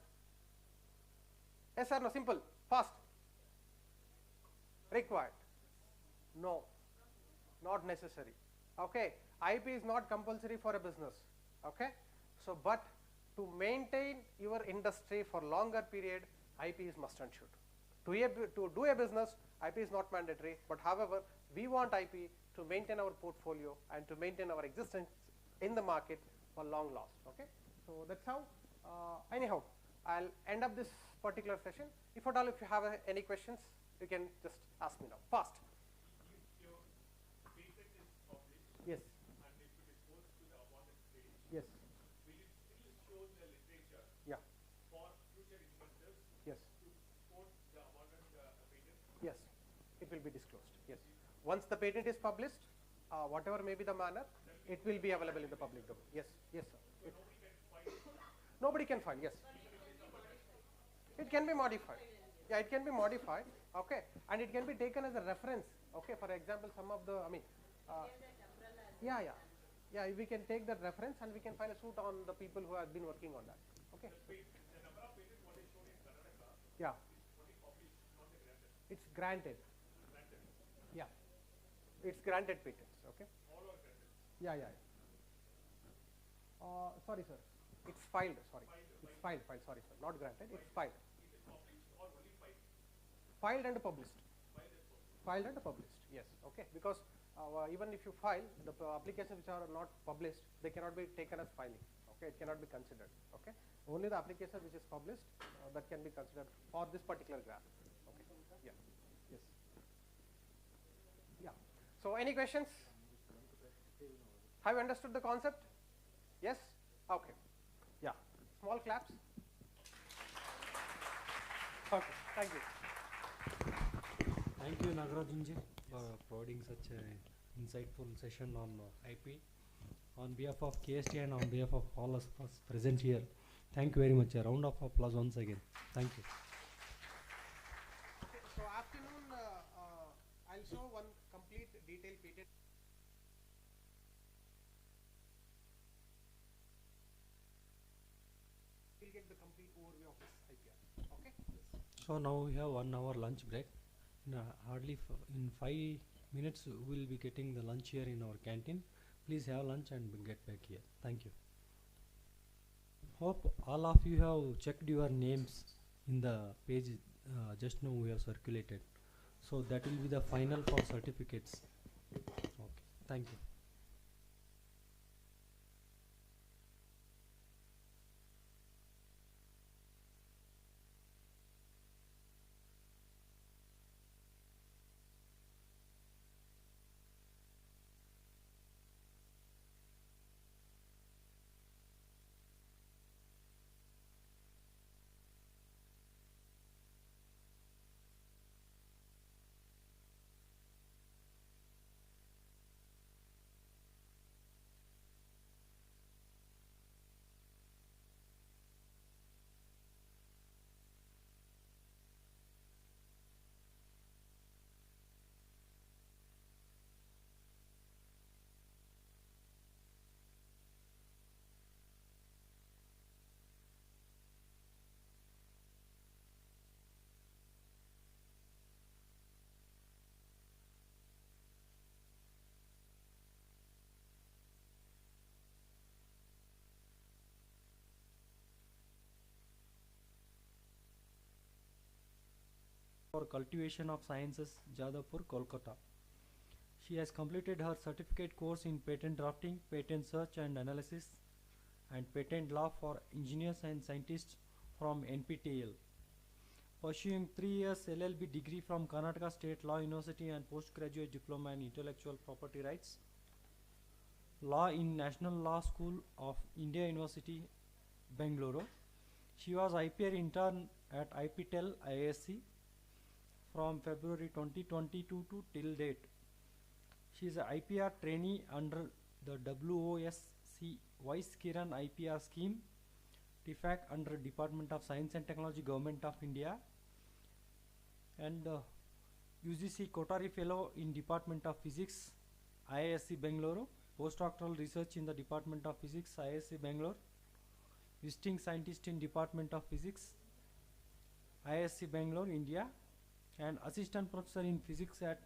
Yes or no? Simple, fast. Required. No, not necessary. Okay, IP is not compulsory for a business. Okay, so but to maintain your industry for longer period, IP is must and should. To do a business, IP is not mandatory, but however, we want IP to maintain our portfolio and to maintain our existence in the market for long last. Okay, so that's how. Anyhow, I'll end up this particular session. If at all, if you have any questions, you can just ask me now. Fast. If your patent is published Yes. and if it is goes to the awarded stage, Yes. will it still show in the literature Yeah. for future investors Yes. to quote the awarded patent? Yes. It will be disclosed. Yes. Once the patent is published, whatever may be the manner, it will be available in the public domain. Yes. Yes, sir. Nobody can file. Yes. It can be modified. Yeah, it can be modified. Okay, and it can be taken as a reference. Okay, for example, some of the, yeah, we can take that reference and we can file a suit on the people who have been working on that. Okay. The number of patents what is shown in Karnataka Yeah, is what is published, not the granted. it's granted. Granted. Yeah, it's granted patents. Okay. All are granted. Yeah. Sorry, sir. It's filed. Sorry, it's filed. Sorry, sir. Not granted. It's filed. It is published or only filed? Filed and published. Filed and published. Filed and published. Yes. Okay. Because even if you file the applications which are not published, they cannot be taken as filing. Okay. It cannot be considered. Okay. Only the application which is published that can be considered for this particular graph. Okay. Yeah. Yes. Yeah. So any questions? Have you understood the concept? Yes? Okay. Yeah. Small claps. Okay. Thank you. Thank you, Nagarajunji, for providing such an insightful session on IP. On behalf of KSTA and on behalf of all of us present here, thank you very much. A round of applause once again. Thank you. So afternoon, I'll show one complete detailed patent. We'll get the complete overview of this IPR. Okay. So now we have 1 hour lunch break. In 5 minutes we will be getting the lunch here in our canteen. Please have lunch and get back here. Thank you. Hope all of you have checked your names in the page just now we have circulated. So that will be the final for certificates. Okay. Thank you. For Cultivation of Sciences, Jadavpur, Kolkata. She has completed her certificate course in patent drafting, patent search and analysis, and patent law for engineers and scientists from NPTEL. Pursuing 3 years LLB degree from Karnataka State Law University and postgraduate diploma in intellectual property rights. Law in National Law School of India University, Bengaluru. She was IPR intern at IPTEL ISC from February 2022 to till date. She is a IPR trainee under the WOSC Vice Kiran IPR scheme, TFAC under Department of Science and Technology, Government of India, and UGC Kotari Fellow in Department of Physics, IISc Bengaluru, postdoctoral research in the Department of Physics, IISc Bangalore, visiting scientist in Department of Physics, IISc Bangalore, India, and assistant professor in physics at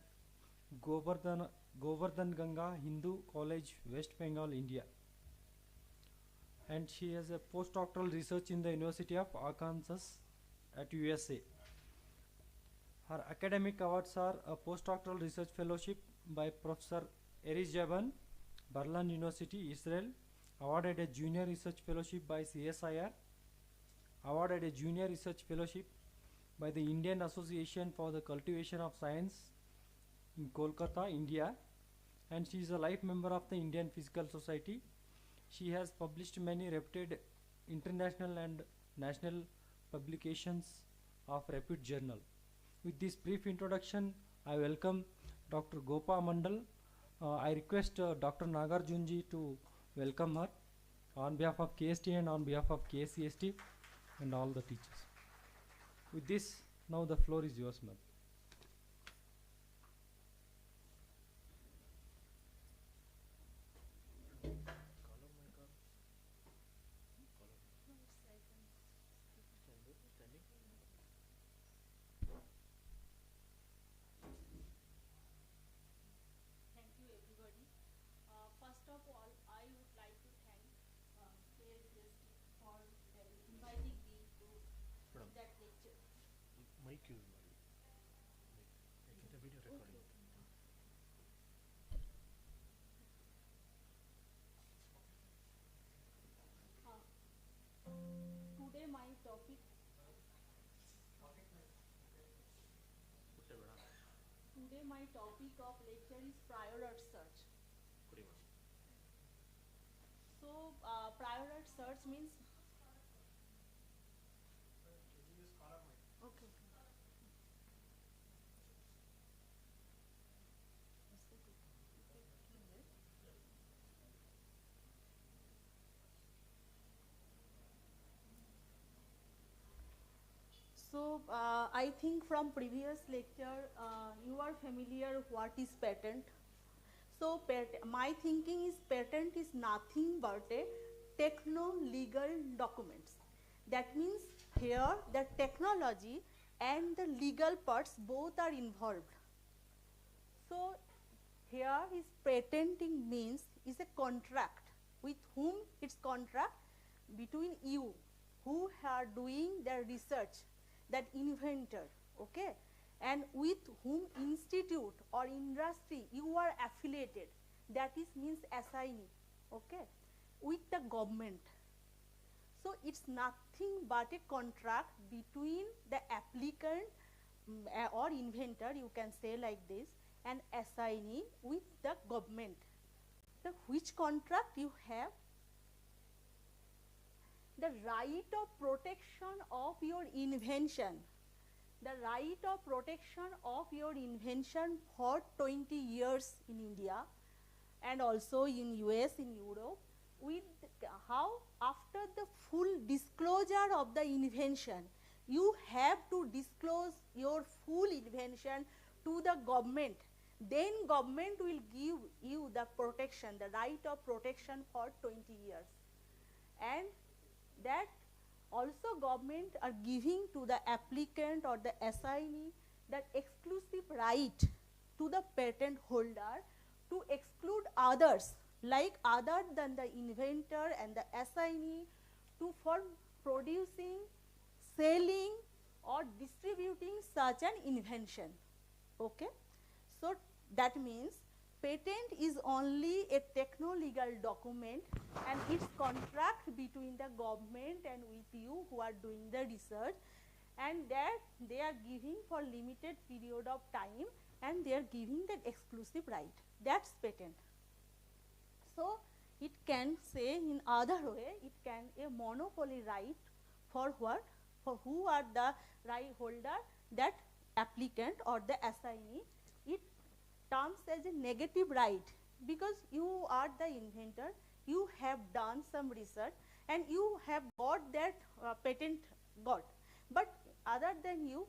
Govardhan Ganga Hindu College, West Bengal, India. And she has a postdoctoral research in the University of Arkansas at USA. Her academic awards are a postdoctoral research fellowship by Professor Erich Jaban, Berlin University, Israel, awarded a junior research fellowship by CSIR, awarded a junior research fellowship by the Indian Association for the Cultivation of Science in Kolkata, India, and she is a life member of the Indian Physical Society. She has published many reputed international and national publications of repute journal. With this brief introduction, I welcome Dr. Gopa Mandal. I request Dr. Nagarjunji to welcome her on behalf of KSTA and on behalf of KCST and all the teachers. With this, now the floor is yours, ma'am. Thank you, everybody. First of all, I would like to thank KSTA for inviting me to that lecture. Mic is the video recording. Today my topic of lecture is prior art search. So prior art search means okay. So I think from previous lecture you are familiar what is patent. So my thinking is patent is nothing but a techno-legal documents. That means here the technology and the legal parts both are involved. So here is patenting means is a contract with whom it's contract between you who are doing the research, that inventor, okay, and with whom institute or industry you are affiliated, that is means assignee, okay, with the government. So it's nothing but a contract between the applicant or inventor, you can say like this, and assignee with the government. So which contract you have? The right of protection of your invention, the right of protection of your invention for 20 years in India and also in US, in Europe, with how after the full disclosure of the invention, you have to disclose your full invention to the government. Then government will give you the protection, the right of protection for 20 years. And that also government are giving to the applicant or the assignee that exclusive right to the patent holder to exclude others, like other than the inventor and the assignee, to for producing, selling or distributing such an invention. Okay. So that means patent is only a techno-legal document and it's contract between the government and with you who are doing the research, and that they are giving for limited period of time and they are giving that exclusive right. That's patent. So it can say in other way, it can a monopoly right for what? For who are the right holder? That applicant or the assignee. It terms as a negative right because you are the inventor, you have done some research and you have got that patent got. But other than you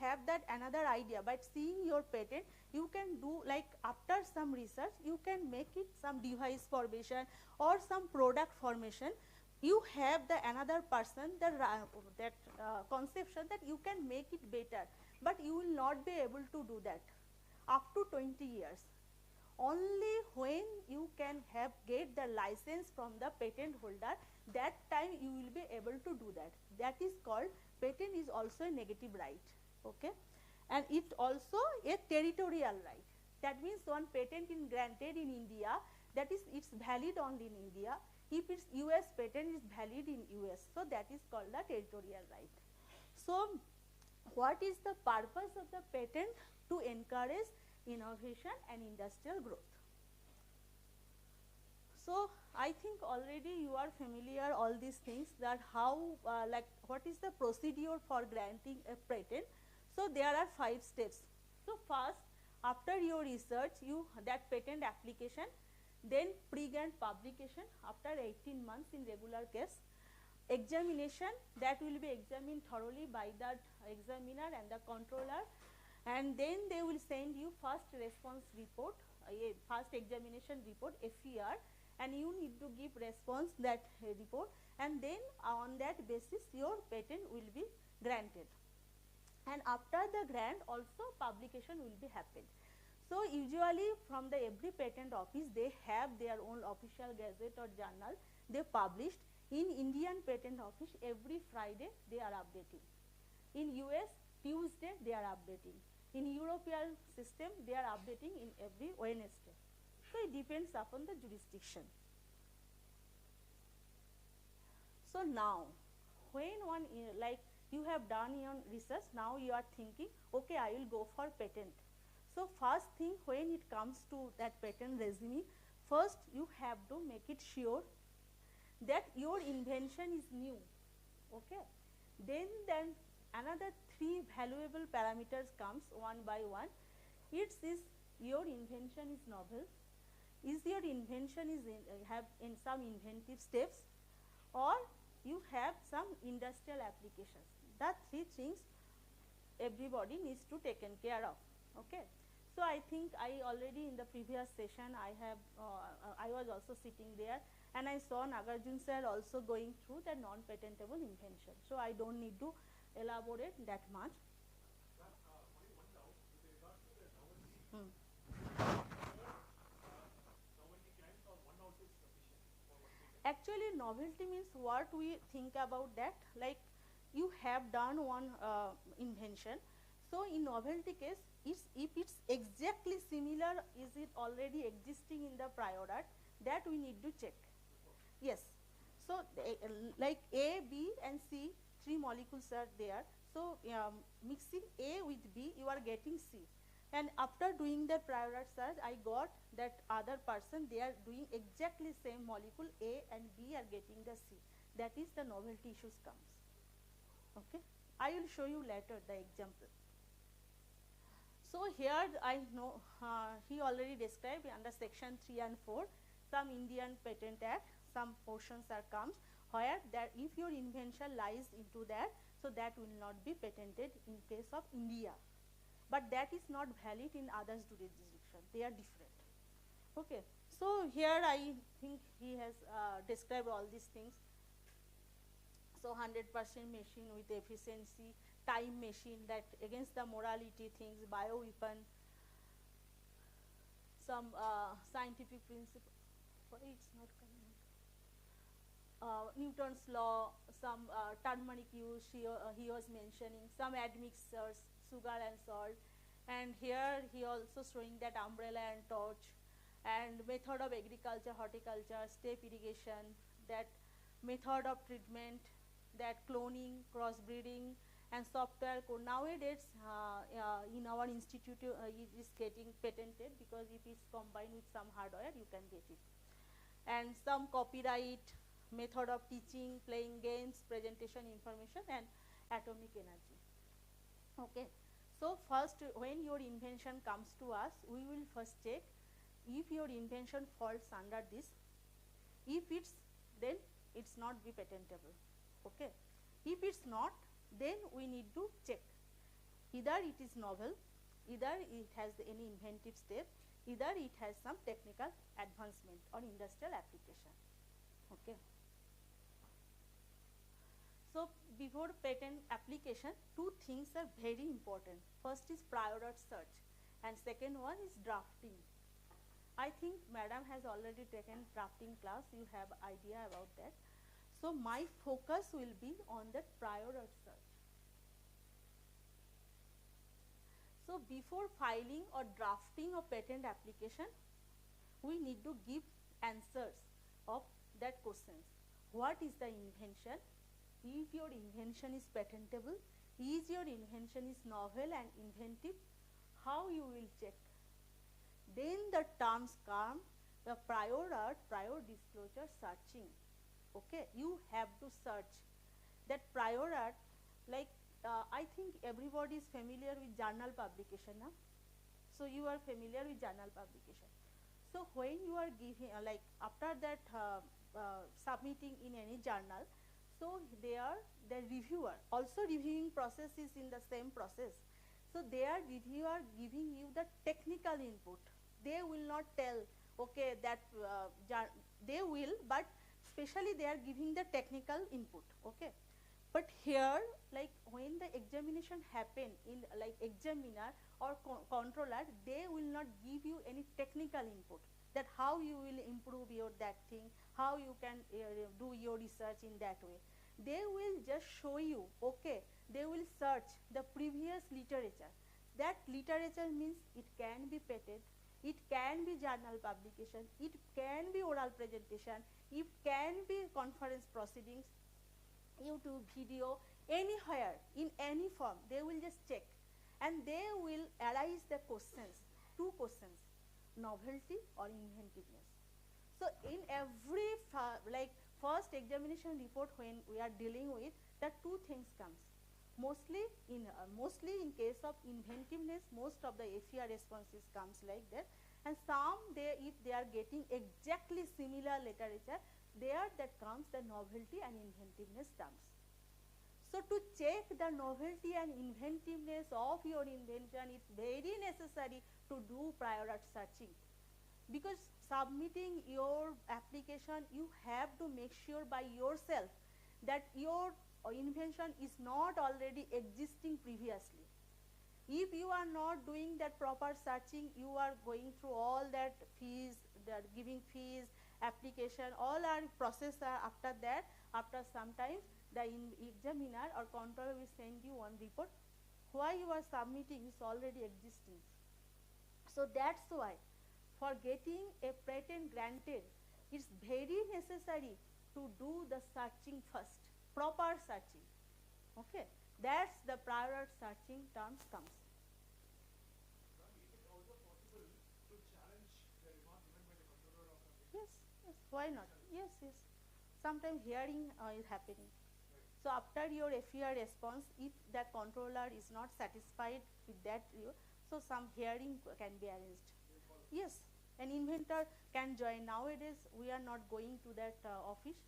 have that another idea. By seeing your patent, you can do like after some research, you can make it some device formation or some product formation. You have the another person that conception that you can make it better, but you will not be able to do that up to 20 years. Only when you can have get the license from the patent holder, that time you will be able to do that. That is called patent is also a negative right. Okay, and it also a territorial right. That means one patent is granted in India, that is it's valid only in India. If it's US patent is valid in US, so that is called the territorial right. So what is the purpose of the patent? To encourage innovation and industrial growth. So I think already you are familiar all these things, that how like what is the procedure for granting a patent. So there are 5 steps. So first, after your research, you that patent application, then pre-grant publication after 18 months in regular case, examination, that will be examined thoroughly by the examiner and the controller, and then they will send you first response report, a first examination report, FER, and you need to give response that report, and then on that basis your patent will be granted. And after the grant also publication will be happened. So usually from the every patent office, they have their own official gazette or journal they published. In Indian patent office, every Friday they are updating. In US, Tuesday they are updating. In European system, they are updating in every Wednesday. So it depends upon the jurisdiction. So now, when one like you have done your research, now you are thinking, okay, I will go for patent. So first thing, when it comes to that patent regime, first you have to make it sure that your invention is new. Okay. Then another 3 valuable parameters comes one by one. It is your invention is novel, is your invention is have in some inventive steps, or you have some industrial applications. That 3 things everybody needs to taken care of. Okay. So I think I already in the previous session I have I was also sitting there, and I saw Nagarjun sir also going through the non-patentable invention. So I don't need to elaborate that much. Only one doubt with regards to the novelty. Novelty claims or one also is sufficient for one patent? Actually, novelty means what we think about that, like you have done one invention. So in novelty case, if it's exactly similar, is it already existing in the prior art, that we need to check. Yes. So like A, B and C, 3 molecules are there. So mixing A with B, you are getting C. And after doing the prior art search, I got that other person, they are doing exactly same molecule, A and B are getting the C. That is the novelty issues comes. Okay. I will show you later the example. So here I know he already described under section 3 and 4, some Indian Patent Act, some portions are comes where that if your invention lies into that, so that will not be patented in case of India. But that is not valid in others jurisdiction, they are different. Okay. So here I think he has described all these things. So 100% machine with efficiency, time machine, that against the morality things, bioweapon, some scientific principle. Why it's not coming? Newton's law, some turmeric use he was mentioning, some admixtures, sugar and salt, and here he also showing that umbrella and torch, and method of agriculture, horticulture, step irrigation, that method of treatment, that cloning, crossbreeding, and software code. Nowadays, in our institute, it is getting patented because if it's combined with some hardware, you can get it. And some copyright, method of teaching, playing games, presentation information, and atomic energy. Okay. So first, when your invention comes to us, we will first check if your invention falls under this. If it's, then it's not be patentable. Okay. If it's not, then we need to check. Either it is novel, either it has any inventive step, either it has some technical advancement or industrial application. Okay. So before patent application, two things are very important. First is prior art search, and second one is drafting. I think madam has already taken drafting class, you have idea about that. So my focus will be on that prior art search. So before filing or drafting a patent application, we need to give answers of that questions. What is the invention? If your invention is patentable, is your invention is novel and inventive, how you will check? Then the terms come, the prior art, prior disclosure searching. Okay, you have to search that prior art, like I think everybody is familiar with journal publication now. So you are familiar with journal publication. So when you are giving, like after that submitting in any journal, so they are the reviewer, also reviewing process is in the same process. So they are reviewer giving you the technical input. They will not tell, okay, that they will, but especially they are giving the technical input. Okay. But here, like when the examination happen in like examiner or controller, they will not give you any technical input, that how you will improve your that thing, how you can do your research in that way. They will just show you, okay, they will search the previous literature. That literature means it can be patent, it can be journal publication, it can be oral presentation, it can be conference proceedings, YouTube video, anywhere, in any form, they will just check. And they will arise the questions, two questions, novelty or inventiveness. So in every like first examination report when we are dealing with, the two things comes. Mostly in case of inventiveness, most of the AFR responses comes like that, and some if they are getting exactly similar literature, there that comes the novelty and inventiveness terms. So to check the novelty and inventiveness of your invention, it's very necessary to do prior art searching, because submitting your application, you have to make sure by yourself that your invention is not already existing previously. If you are not doing that proper searching, you are going through all that fees, that giving fees, application, all our process are after that. After some time, the examiner or controller will send you one report. Why you are submitting is already existing. So that's why for getting a patent granted, it's very necessary to do the searching first, proper searching. Okay, that's the prior art searching terms comes. Is it also possible to challenge the remark given by the controller of the Yes, yes, why not? Yes, yes. Sometimes hearing is happening. So after your FER response, if that controller is not satisfied with that, so some hearing can be arranged. Yes, an inventor can join. Nowadays, we are not going to that office,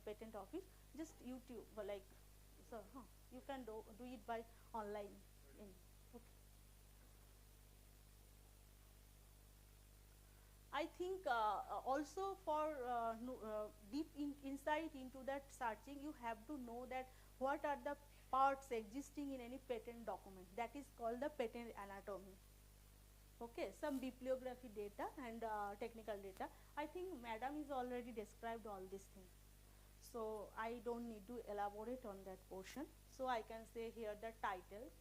patent office, just YouTube, like, so you can do it by online. Okay. I think also for deep insight into that searching, you have to know that what are the parts existing in any patent document. That is called the patent anatomy. Okay, some bibliography data and technical data. I think madam is already described all these things. So I don't need to elaborate on that portion. So I can say here the title,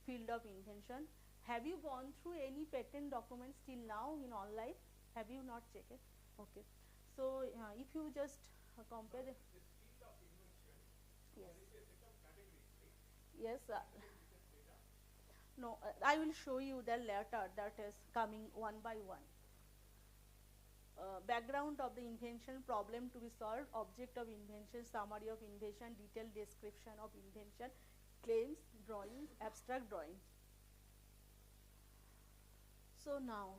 field of invention. Have you gone through any patent documents till now in online? Have you not checked it? Okay. So if you just compare the This field of invention, yes, there is a set of categories, right? yes, Research data. no, I will show you the later that is coming one by one. Background of the invention, problem to be solved, object of invention, summary of invention, detailed description of invention, claims, drawings, abstract drawings. So now,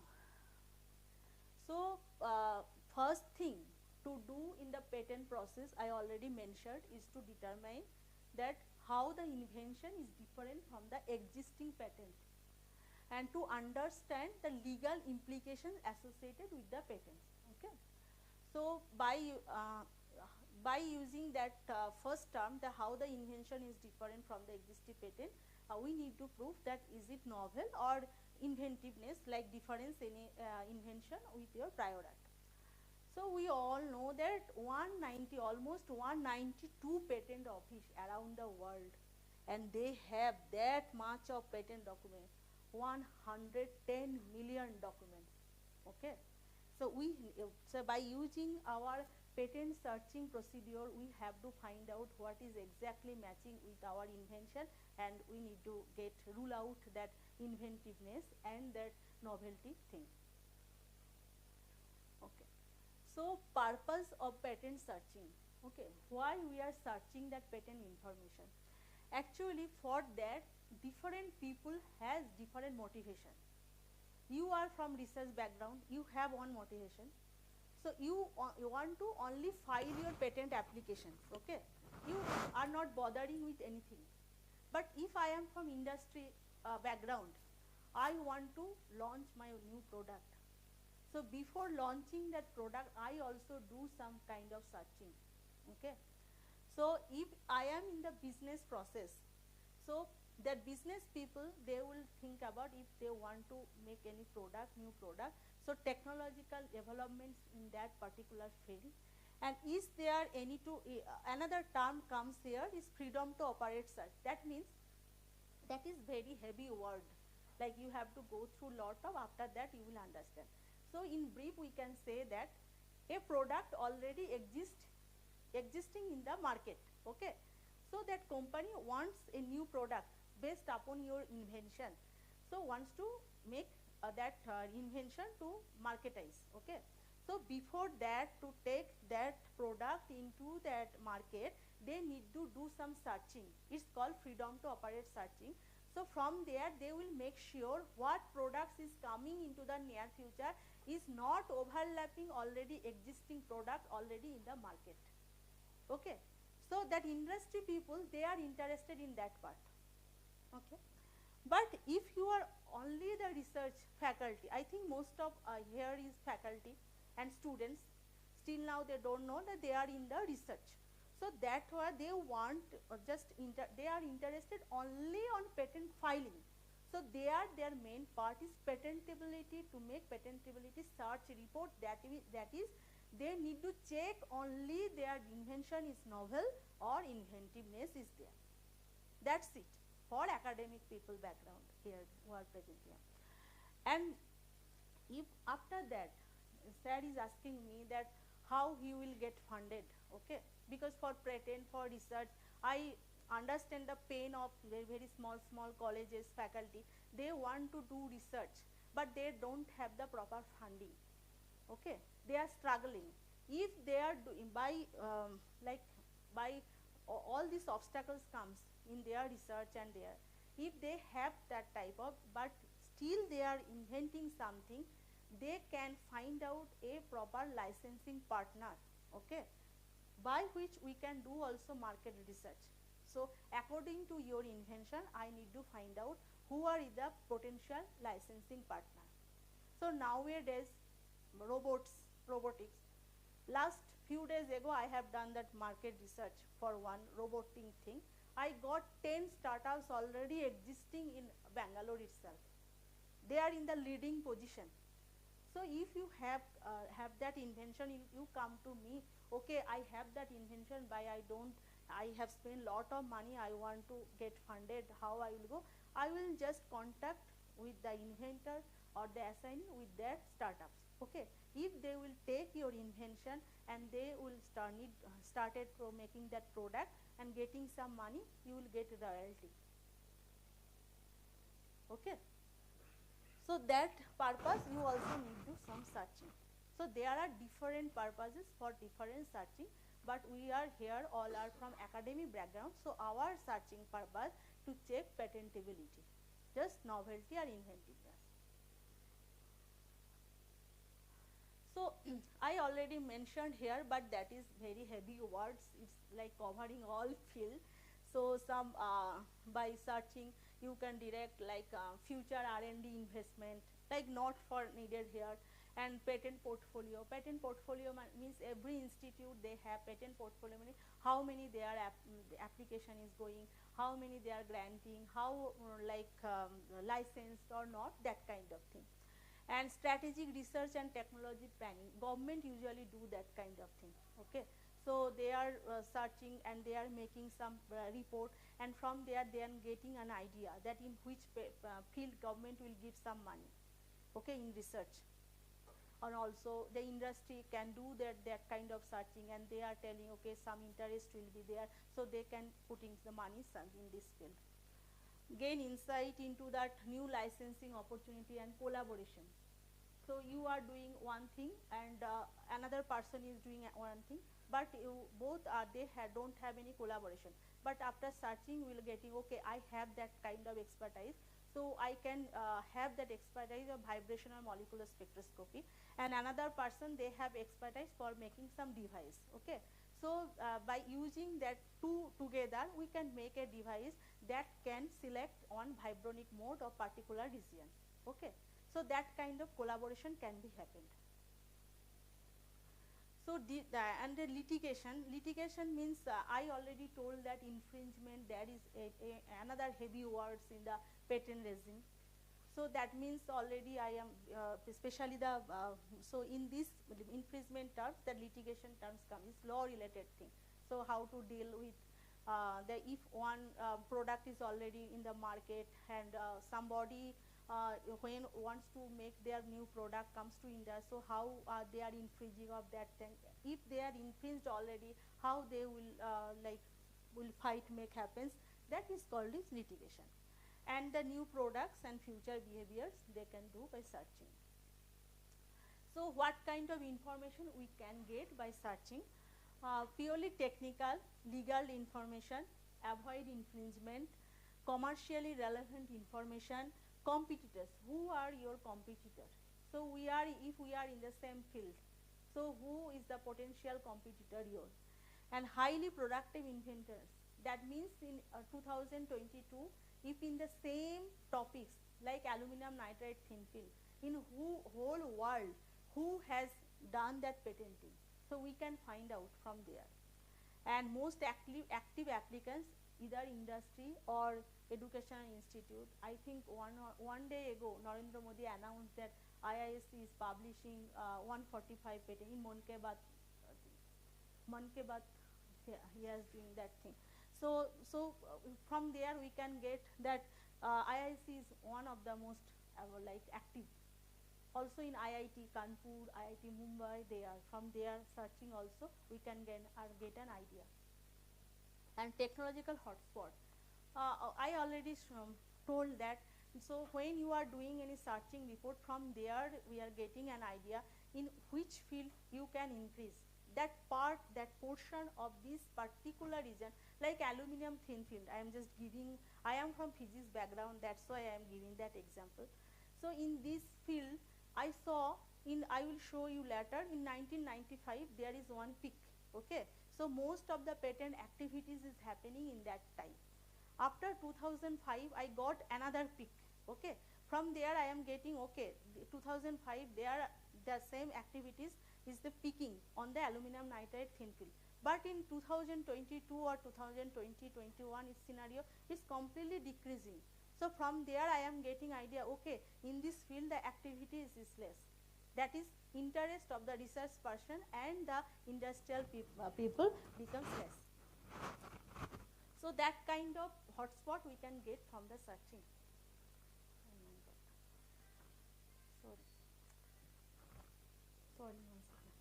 first thing to do in the patent process, I already mentioned, is to determine that how the invention is different from the existing patent, and to understand the legal implications associated with the patents. Okay. So by using that first term, the how the invention is different from the existing patent, we need to prove that is it novel or inventiveness, like difference in invention with your prior art. So we all know that almost 192 patent office around the world, and they have that much of patent document, 110 million documents. Okay. So so by using our patent searching procedure, we have to find out what is exactly matching with our invention, and we need to rule out that inventiveness and that novelty thing. Okay. So purpose of patent searching. Okay. Why we are searching that patent information? Actually, for that, different people has different motivation. You are from research background, you have one motivation. So you want to only file your patent application, okay? You are not bothering with anything. But if I am from industry background, I want to launch my new product. So before launching that product, I also do some kind of searching, okay? So if I am in the business process, so that business people, they will think about if they want to make any product, new product. So technological developments in that particular field. And is there any another term comes here is freedom to operate search. That means that is very heavy word. Like you have to go through lot of, after that you will understand. So in brief, we can say that a product already existing in the market, okay? So that company wants a new product based upon your invention. So wants to make that invention to marketize, okay? So before that, to take that product into that market, they need to do some searching. It's called freedom to operate searching. So from there, they will make sure what products is coming into the near future is not overlapping already existing product already in the market, okay? So that industry people, they are interested in that part, okay? But if you are only the research faculty, I think most of here is faculty and students, still now they don't know that they are in the research. So that's why they want they are interested only on patent filing. So their main part is patentability, to make patentability search report, that is they need to check only their invention is novel or inventiveness is there. That's it for academic people background here who are present here. And if after that, sir is asking me that how he will get funded, okay? Because for patent, for research, I understand the pain of very, very small colleges, faculty. They want to do research, but they don't have the proper funding, okay? They are struggling. If they are doing by all these obstacles comes in their research and their, if they have that type of, but still they are inventing something, they can find out a proper licensing partner, okay, by which we can do also market research. So according to your invention, I need to find out who are the potential licensing partner. So nowadays, robotics. Last few days ago, I have done that market research for one robotic thing. I got 10 startups already existing in Bangalore itself. They are in the leading position. So if you have that invention, you come to me, okay, I have that invention, but I have spent lot of money, I want to get funded, how I will go? I will just contact with the inventor or the assignee with their startups. Okay, if they will take your invention and they will started from making that product and getting some money, you will get royalty. Okay, so that purpose you also need to some searching. So there are different purposes for different searching, but we are here all are from academic background, so our searching purpose to check patentability, just novelty or inventiveness. So I already mentioned here, but that is very heavy words. It's like covering all field. So some by searching you can direct like future R&D investment, like not for needed here, and patent portfolio. Patent portfolio means every institute they have patent portfolio, meaning how many their application is going, how many they are granting, how licensed or not, that kind of thing. And strategic research and technology planning, government usually do that kind of thing. Okay, so they are searching and they are making some report, and from there they are getting an idea that in which field government will give some money, okay, in research. And also the industry can do that kind of searching, and they are telling, okay, some interest will be there, so they can putting the money in this field. Gain insight into that new licensing opportunity and collaboration. So you are doing one thing and another person is doing one thing, but you both are don't have any collaboration. But after searching, we will getting, okay, I have that kind of expertise, so I can have that expertise of vibrational molecular spectroscopy, and another person they have expertise for making some device. Okay, so by using that two together, we can make a device that can select on vibronic mode of particular region. Okay, so that kind of collaboration can be happened. So and the litigation means I already told that infringement, there is another heavy words in the patent regime. So that means already I am especially the so in this infringement terms, the litigation terms come is law related thing. So how to deal with if one product is already in the market and somebody when wants to make their new product comes to India, so how they are infringing of that thing. If they are infringed already, how they will will fight make happens, that is called is litigation. And the new products and future behaviors they can do by searching. So what kind of information we can get by searching? Purely technical, legal information, avoid infringement, commercially relevant information, competitors. Who are your competitors? So we are, if we are in the same field, so who is the potential competitor here? And highly productive inventors. That means in 2022, if in the same topics like aluminum nitride thin film, in whole world, who has done that patenting? So we can find out from there. And most active applicants, either industry or educational institute. I think one day ago, Narendra Modi announced that IISc is publishing 145 patent in Mon Ki Baat. He has doing that thing. So from there we can get that IISc is one of the most active. Also in IIT Kanpur, IIT Mumbai, they are from there searching also we can get an idea. And technological hotspot. I already told that. So when you are doing any searching report, from there we are getting an idea in which field you can increase. That part, that portion of this particular region, like aluminum thin film, I am just giving, I am from physics background, that's why I am giving that example. So in this field, I saw I will show you later, in 1995 there is one peak. Okay, so most of the patent activities is happening in that time. After 2005 I got another peak. Okay, from there I am getting, okay, 2005 there the same activities is the peaking on the aluminum nitride thin film, but in 2022 or 2020-21 scenario is completely decreasing. So from there I am getting idea, okay, in this field the activity is less. That is interest of the research person and the industrial people becomes less. So that kind of hotspot we can get from the searching. Oh my God. Sorry. Sorry, one second.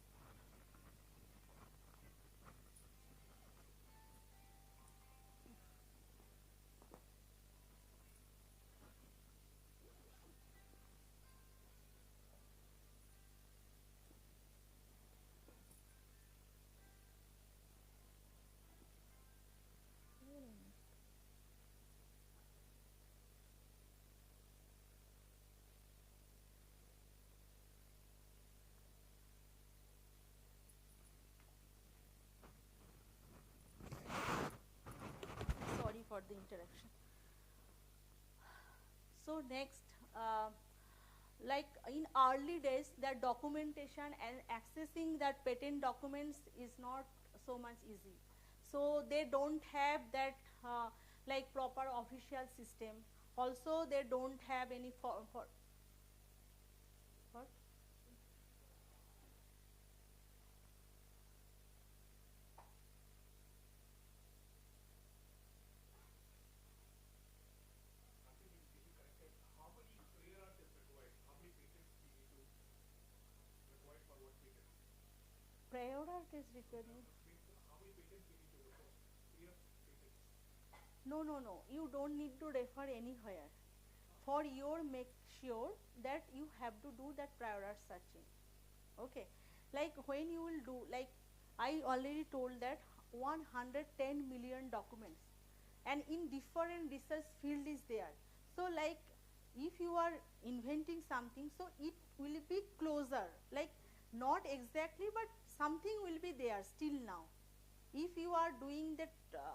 Sorry for the interruption. So next, like in early days, that documentation and accessing that patent documents is not so much easy. So they don't have that like proper official system. Also, they don't have any for what? How many prior art is required? How many patents we need to required for one patent? Prior art is required. Means how many patents we need to refer? Prior patents. No, no, no. You don't need to refer anywhere. For your make sure that you have to do that prior art searching. Okay. Like when you will do, like I already told that 110 million documents, and in different research field is there. So like if you are inventing something, so it will be closer, like not exactly, but something will be there still now. If you are doing that,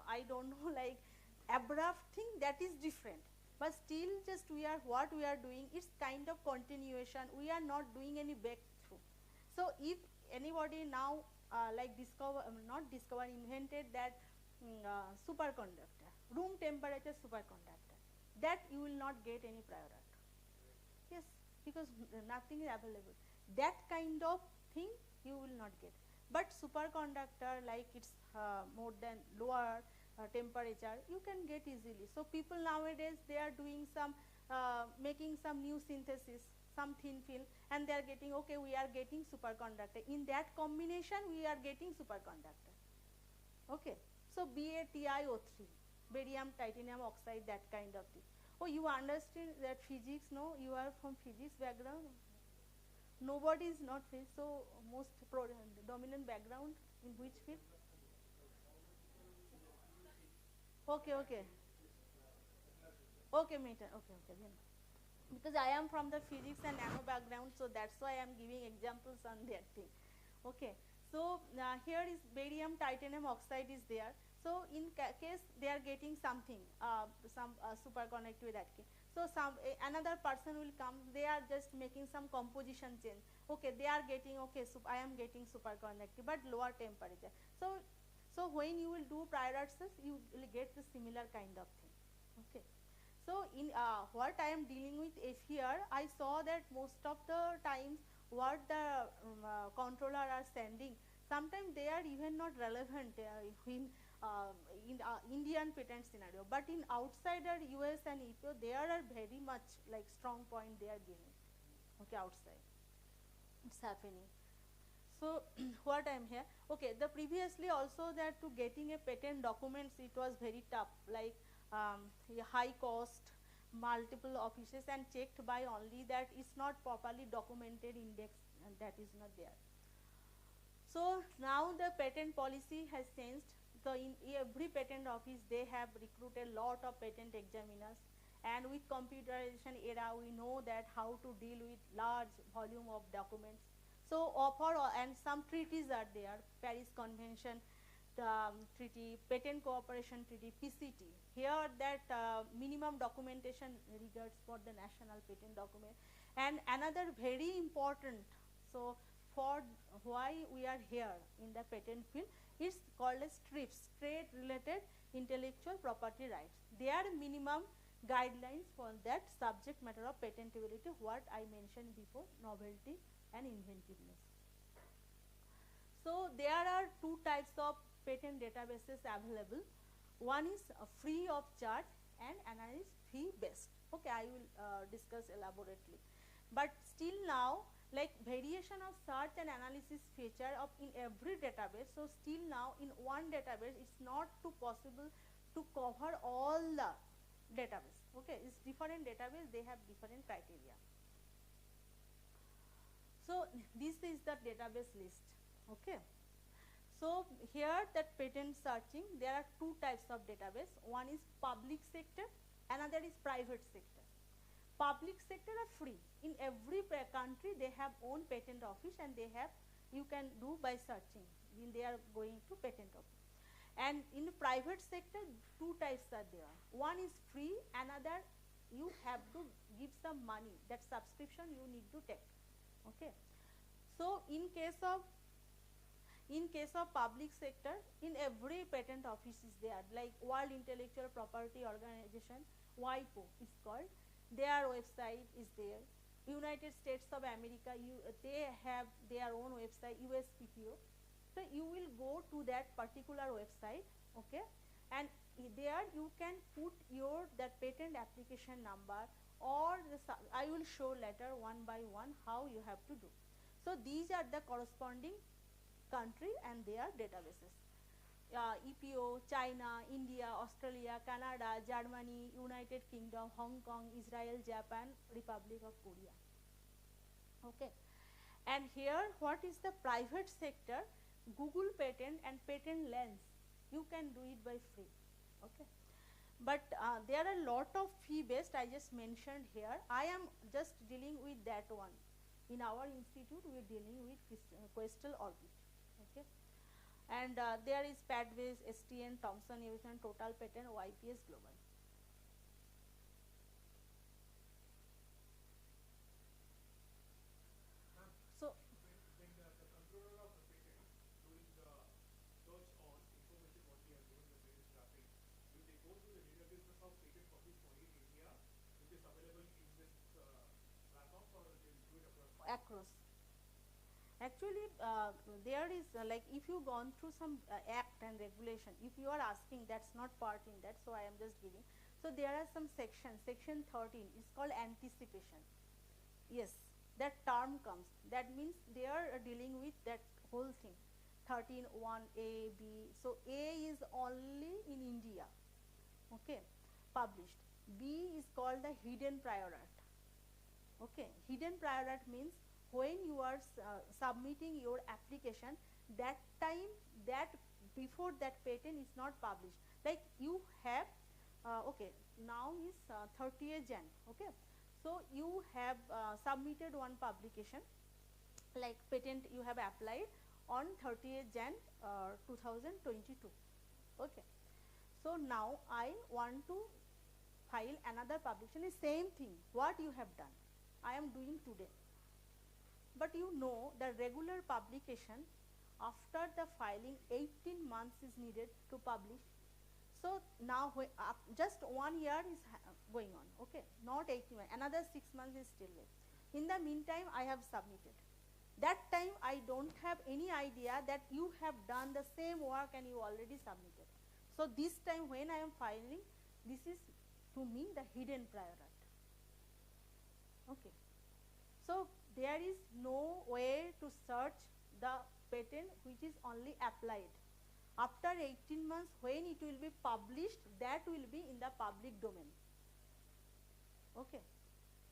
I don't know, like abrupt thing, that is different. But still, just what we are doing is kind of continuation. We are not doing any breakthrough. So if anybody now invented that superconductor, room temperature superconductor, that you will not get any prior art. Yes, because nothing is available. That kind of thing you will not get. But superconductor, like it's more than lower temperature, you can get easily. So people nowadays, they are doing some making some new synthesis, some thin film, and they are getting, okay, we are getting superconductor. In that combination, we are getting superconductor. Okay, so BaTiO3, barium titanium oxide, that kind of thing. Oh, you understand that physics? No, you are from physics background. Nobody is not physics. So most dominant background in which field? Okay, okay. Okay, Meta. Okay, okay. Then. Because I am from the physics and nano background, so that's why I am giving examples on that thing. Okay. So here is barium titanium oxide is there. So in case they are getting something, some superconductor that case. So another person will come. They are just making some composition change. Okay, they are getting, okay. So I am getting superconductor, but lower temperature. So when you will do prior art search, you will get the similar kind of thing. Okay. So in what I am dealing with here, I saw that most of the times what the controller are sending, sometimes they are even not relevant in Indian patent scenario. But in outsider US and EPO, there are very much like strong point they are giving. Okay, outside. It's happening. So what I am here, okay, the previously also that to getting a patent documents, it was very tough, like high cost, multiple offices, and checked by only that is not properly documented index, and that is not there. So now the patent policy has changed. So in every patent office, they have recruited a lot of patent examiners, and with computerization era, we know that how to deal with large volume of documents. So and some treaties are there, Paris Convention treaty, Patent Cooperation Treaty, PCT. Here that minimum documentation regards for the national patent document. And another very important, so for why we are here in the patent field, is called as TRIPS, Trade Related Intellectual Property Rights. They are minimum guidelines for that subject matter of patentability, what I mentioned before, novelty and inventiveness. So there are two types of patent databases available. One is free of charge and another is fee based. Okay, I will discuss elaborately. But still now like variation of search and analysis feature of in every database. So still now in one database it's not too possible to cover all the database. Okay, it's different database, they have different criteria. So this is the database list. Okay. So here that patent searching, there are two types of database. One is public sector, another is private sector. Public sector are free. In every country they have own patent office and they have, you can do by searching when they are going to patent office. And in the private sector, two types are there. One is free, another you have to give some money, that subscription you need to take. Okay. So in case of public sector, in every patent office is there, like World Intellectual Property Organization, WIPO is called, their website is there. United States of America, they have their own website, USPTO. So you will go to that particular website, okay, and there you can put your that patent application number, or I will show later one by one how you have to do. So these are the corresponding country and their databases. EPO, China, India, Australia, Canada, Germany, United Kingdom, Hong Kong, Israel, Japan, Republic of Korea. Okay. And here what is the private sector? Google patent and patent lens. You can do it by free. Okay. But there are a lot of fee based, I just mentioned here. I am just dealing with that one. In our institute, we are dealing with Crystal Orbit. Okay. And there is Padbase, STN, Thomson Evolution, Total Patent, YPS Global. So when the controller of the patent doing the search on information what we have given the patent traffic, will they go to the databases of patent published only in India, which is available in this platform, or they will do it across? Actually, there is like if you gone through some act and regulation, if you are asking, that's not part in that, so I am just giving. So there are some sections, section 13 is called anticipation. Yes, that term comes, that means they are dealing with that whole thing, 13, 1A, B. So A is only in India, okay, published. B is called the hidden prior art. Okay, hidden prior art means when you are submitting your application, that time, that before that patent is not published. Like you have, okay, now is 30th Jan, okay. So you have submitted one publication, like patent you have applied on 30th Jan 2022, okay. So now I want to file another publication, is same thing, what you have done, I am doing today. But you know the regular publication, after the filing 18 months is needed to publish. So now just 1 year is going on, okay, not 18 months, another 6 months is still left. In the meantime, I have submitted. That time I don't have any idea that you have done the same work and you already submitted. So this time when I am filing, this is to me the hidden prior art. Okay. So there is no way to search the patent which is only applied. After 18 months, when it will be published, that will be in the public domain. Okay.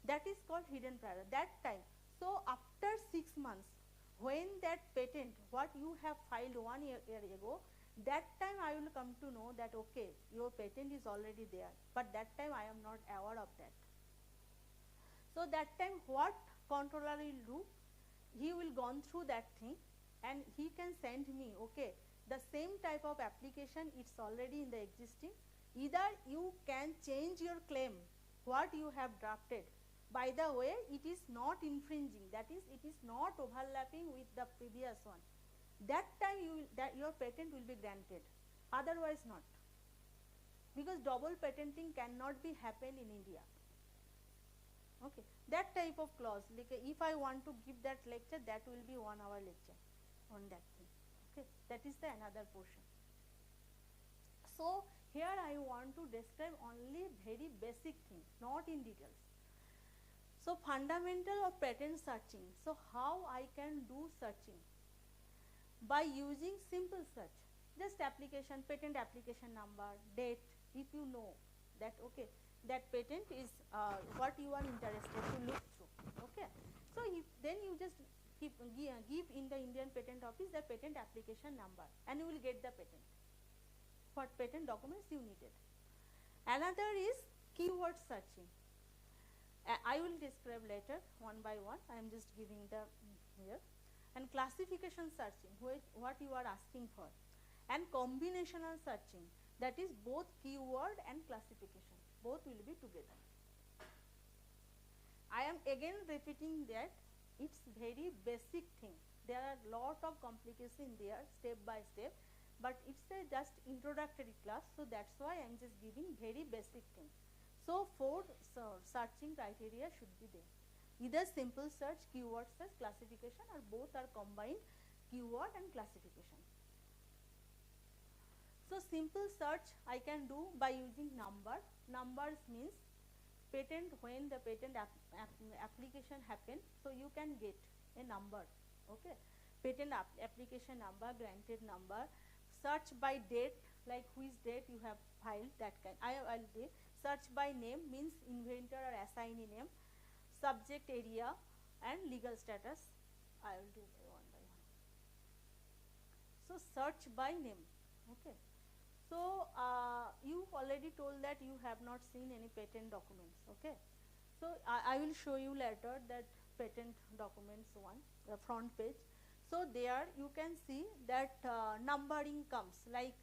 That is called hidden prior art, that time. So after 6 months, when that patent, what you have filed 1 year ago, that time I will come to know that okay, your patent is already there, but that time I am not aware of that. So that time what controller will do, he will gone through that thing and he can send me, okay, the same type of application, it's already in the existing, either you can change your claim, what you have drafted, by the way it is not infringing, that is it is not overlapping with the previous one, that time you will, that your patent will be granted, otherwise not, because double patenting cannot be happen in India. Okay, that type of clause, like if I want to give that lecture, that will be 1 hour lecture on that thing. Okay, that is the another portion. So here I want to describe only very basic thing, not in details. So fundamental of patent searching. So how I can do searching? By using simple search, just application, patent application number, date, if you know that okay, that patent is what you are interested to look through, okay. So if then you just give in the Indian Patent Office the patent application number and you will get the patent, what patent documents you needed. Another is keyword searching. I will describe later one by one, I am just giving the here. And classification searching, what you are asking for, and combinational searching, that is both keyword and classification, both will be together. I am again repeating that it's very basic thing. There are lot of complication there, step by step, but it's a just introductory class, so that's why I am just giving very basic thing. So 4 searching criteria should be there. Either simple search, keyword search, classification, or both are combined, keyword and classification. So simple search I can do by using number. Numbers means patent, when the patent application happen, so you can get a number, okay. Patent application number, granted number. Search by date, like which date you have filed, that kind. I will do. Search by name means inventor or assignee name. Subject area and legal status, I will do one by one. So search by name, okay. So you already told that you have not seen any patent documents, okay. So I will show you later that patent documents one, the front page. So there you can see that numbering comes, like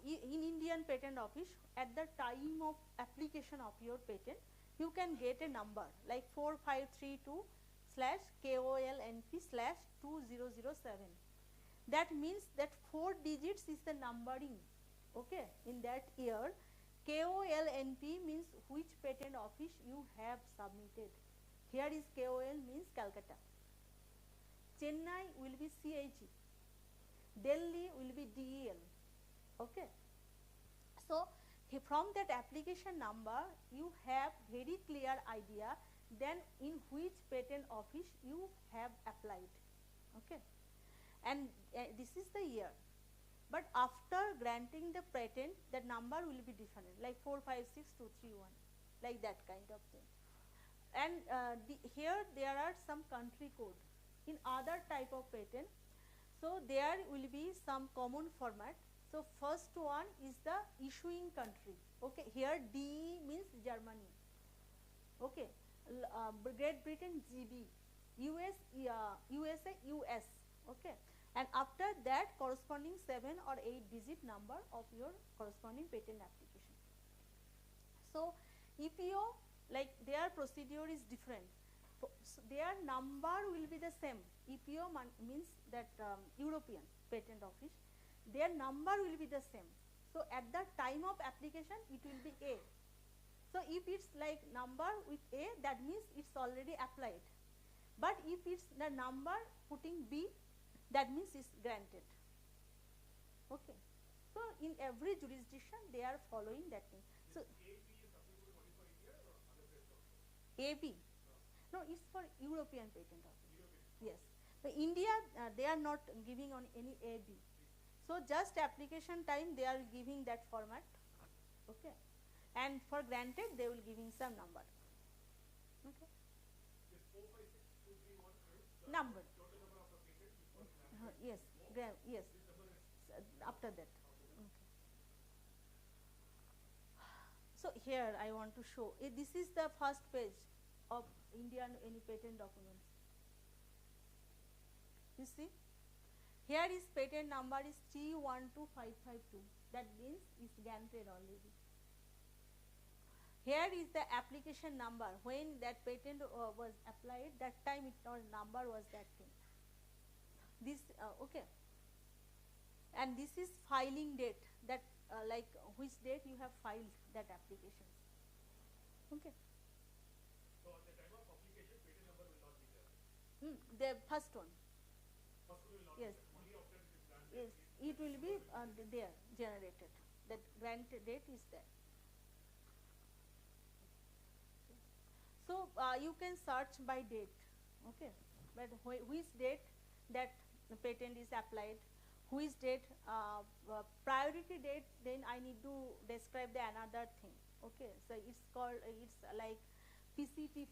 in Indian Patent Office at the time of application of your patent, you can get a number like 4532/KOLNP/2007. That means that 4 digits is the numbering, okay, in that year. KOLNP means which patent office you have submitted. Here is KOL means Calcutta. Chennai will be CIG. Delhi will be DEL, okay. So from that application number you have very clear idea then in which patent office you have applied, okay. And this is the year, but after granting the patent that number will be different, like 456231, like that kind of thing. And here there are some country code in other type of patent, so there will be some common format. So first one is the issuing country, okay. Here DE means Germany, okay. Great Britain GB, USA US, okay. And after that corresponding 7 or 8 digit number of your corresponding patent application. So EPO, like their procedure is different, so their number will be the same. EPO means that European Patent Office, their number will be the same. So at the time of application it will be A. So if it's like number with A, that means it's already applied. But if it's the number putting B, that means it's granted, okay. So in every jurisdiction they are following that thing. So AB, no, it's for European Patent Office. Yes, so India they are not giving on any AB. So just application time they are giving that format, okay, and for granted they will giving some number, okay. Number. Yes, yes. After that, okay. So here I want to show. This is the first page of Indian any patent documents. You see? Here is patent number is T12552. That means it's granted already. Here is the application number. When that patent was applied, that time it number was that thing. This okay. And this is filing date. That like which date you have filed that application. Okay. So at the time of application, patent number will not be there. The first one. First one will not Yes. be there. Only after it is granted. Yes, it will be there generated. That granted date is there. So So you can search by date, okay, but which date that the patent is applied, which date, priority date, then I need to describe the another thing, okay. So it's called, it's like PCT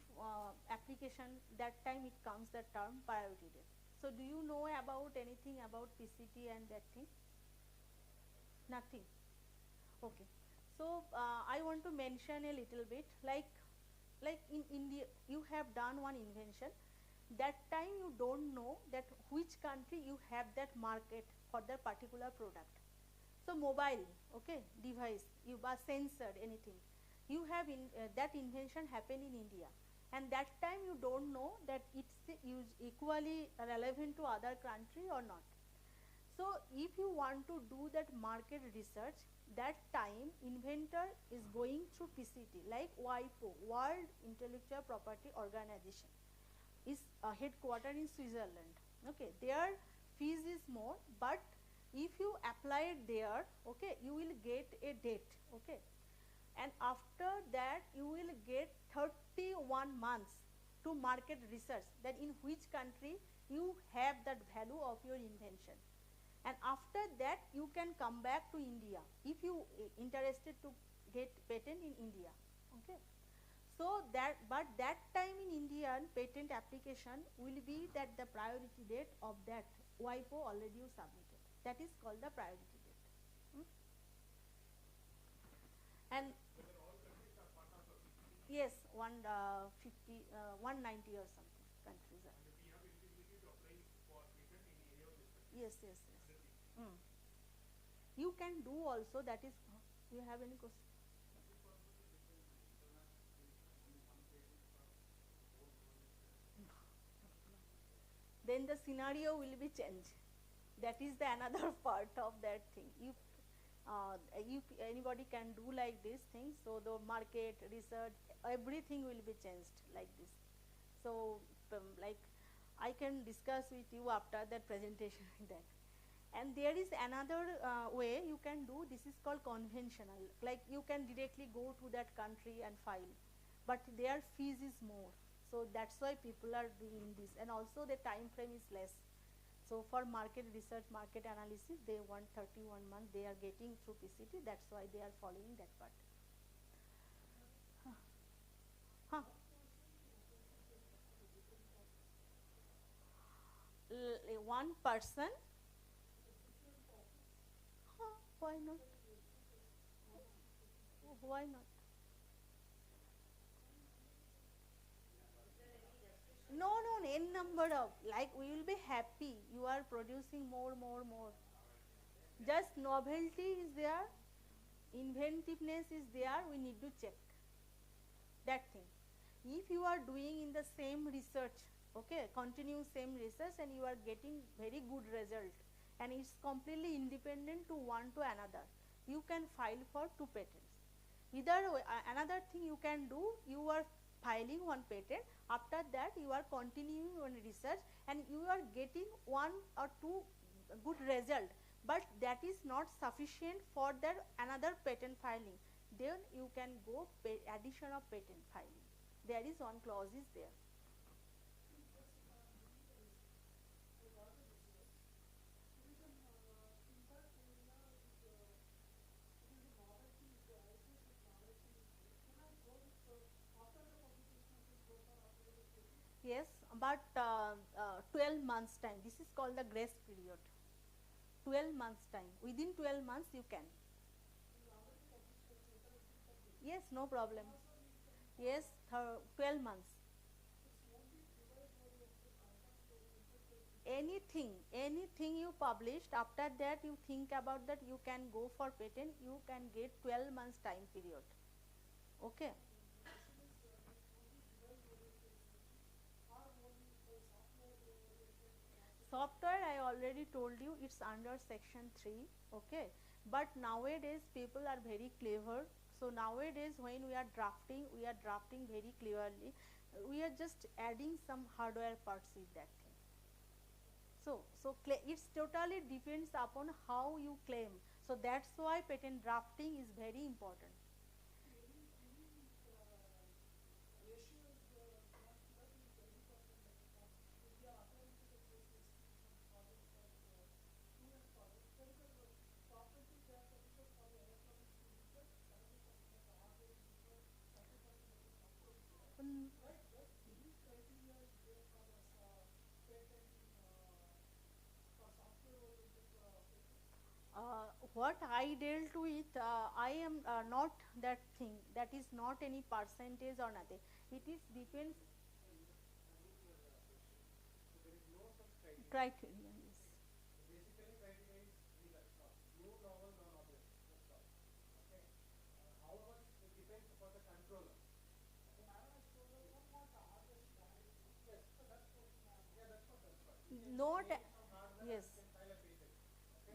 application, that time it comes the term priority date. So do you know about anything about PCT and that thing? Nothing. Okay. So I want to mention a little bit, like in India you have done one invention, that time you don't know that which country you have that market for that particular product. So mobile, okay, device, you are censored anything, you have that invention happened in India, and that time you don't know that it's equally relevant to other country or not. So if you want to do that market research, that time inventor is going through PCT, like WIPO, World Intellectual Property Organization, is headquartered in Switzerland. Okay, their fees is more, but if you apply it there, okay, you will get a date, okay, and after that you will get 31 months to market research, that in which country you have that value of your invention. And after that you can come back to India if you interested to get patent in India, okay. So that, but that time in Indian patent application will be that the priority date of that WIPO already you submitted, that is called the priority date. And yes, 190 or something countries are. Yes, yes, yes. You can do also, that is, you have any question? Then the scenario will be changed. That is the another part of that thing. If anybody can do like this thing, so the market research, everything will be changed like this. So like I can discuss with you after that presentation that. And there is another way you can do, this is called conventional, like you can directly go to that country and file, but their fees is more. So that's why people are doing this, and also the time frame is less. So for market research, market analysis, they want 31 months, they are getting through PCT, that's why they are following that part. One person, why not? Why not? No, n number of, like we will be happy, you are producing more. Just novelty is there, inventiveness is there, we need to check that thing. If you are doing in the same research, okay, continue same research, and you are getting very good result, and it's completely independent to one to another, you can file for 2 patents. Either way, another thing you can do, you are filing 1 patent, after that you are continuing on research and you are getting 1 or 2 good result, but that is not sufficient for that another patent filing, then you can go addition of patent filing. There is one clause is there. Yes, but 12 months time, this is called the grace period. 12 months time, within 12 months you can. Yes, no problem. Yes, 12 months. Anything you published, after that you think about that, you can go for patent, you can get 12 months time period. Okay. Software, I already told you, it's under section 3, okay, but nowadays people are very clever. So nowadays when we are drafting very cleverly, we are just adding some hardware parts with that thing. So it's totally depends upon how you claim. So that's why patent drafting is very important. what I dealt with, I am not that thing. That is not any percentage or nothing. It is depends criteria. Yes. Basically, criteria is legal, new, novel, non-obvious. That's all. Okay. However, it depends upon the controller. Yes, so that's what. Yeah, that's what. That's what. Not, yes.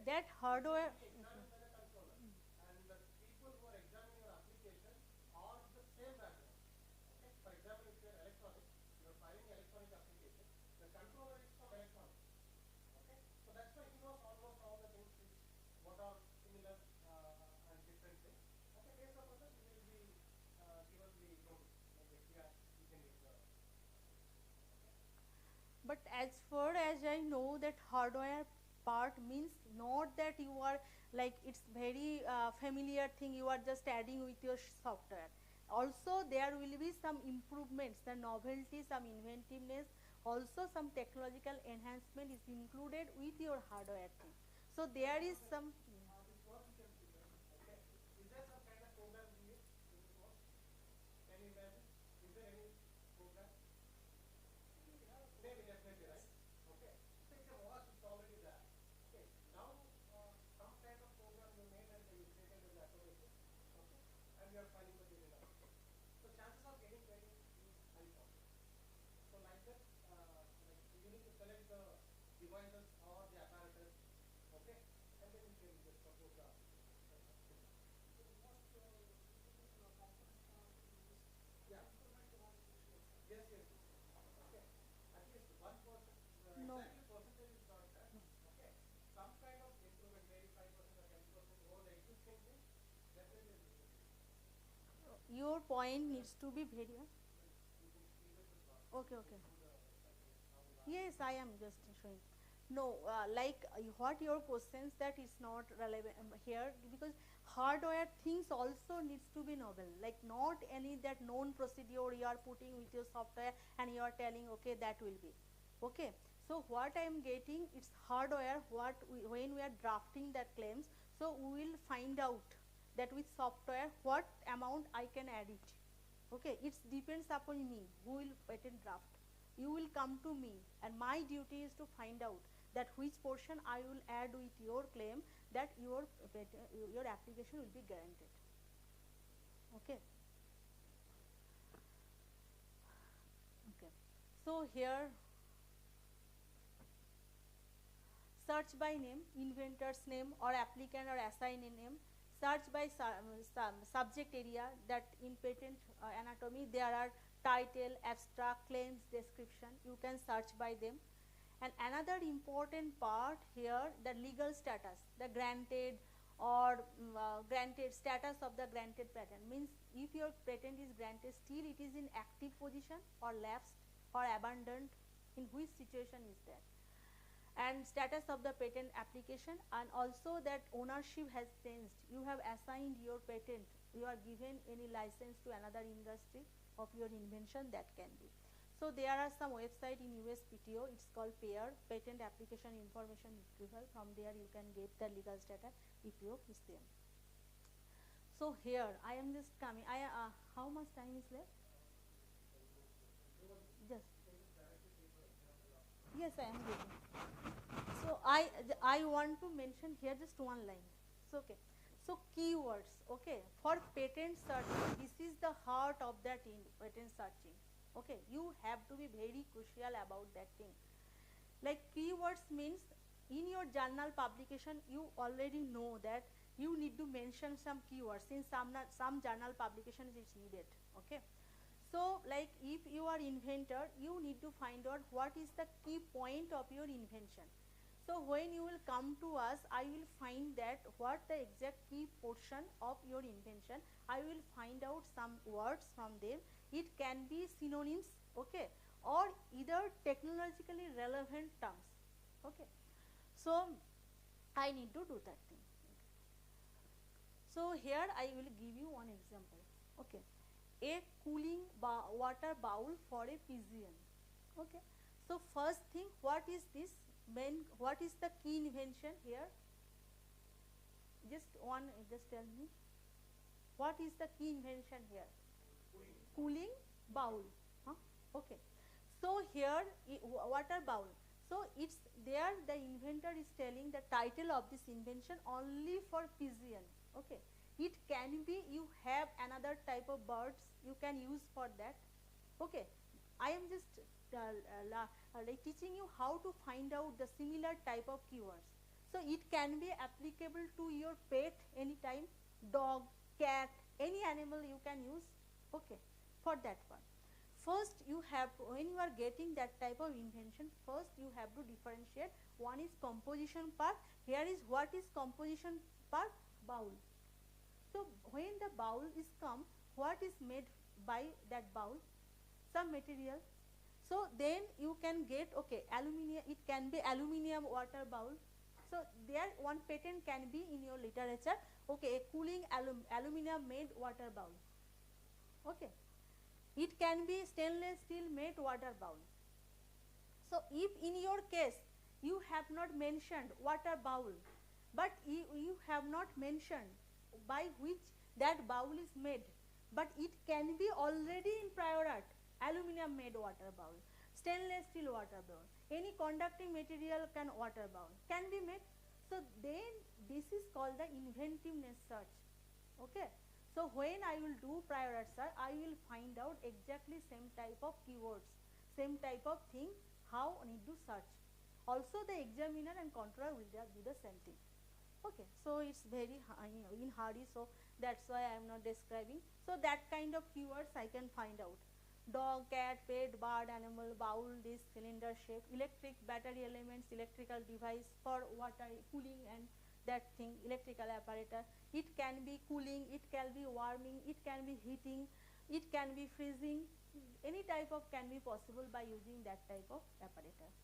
That hardware. Examined by the controller, and the people who are examining your application are the same background. Okay. For example, if you are electronics, you are filing electronic application. The controller is from electronics. Okay. So that's why he knows almost all the things which what are similar and different things. Okay. Based upon that, you will be given the notice. Like yeah, you can use the. But as far as I know, that hardware part means not that you are like it's very familiar thing you are just adding with your software. Also, there will be some improvements, the novelty, some inventiveness, also some technological enhancement is included with your hardware thing. So there is some. Is there some kind of program in it? Can you imagine? Is there any program? Maybe definitely, right? Okay. So it's a watch, it's already there. Okay. Now some kind of program you made and you created as automation. Okay. And you are filing the data. So chances of getting credit is high possible. So like that, like you need to select the devices or the apparatus. Okay. And then you can just propose the. Yeah. Yes, yes. Okay. At least 1%. No. Exactly percentage is not that. Okay. Some kind of improvement, maybe 5% or 10% over the existing thing, definitely. Your point needs to be very. Okay, okay. Yes, I am just showing. No, like what your questions that is not relevant here because hardware things also needs to be novel. Like not any that known procedure you are putting with your software and you are telling okay that will be. Okay. So what I am getting it's hardware what when we are drafting that claims. So we will find out that with software what amount I can add it. Okay, it depends upon me who will patent draft. You will come to me and my duty is to find out that which portion I will add with your claim that your application will be granted. Okay. Okay. So here search by name, inventor's name or applicant or assignee name. Search by subject area that in patent anatomy there are title, abstract, claims, description. You can search by them. And another important part here the legal status, the granted or granted status of the granted patent means if your patent is granted still it is in active position or lapsed or abandoned in which situation is that. And status of the patent application and also that ownership has changed. You have assigned your patent, you are given any license to another industry of your invention that can be. So there are some website in USPTO, it's called PAIR, Patent Application Information Retrieval. From there you can get the legal status if you is there. So here I am just coming, how much time is left? Just. Yes, I am getting. So I want to mention here just one line. So okay. So keywords. Okay. For patent searching, this is the heart of that in patent searching. Okay. You have to be very crucial about that thing. Like keywords means in your journal publication, you already know that you need to mention some keywords. In some journal publications, it's needed. Okay. So like if you are inventor, you need to find out what is the key point of your invention. So when you will come to us, I will find that what the exact key portion of your invention. I will find out some words from them. It can be synonyms, okay, or either technologically relevant terms, okay. So I need to do that thing. So here I will give you one example, okay. A cooling water bowl for a pigeon. Okay. So first thing, what is this? What is the key invention here? just tell me, what is the key invention here? Cooling bowl. Huh? Okay. So here water bowl. So it's there, the inventor is telling the title of this invention only for pigeon. Okay. It can be, you have another type of birds you can use for that. Okay. I am just like teaching you how to find out the similar type of keywords. So it can be applicable to your pet anytime, dog, cat, any animal you can use. Okay, for that one. First you have, when you are getting that type of invention, first you have to differentiate. One is composition part. Here is what is composition part? Bowl. So when the bowl is come, what is made by that bowl? Some material. So then you can get, okay, aluminium, it can be aluminium water bowl. So there one patent can be in your literature, okay, a cooling aluminium made water bowl. Okay. It can be stainless steel made water bowl. So if in your case you have not mentioned water bowl, but you have not mentioned by which that bowl is made, but it can be already in prior art, aluminium made water bowl, stainless steel water bowl, any conducting material can water bowl can be made. So then this is called the inventiveness search. Okay. So when I will do prior art search, I will find out exactly same type of keywords, same type of thing, how I need to search. Also the examiner and controller will do the same thing. Okay, so it's very in hurry, so that's why I am not describing. So that kind of keywords I can find out. Dog, cat, pet, bird, animal, bowl, this cylinder shape, electric, battery elements, electrical device for water cooling and that thing, electrical apparatus. It can be cooling, it can be warming, it can be heating, it can be freezing. Any type of can be possible by using that type of apparatus.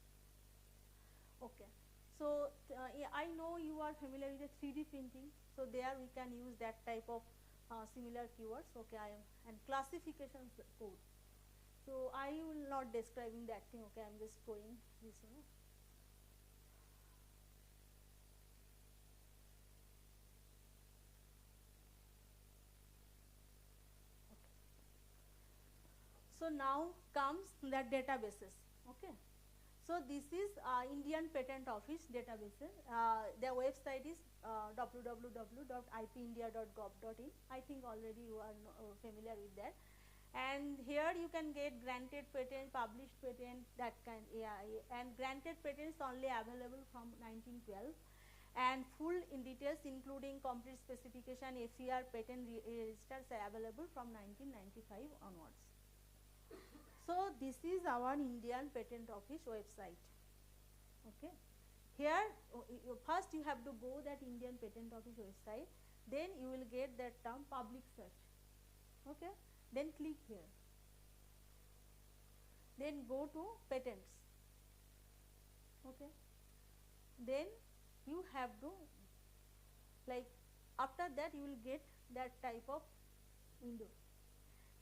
Okay. So yeah, I know you are familiar with the 3D printing. So there we can use that type of similar keywords. Okay, I am, and classification code. So I will not describing that thing. Okay, I am just going this one. So now comes the databases. Okay. So this is Indian Patent Office databases. Their website is www.ipindia.gov.in. I think already you are familiar with that. And here you can get granted patent, published patent, that kind. And granted patents only available from 1912. And full in details including complete specification, FER, patent registers are available from 1995 onwards. So this is our Indian Patent Office website. Okay. Here first you have to go that Indian Patent Office website, then you will get that term public search. Okay. Then click here. Then go to patents. Okay. Then you have to, like, after that you will get that type of window.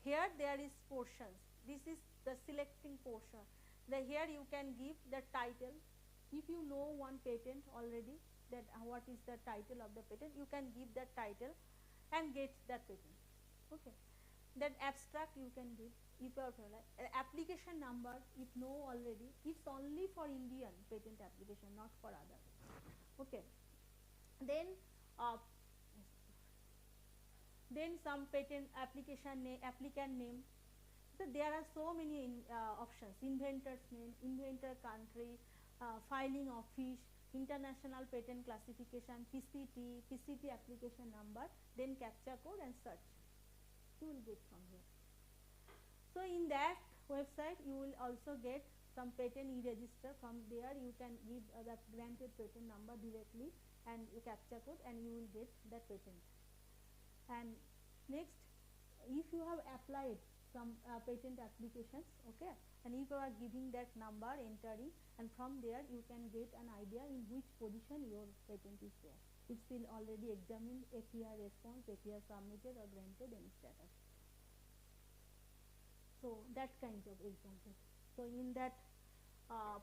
Here there is portions. This is the selecting portion. Here you can give the title. If you know one patent already, that what is the title of the patent, you can give that title and get that patent. Okay. That abstract you can give. If you are familiar, application number, if know already, it's only for Indian patent application, not for other. Okay. Then some patent application name, applicant name. So there are so many options: inventor's name, inventor country, filing office, international patent classification, PCT application number, then captcha code and search. You will get from here. So in that website you will also get some patent e-register. From there you can give that granted patent number directly and captcha code, and you will get that patent. And next, if you have applied some patent applications, okay, and if you are giving that number, entering, and from there you can get an idea in which position your patent is there. It's been already examined, FER response, FER submitted or granted, any status. So that kind of example. So in that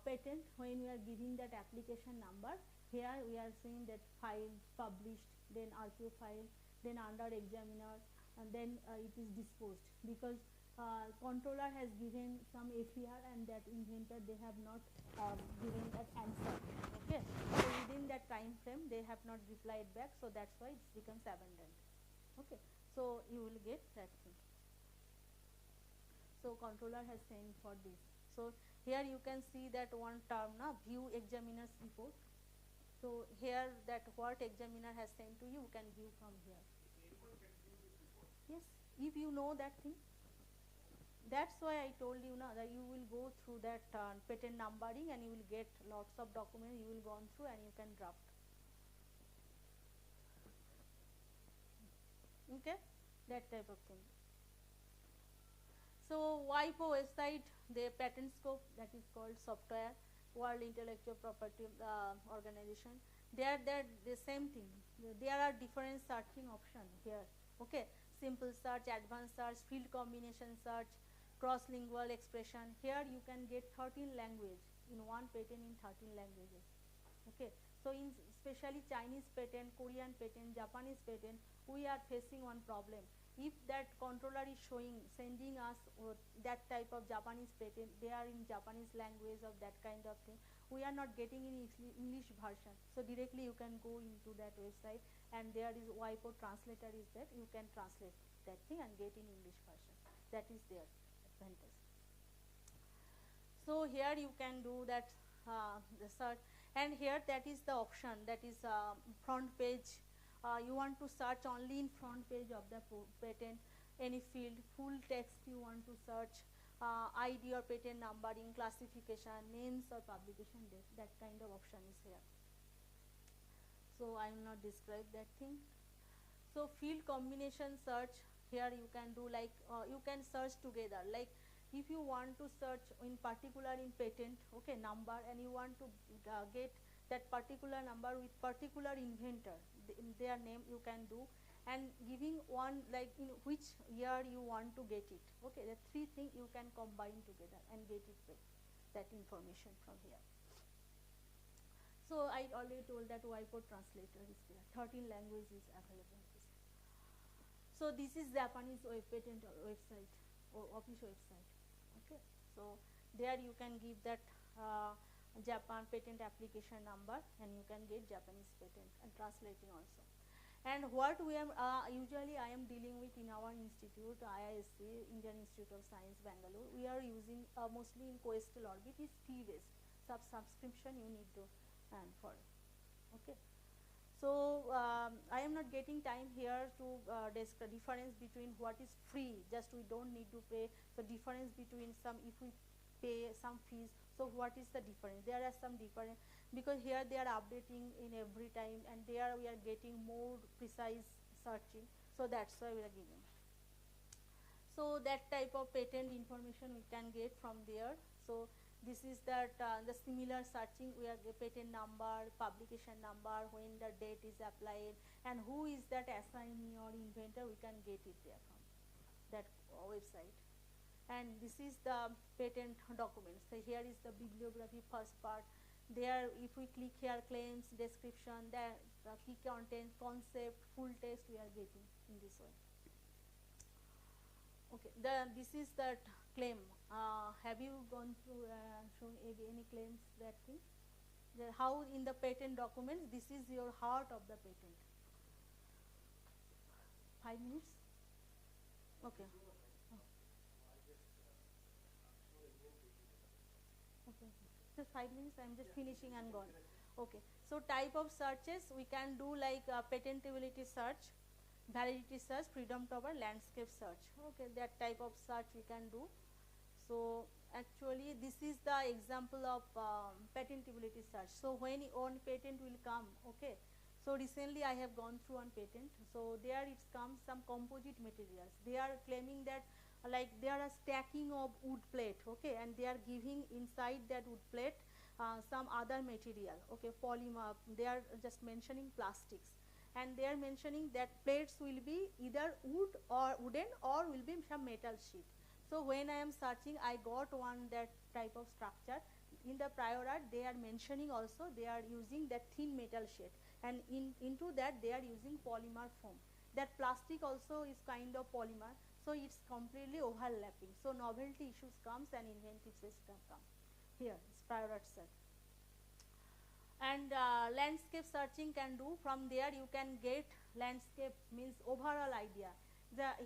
patent, when we are giving that application number, here we are saying that filed, published, then RPO file, then under examiner, and then it is disposed, because controller has given some FER and that inventor they have not given that answer. Okay, so within that time frame they have not replied back, so that's why it becomes abandoned. Okay, so you will get that thing. So controller has sent for this. So here you can see that one term now, view examiner's report. So here that what examiner has sent to you, you can view from here. Yes, if you know that thing. That's why I told you now that you will go through that patent numbering and you will get lots of documents you will go through and you can draft. Okay, that type of thing. So WIPO website, the patent scope, that is called software, World Intellectual Property Organization. They are the same thing. There are different searching options here. Okay, simple search, advanced search, field combination search, cross-lingual expression. Here you can get 13 languages in one patent in 13 languages. Okay, so in especially Chinese patent, Korean patent, Japanese patent, we are facing one problem. If that controller is sending us that type of Japanese patent, they are in Japanese language of that kind of thing, we are not getting in English version. So directly you can go into that website and there is WIPO translator is there, you can translate that thing and get in English version. That is their advantage. So here you can do that the search, and here that is the option, that is front page. You want to search only in front page of the patent, any field, full text you want to search, ID or patent numbering, classification, names or publication date, that kind of option is here. So I will not describe that thing. So field combination search, here you can do like, you can search together, like if you want to search in particular in patent, okay, number, and you want to get that particular number with particular inventor, their name you can do, and giving one like in which year you want to get it. Okay, the three things you can combine together and get it back, that information from here. So I already told that WIPO translator is there, 13 languages available. So this is Japanese patent website or office website. Okay, so there you can give that Japan patent application number and you can get Japanese patent and translating also. And what we am usually I am dealing with in our institute, IISc, Indian Institute of Science, Bangalore, we are using mostly in coastal orbit is fee-based. Subscription you need to earn for it. Okay. So I am not getting time here to discuss the difference between what is free, just we don't need to pay, the difference between some, if we pay some fees, so what is the difference? There are some difference, because here they are updating in every time and there we are getting more precise searching, so that's why we are giving. So that type of patent information we can get from there. So this is that the similar searching, we are the patent number, publication number, when the date is applied, and who is that assignee or inventor, we can get it there from that website. And this is the patent documents. So here is the bibliography first part. There if we click here, claims, description, the key content, concept, full text we are getting in this way. Okay, this is that claim. Have you gone through shown any claims, that thing? How in the patent documents, this is your heart of the patent. 5 minutes? Okay. Okay, just 5 minutes, I am just finishing and gone. Okay, so type of searches we can do like patentability search, validity search, freedom to operate, landscape search. Okay, that type of search we can do. So actually this is the example of patentability search. So when on patent will come, okay. So recently I have gone through on patent. So there it comes some composite materials. They are claiming that like there are stacking of wood plate, okay, and they are giving inside that wood plate some other material, okay, polymer. They are just mentioning plastics, and they are mentioning that plates will be either wood or wooden or will be some metal sheet. So when I am searching, I got one that type of structure. In the prior art, they are mentioning also they are using that thin metal sheet. and into that they are using polymer foam. That plastic also is kind of polymer, so it's completely overlapping. So novelty issues comes and inventive system come. Here is prior art search. And landscape searching can do. From there you can get landscape means overall idea.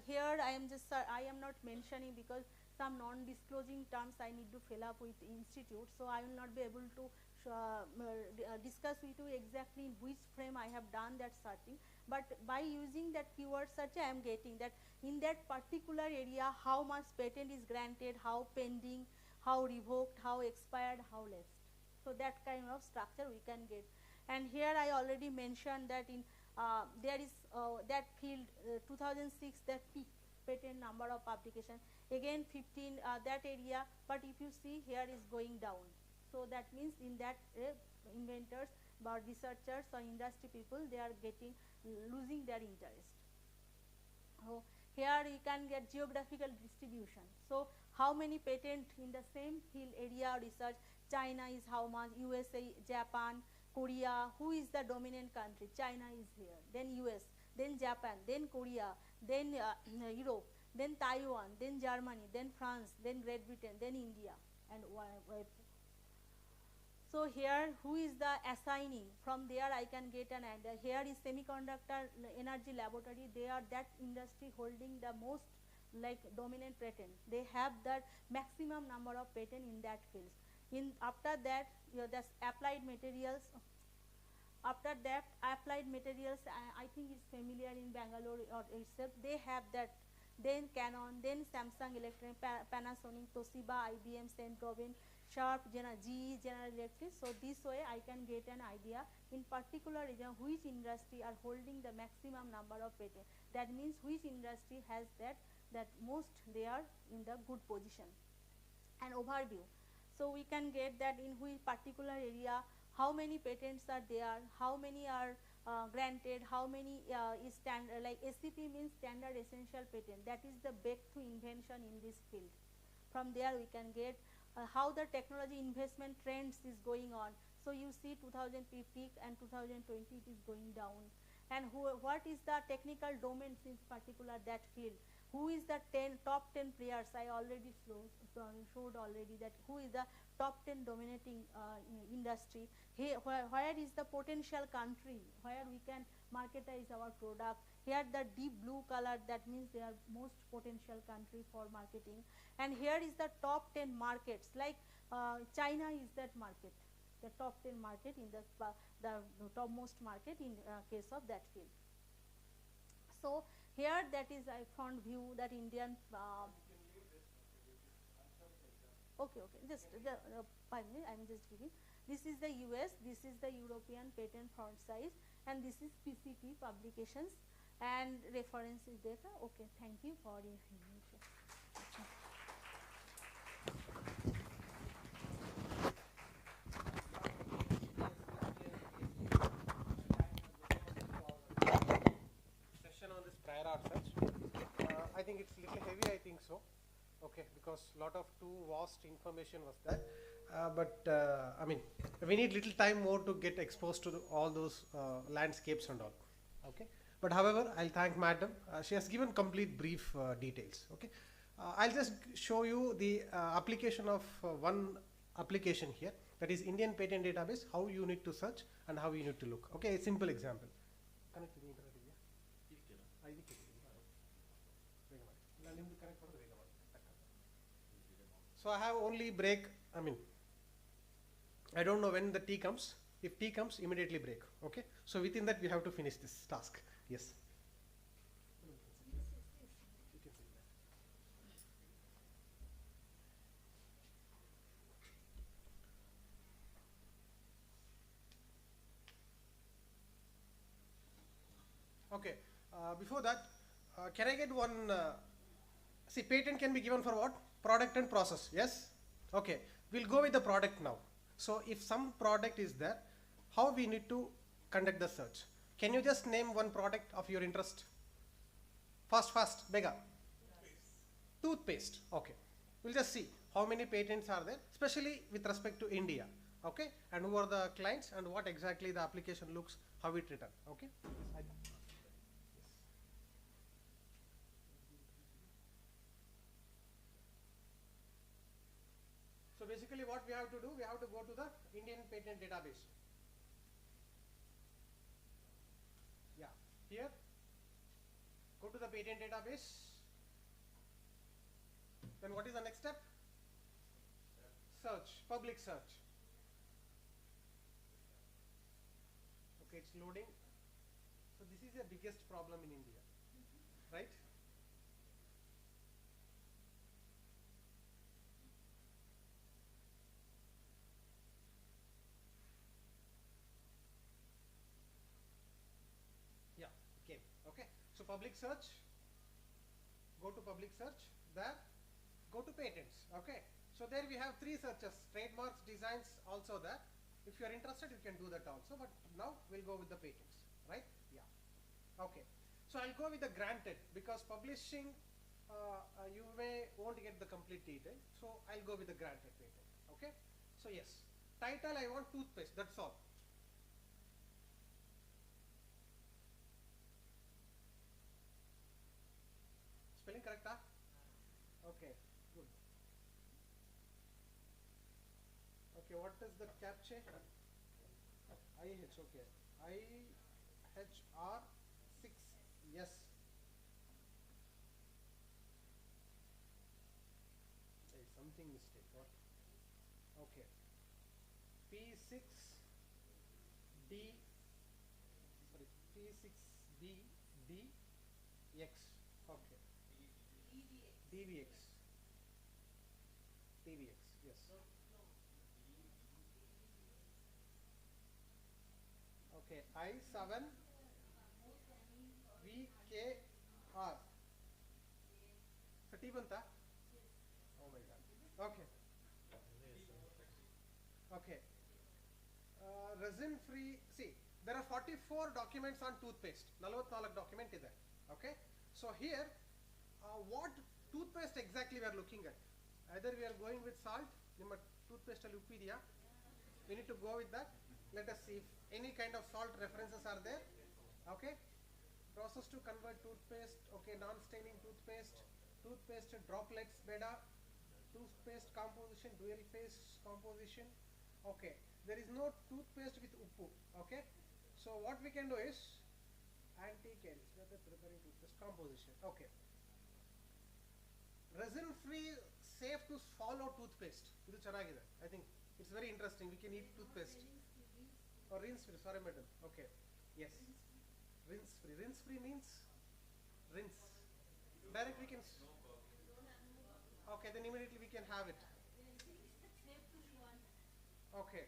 Here I am not mentioning because some non-disclosing terms I need to fill up with institute, so I will not be able to discuss with you exactly in which frame I have done that searching, but by using that keyword search I am getting that in that particular area how much patent is granted, how pending, how revoked, how expired, how lapsed. So that kind of structure we can get. And here I already mentioned that in there is that field 2006 that peak patent number of publication, again 15 that area, but if you see here is going down. So that means in that inventors or researchers or industry people, they are losing their interest. So here you can get geographical distribution. So how many patent in the same field area research, China is how much, USA, Japan, Korea, who is the dominant country? China is here, then US, then Japan, then Korea, then Europe, then Taiwan, then Germany, then France, then Great Britain, then India, and so here who is the assignee? From there I can get an idea. Here is semiconductor energy laboratory, they are that industry holding the most like dominant patent. They have the maximum number of patent in that field. After that the applied materials. After that applied materials I think is familiar in Bangalore or itself. They have that. Then Canon, then Samsung Electronics, Panasonic, Toshiba, IBM, Saint-Gobain, Sharp, GE, General Electric. So this way I can get an idea in particular region which industry are holding the maximum number of patent. That means which industry has that most they are in the good position. An overview. So we can get that in which particular area, how many patents are there, how many are granted, how many is standard, like SCP means standard essential patent, that is the breakthrough invention in this field. From there we can get how the technology investment trends is going on. So you see 2050 and 2020 it is going down, and what is the technical domains in particular that field. Who is the top 10 players? I already showed already that who is the top 10 dominating industry. Here, where is the potential country where we can marketize our product. Here the deep blue color, that means they are most potential country for marketing. And here is the top 10 markets, like China is that market, the top 10 market in the topmost market in case of that field. So here that is I found view that Indian okay, just 5 minutes I am just giving. This is the US, this is the European patent font size, and this is PCT publications and references data. Okay, thank you for your information. On this prior art search, I think it's little heavy, I think so, okay, because lot of too vast information was there, but I mean we need little time more to get exposed to all those landscapes and all, okay. But however, I'll thank madam, she has given complete brief details, okay. I'll just show you the application of one application here, that is Indian Patent Database, how you need to search and how you need to look, okay. A simple example. Connect to the internet. So I have only break, I don't know when the T comes. If T comes, immediately break, okay. So within that we have to finish this task, yes. Okay, before that, can I get one, see, patent can be given for what? Product and process, yes? Okay, we'll go with the product now. So if some product is there, how we need to conduct the search? Can you just name one product of your interest? Fast, Bega. Toothpaste, okay. We'll just see how many patents are there, especially with respect to India. okay, and who are the clients, and what exactly the application looks, how it written, okay. So basically what we have to do, we have to go to the Indian patent database. Yeah, here, go to the patent database. Then what is the next step? Search, public search. Okay, it's loading. So this is the biggest problem in India, right? Yeah, okay, okay. So public search, go to public search, there, go to patents, okay. So there we have 3 searches, trademarks, designs, also there. If you are interested, you can do that also, but now we'll go with the patents, right? Yeah, okay. So I'll go with the granted, because publishing, you won't get the complete detail, so I'll go with the granted patent, okay. So yes, title I want toothpaste, that's all. Spelling correct, huh? Okay, good. Okay, what is the captcha? IH, okay. IHR 6, yes. There is something mistake, what? Okay. P6D, sorry, P6BDX, okay. DVX. DVX, yes. Okay, I7VKR. So T banta? Oh my god. Okay. Okay. Resin free, see, there are 44 documents on toothpaste. 44 document is there. Okay. So here, what toothpaste exactly we are looking at? Either we are going with salt, ನಿಮ್ಮ toothpaste ಅಲ್ಲಿ ಉಪ್ಪಿದೆಯಾ? We need to go with that. Let us see if any kind of salt references are there. Okay. Process to convert toothpaste, okay, non-staining toothpaste, toothpaste droplets beda, toothpaste composition, dual phase composition. Okay, there is no toothpaste with uppu, okay. So what we can do is anti-caries, preparing toothpaste composition, okay. Resin free, safe to swallow toothpaste. Idu chennagide, I think it's very interesting. We can eat toothpaste. Or rinse free, sorry madam, okay, yes. Rinse free. Rinse free means rinse. Direct we can. Okay, then immediately we can have it. Okay,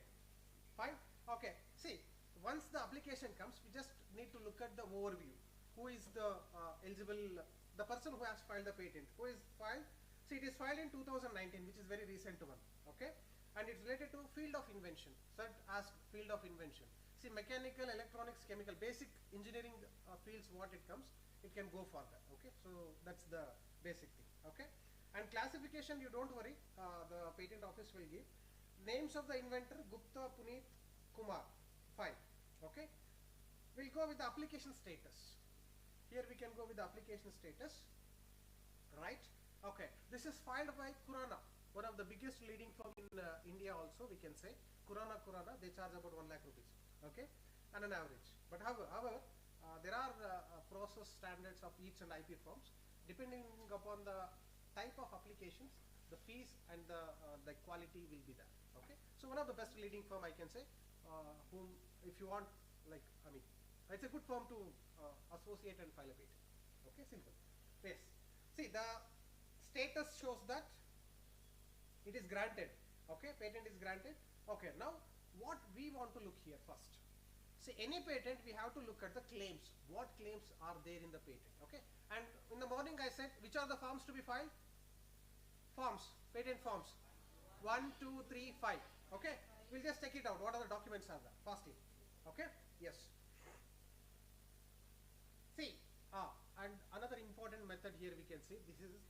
fine. Okay, see, once the application comes, we just need to look at the overview. Who is the eligible, the person who has filed the patent? Who is filed? See, it is filed in 2019, which is very recent one. Okay, and it's related to field of invention. Set as field of invention. See, mechanical, electronics, chemical, basic engineering fields, what it comes, it can go for that. Okay, so that's the basic thing. Okay, and classification, you don't worry, the patent office will give. Names of the inventor, Gupta, Puneet, Kumar, fine. Okay, we'll go with the application status. Here we can go with the application status, right? Okay, this is filed by Kurana, one of the biggest leading firm in India also, we can say. Kurana, they charge about 1 lakh rupees. Okay, on an average. But however, there are process standards of each and IP firms. Depending upon the type of applications, the fees and the quality will be there. Okay, so one of the best leading firm I can say, whom if you want, like, I mean, it's a good firm to associate and file a patent. Okay, simple. Yes. See, the status shows that it is granted. Okay, patent is granted. Okay, now what we want to look here first. See, any patent we have to look at the claims. What claims are there in the patent? Okay, and in the morning I said which are the forms to be filed? Forms, patent forms. 1, 2, 3, 5. Okay, we'll just check it out. What are the documents are there? Fastly. Okay, yes. See, and another important method here we can see,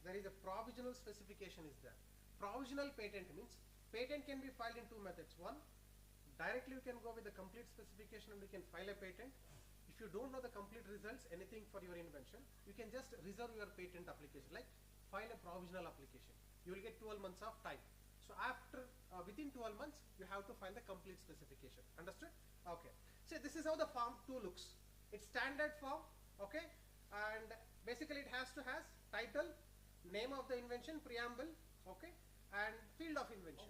there is a provisional specification is there. Provisional patent means patent can be filed in 2 methods. One, directly you can go with the complete specification and you can file a patent. If you don't know the complete results, anything for your invention, you can just reserve your patent application, like file a provisional application. You will get 12 months of time. So after, within 12 months, you have to file the complete specification. Understood? Okay. So this is how the form 2 looks. It's standard form, okay? And basically it has to has title, name of the invention, preamble, okay? And field of invention.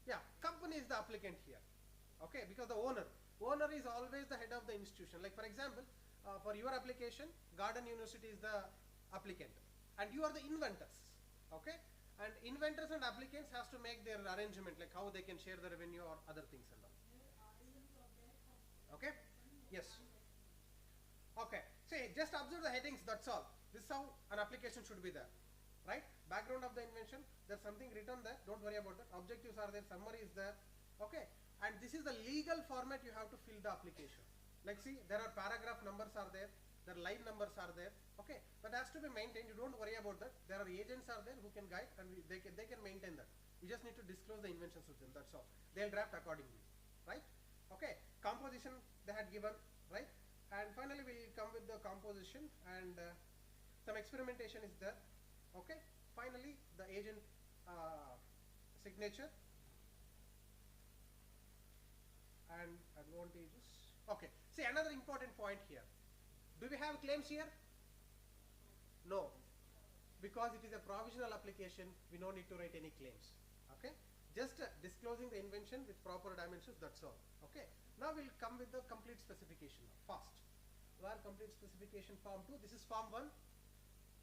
Yeah, company is the applicant here, okay? Because the owner is always the head of the institution. Like for example, for your application, Garden University is the applicant, and you are the inventors, okay? And inventors and applicants has to make their arrangement, like how they can share the revenue or other things and all. Okay? Yes. Okay. See, just observe the headings, that's all. This is how an application should be there. Right? Background of the invention, there's something written there, don't worry about that. Objectives are there, summary is there. Okay? And this is the legal format you have to fill the application. Like see, there are paragraph numbers are there, their line numbers are there. Okay, that has to be maintained. You don't worry about that. There are agents are there who can guide, and they can maintain that. You just need to disclose the inventions with them. That's all. They'll draft accordingly, right? Okay. Composition they had given, right? And finally we'll come with the composition, and some experimentation is there. Okay. Finally the agent signature and advantages. Okay. See, another important point here. Do we have claims here? No, because it is a provisional application, we don't need to write any claims. Okay, just disclosing the invention with proper dimensions, that's all. Okay, now we'll come with the complete specification now, fast. Where complete specification form 2, this is form 1,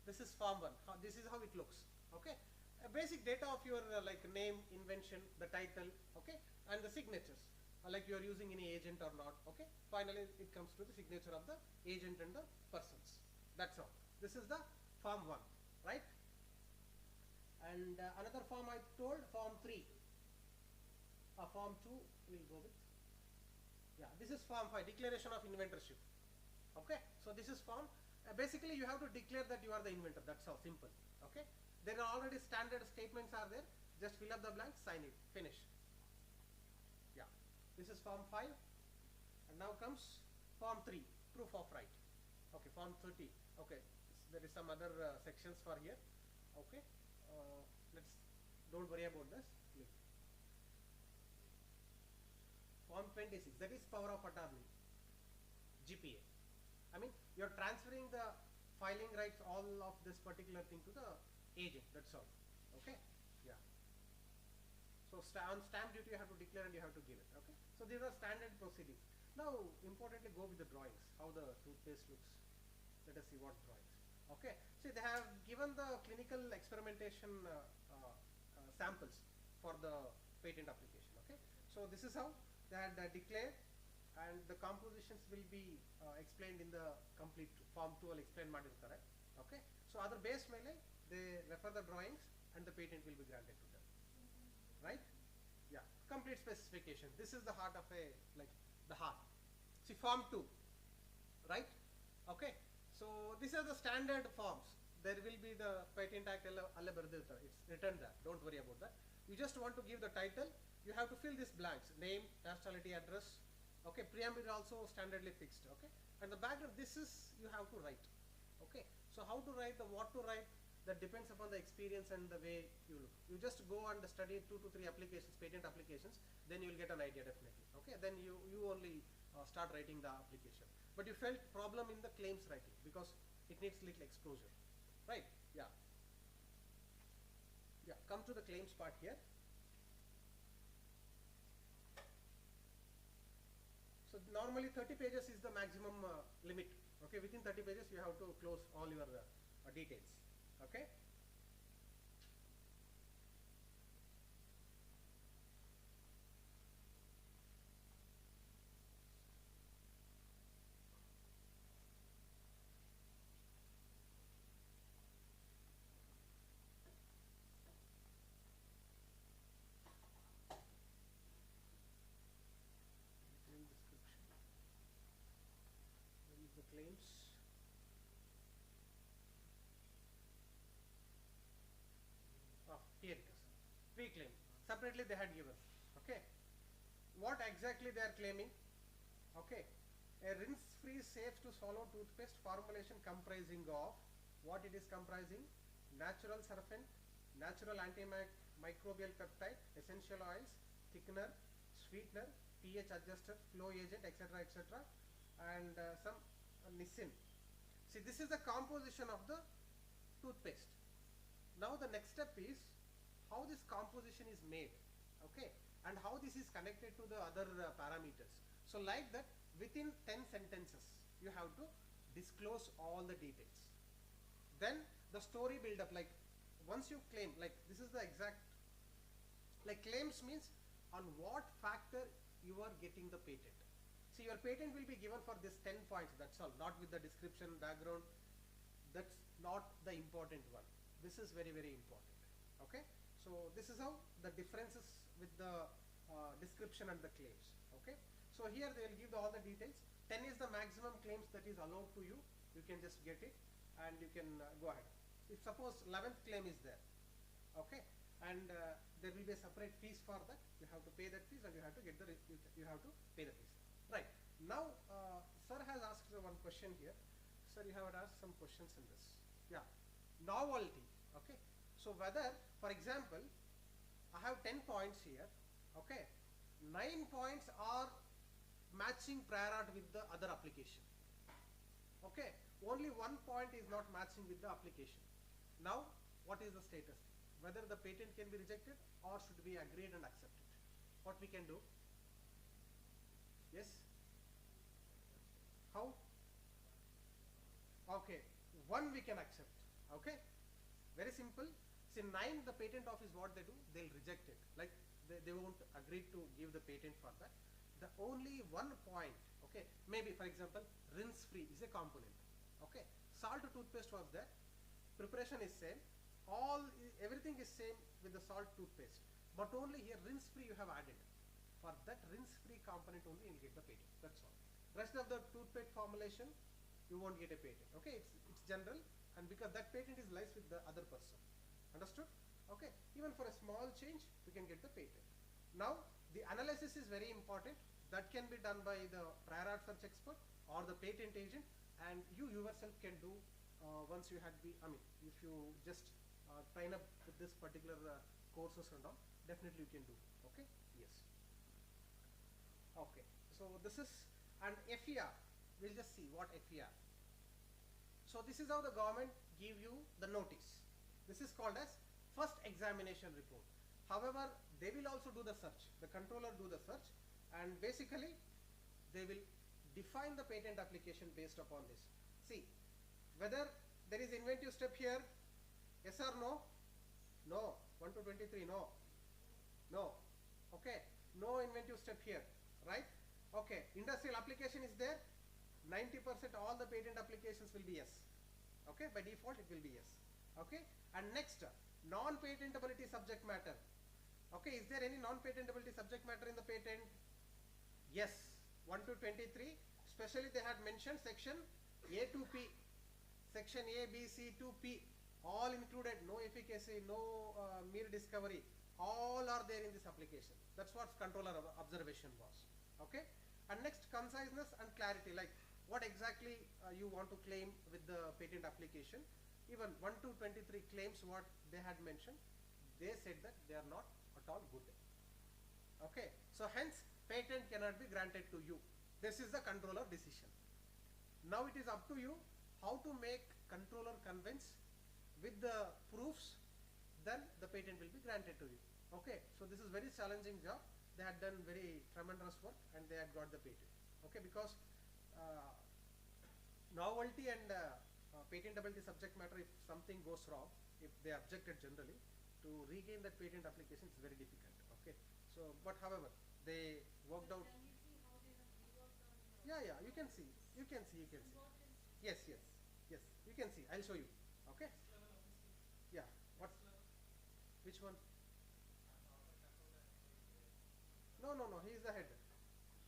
this is form 1, this is how it looks. Okay, a basic data of your like name, invention, the title, okay, and the signatures, like you are using any agent or not. Okay, finally it comes to the signature of the agent and the persons, that's all. This is the form 1, right? And another form I told, form 3. Form 2 we'll go with. Yeah, this is form 5, declaration of inventorship. Okay, so this is form. Basically you have to declare that you are the inventor, that's all, simple. Okay, there are already standard statements are there. Just fill up the blanks, sign it, finish. Yeah, this is form 5. And now comes form 3, proof of right. Okay, form 30. Okay, there is some other sections for here. Okay, don't worry about this. Please. Form 26, that is power of attorney, GPA. I mean, you are transferring the filing rights, all of this particular thing to the agent, that's all. Okay, yeah. So on stamp duty you have to declare and you have to give it. Okay, so these are standard proceedings. Now importantly go with the drawings, how the toothpaste looks. Let us see what drawings. Okay, see, they have given the clinical experimentation samples for the patent application. Okay, so this is how they had declared, and the compositions will be explained in the complete form 2 will explain ಮಾಡಿರ್ತಾರೆ. Okay, so other base ಮೇಲೆ they refer the drawings and the patent will be granted to them. Right? Yeah, complete specification. This is the heart of a, like the heart. See, form 2, right? Okay, so these are the standard forms. There will be the Patent Act, it's written there, don't worry about that. You just want to give the title, you have to fill these blanks, name, nationality, address. Okay, preamble is also standardly fixed. Okay, and the background, this is you have to write. Okay, so how to write, what to write, that depends upon the experience and the way you look. You just go and study 2 to 3 applications, patent applications, then you will get an idea definitely. Okay, then you only start writing the application. But you felt problem in the claims writing because it needs little exposure, right? Yeah. Yeah, come to the claims part here. So normally 30 pages is the maximum limit. Okay, within 30 pages you have to close all your details. Okay. Claims. Here it is. Pre-claim. Separately they had given. Okay, what exactly they are claiming? Okay, a rinse-free, safe to swallow toothpaste formulation comprising of what it is comprising: natural surfactant, natural antimicrobial peptide, essential oils, thickener, sweetener, pH adjuster, flow agent, etc., etc., and some nisin. See, this is the composition of the toothpaste. Now the next step is how this composition is made, okay, and how this is connected to the other parameters. So like that, within 10 sentences you have to disclose all the details. Then the story build up, like once you claim, like this is the exact, like claims means on what factor you are getting the patent. See, your patent will be given for this 10 points, that's all, not with the description, background. That's not the important one. This is very, very important. Okay, so this is how the differences with the description and the claims. Okay, so here they will give all the details. 10 is the maximum claims that is allowed to you. You can just get it and you can go ahead. If suppose 11th claim is there, okay, and there will be a separate fees for that. You have to pay that fees and you have to get the you have to pay the fees. Right now, sir has asked one question here. Sir, you have asked some questions in this. Yeah, novelty. Okay, so whether, for example, I have 10 points here. Okay, 9 points are matching prior art with the other application. Okay, only 1 point is not matching with the application. Now, what is the status? Whether the patent can be rejected or should be agreed and accepted? What we can do? Yes? How? Okay, 1 we can accept. Okay, very simple. See, 9, the patent office, what they do, they'll reject it. Like they won't agree to give the patent for that. The only 1 point, okay, maybe for example, rinse free is a component. Okay, salt toothpaste was there, preparation is same, everything is same with the salt toothpaste, but only here rinse free you have added. For that rinse free component only you'll get the patent. That's all. Rest of the toothpaste formulation you won't get a patent. Okay, it's general, and because that patent is lies with the other person. Understood? Okay, even for a small change we can get the patent. Now the analysis is very important. That can be done by the prior art search expert or the patent agent, and you yourself can do once you had if you just train up with this particular courses and all, definitely you can do. Okay, yes. Okay, so this is, and FER, we'll just see what FER. So this is how the government give you the notice. This is called as first examination report. However, they will also do the search. The controller do the search, and basically they will define the patent application based upon this. See, whether there is inventive step here, yes or no? No. 1 to 23, no. No. Okay, no inventive step here, right? Okay, industrial application is there. 90% all the patent applications will be yes. Okay, by default it will be yes. Okay, and next, non-patentability subject matter. Okay, is there any non-patentability subject matter in the patent? Yes, 1 to 23, especially they had mentioned section A to P, section A, B, C to P, all included, no efficacy, no mere discovery, all are there in this application. That's what controller observation was. Okay, and next, conciseness and clarity, like what exactly you want to claim with the patent application. Even 1 to 23 claims what they had mentioned, they said that they are not at all good. Okay, so hence patent cannot be granted to you. This is the controller decision. Now it is up to you how to make controller convince with the proofs, then the patent will be granted to you. Okay, so this is very challenging job. They had done very tremendous work and they had got the patent. Okay, because novelty and patentability subject matter, if something goes wrong, if they objected generally, to regain that patent application is very difficult. Okay, so but however they worked out. Yeah, you can see. Yes, you can see. I'll show you. Okay. Yeah. What? Which one? No. He is the head.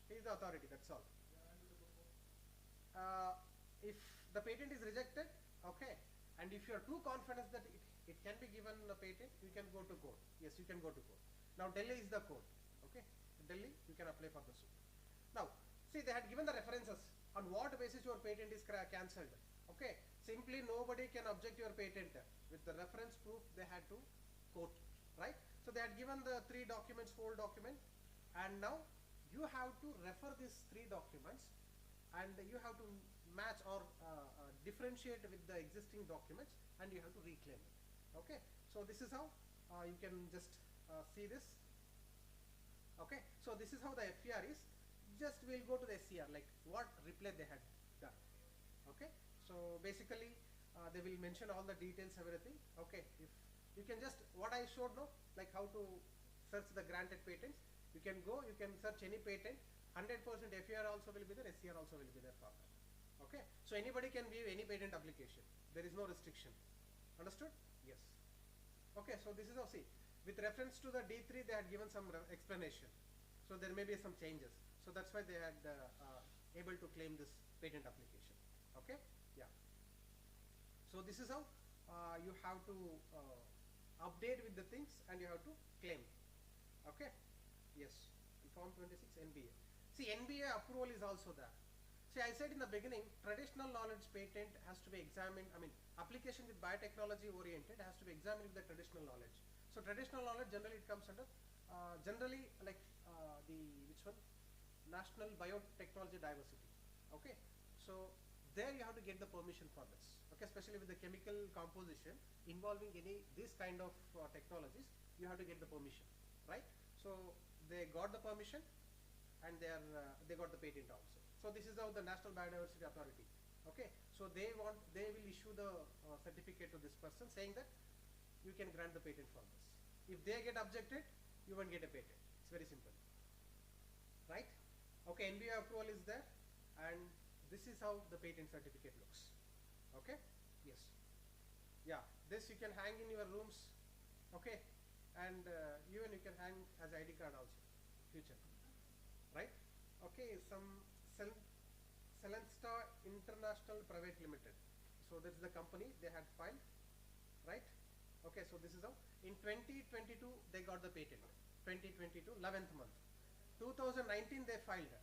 He is the authority. That's all. If the patent is rejected, okay, and if you are too confident that it can be given a patent, you can go to court. Yes, you can go to court. Now Delhi is the court. Okay, Delhi, you can apply for the suit. Now, see, they had given the references on what basis your patent is cancelled. Okay, simply nobody can object your patent. With the reference proof, they had to quote, right? So they had given the 3 documents, 4 document, and now you have to refer these 3 documents, and you have to match or differentiate with the existing documents, and you have to reclaim it. Okay, so this is how you can just see this. Okay, so this is how the FER is. Just we'll go to the SCR, like what replay they had done. Okay, so basically they will mention all the details, everything. Okay, if you can just, what I showed now, like how to search the granted patents, you can go, you can search any patent, 100% FER also will be there, SCR also will be there for that. Okay, so anybody can view any patent application, there is no restriction. Understood? Yes. Okay, so this is how, see, with reference to the D3 they had given some explanation, so there may be some changes, so that's why they had able to claim this patent application. Okay, yeah. So this is how you have to update with the things, and you have to claim. Okay, yes. Form 26 NBA. See, NBA approval is also there. See, I said in the beginning, traditional knowledge patent has to be examined, I mean, application with biotechnology oriented has to be examined with the traditional knowledge. So traditional knowledge generally it comes under, generally like which one? National Biotechnology Diversity. Okay, so there you have to get the permission for this. Okay, especially with the chemical composition involving this kind of technologies, you have to get the permission, right? So they got the permission, and they got the patent also. So this is how the National Biodiversity Authority. Okay, so they will issue the certificate to this person saying that you can grant the patent for this. If they get objected, you won't get a patent. It's very simple, right? Okay, NBA approval is there, and this is how the patent certificate looks. Okay, yes, yeah. This you can hang in your rooms. Okay, and even you can hang as ID card also, future, right? Okay, some Celesta International Private Limited. So this is the company they had filed, right? Okay, so this is how in 2022 they got the patent. 2022 11th month. 2019 they filed.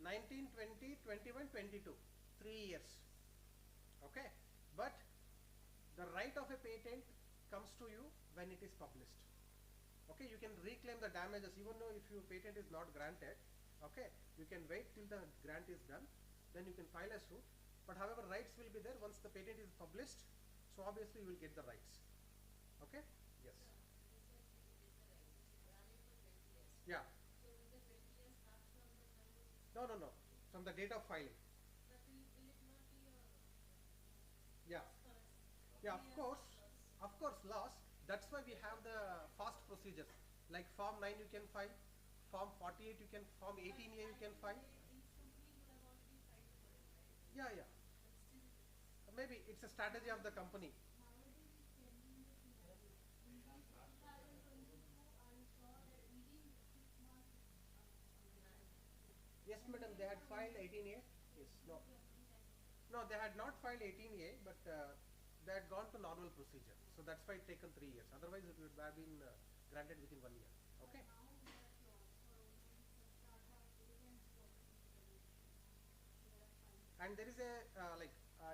19, 20, 21, 22. 3 years. Okay, but the right of a patent comes to you when it is published. Okay, you can reclaim the damages even though if your patent is not granted. Okay, you can wait till the grant is done, then you can file a suit. But however, rights will be there once the patent is published. So obviously you will get the rights. Okay, yes. Yeah. No, no, no. From the date of filing. Yeah. Yeah, of course, loss. That's why we have the fast procedures. Like Form 9 you can file, Form 48 you can, Form 18A you can file. Yeah, yeah. Maybe it's a strategy of the company. Yes, madam, they had filed 18A. Yes, no. No, they had not filed 18A, but they had gone to normal procedure. So that's why it taken 3 years. Otherwise, it would have been granted within 1 year. Okay. And there is a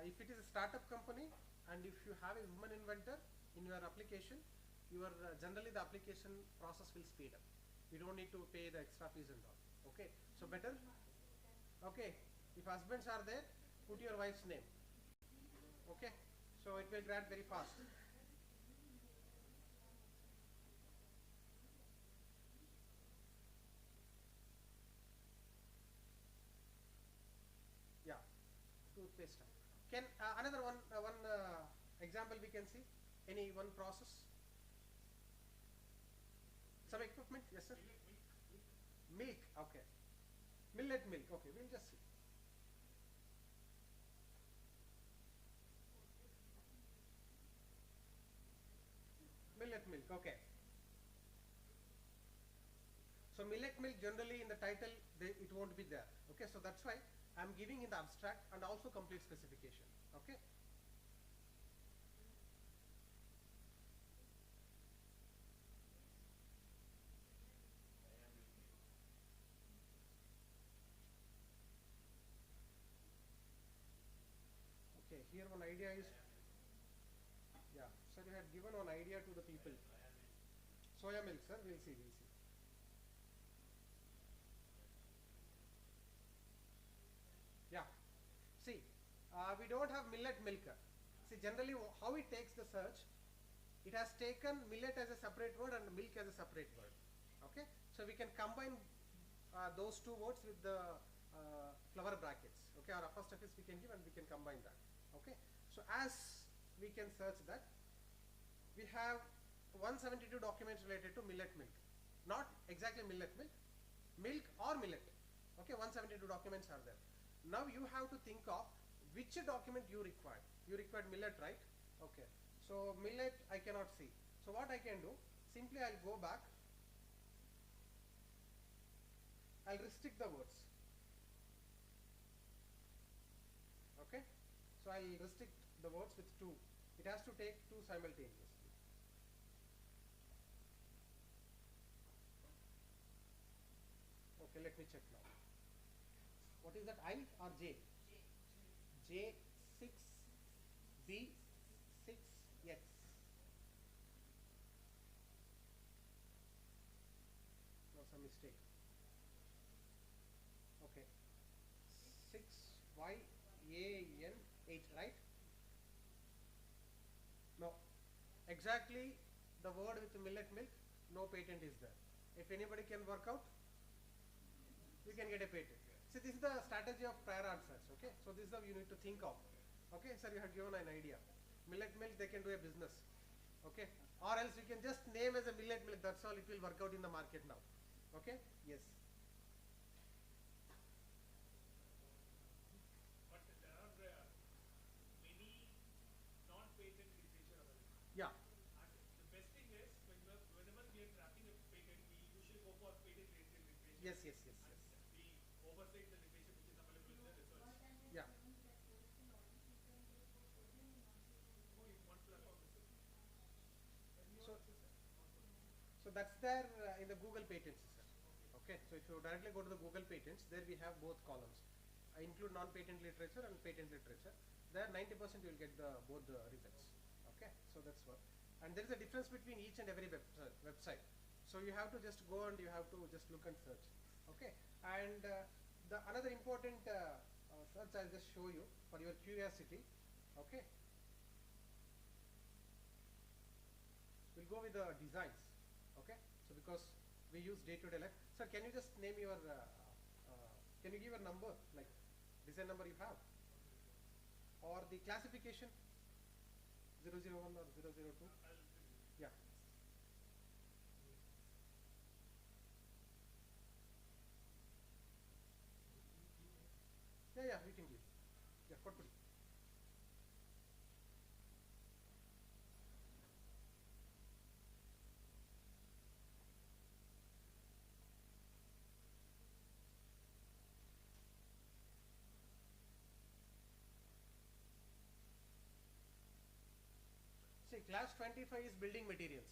if it is a startup company, and if you have a woman inventor in your application, your generally the application process will speed up. You don't need to pay the extra fees and all. Okay, so better. Okay, if husbands are there, put your wife's name. Okay, so it will grant very fast. Yeah, toothpaste. Can another one example we can see? Any one process? Some equipment? Yes, sir. Milk. Okay. Millet milk. Okay, we'll just see. Millet milk. Okay. So millet milk generally in the title it won't be there. Okay, so that's why I'm giving in the abstract and also complete specification. Okay. here one idea is, yeah, sir, you had given one idea to the people. Soya milk, sir, we'll see, we'll see. Yeah, see, we don't have millet milk. See, generally how it takes the search, it has taken millet as a separate word and milk as a separate word. Okay, so we can combine those two words with the flower brackets. Okay, or apostrophes we can give and we can combine that. Okay, so as we can search that, we have 172 documents related to millet milk. Not exactly millet milk, milk or millet. Okay, 172 documents are there. Now you have to think of which document you require. You required millet, right? Okay, so millet I cannot see. So what I can do, simply I'll go back, I'll restrict the words. Okay, so I'll restrict the words with 2. It has to take 2 simultaneously. Okay, let me check now. What is that, I or J? J 6 B 6 X. No, some mistake. Okay, 6 Y A N 8, right? No, exactly the word with millet milk, no patent is there. If anybody can work out, you can get a patent. See, this is the strategy of prior art search. Okay, so this is how you need to think of. Okay, sir, you have given an idea. Millet milk, they can do a business. Okay, or else you can just name as a millet milk. That's all. It will work out in the market now. Okay, yes. But there are many non-patent literature available. Yeah. And the best thing is whenever we are drafting a patent, we usually go for patent related literature. Yes, yes, yes, yes. We oversight the literature which is available in the research. Yeah. Oh, in one platform itself. So that's there in the Google patents, sir. Okay, so if you directly go to the Google patents, there we have both columns. I include non-patent literature and patent literature. There 90% you will get the both the results. Okay, so that's what. And there is a difference between each and every website. So you have to just go and you have to just look and search. Okay, and the another important search I'll just show you for your curiosity. Okay, we'll go with the designs. Okay, so because we use day-to-day life. Sir, can you just name your, can you give a number, like design number you have? Or the classification, 001 or 002? Yeah. Yeah, we can give. Yeah, what put it? See, class 25 is building materials.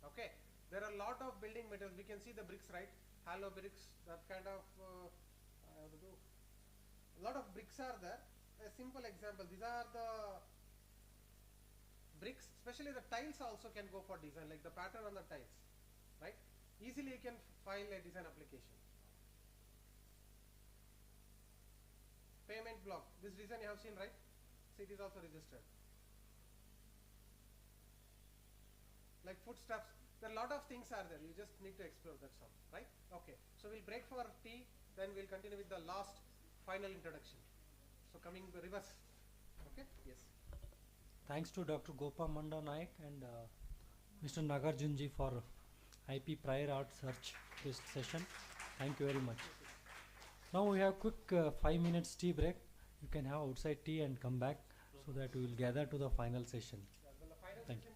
Okay, there are a lot of building materials. We can see the bricks, right? Hollow bricks, that kind of, I have to do. A lot of bricks are there. A simple example, these are the bricks, especially the tiles also can go for design, like the pattern on the tiles, right? Easily you can file a design application. Payment block, this design you have seen, right? See, it is also registered. Like foodstuffs, there are a lot of things are there. You just need to explore, that's all, right? Okay, so we'll break for tea, then we'll continue with the last final introduction. So coming reverse. Okay, yes. Thanks to Dr. Gopamanda Naik and Mr. Nagarjunji for IP prior art search this session. Thank you very much. Now we have quick 5 minutes tea break. You can have outside tea and come back so that we will gather to the final session. Thank you.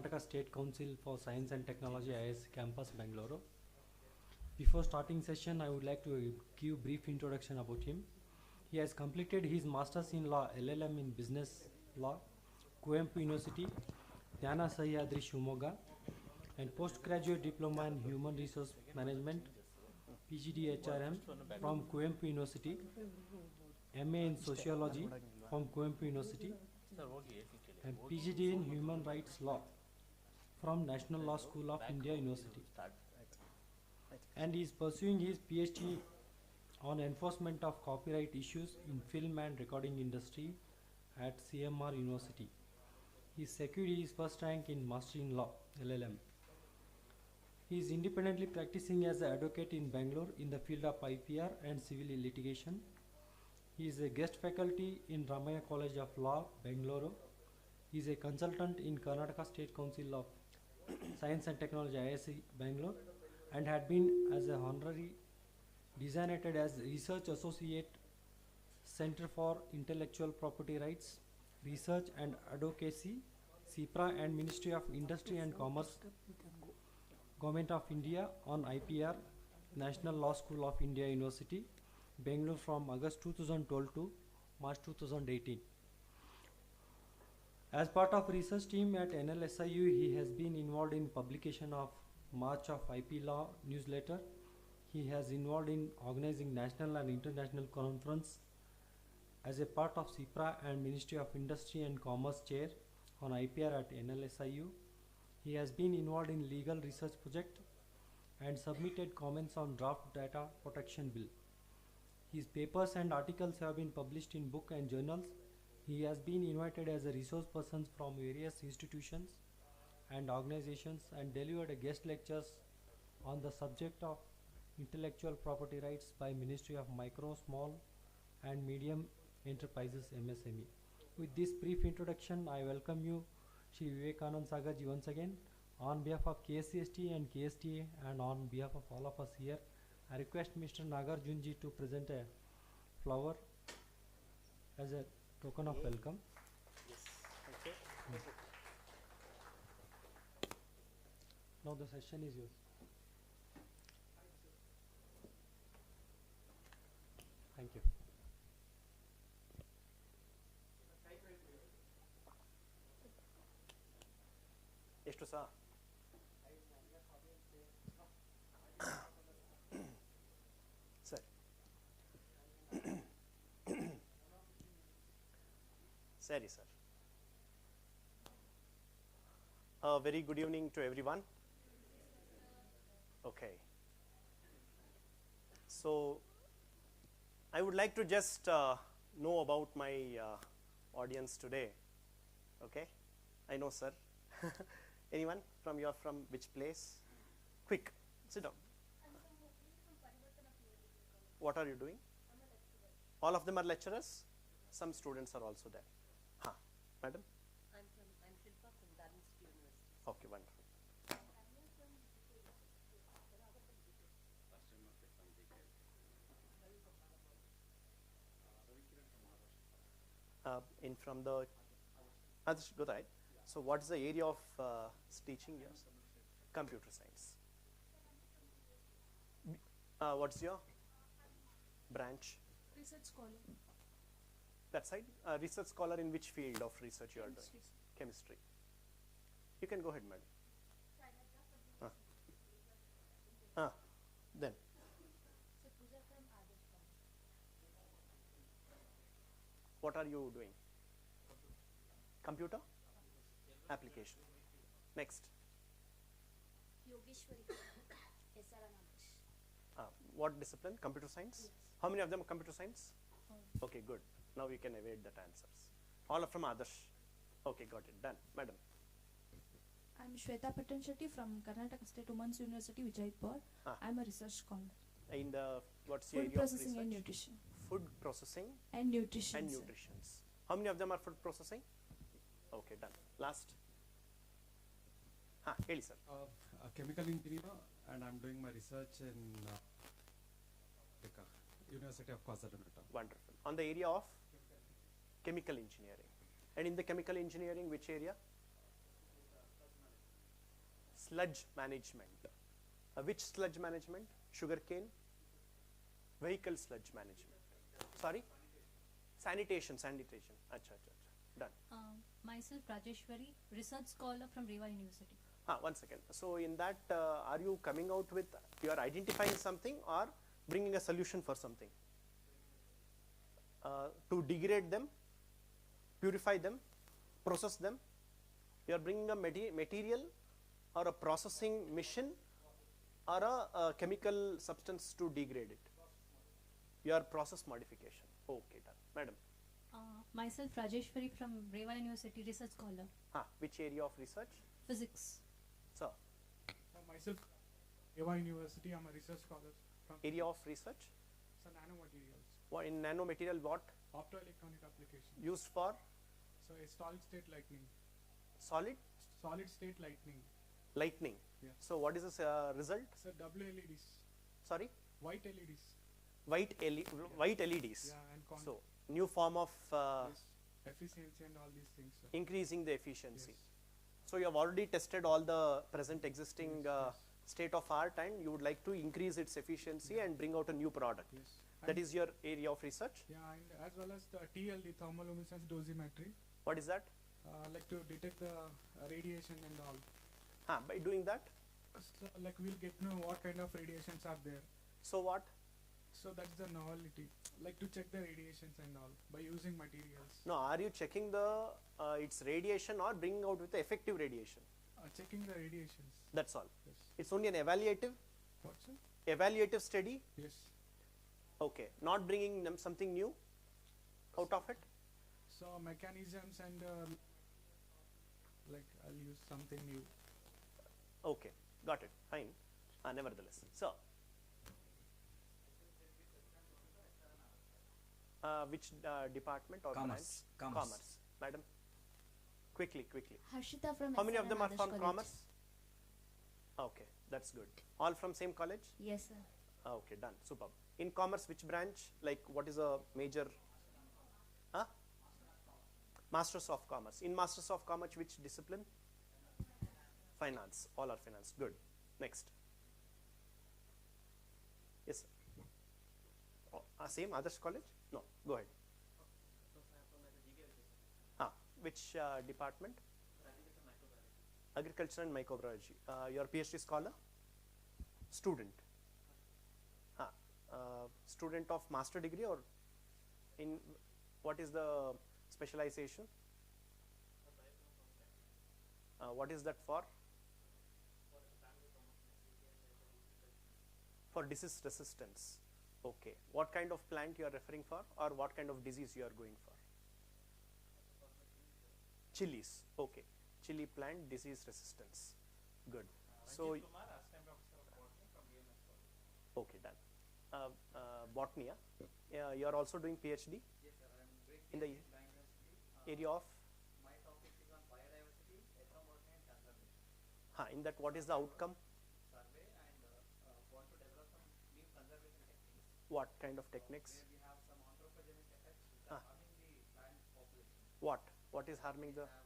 Karnataka State Council for Science and Technology IISc Campus, Bangalore. Before starting session, I would like to give brief introduction about him. He has completed his Masters in Law, LLM in Business Law, Kuempu University, Dhyana Sahyadri, Shumoga, and Postgraduate Diploma in Human Resource Management, PGD HRM from Kuempu University, MA in Sociology from Kuempu University, and PGD in Human Rights Law from National Law School of India University. And he is pursuing his PhD on enforcement of copyright issues in film and recording industry at CMR University. He secured his first rank in Master in Law, LLM. He is independently practicing as an advocate in Bangalore in the field of IPR and civil litigation. He is a guest faculty in Ramaya College of Law, Bangalore. He is a consultant in Karnataka State Council of Science and Technology, IISc, Bangalore, and had been as a honorary designated as Research Associate, Center for Intellectual Property Rights, Research and Advocacy, CIPRA and Ministry of Industry and Commerce, Government of India on IPR, National Law School of India University, Bangalore from August 2012 to March 2018. As part of research team at NLSIU, he has been involved in publication of March of IP Law newsletter. He has involved in organizing national and international conference as a part of CIPRA and Ministry of Industry and Commerce chair on IPR at NLSIU. He has been involved in legal research project and submitted comments on draft data protection bill. His papers and articles have been published in book and journals. He has been invited as a resource person from various institutions and organizations and delivered a guest lectures on the subject of intellectual property rights by Ministry of Micro, Small and Medium Enterprises, MSME. With this brief introduction, I welcome you, Shri Vivekanand Sagarji, once again on behalf of KSCST and KSTA and on behalf of all of us here. I request Mr. Nagarjunji to present a flower as a token of welcome. Yes, thank you. Now the session is yours. Thank you. ಎಷ್ಟು ಸಹ ಸರಿ ಸರಿ sir very good evening to everyone. Okay, so I would like to just know about my audience today. Okay, I know, sir. Anyone from which place? Quick, sit down. What are you doing? All of them are lecturers? Some students are also there. Huh, madam? I'm Shilpa from Dallas University. Okay, wonderful. In from the others, go ahead. So what is the area of teaching? Yes, computer science. What's your branch? Research scholar. That side, research scholar in which field of research you are doing? Chemistry. You can go ahead, madam. Then. What are you doing? Computer? Application. Next. Yogeshwari. What discipline? Computer science? Yes. How many of them are computer science? Okay, good. Now we can evade that answers. All of them others. Okay, got it. Done. Madam. I'm Shweta Patan-Shetty from Karnataka State Women's University, Vijaypur. I'm a research scholar. In the, what's the Food area processing of and research? nutrition. Food processing And nutrition. and sir. nutrition. How many of them are food processing? Okay, done. Last. Heli sir. A chemical engineer, and I'm doing my research in University of KwaZulu-Natal. Wonderful. On the area of chemical engineering. And in the chemical engineering, which area? sludge management. Which sludge management? Sugarcane? Vehicle sludge management. Sorry? Sanitation. Acha, acha, acha. Done. Myself Rajeshwari, research scholar from Reva University. One second. So in that, are you coming out with, you are identifying something or bringing a solution for something? To degrade them, purify them, process them. You are bringing a material or a processing mission or a chemical substance to degrade it. Your process modification. Okay, done. Madam. Myself Rajeshwari from Reva University, research scholar. Which area of research? Physics. Sir. Myself, Reva University, I'm a research scholar from area of research? So nanomaterials. What in nanomaterial what? Optoelectronic application. Used for? So a solid state lightning. Solid? Solid state lightning. Lightning. Yeah. So what is this result? So WLEDs. Sorry? White LEDs. White LEDs. Yeah, and so new form of yes, efficiency and all these things. Sir. Increasing the efficiency. Yes. So you have already tested all the present existing state of art, and you would like to increase its efficiency and bring out a new product. Yes. That is your area of research? Yeah, and as well as the TLD, thermoluminescence dosimetry. What is that? Like to detect the radiation and all. By doing that? So like we'll get to know what kind of radiations are there. So what? So that's the novelty, like to check the radiations and all by using materials. No, are you checking the its radiation or bringing out with the effective radiation? Checking the radiations. That's all. Yes. It's only an evaluative? What, sir? Evaluative study? Yes. Okay, not bringing them something new out of it? So mechanisms and like I'll use something new. Okay, got it, fine. Nevertheless, so which department or Commerce. branch? Commerce. Madam, quickly. Harshita from How many of SRM them are Adarsh from College. commerce? Okay, that's good. All from same college? Yes, sir. Okay, done, superb. In commerce, which branch? Like what is a major? Masters of Commerce. In Masters of Commerce, which discipline? Finance. All are finance. Good. Next. Yes, sir. Same Adarsh College? No, go ahead. Which department? Agriculture and microbiology. Your PhD scholar? Student. Student of master degree, or in what is the specialization? What is that for? For disease resistance. Okay. What kind of plant you are referring for, or what kind of disease you are going for? Chilies. Okay. Chili plant disease resistance. Good. So, okay, done. Botany. You are also doing PhD? Yes, sir. I am doing in the area of? My topic is on biodiversity, ethnobotany and conservation. In that, what is the outcome? Survey and want to develop some new conservation techniques. What kind of techniques? Where we have some anthropogenic effects which are harming the plant population. What? What is harming the? We have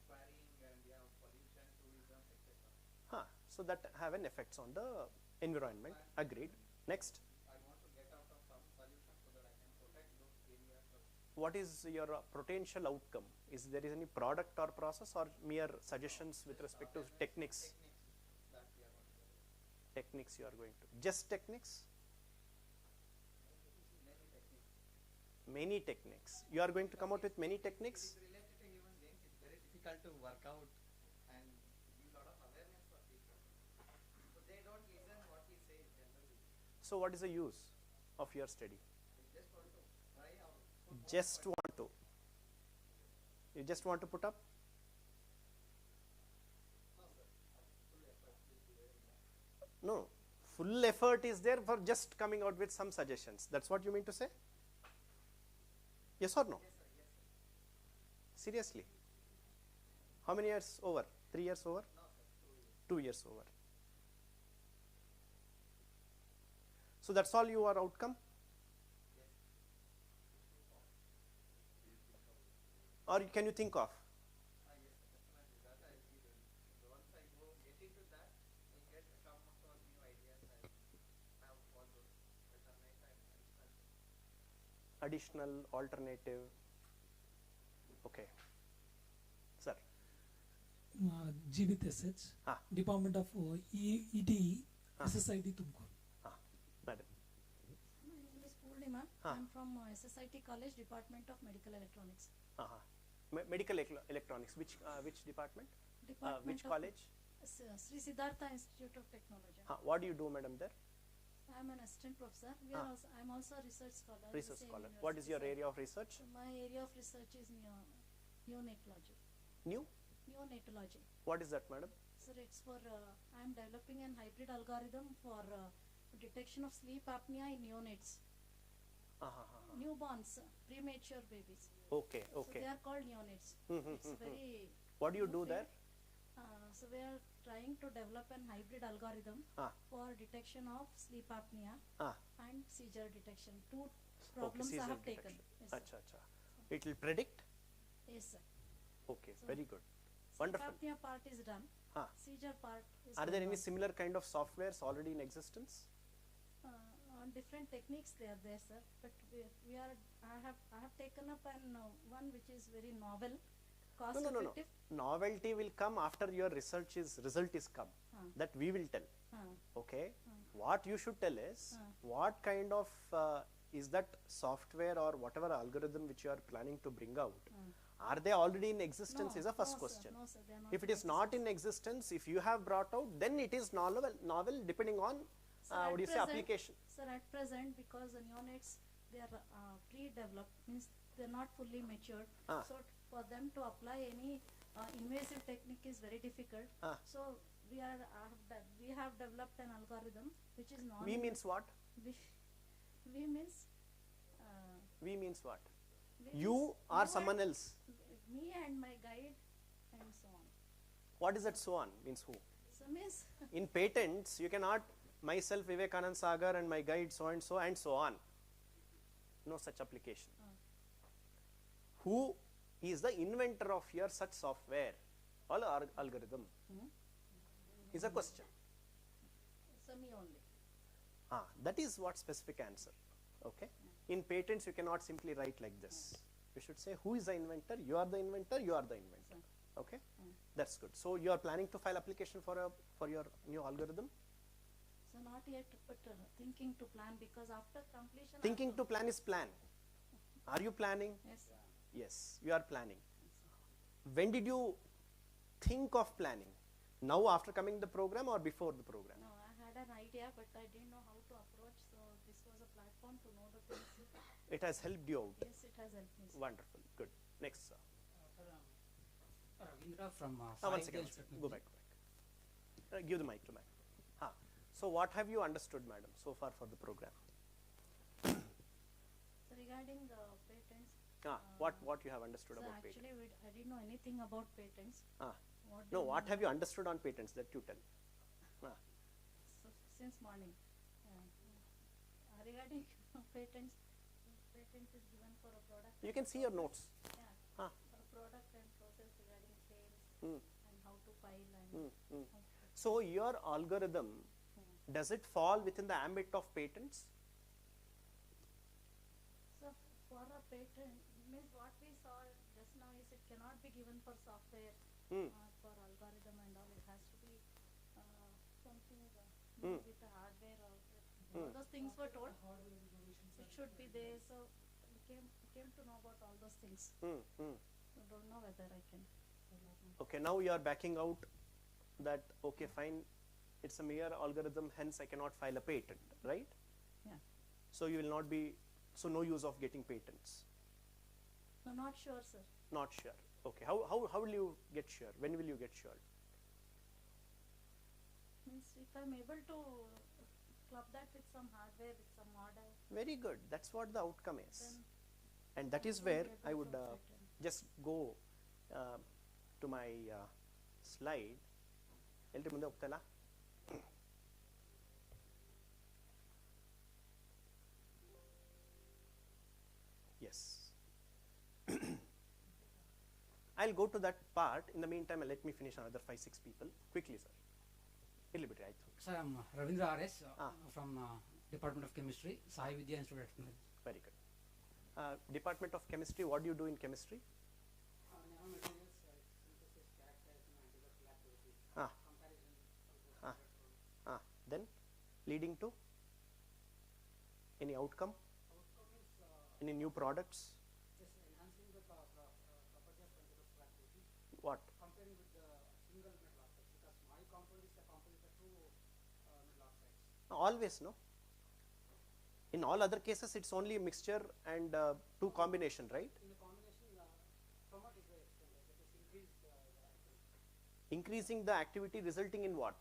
quarrying and we have pollution, tourism, etc. So that have an effects on the environment. Agreed. Next. I want to get out of some solution so that I can protect those areas. What is your potential outcome? Is there any product or process, or mere suggestions with respect to techniques? That we are going to do. Techniques you are going to. Just techniques? Many techniques. Many techniques. You are going to come out with many techniques? It is related to human beings. It's very difficult to work out and give a lot of awareness for people. So they don't listen what we say generally. So what is the use of your study? We just want to try out. Just want to. You just want to put up? No. Full effort is there for just coming out with some suggestions. That's what you mean to say? Yes or no? Yes, sir. Yes, sir. Seriously? How many years over? 3 years over? No, sir. 2 years over. So that's all your outcome? Or can you think of? Yes, sir. Definitely. That I will be doing. Once I go get into additional, alternative? Okay. Sir. Jeevit SH, Department of ET, SSIT Tumkur. Madam. My name is Purnima. I'm from SSIT College, Department of Medical Electronics. Medical electronics. Which department? Which college? Sri Siddhartha Institute of Technology. What do you do, madam, there? I'm an assistant professor. I'm also a research scholar. Research scholar. What is your area of research? My area of research is neonatology. Neonatology. What is that, madam? Sir, it's for, I'm developing an hybrid algorithm for detection of sleep apnea in neonates. Newborns, premature babies. Okay. So they are called neonates. It's very. What do you do there? So we are trying to develop an hybrid algorithm for detection of sleep apnea and seizure detection. Two problems I have taken. Yes, it will predict? Yes, sir. Okay, So very good. Sleep Wonderful. apnea part is done. Seizure part is Are there going any on. similar kind of softwares already in existence? On different techniques they are there, sir. But I have taken up one which is very novel, cost effective. Novelty will come after your result is come. That we will tell. Okay. What you should tell is what kind of is that software or whatever algorithm which you are planning to bring out. Are they already in existence is the first question. No, sir, they are not If it is not in existence, if you have brought out, then it is novel depending on what do you say, application. Sir, at present, because the neonates, they are pre-developed, means they are not fully matured. So for them to apply any invasive technique is very difficult. So we have developed an algorithm which is non. We means what? We means. We means what? We You means or you someone and else? Me and my guide and so on. What is that so on? Means who? So means. In patents, you cannot myself Vivekanand Sagar and my guide so and so on. No such application. Who is the inventor of your such software or algorithm? Is a question. So me only. That is what specific answer. Okay. In patents, you cannot simply write like this. You should say who is the inventor. You are the inventor. You are the inventor. Okay. That's good. So you are planning to file application for your new algorithm. So not yet, but thinking to plan, because after completion. Thinking to plan is plan. Are you planning? Yes, sir. Yes, you are planning. When did you think of planning? Now after coming the program or before the program? No, I had an idea, but I didn't know how to approach. So this was a platform to know the things. It has helped you out. Yes, it has helped me. Wonderful. Good. Next, sir. Ravindra from one second. Go back. Give the mic to Madam. So what have you understood, madam, so far for the program? So regarding patents. What you have understood about patents? Actually, I didn't know anything about patents. What have you understood on patents that you tell? So since morning. Regarding patents, patent is given for a product. You can see your notes. Yeah. For a product and process regarding claims and how to file and. So your algorithm, does it fall within the ambit of patents? So for a patent, means what we saw just now is it cannot be given for software, for algorithm and all. It has to be something with the hardware or all those things were told. It should be there. So we came to know about all those things. I don't know whether I can. Okay, now you are backing out that, okay, fine, it's a mere algorithm, hence I cannot file a patent, right? Yeah. So you will not be, so no use of getting patents. No, not sure, sir. Not sure. Okay, how will you get sure? When will you get sure? Means if I'm able to club that with some hardware, with some model. Very good. That's what the outcome is. And that is where I would just go to my slide. Yes. I'll go to that part. In the meantime, let me finish another 5-6 people. Quickly, sir. A little bit, I think. Sir, I'm Ravindra R.S. From Department of Chemistry, Sai Vidya Institute. Very good. Department of Chemistry, what do you do in chemistry? Nanomaterials, synthesis, characterization, and development activities, Ah. comparison, Then leading to any outcome? Outcome is Any new products? just enhancing the property of controllable activities. What? Comparing with the single metal oxides, because my compound is a composite of two metal oxides. Always, no? In all other cases, it's only a mixture and two combination, right? In the combination, from what is the extent? That is increase the activity. Increasing the activity resulting in what?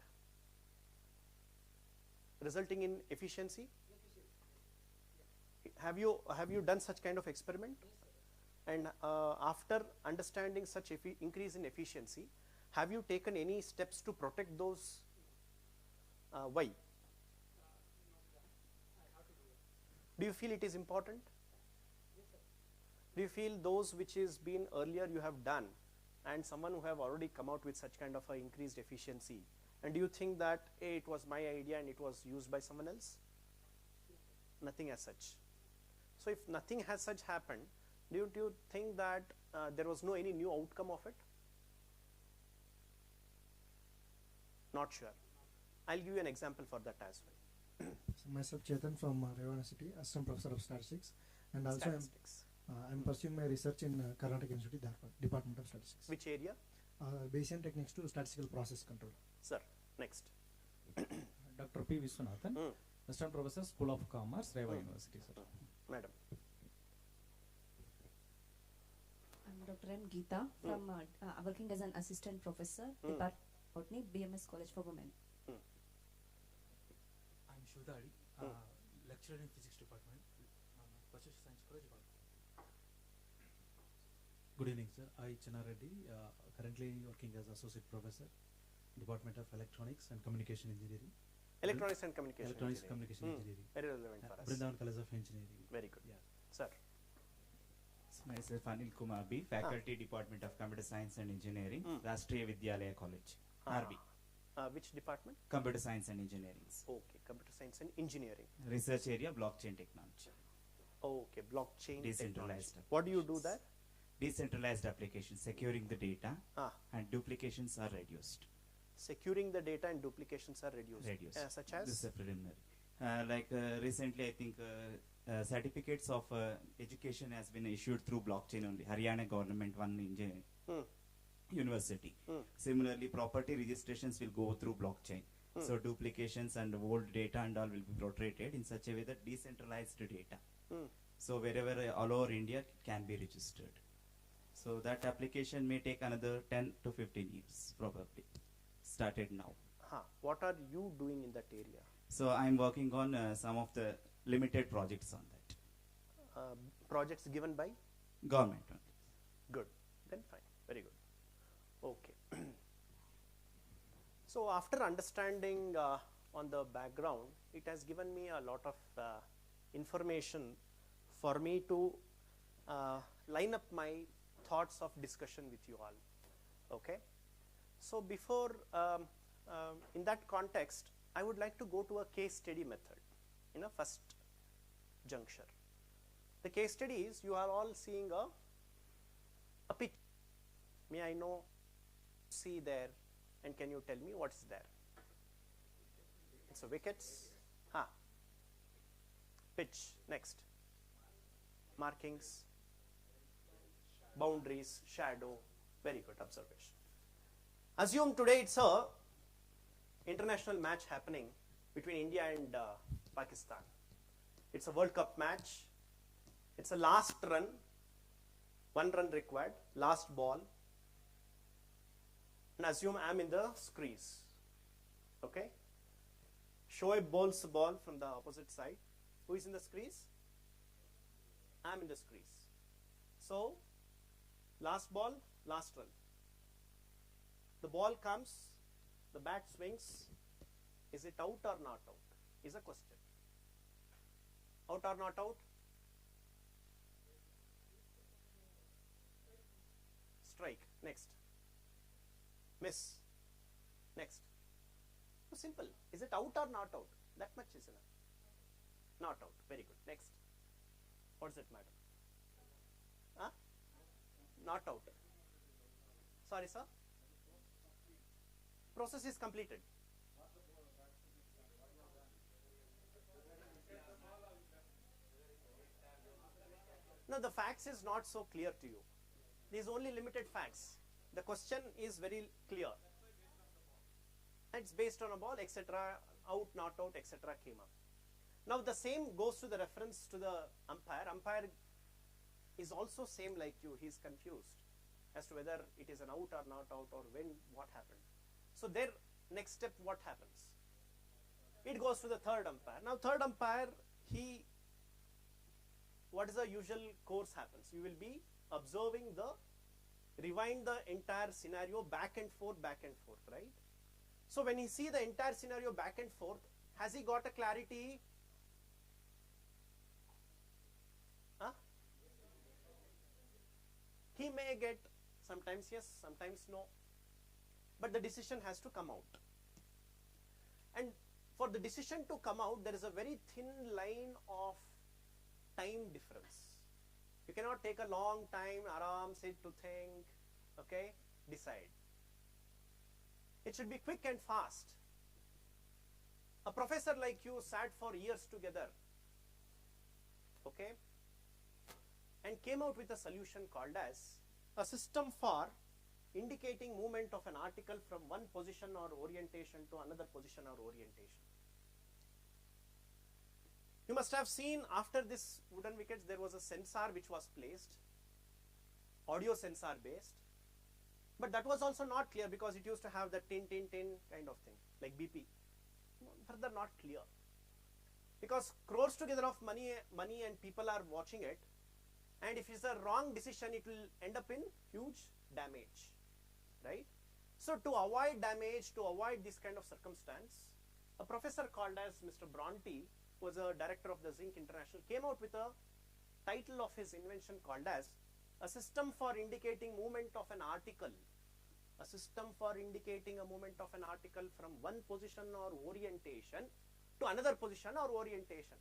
Resulting in efficiency? Have you done such kind of experiment? Yes, sir. And after understanding such increase in efficiency, have you taken any steps to protect those? Why? Do you feel it is important? Yes, sir. Do you feel those which is been earlier you have done, and someone who have already come out with such kind of a increased efficiency, and do you think that hey, it was my idea and it was used by someone else? Nothing as such. So if nothing has such happened, do you think that there was no any new outcome of it? Not sure. I'll give you an example for that as well. So myself Chetan from Revana City, Assistant Professor of Statistics, and also Statistics. I'm pursuing my research in Karnataka University, Dharwad, Department of Statistics. Which area? Bayesian techniques to statistical process control. Sir, next. Dr. P. Viswanathan, Assistant Professor, School of Commerce, Reva University, sir. Madam. I'm Dr. M. Geeta from working as an assistant professor, Department of Botany, BMS College for Women. I'm Shudari, lecturer in Physics Department, Purchase Science College. Good evening, sir. I Channa Reddy, currently working as Associate Professor, Department of Electronics and Communication Engineering. Electronics and Communication Electronics Engineering. Communication Engineering. Very relevant for us. Brindavan College of Engineering. Very good. Yeah. Sir. Myself Anil Kumar B, Faculty Department of Computer Science and Engineering, Rashtriya Vidyalaya College, RB. Which department? Computer Science and Engineering. Okay, Computer Science and Engineering. Research area, blockchain technology. Okay, blockchain Decentralized. technology. What do you do there? Decentralized applications, securing the data, and duplications are reduced. Securing the data and duplications are reduced. Such as? This is a preliminary. Recently, I think certificates of education has been issued through blockchain only. Haryana government one university. Similarly, property registrations will go through blockchain. So duplications and old data and all will be protected in such a way that decentralized data. So wherever all over India it can be registered. So that application may take another 10 to 15 years probably. Started now. What are you doing in that area? So I'm working on some of the limited projects on that. Projects given by? Government only. Good. Then fine. Very good. Okay. So after understanding on the background, it has given me a lot of information for me to line up my thoughts of discussion with you all. Okay. So before, in that context, I would like to go to a case study method in a first juncture. The case study is, you are all seeing a picture. May I know, see there, and can you tell me what is there? It's a wickets. Pitch. Next. Markings, boundaries, shadow. Very good observation. Assume today it's a international match happening between India and Pakistan. It's a World Cup match. It's a last run, 1 run required, last ball. And assume I'm in the crease. Okay? Shoaib bowls the ball from the opposite side. Who is in the crease? I'm in the crease. So, last ball, last run. The ball comes, the bat swings. Is it out or not out? Is a question. Out or not out? Strike. Next. Miss. Next. So simple. Is it out or not out? That much is enough. Not out. Very good. Next. What does it matter? not out. Sorry, sir. Process is completed. No, the facts is not so clear to you. These only limited facts. The question is very clear. It's based on a ball, etc. Out, not out, etc. came up. Now the same goes to the reference to the umpire. Umpire is also same like you. He is confused as to whether it is an out or not out, or when, what happened. So their next step, what happens? It goes to the third umpire. Now third umpire, what is the usual course happens? You will be observing rewind the entire scenario back and forth, right? So when he see the entire scenario back and forth, has he got a clarity? Huh? He may get sometimes yes, sometimes no, but the decision has to come out. And for the decision to come out, there is a very thin line of time difference. You cannot take a long time, aram, sit to think, okay, decide. It should be quick and fast. A professor like you sat for years together, okay, and came out with a solution called as a system for indicating movement of an article from one position or orientation to another position or orientation. You must have seen after this wooden wickets there was a sensor which was placed, audio sensor based, but that was also not clear because it used to have the tin kind of thing like BP. Further not clear because crores together of money and people are watching it, and if it's a wrong decision it will end up in huge damage, right? So to avoid damage, to avoid this kind of circumstance, a professor called as Mr. Bronte, who was a director of the Zinc International, came out with a title of his invention called as a system for indicating movement of an article. A system for indicating a movement of an article from one position or orientation to another position or orientation.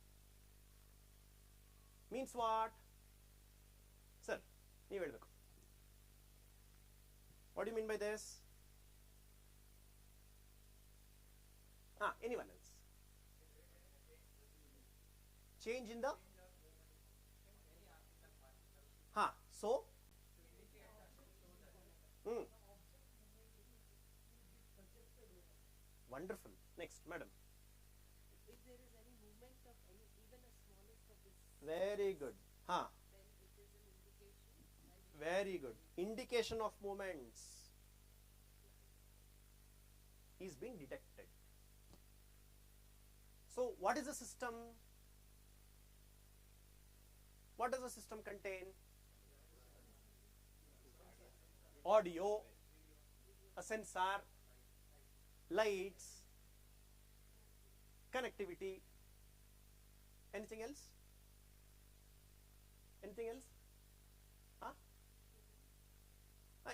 Means what? Sir, you help. What do you mean by this? Anyone else? Change in the so wonderful. Next, madam. If there is any movement of any, even a smallest of this, very good. then it is an indication. Very good. Indication of movements is being detected. So what is the system? What does the system contain? Audio, a sensor, lights, connectivity. Anything else? Anything else?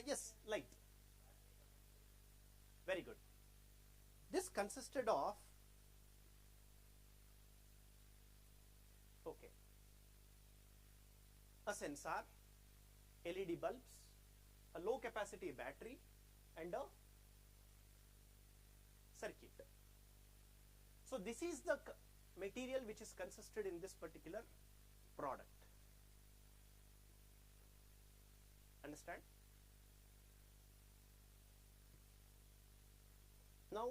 Yes, light. Very good. This consisted of a sensor, LED bulbs, a low capacity battery, and a circuit. So this is the material which is consisted in this particular product. Understand? Now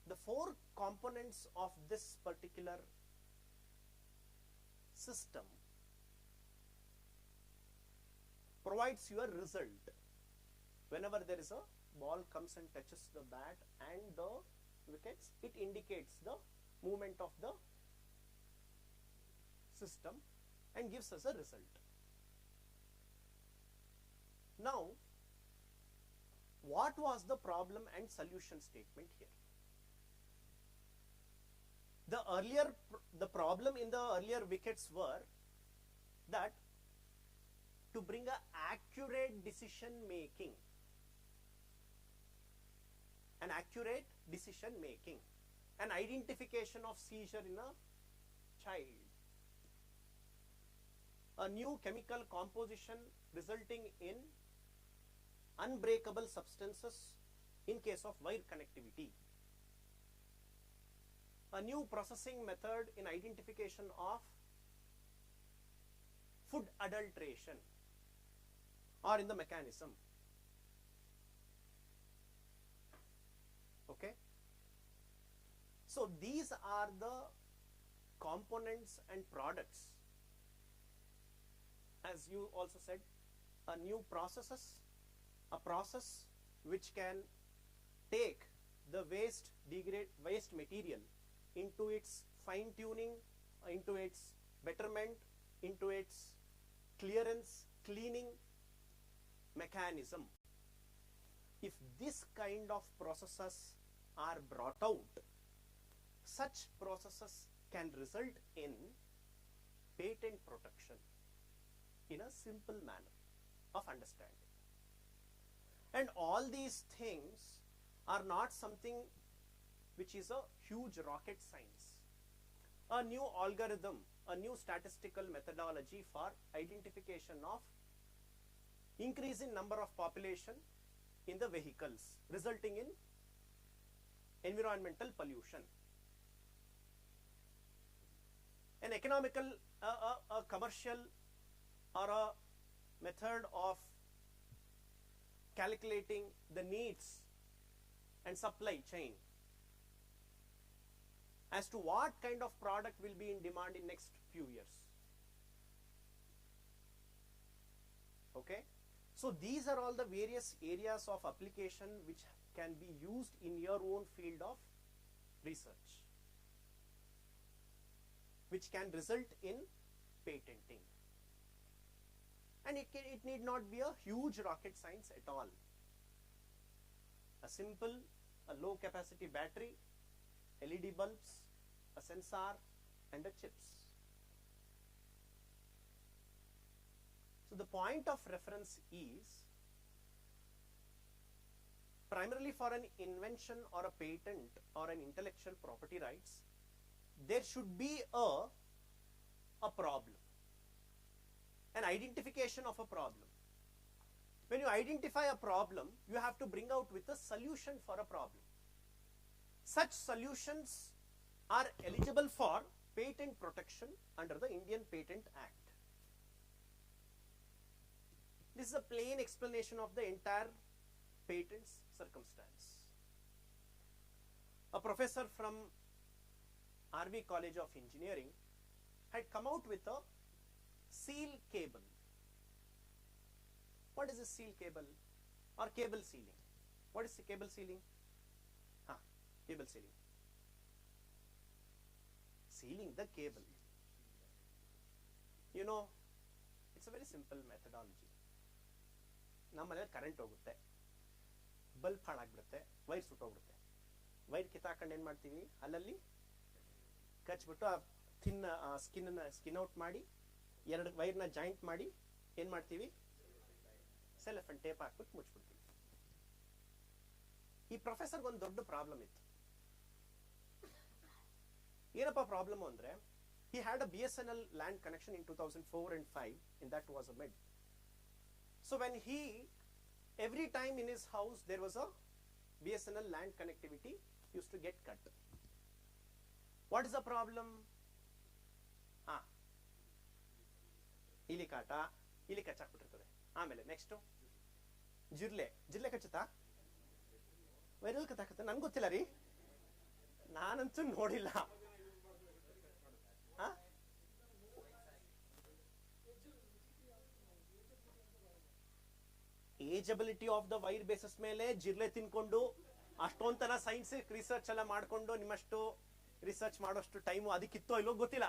the four components of this particular system provides your result. Whenever there is a ball comes and touches the bat and the wickets, it indicates the movement of the system and gives us a result. Now, what was the problem and solution statement here? The problem in the earlier wickets were that to bring a accurate decision making, an identification of seizure in a child. a new chemical composition resulting in unbreakable substances in case of wire connectivity, a new processing method in identification of food adulteration or in the mechanism. Okay, so these are the components and products, as you also said, a new processes, a process which can take the waste material into its fine tuning, into its betterment, into its clearance, cleaning mechanism. If this kind of processes are brought out, such processes can result in patent protection in a simple manner of understanding. And all these things are not something which is a huge rocket science. A new algorithm, a new statistical methodology for identification of increase in number of population in the vehicles, resulting in environmental pollution. An economical, a commercial or a method of calculating the needs and supply chain as to what kind of product will be in demand in next few years. Okay, so these are all the various areas of application which can be used in your own field of research, which can result in patenting. And it need not be a huge rocket science at all. A simple, a low capacity battery, LED bulbs, a sensor and a chips. So the point of reference is primarily for an invention or a patent or an intellectual property rights, there should be a problem, an identification of a problem. When you identify a problem, you have to bring out with a solution for a problem. Such solutions are eligible for patent protection under the Indian Patent Act. This is a plain explanation of the entire patent's circumstance. A professor from RV College of Engineering had come out with a seal cable. What is a seal cable or cable sealing? What is the cable sealing? Cable sealing. Sealing the cable. You know, it's a very simple methodology. ನಮ್ಮಲ್ಲಿ current ಹೋಗುತ್ತೆ, bulb ಹಾಳಾಗ್ಬಿಡುತ್ತೆ, wire ಸುಟ್ಟೋಗ್ಬಿಡುತ್ತೆ. Wire ಕಿತ್ತಾಕೊಂಡು ಏನು ಮಾಡ್ತೀವಿ, ಅಲ್ಲಲ್ಲಿ ಕಚ್ಬಿಟ್ಟು ಆ skin out ಮಾಡಿ ಎರಡು ವೈರ್ನ joint ಮಾಡಿ ಏನು ಮಾಡ್ತೀವಿ, ಸೆಲಫನ್ ಟೇಪ್ ಹಾಕ್ಬಿಟ್ಟು ಮುಚ್ಚಿಬಿಡ್ತೀವಿ. ಈ ಪ್ರೊಫೆಸರ್ಗೆ ಒಂದು ದೊಡ್ಡ ಪ್ರಾಬ್ಲಮ್ ಇತ್ತು. ಏನಪ್ಪ ಪ್ರಾಬ್ಲಮ್ ಅಂದರೆ, he had a BSNL land connection in 2004 and 5, and that was a mid. So when every time in his house there was a BSNL land connectivity used to get cut. What is the problem? ಇಲಿ ಕಾಟ, ಇಲಿ ಕಚ್ಚಾಕ್ಬಿಟ್ಟಿರ್ತದೆ. ಆಮೇಲೆ next ಜಿರ್ಲೆ ಕಚ್ಚುತ್ತಾ, viral ಕತ್ತಾಕತ್ತೆ. ನನ್ಗೆ ಗೊತ್ತಿಲ್ಲ ರೀ, ನಾನಂತೂ ನೋಡಿಲ್ಲ. ಏಜಬಿಲಿಟಿ of the wire basis ಮೇಲೆ ಜಿರ್ಲೆ ತಿನ್ಕೊಂಡು ಅಷ್ಟೊಂಥರ ಸೈನ್ಸಿಫಿಕ್ ರಿಸರ್ಚ್ ಎಲ್ಲ ಮಾಡ್ಕೊಂಡು ನಿಮ್ಮಷ್ಟು ರಿಸರ್ಚ್ ಮಾಡೋಷ್ಟು ಟೈಮು ಅದಕ್ಕಿತ್ತೋ ಇಲ್ಲೋ ಗೊತ್ತಿಲ್ಲ.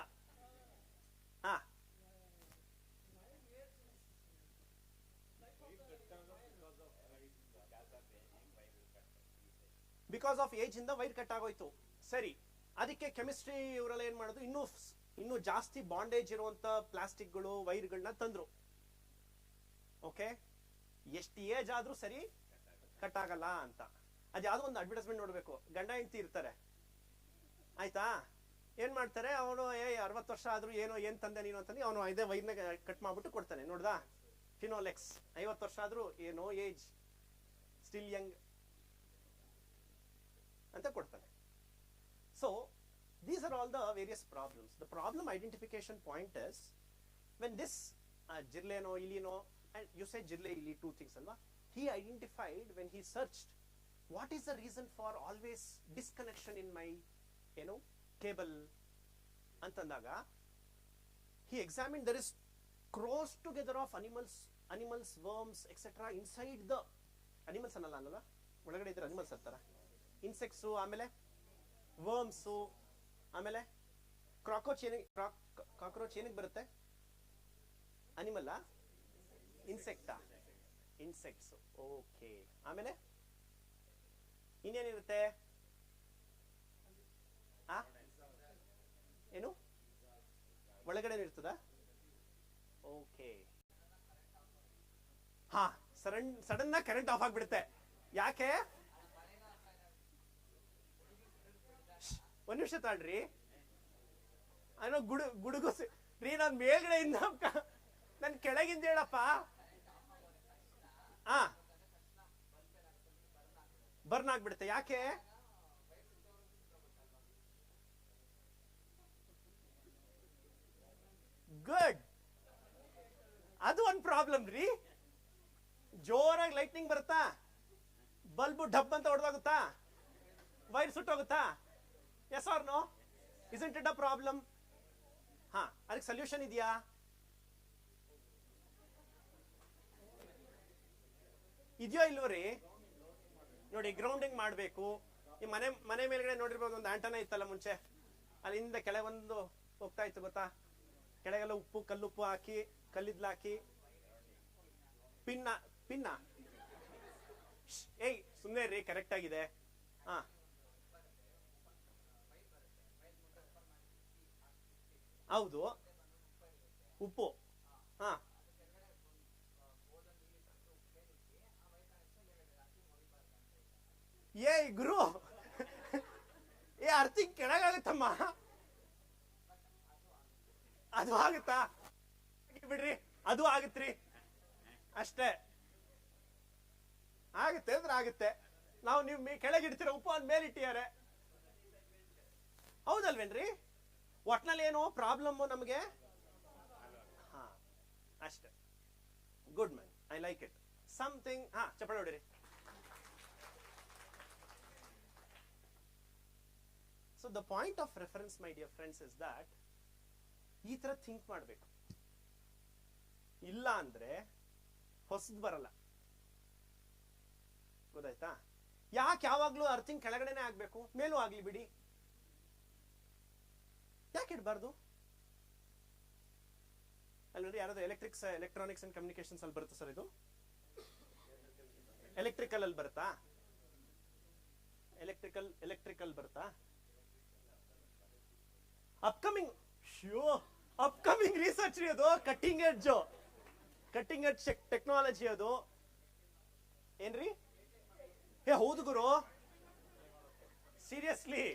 ಬಿಕಾಸ್ ಆಫ್ ಏಜ್ ಇಂದ ವೈರ್ ಕಟ್ ಆಗೋಯ್ತು. ಸರಿ, ಅದಕ್ಕೆ ಕೆಮಿಸ್ಟ್ರಿ ಇವರೆಲ್ಲ ಏನ್ ಮಾಡೋದು, ಇನ್ನೂ ಜಾಸ್ತಿ ಬಾಂಡೇಜ್ ಇರುವಂತ ಪ್ಲಾಸ್ಟಿಕ್ಗಳು ವೈರ್ಗಳನ್ನ ತಂದ್ರು. ಓಕೆ, ಎಷ್ಟು ಏಜ್ ಆದ್ರೂ ಸರಿ ಕಟ್ ಆಗಲ್ಲ ಅಂತ. ಅದು ಯಾವ್ದೋ ಒಂದು ಅಡ್ವರ್ಟೈಸ್ಮೆಂಟ್ ನೋಡ್ಬೇಕು, ಗಂಡ ಹೆಂಡತಿ ಇರ್ತಾರೆ ಆಯ್ತಾ, ಏನು ಮಾಡ್ತಾರೆ, ಅವನು 60 ವರ್ಷ ಆದರೂ ಏನು ತಂದೆ ನೀನು ಅಂತಂದು ಅವನು ಇದೇ ವೈರ್ನ ಕಟ್ ಮಾಡಿಬಿಟ್ಟು ಕೊಡ್ತಾನೆ. ನೋಡ್ದಾ, ಫಿನೋಲೆಕ್ಸ್ 50 ವರ್ಷ ಆದರೂ ನೋ ಏಜ್ ಸ್ಟಿಲ್ ಯಂಗ್ ಅಂತ ಕೊಡ್ತಾನೆ. So these are all the various problems. The problem identification point is when this Jirleno, Ilino, and you said Jirle, Ili, two things, alva. He identified when he searched what is the reason for always disconnection in my cable antandaga. He examined there is cross together of animals, worms, etc. inside the animals annalla ಒಳಗಡೆ ಇದ್ರೆ animals ಅಂತಾರ, insects, ಆಮೇಲೆ worms, ಆಮೇಲೆ cockroach ಏನಕ್ಕೆ ಬರುತ್ತೆ? Animal ಇನ್ಸೆಕ್ಟಾ? Insects. Okay. ಆಮೇಲೆ ಇನ್ನೇನಿರುತ್ತೆ? ಏನು ಒಳಗಡೆ ಇರ್ತದ? ಓಕೆ. ಹಾ, ಸಡನ್ ಆಗಿ ಕರೆಂಟ್ ಆಫ್ ಆಗ್ಬಿಡುತ್ತೆ. ಯಾಕೆ? ಒಂದ್ ನಿಮಿಷ ತಾಳ್ರಿ, ಅನ್ನೋ ಗುಡುಗು ರೀ, ನಾನು ಮೇಲ್ಗಡೆಯಿಂದ ನನ್ ಕೆಳಗಿಂದ ಹೇಳಪ್ಪ. ಬರ್ನ್ ಆಗ್ಬಿಡುತ್ತೆ. ಯಾಕೆ? ಗುಡ್. ಅದು ಒಂದ್ ಪ್ರಾಬ್ಲಮ್ ರೀ. ಜೋರಾಗಿ ಲೈಟ್ನಿಂಗ್ ಬರುತ್ತಾ, ಬಲ್ಬು ಡಬ್ ಅಂತ ಹೊಡೆದೋಗುತ್ತಾ, ವೈರ್ ಸುಟ್ಟೋಗುತ್ತಾ? Yes or no? Isn't it a problem? ಅದಕ್ಕೆ ಸೊಲ್ಯೂಷನ್ ಇದೆಯಾ? ಇದೆಯೋ ಇಲ್ವೋ ರೀ? ನೋಡಿ, ಗ್ರೌಂಡಿಂಗ್ ಮಾಡಬೇಕು. ಈ ಮನೆ ಮೇಲ್ಗಡೆ ನೋಡಿರ್ಬೋದು, ಒಂದು ಆಂಟನ ಇತ್ತಲ್ಲ ಮುಂಚೆ, ಅಲ್ಲಿಂದ ಕೆಳಗೊಂದು ಹೋಗ್ತಾ ಇತ್ತು ಗೊತ್ತಾ? ಕೆಳಗೆಲ್ಲ ಕಲ್ಲುಪ್ಪು ಹಾಕಿ, ಕಲ್ಲಿದ್ಲು ಹಾಕಿ, ಪಿನ್ನ ಏಯ್ ಸುಮ್ಮನೆ ರೀ, ಕರೆಕ್ಟ್ ಆಗಿದೆ. ಹೌದು, ಉಪ್ಪು. ಗುರು, ಅರ್ಥಿಂಗ್ ಕೆಳಗಾಗುತ್ತಮ್ಮ. ಅದು ಆಗುತ್ತಾ? ಬಿಡ್ರಿ, ಅದು ಆಗತ್ರಿ, ಅಷ್ಟೇ. ಆಗುತ್ತೆ ಅಂದ್ರೆ ಆಗುತ್ತೆ. ನೀವು ಕೆಳಗಿಡ್ತೀರ, ಉಪ್ಪು ಅಂದ ಮೇಲೆ ಇಟ್ಟಿದ್ದಾರೆ. ಹೌದಲ್ವೇನ್ರಿ? ಒಟ್ನಲ್ಲಿ ಏನು ಪ್ರಾಬ್ಲಮ್ ನಮಗೆ? ಅಷ್ಟೇ. Good man, I like it. Something. ಚಪ್ಪಾಳೆ ಹೊಡಿರಿ. So the point of reference, my dear friends, is that ಈ ತರ ಥಿಂಕ್ ಮಾಡಬೇಕು. ಇಲ್ಲ ಅಂದ್ರೆ ಹೊಸದ್ ಬರಲ್ಲ. ಗೊತ್ತಾಯ್ತಾ? ಯಾಕೆ ಯಾವಾಗ್ಲೂ ಅರ್ಥಿಂಗ್ ಕೆಳಗಡೆನೆ ಆಗ್ಬೇಕು? ಮೇಲೂ ಆಗ್ಲಿ ಬಿಡಿ, ಯಾಕೆ ಇಡಬಾರ್ದು? ಅಲ್ರಿ, ಯಾರಾದ್ರೂ ಎಲೆಕ್ಟ್ರಾನಿಕ್ಸ್ ಅಂಡ್ ಕಮ್ಯುನಿಕೇಶನ್ಸ್ ಅಲ್ಲಿ ಬರುತ್ತೆ ಸರ್? ಇದು ಎಲೆಕ್ಟ್ರಿಕಲ್ ಅಲ್ಲಿ ಬರುತ್ತಾ? ಎಲೆಕ್ಟ್ರಿಕಲ್ ಬರುತ್ತಾ? ಅಪ್ಕಮಿಂಗ್ ರಿಸರ್ಚ್ ಅದು, ಕಟ್ಟಿಂಗ್ ಎಡ್ಜ್ ಟೆಕ್ನಾಲಜಿ ಅದು. ಏನ್ರಿ? ಹೌದು ಗುರು, ಸೀರಿಯಸ್ಲಿ.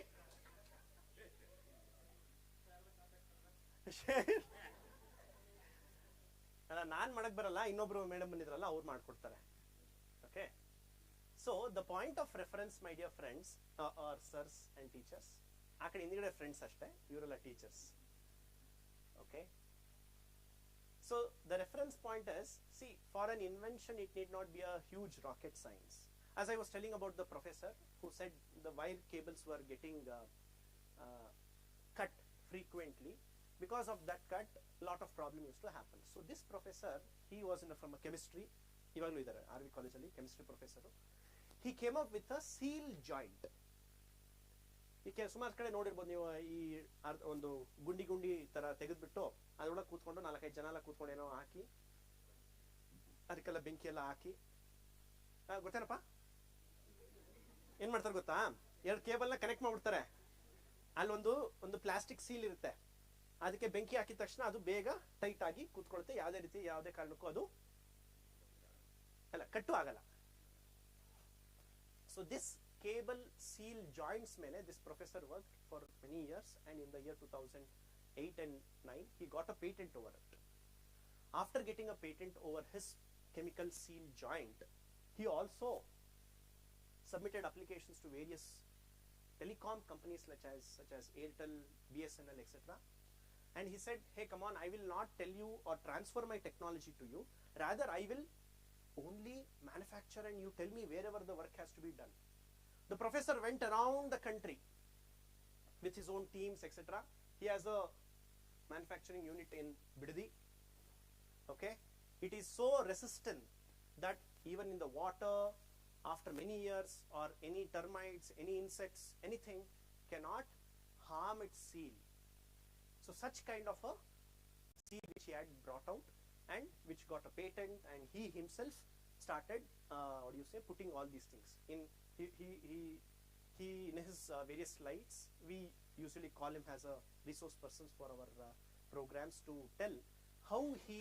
ಅಲ್ಲ, ನಾನ್ ಮಾಡಕ್ ಬರಲ್ಲ, ಇನ್ನೊಬ್ರು ಮೇಡಮ್ ಬಂದಿದ್ರಲ್ಲ, ಅವ್ರು ಮಾಡ್ಕೊಡ್ತಾರೆ. Okay. So the point of reference, my dear friends, our sirs and teachers. ಆ ಕಡೆ ಹಿಂದ್ಗಡೆ ಫ್ರೆಂಡ್ಸ್ ಅಷ್ಟೇ, ಇವರೆಲ್ಲ teachers. Okay. So the reference point is, see, for an invention it need not be a huge rocket science. As I was telling about the professor who said the wire cables were getting cut frequently. Because of that cut, a lot of problem used to happen. So this professor, he was from a chemistry, ಇವಗಲೂ ಇದ್ದಾರೆ RV ಕಾಲೇಜಲ್ಲಿ chemistry professor. He came up with a seal joint. ಈಗ ಸುಮಾರು ಕಡೆ ನೋಡಿರ್ಬೋದು ನೀವು, ಈ ಒಂದು ಗುಂಡಿ ತರ ತೆಗೆದ್ಬಿಟ್ಟು ಅದ್ರೊಳಗೆ ಕೂತ್ಕೊಂಡು 4-5 ಜನ ಎಲ್ಲ ಕೂತ್ಕೊಂಡು ಏನೋ ಹಾಕಿ, ಅದಕ್ಕೆಲ್ಲ ಬೆಂಕಿ ಎಲ್ಲ ಹಾಕಿ, ಗೊತ್ತೇನಪ್ಪ ಏನ್ ಮಾಡ್ತಾರೆ ಗೊತ್ತಾ? 2 ಕೇಬಲ್ ನ ಕನೆಕ್ಟ್ ಮಾಡ್ಬಿಡ್ತಾರೆ. ಅಲ್ಲೊಂದು ಪ್ಲಾಸ್ಟಿಕ್ ಸೀಲ್ ಇರುತ್ತೆ, ಅದಕ್ಕೆ ಬೆಂಕಿ ಹಾಕಿದ ತಕ್ಷಣ ಅದು ಬೇಗ ಟೈಟ್ ಆಗಿ ಕೂತ್ಕೊಳುತ್ತೆ. ಯಾವುದೇ ಕಾರಣಕ್ಕೂ ಅದು ಕಟ್ಟು ಆಗಲ್ಲ. So this cable seal joints mele this professor worked for many years, and in the year 2008 and 9 he got a patent over it. After getting a patent over his chemical seal joint, he also submitted applications to various telecom companies such as Airtel, BSNL, etc. And he said, hey, come on, I will not tell you or transfer my technology to you. Rather, I will only manufacture and you tell me wherever the work has to be done. The professor went around the country with his own teams, etc. He has a manufacturing unit in Bidadi. Okay, it is so resistant that even in the water, after many years, or any termites, any insects, anything cannot harm its seal. So such kind of a seal which he had brought out and which got a patent, and he himself started putting all these things in. He in his various slides, we usually call him as a resource person for our programs, to tell how he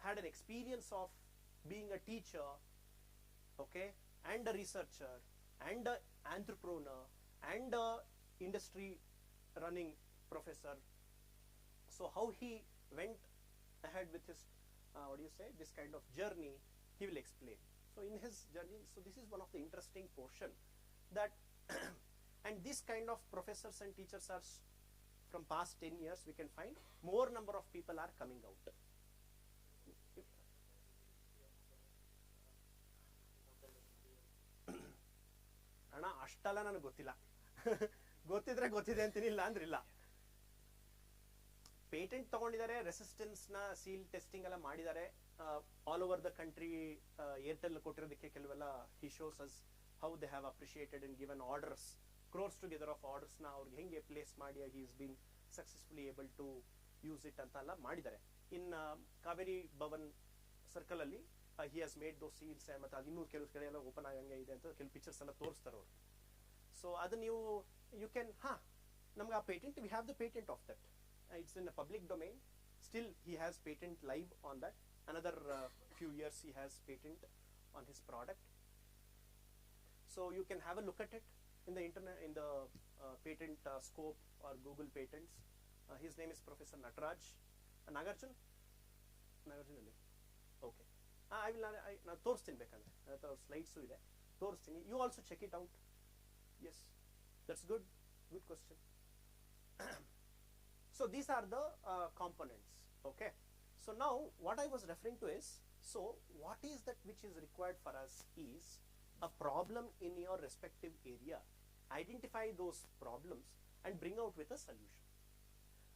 had an experience of being a teacher, okay, and a researcher, and an entrepreneur, and a industry running professor. So how he went ahead with his this kind of journey, he will explain. So in his journey, so this is one of the interesting portion that and this kind of professors and teachers are from past 10 years we can find more number of people are coming out. ಅಣ್ಣ ಅಷ್ಟಲ್ಲ ನನಗೆ ಗೊತ್ತಿಲ್ಲ, ಗೊತ್ತಿದ್ರೆ ಗೊತ್ತಿದೆ ಅಂತೀನಿ, ಇಲ್ಲ ಅಂದ್ರೆ ಇಲ್ಲ. ಪೇಟೆಂಟ್ ತಗೊಂಡಿದ್ದಾರೆ, ರೆಸಿಸ್ಟೆನ್ಸ್ ನ ಸೀಲ್ ಟೆಸ್ಟಿಂಗ್ ಎಲ್ಲ ಮಾಡಿದ್ದಾರೆ all over the country. Airtel ಕೊಟ್ಟಿರೋದಕ್ಕೆ ಕೆಲವೆಲ್ಲ he shows us how they have appreciated and given orders, crores together of orders ನ ಅವ್ರಿಗೆ ಹೆಂಗೆ ಪ್ಲೇಸ್ ಮಾಡಿ he is been successfully able to use it ಅಂತ ಎಲ್ಲ ಮಾಡಿದ್ದಾರೆ. ಇನ್ ಕಾವೇರಿ ಭವನ್ ಸರ್ಕಲ್ ಅಲ್ಲಿ he has made those seals, ಮತ್ತೆ ಅದು ಇನ್ನೂ ಕೆಲವು ಕಡೆ ಎಲ್ಲ ಓಪನ್ ಆಗಂಗೆ ಇದೆ ಅಂತ ಕೆಲವು ಪಿಕ್ಚರ್ಸ್ ಎಲ್ಲ ತೋರಿಸ್ತಾರೆ ಅವರು. ಸೊ ಅದು ನೀವು ಯು ಕ್ಯಾನ್ ನಮ್ಗೆ ಆ patent, we have the patent of that, it's in a public domain. Still he has patent live on that. Another few years he has patent on his product. So you can have a look at it in the internet, in the patent scope or Google patents. His name is Professor Nataraj. Nagarjun ಅಲ್ಲಿ okay. I will ನಾನು ತೋರಿಸ್ತೀನಿ, ಬೇಕಂದ್ರೆ ನನ್ನ ಹತ್ರ slides ಇದೆ, ತೋರಿಸ್ತೀನಿ. You also check it out. Yes, that's good question. So these are the components. Okay, so now what I was referring to is, so what is that which is required for us is a problem in your respective area. Identify those problems and bring out with a solution,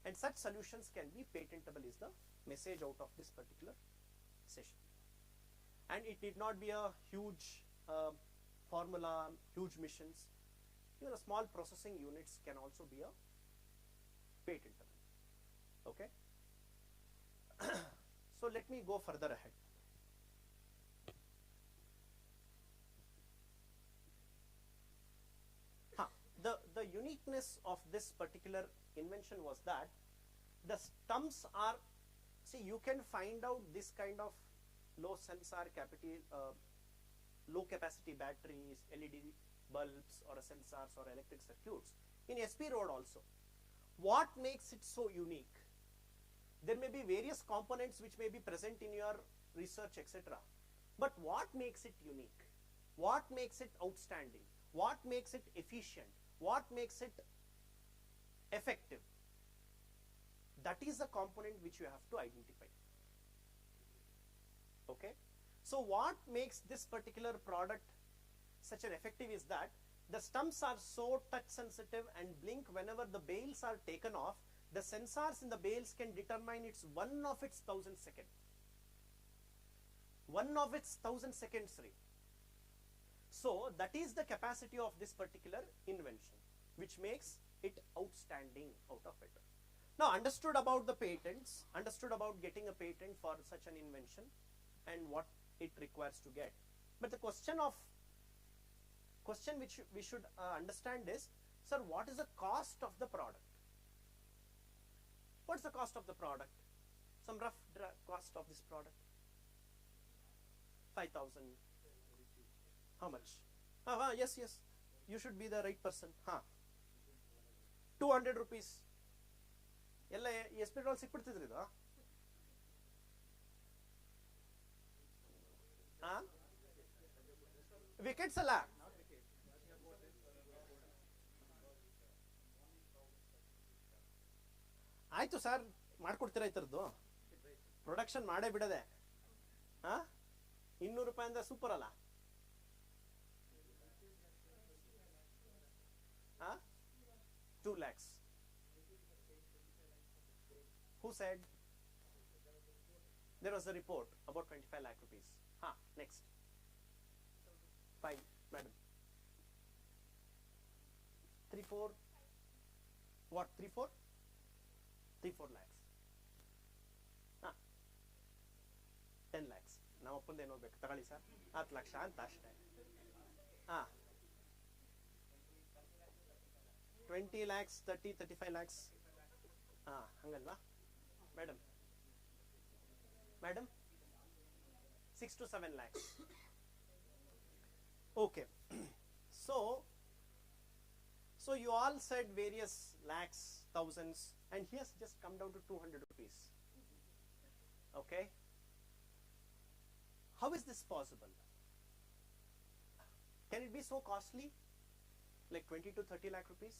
and such solutions can be patentable is the message out of this particular session. And it need not be a huge formula, huge missions. Even a small processing units can also be a patentable. Okay. So let me go further ahead. The uniqueness of this particular invention was that the stumps are, see, you can find out this kind of low sensor low capacity batteries, LED bulbs or sensors or electric circuits in SP road also. What makes it so unique? There may be various components which may be present in your research, etc. But what makes it unique? What makes it outstanding? What makes it efficient? What makes it effective? That is the component which you have to identify. Okay, so what makes this particular product such an effective is that the stumps are so touch sensitive and blink whenever the bales are taken off. The sensors in the bales can determine its 1 of its 1000 second. 1 of its 1000 seconds rate. So that is the capacity of this particular invention, which makes it outstanding out of it. Now, understood about the patents, understood about getting a patent for such an invention and what it requires to get. But the question which we should understand is, sir, what is the cost of the product? What's the cost of the product? Some rough cost of this product? 5,000. How much? Yes. You should be the right person. 200 rupees. ಎಲ್ಲ SP roll ಸಿಕ್ಬಿಡ್ತಿದ್ರಿ ಇದು. Wickets ಅಲ್ಲ, ಆಯ್ತು sir, ಮಾಡ್ಕೊಡ್ತೀರಾ ಈ ಥರದ್ದು production ಮಾಡೇ ಬಿಡದೆ. 200 ರೂಪಾಯಿ ಅಂದ್ರೆ ಸೂಪರ್ ಅಲ್ಲ. 2 lakhs. Who said? There was a report about 25 lakh rupees. Next. 5, madam. 3, 4. What? 3, 4? 3, 4 lakhs. 10 lakhs. ನಾವು ಅಪ್ಪಂದು ಏನೋ ಬೇಕು ತಗೊಳ್ಳಿ ಸರ್, 10 ಲಕ್ಷ ಅಂತ ಅಷ್ಟೇ. 20 lakhs, 30, 35 lakhs. ಹಂಗಲ್ವಾ madam? Madam 6 to 7 lakhs. Okay. So you all said various lakhs, thousands, and he has just come down to 200 rupees. Okay. How is this possible? Can it be so costly, like 20 to 30 lakh rupees?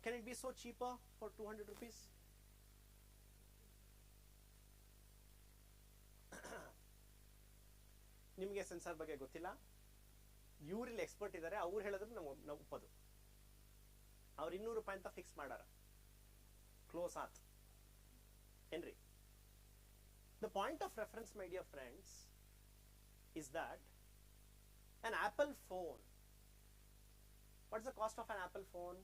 Can it be so cheaper for 200 rupees? ನಿಮಗೆ sensor ಬಗ್ಗೆ ಗೊತ್ತಿಲ್ಲ, ಇವ್ರಲ್ಲಿ expert ಇದ್ದಾರೆ, ಅವ್ರು ಹೇಳಿದ್ರೆ ನಾವು ಒಪ್ಪೋದು. ಅವ್ರು 200 ರೂಪಾಯಿ ಅಂತ ಫಿಕ್ಸ್ ಮಾಡಾರ, ಕ್ಲೋಸ್ ಆತ್ ಏನ್ರಿ? The point of reference, my dear friends, is that an Apple phone, what's the cost of an Apple phone?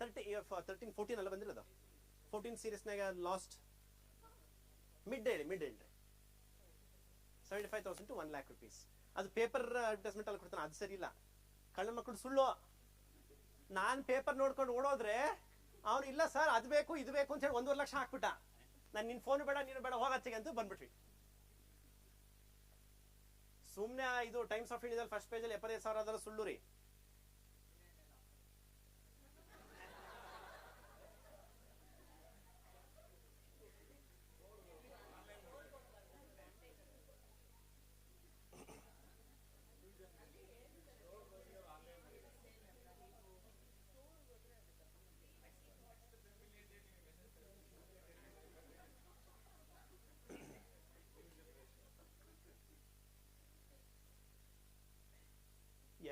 13, 14 ಅಲ್ಲ ಬಂದಿರೋದು. 14 ಸೀರೀಸ್ನಾಗ ಲಾಸ್ಟ್ ಮಿಡ್ ಹೇಳಿ 75,000 to 1 lakh rupees. ಅದು ಪೇಪರ್ ಅಡ್ವರ್ಟೈಸ್ಮೆಂಟ್ ಅಲ್ಲಿ ಕೊಡ್ತಾನೆ, ಅದು ಸರಿ ಇಲ್ಲ. ಕಳ್ಳ ಮಕ್ಕಳು ಸುಳ್ಳು. ನಾನು ಪೇಪರ್ ನೋಡ್ಕೊಂಡು ಓಡೋದ್ರೆ ಅವನು ಇಲ್ಲ ಸರ್ ಅದು ಬೇಕು ಇದು ಬೇಕು ಅಂತ ಹೇಳಿ 1.5 ಲಕ್ಷ ಹಾಕ್ಬಿಟ್ಟ. ನಾನು ನಿನ್ನ ಫೋನ್ ಬೇಡ ನೀನು ಬೇಡ ಹೋಗಚ್ಚೆಗೆ ಅಂತ ಬಂದ್ಬಿಟ್ವಿ. ಸುಮ್ಮನೆ ಇದು ಟೈಮ್ಸ್ ಆಫ್ ಇಂಡಿಯಾದಲ್ಲಿ ಫಸ್ಟ್ ಪೇಜಲ್ಲಿ 75,000 ಸುಳ್ಳು ರೀ.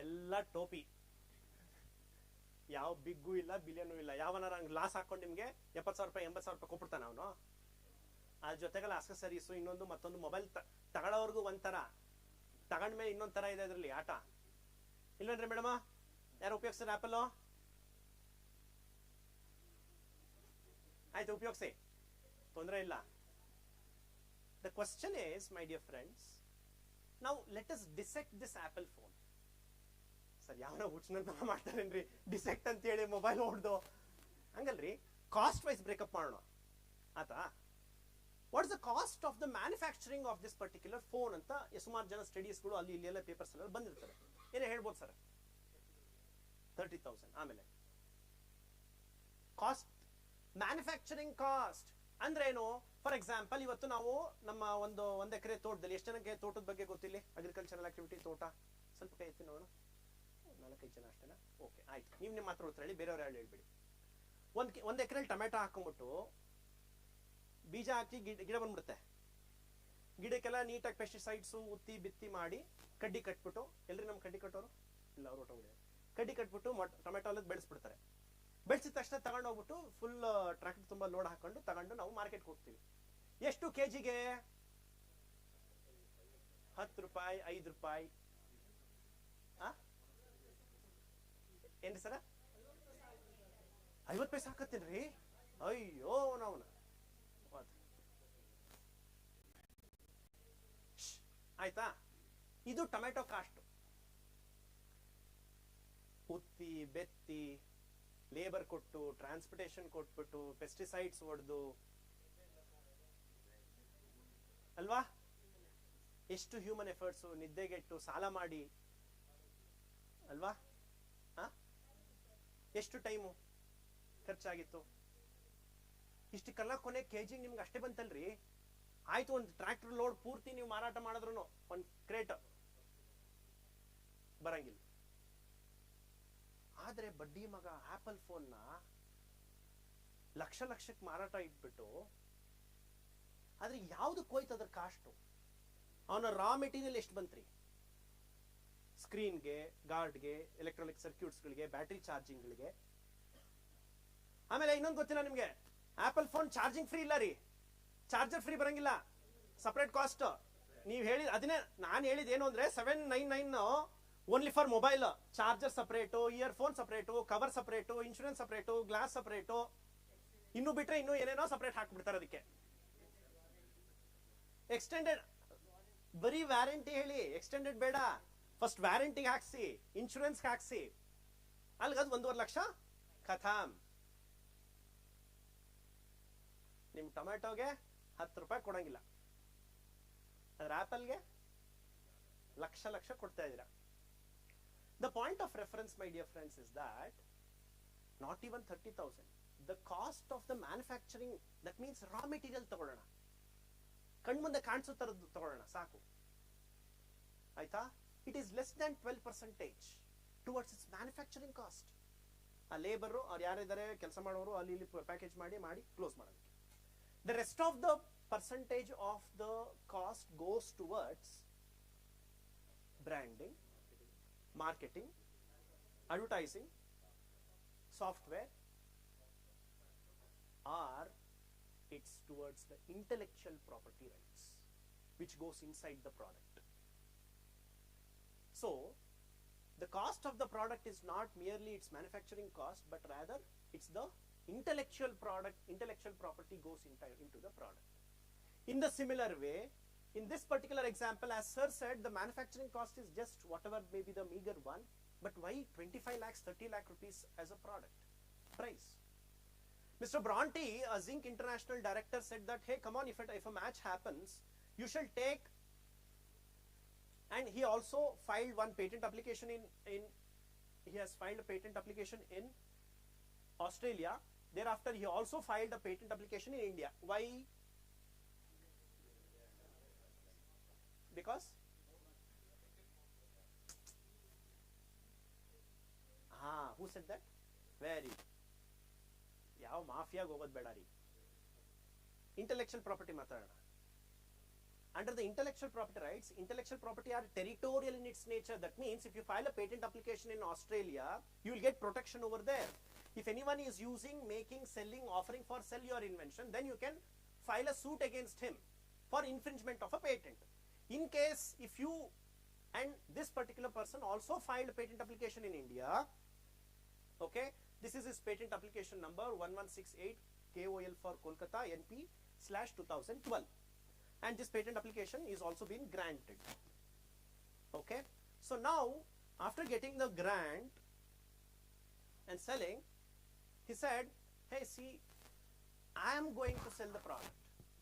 ಎಲ್ಲ ಟೋಪಿ, ಯಾವ ಬಿಗ್ಗೂ ಇಲ್ಲ ಬಿಲಿಯನೂ ಇಲ್ಲ. ಯಾವನಾರ ಹಂಗೆ ಲಾಸ್ ಹಾಕೊಂಡು ನಿಮಗೆ 70,000 ರೂಪಾಯಿ 80,000 ರೂಪಾಯಿ ಕೊಟ್ಬಿಡ್ತಾನೆ ಅವನು. ಅದ್ರ ಜೊತೆಗೆಲ್ಲ ಅಕ್ಸೆಸರೀಸು ಇನ್ನೊಂದು ಮತ್ತೊಂದು. ಮೊಬೈಲ್ ತಗೊಳ್ಳೋರ್ಗು ಒಂಥರ, ತಗೊಂಡ್ಮೇಲೆ ಇನ್ನೊಂದು ಥರ ಇದೆ ಅದರಲ್ಲಿ ಆಟ. ಇಲ್ವೇನ್ರಿ ಮೇಡಮ? ಯಾರು ಉಪಯೋಗಿಸ್ತಾರೆ ಆ್ಯಪಲ್ಲು? ಆಯ್ತು, ಉಪಯೋಗಿಸಿ, ತೊಂದರೆ ಇಲ್ಲ. The question is, my dear friends, now let us dissect this apple phone. Sir ಯಾವನ ಹುಚ್ಚನಂತ ಮಾಡ್ತಾರೇನ್ರಿ ಡಿಸೆಕ್ಟ್ ಅಂತ ಹೇಳಿ ಮೊಬೈಲ್ ಹೊಡ್ದು? ಹಂಗಲ್ರಿ, ಕಾಸ್ಟ್ ವೈಸ್ ಬ್ರೇಕಪ್ ಮಾಡೋಣ ಆತಾ. What is the cost of the manufacturing of this particular phone ಅಂತ ಸುಮಾರು ಜನ ಸ್ಟಡೀಸ್ಗಳು ಅಲ್ಲಿ ಇಲ್ಲಿ ಎಲ್ಲ ಪೇಪರ್ಸ್ ಎಲ್ಲ ಬಂದಿರ್ತಾರೆ. ಏನೇ ಹೇಳ್ಬೋದು ಸರ್? 30,000. ಆಮೇಲೆ ಕಾಸ್ಟ್, ಮ್ಯಾನುಫ್ಯಾಕ್ಚರಿಂಗ್ ಕಾಸ್ಟ್ ಅಂದ್ರೆ ಏನು? ಫಾರ್ ಎಕ್ಸಾಂಪಲ್, ಇವತ್ತು ನಾವು ನಮ್ಮ ಒಂದು ಎಕರೆ ತೋಟದಲ್ಲಿ, ಎಷ್ಟು ಜನಕ್ಕೆ ತೋಟದ ಬಗ್ಗೆ ಗೊತ್ತಿಲ್ಲ? ಅಗ್ರಿಕಲ್ಚರಲ್ ಆಕ್ಟಿವಿಟಿ, ತೋಟ ಸ್ವಲ್ಪ ಕೈ ಎತ್ತಿ ನೋಡೋಣ. 4-5 ಜನ ಅಷ್ಟೇನಾ? ಓಕೆ, ಆಯ್ತು. ನೀವು ನಿಮ್ಮ ಮಾತ್ರ ಉತ್ತರ ಹೇಳಿ, ಬೇರೆಯವ್ರು ಯಾರು ಹೇಳ್ಬೇಡಿ. ಒಂದು ಎಕರೆಯಲ್ಲಿ ಟೊಮೆಟೊ ಹಾಕೊಂಡ್ಬಿಟ್ಟು ಬೀಜ ಹಾಕಿ ಗಿಡ ಬಂದ್ಬಿಡುತ್ತೆ. ಗಿಡಕ್ಕೆಲ್ಲ ನೀಟಾಗಿ ಪೆಸ್ಟಿಸೈಡ್ಸು ಉತ್ತಿ ಬಿತ್ತಿ ಮಾಡಿ ಕಡ್ಡಿ ಕಟ್ಬಿಟ್ಟು, ಎಲ್ರಿ ನಮ್ಮ ಕಡ್ಡಿ ಕಟ್ಟೋರು ಇಲ್ಲ, ಅವ್ರು ಹೊಟ್ಟೋಗಿದೆ. ಕಡ್ಡಿ ಕಟ್ಬಿಟ್ಟು ಟೊಮೆಟೊ ಅಲ್ಲದ ಬೆಳೆಸ್ಬಿಡ್ತಾರೆ. ಬೆಳೆಸಿದ ತಕ್ಷಣ ತಗೊಂಡು ಹೋಗ್ಬಿಟ್ಟು ಫುಲ್ ಟ್ರ್ಯಾಕ್ಟರ್ ತುಂಬ ಲೋಡ್ ಹಾಕೊಂಡು ತಗೊಂಡು ನಾವು ಮಾರ್ಕೆಟ್ಗೆ ಹೋಗ್ತೀವಿ. ಎಷ್ಟು ಕೆಜಿಗೆ? 10 ರೂಪಾಯಿ, 5 ರೂಪಾಯಿ. ಏನ್ರಿ ಸರ? 50 ಪೈಸೆ ಹಾಕತ್ತೀನ್ರಿ. ಅಯ್ಯೋ ನಾವನ ಆಯ್ತಾ? ಇದು ಟೊಮೆಟೊ ಕಾಸ್ಟ್. ಉತ್ತಿ ಬೆತ್ತಿ ಲೇಬರ್ ಕೊಟ್ಟು ಟ್ರಾನ್ಸ್ಪೋರ್ಟೇಷನ್ ಕೊಟ್ಬಿಟ್ಟು ಪೆಸ್ಟಿಸೈಡ್ಸ್ ಹೊಡೆದು ಅಲ್ವಾ? ಎಷ್ಟು ಹ್ಯೂಮನ್ ಎಫರ್ಟ್ಸು, ನಿದ್ದೆಗೆಟ್ಟು ಸಾಲ ಮಾಡಿ ಅಲ್ವಾ? ಎಷ್ಟು ಟೈಮು ಖರ್ಚಾಗಿತ್ತು? ಇಷ್ಟಕ್ಕೆಲ್ಲ ಕೊನೆ ಕೆಜಿ ನಿಮ್ಗೆ ಅಷ್ಟೇ ಬಂತಲ್ರಿ. ಆಯ್ತು, ಒಂದು ಟ್ರ್ಯಾಕ್ಟರ್ ಲೋಡ್ ಪೂರ್ತಿ ನೀವು ಮಾರಾಟ ಮಾಡಿದ್ರು ಒಂದು ಕ್ರೇಟ್ ಬರಂಗಿಲ್ಲ. ಆದ್ರೆ ಬಡ್ಡಿ ಮಗ ಆಪಲ್ ಫೋನ್ನ ಲಕ್ಷಕ್ಕೆ ಮಾರಾಟ ಇಟ್ಬಿಟ್ಟು, ಆದ್ರೆ ಯಾವ್ದಕ್ಕೆ ಹೋಯ್ತು ಅದ್ರ ಕಾಸ್ಟು? ಅವನ ರಾ ಮೆಟೀರಿಯಲ್ ಎಷ್ಟು ಬಂತ್ರಿ? ಸ್ಕ್ರೀನ್ಗೆ, ಗಾರ್ಡ್ಗೆ, ಎಲೆಕ್ಟ್ರಾನಿಕ್ ಸರ್ಕ್ಯೂಟ್ಸ್ಗಳಿಗೆ, ಬ್ಯಾಟ್ರಿ ಚಾರ್ಜಿಂಗ್ಗಳಿಗೆ. ಆಮೇಲೆ ಇನ್ನೊಂದು ಗೊತ್ತಿಲ್ಲ ನಿಮ್ಗೆ, ಆಪಲ್ ಫೋನ್ ಚಾರ್ಜಿಂಗ್ ಫ್ರೀ ಇಲ್ಲ ರೀ, ಚಾರ್ಜರ್ ಫ್ರೀ ಬರಂಗಿಲ್ಲ, ಸಪರೇಟ್ ಕಾಸ್ಟ್. ನೀವು ಹೇಳಿ ಅದನ್ನೇ ನಾನು ಹೇಳಿದ ಏನು ಅಂದ್ರೆ 799 only for mobile, charger separate, earphone separate, cover separate, insurance separate, glass separate, ಇನ್ನು ಬಿಟ್ರೆ ಇನ್ನೂ ಏನೇನೋ ಸಪರೇಟ್ ಹಾಕ್ಬಿಡ್ತಾರೆ ಅದಕ್ಕೆ. ಎಕ್ಸ್ಟೆಂಡೆಡ್ ಬರೀ ವ್ಯಾರಂಟಿ ಹೇಳಿ, ಎಕ್ಸ್ಟೆಂಡೆಡ್ ಬೇಡ, ಫಸ್ಟ್ ವ್ಯಾರಂಟಿಗೆ ಹಾಕ್ಸಿ, ಇನ್ಶೂರೆನ್ಸ್ ಹಾಕ್ಸಿ, ಅಲ್ಗದು 1.5 ಲಕ್ಷ ಖತಾಮ್. ನಿಮ್ ಟೊಮೆಟೊಗೆ 10 ರೂಪಾಯಿ ಕೊಡಂಗಿಲ್ಲ, ಅದ್ರ ಆಪಲ್ಗೆ ಲಕ್ಷ ಕೊಡ್ತಾ ಇದ್ದೀರಾ. The point of reference, my dear friends, is that not even 30,000. The cost of the manufacturing, that means raw material ತಗೊಳ್ಳೋಣ, ಕಣ್ಮುಂದೆ ಕಾಣಿಸೋ ತರದ್ದು ತಗೊಳ್ಳೋಣ ಸಾಕು, ಆಯ್ತಾ? It is less than 12% towards its manufacturing cost. ಆ ಲೇಬರು ಅವ್ರು ಯಾರಿದ್ದಾರೆ ಕೆಲಸ ಮಾಡೋರು ಅಲ್ಲಿ ಇಲ್ಲಿ ಪ್ಯಾಕೇಜ್ ಮಾಡಿ ಕ್ಲೋಸ್ ಮಾಡೋದಕ್ಕೆ. The rest of the percentage of the cost goes towards branding, marketing, advertising, software, or it's towards the intellectual property rights which goes inside the product. So the cost of the product is not merely its manufacturing cost, but rather it's the intellectual property goes into the product. In the similar way, in this particular example, as sir said, the manufacturing cost is just whatever may be the meager one, but why 25 lakhs, 30 lakh rupees as a product price? Mr. Bronte, a Zinc International director, said that, hey, come on, if a match happens, you shall take, and he also filed one patent application he has filed a patent application in Australia. Thereafter, he also filed a patent application in India. Why? Because who said that? Very ಯಾವ ಮಾಫಿಯಾಗ ಹೋಗೋದು ಬೇಡ ರೀ. Intellectual property ಮಾತಾಡೋಣ. Under the intellectual property rights, intellectual property are territorial in its nature. That means if you file a patent application in Australia, you will get protection over there. If anyone is using, making, selling, offering for sell your invention, then you can file a suit against him for infringement of a patent. In case if you and this particular person also filed a patent application in India, okay, this is his patent application number 1168 KOL for Kolkata NP/2012, and this patent application is also been granted. Okay, so now after getting the grant and selling, he said, hey, see, I am going to sell the product,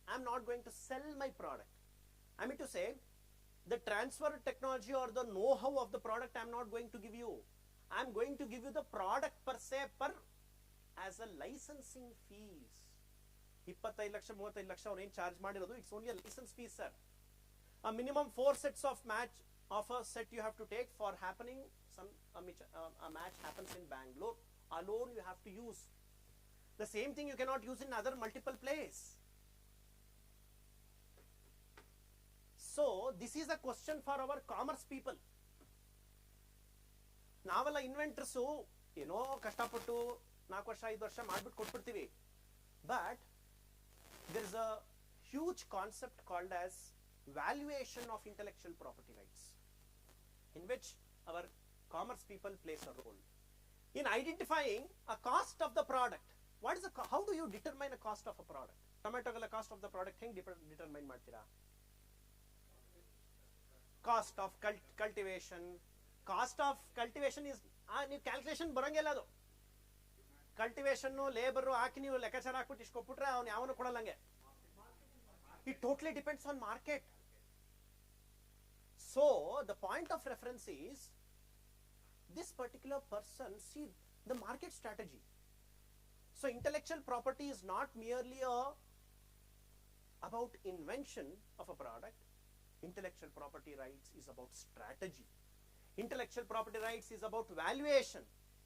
I am not going to sell my product. I mean to say, the transfer technology or the know-how of the product I am not going to give you. I am going to give you the product per se as a licensing fees. 25 lakhs 35 lakhs ಅವನು ಏನು charge ಮಾಡಿರೋದು, it's only a license fee, sir. A minimum 4 sets of match of a set you have to take for happening a match happens in Bangalore alone, you have to use. The same thing you cannot use in other multiple place. So this is a question for our commerce people. ನಾವೆಲ್ಲ ಇನ್ವೆಂಟರ್ಸು ಏನೋ ಕಷ್ಟಪಟ್ಟು 4 ವರ್ಷ 5 ವರ್ಷ ಮಾಡ್ಬಿಟ್ಟು ಕೊಟ್ಬಿಡ್ತೀವಿ. But there is a huge concept called as valuation of intellectual property rights, in which our commerce people plays a role in identifying a cost of the product. What is how do you determine a cost of a product? Tomato cost of the product ಹೆಂಗ್ determine ಮಾಡ್ತೀರಾ? Cost of cultivation. Cost of cultivation is ನೀವು calculation ಬರಂಗಿಲ್ಲ. ಅದು cultivation labour ಹಾಕಿ ನೀವು ಲೆಕ್ಕಾಚಾರ ಹಾಕ್ಬಿಟ್ಟು ಇಷ್ಟು ಕೊಟ್ಬಿಟ್ರೆ ಅವ್ನು ಯಾವನು ಕೊಡಲ್ಲಂಗೆ. It totally depends on market. So the point of reference is this particular person see the market strategy. So intellectual property is not merely about invention of a product. Intellectual property rights is about strategy. Intellectual property rights is about valuation.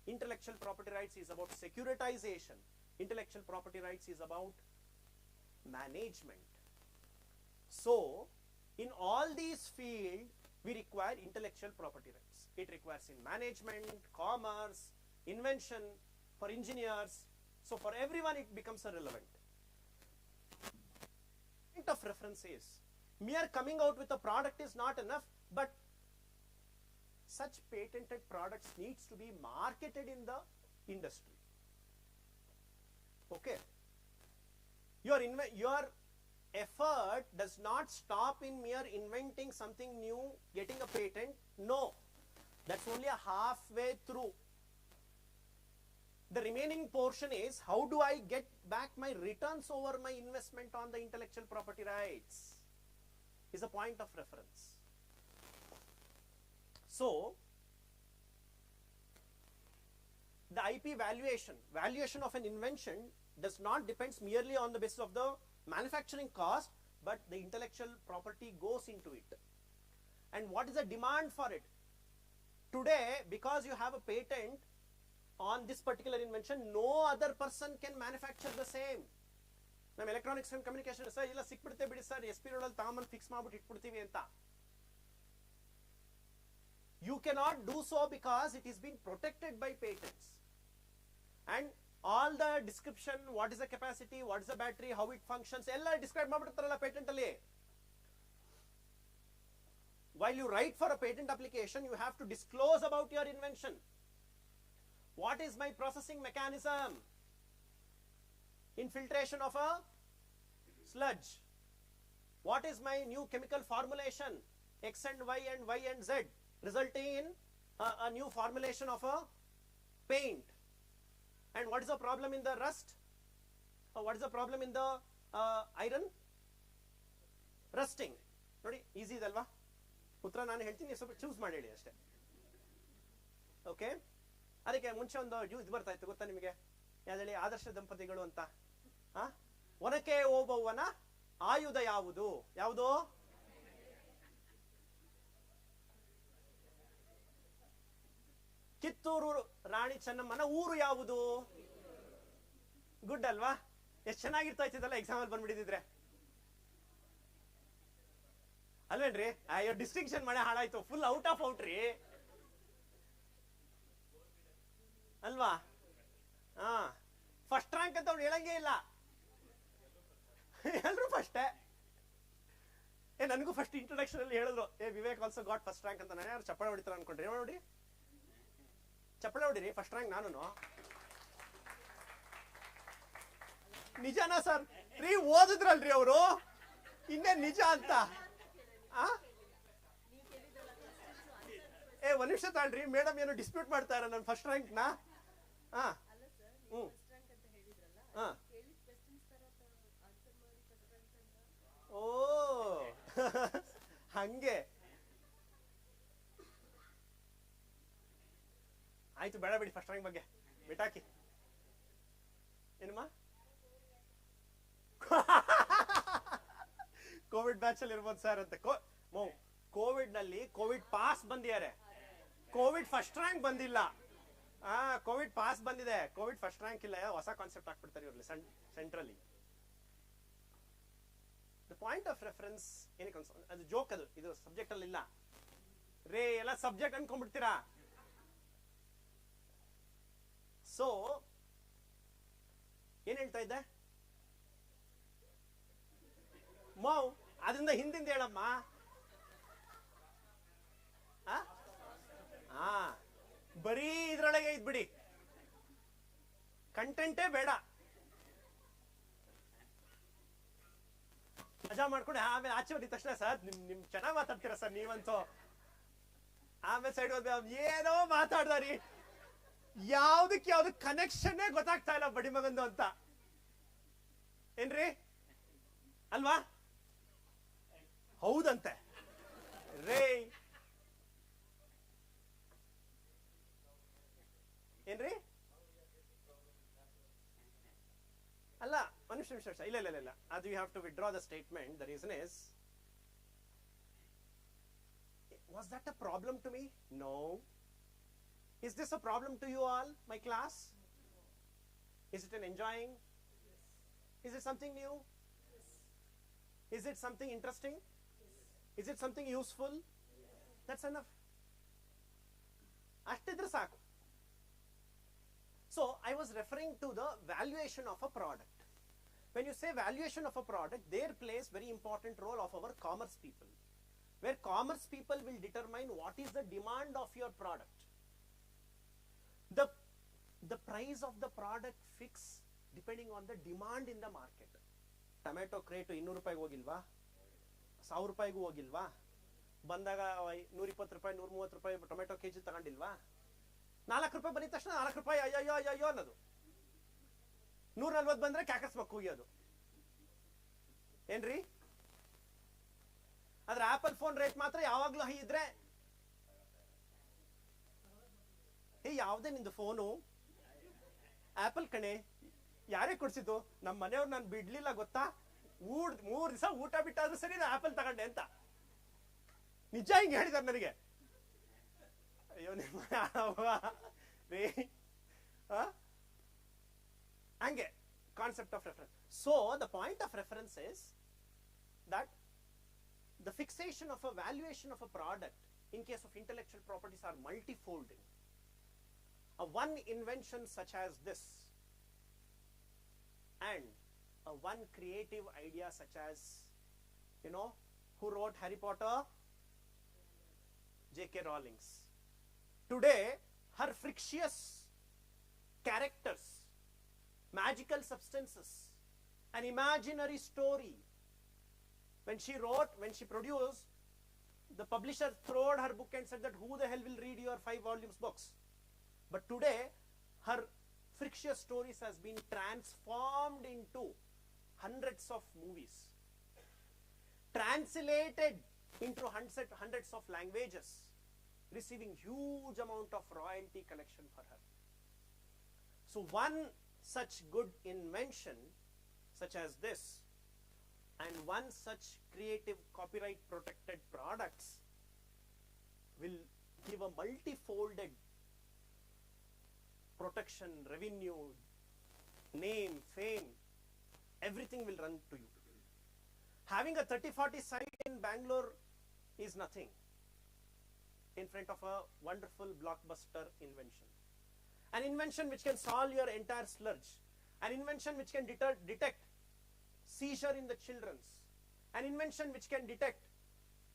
Intellectual property rights is about securitization. Intellectual property rights is about management. So in all these fields we require intellectual property rights. It requires in management, commerce, invention, for engineers. So for everyone it becomes relevant. Point of reference is mere coming out with a product is not enough, but such patented products needs to be marketed in the industry. Okay. Your effort does not stop in mere inventing something new, getting a patent. No, that's only a halfway through. The remaining portion is how do I get back my returns over my investment on the intellectual property rights is a point of reference. So the IP valuation of an invention does not depend merely on the basis of the manufacturing cost, but the intellectual property goes into it. And what is the demand for it? Today, because you have a patent on this particular invention, no other person can manufacture the same. Nam electronics and communication sir illa sikbidutte bidi sir SP road alli taamman fix maadbiಟ್ಟು ಇಟ್ಬಿಡ್ತೀವಿ ಅಂತ. You cannot do so because it is being protected by patents. And all the description, what is the capacity, what is the battery, how it functions, ella describe maadbiಡ್ತಾರಲ್ಲ patent alli. While you write for a patent application, you have to disclose about your invention. What is my processing mechanism? Infiltration of a sludge. What is my new chemical formulation? X and Y and Y and Z resulting in a new formulation of a paint. And what is the problem in the rust? What is the problem in the iron? Rusting. Nodi, easy idalva? Uttara nanu heltini, ಸ್ವಲ್ಪ choose ಮಾಡಿ ಹೇಳಿ ಅಷ್ಟೇ. Okay? ಅದಕ್ಕೆ ಮುಂಚೆ ಒಂದು ಇದು ಬರ್ತಾ ಇತ್ತು ಗೊತ್ತಾ ನಿಮಗೆ? ಯಾವ್ದು ಆದರ್ಶ ದಂಪತಿಗಳು ಅಂತ. ಒನಕೆ ಓಬವ್ವನ ಆಯುಧ ಯಾವುದು? ಯಾವುದು? ಕಿತ್ತೂರು ರಾಣಿ ಚೆನ್ನಮ್ಮನ ಊರು ಯಾವುದು? ಗುಡ್ ಅಲ್ವಾ? ಎಷ್ಟು ಚೆನ್ನಾಗಿರ್ತಾ ಇತ್ತಲ್ಲ ಎಕ್ಸಾಮ್ ಅಲ್ಲಿ ಬಂದ್ಬಿಟ್ಟಿದ್ರೆ ಅಲ್ವೇನ್ರಿ? ಅಯ್ಯೋ ಡಿಸ್ಟಿಂಕ್ಷನ್ ಮಾಡಿ ಹಾಳಾಯ್ತು, ಫುಲ್ ಔಟ್ ಆಫ್ ಔಟ್ ರೀ ಅಲ್ವಾ? ಫಸ್ಟ್ ರ್ಯಾಂಕ್ ಅಂತ ಅವ್ನು ಹೇಳಂಗೇ ಇಲ್ಲ, ಎಲ್ರು ಫಸ್ಟೇ. ನನಗೂ ಫಸ್ಟ್ ಇಂಟ್ರೊಡಕ್ಷನ್ ಅಲ್ಲಿ ಹೇಳಿದ್ರು Vivek also got first rank ಅಂತ. ನಾನು ಯಾರು ಚಪ್ಪಳ ಹೊಡಿತಾರ ಅನ್ಕೊಂಡ್ರಿ? ನೋಡಿ ಚಪ್ಪಳ ಹೊಡಿರಿ, ಫಸ್ಟ್ ರ್ಯಾಂಕ್ ನಾನು. ನಿಜನಾ ಸರ್? ರೀ ಓದಿದ್ರಲ್ರಿ ಅವರು, ಇನ್ನೇ ನಿಜ ಅಂತ. ಒಂದ್ ನಿಮಿಷ ತಾಳ್ರಿ, ಮೇಡಮ್ ಏನೋ ಡಿಸ್ಪ್ಯೂಟ್ ಮಾಡ್ತಾರ ನನ್ನ ಫಸ್ಟ್ ರ್ಯಾಂಕ್ ನ. ಓ ಹಂಗೆ ಆಯ್ತು, ಬೇಡ ಬಿಡಿ ಫಸ್ಟ್ ರ್ಯಾಂಕ್ ಬಗ್ಗೆ ಬಿಟ್ಟಾಕಿ. ಏನಮ್ಮ ಕೋವಿಡ್ ಬ್ಯಾಚ್ ಅಲ್ಲಿ ಇರ್ಬೋದು ಸರ್ ಅಂತ. ಕೋವಿಡ್ ನಲ್ಲಿ ಕೋವಿಡ್ ಪಾಸ್ ಬಂದಿದ್ದಾರೆ, ಕೋವಿಡ್ ಫಸ್ಟ್ ರ್ಯಾಂಕ್ ಬಂದಿಲ್ಲ. ಕೋವಿಡ್ ಪಾಸ್ ಬಂದಿದೆ, ಕೋವಿಡ್ ಫಸ್ಟ್ ರ್ಯಾಂಕ್ ಇಲ್ಲ. ಹೊಸ ಕಾನ್ಸೆಪ್ಟ್ ಹಾಕ್ಬಿಡ್ತಾರೆ ಇವ್ರಲ್ಲಿ ಸೆಂಟ್ರಲ್ಲಿ. ಪಾಯಿಂಟ್ ಆಫ್ ರೆಫರೆನ್ಸ್ ಏನಕ್ಕೆ ಅದು ಜೋಕ್, ಅದು ಇದು ಸಬ್ಜೆಕ್ಟ್ ಅಲ್ಲಿ ಇಲ್ಲ ರೇ, ಎಲ್ಲ ಸಬ್ಜೆಕ್ಟ್ ಅನ್ಕೊಂಡ್ಬಿಡ್ತೀರಾ. ಸೊ ಏನ್ ಹೇಳ್ತಾ ಇದ್ದೆ? ಮೌ ಅದರಿಂದ ಹಿಂದಿಂದ ಹೇಳಮ್ಮ. ಬರೀ ಇದ್ರೊಳಗೆ ಇದ್ಬಿಡಿ, ಕಂಟೆಂಟೇ ಬೇಡ. ಮಜಾ ಮಾಡ್ಕೊಂಡು ಆಮೇಲೆ ಆಚೆ ಹೊಡಿದ ತಕ್ಷಣ ಸರ್ ನಿಮ್ ಚೆನ್ನಾಗ್ ಮಾತಾಡ್ತೀರಾ ಸರ್ ನೀವಂತೂ. ಆಮೇಲೆ ಸೈಡ್ ಹೋದ ಏನೋ ಮಾತಾಡ್ದಾರಿ, ಯಾವ್ದಕ್ಕೆ ಯಾವ್ದು ಕನೆಕ್ಷನ್ನೇ ಗೊತ್ತಾಗ್ತಾ ಇಲ್ಲ ಬಡಿ ಮಗಂದು ಅಂತ. ಏನ್ರಿ ಅಲ್ವಾ? ಹೌದಂತೆ Ray. ಏನ್ರಿ ಅಲ್ಲ ಒಂದು ನಿಮಿಷ ಇಲ್ಲ ಅದು you have to withdraw the statement. The reason is, was that a problem to me? No. Is this a problem to you all, my class? Is it an enjoying? Is it something new? Is it something interesting? Is it something useful? That's enough. ಅಷ್ಟಿದ್ರೆ ಸಾಕು. So I was referring to the valuation of a product. When you say valuation of a product, there plays very important role of our commerce people, where commerce people will determine what is the demand of your product. The price of the product fix depending on the demand in the market. Tomato crate 200 ರೂಪಾಯಿಗೆ ಹೋಗಿಲ್ವಾ, 1000 ರೂಪಾಯಿಗೂ ಹೋಗಿಲ್ವಾ, ಬಂದಾಗ 120 ರೂಪಾಯಿ 130 ರೂಪಾಯಿ tomato KG ತಗೊಂಡಿಲ್ವಾ, 4 ರೂಪಾಯಿ ಬಂದಿದ ತಕ್ಷಣ 4 ರೂಪಾಯಿ ಅಯ್ಯೋ ಅಯ್ಯೋ ಅನ್ನೋದು, 140 ಬಂದ್ರೆ ಕ್ಯಾಕರ್ಸ್ಬೇಕು ಹೋಗ್ಯೋದು ಏನ್ರಿ. ಆದ್ರೆ ಆಪಲ್ ಫೋನ್ ರೇಟ್ ಮಾತ್ರ ಯಾವಾಗ್ಲೂ ಹೈ ಇದ್ರೆ, ಯಾವ್ದೇ ನಿಂದು ಫೋನು ಆಪಲ್ ಕಣೆ, ಯಾರೇ ಕೊಡ್ಸಿದ್ದು, ನಮ್ಮ ಮನೆಯವ್ರು ನಾನು ಬಿಡ್ಲಿಲ್ಲ ಗೊತ್ತಾ, 3 ದಿವಸ ಊಟ ಬಿಟ್ಟಾದ್ರೂ ಸರಿ ನಾನು ಆಪಲ್ ತಗೊಂಡೆ ಅಂತ ನಿಜ ಹಿಂಗೆ ಹೇಳಿದಾರೆ ನನಗೆ. ಅಯ್ಯೋ ನಿಮ್ಮ ಹಂಗೆ concept of reference. So the point of reference is that the fixation of a valuation of a product in case of intellectual properties are multifolding. One invention such as this and one creative idea such as, who wrote Harry Potter? J.K. Rowling. Today her fictitious characters, magical substances, an imaginary story, when she produced, the publisher throwed her book and said that who the hell will read your 5 volumes books. But today her fictitious stories has been transformed into hundreds of movies, translated into hundreds of languages, receiving huge amount of royalty collection for her. So one such good invention such as this and one such creative copyright protected products will give a multifolded protection, revenue, name, fame, everything will run to you. Having a 30-40 site in Bangalore is nothing in front of a wonderful blockbuster invention. An invention which can solve your entire sludge, an invention which can detect seizure in the children's, an invention which can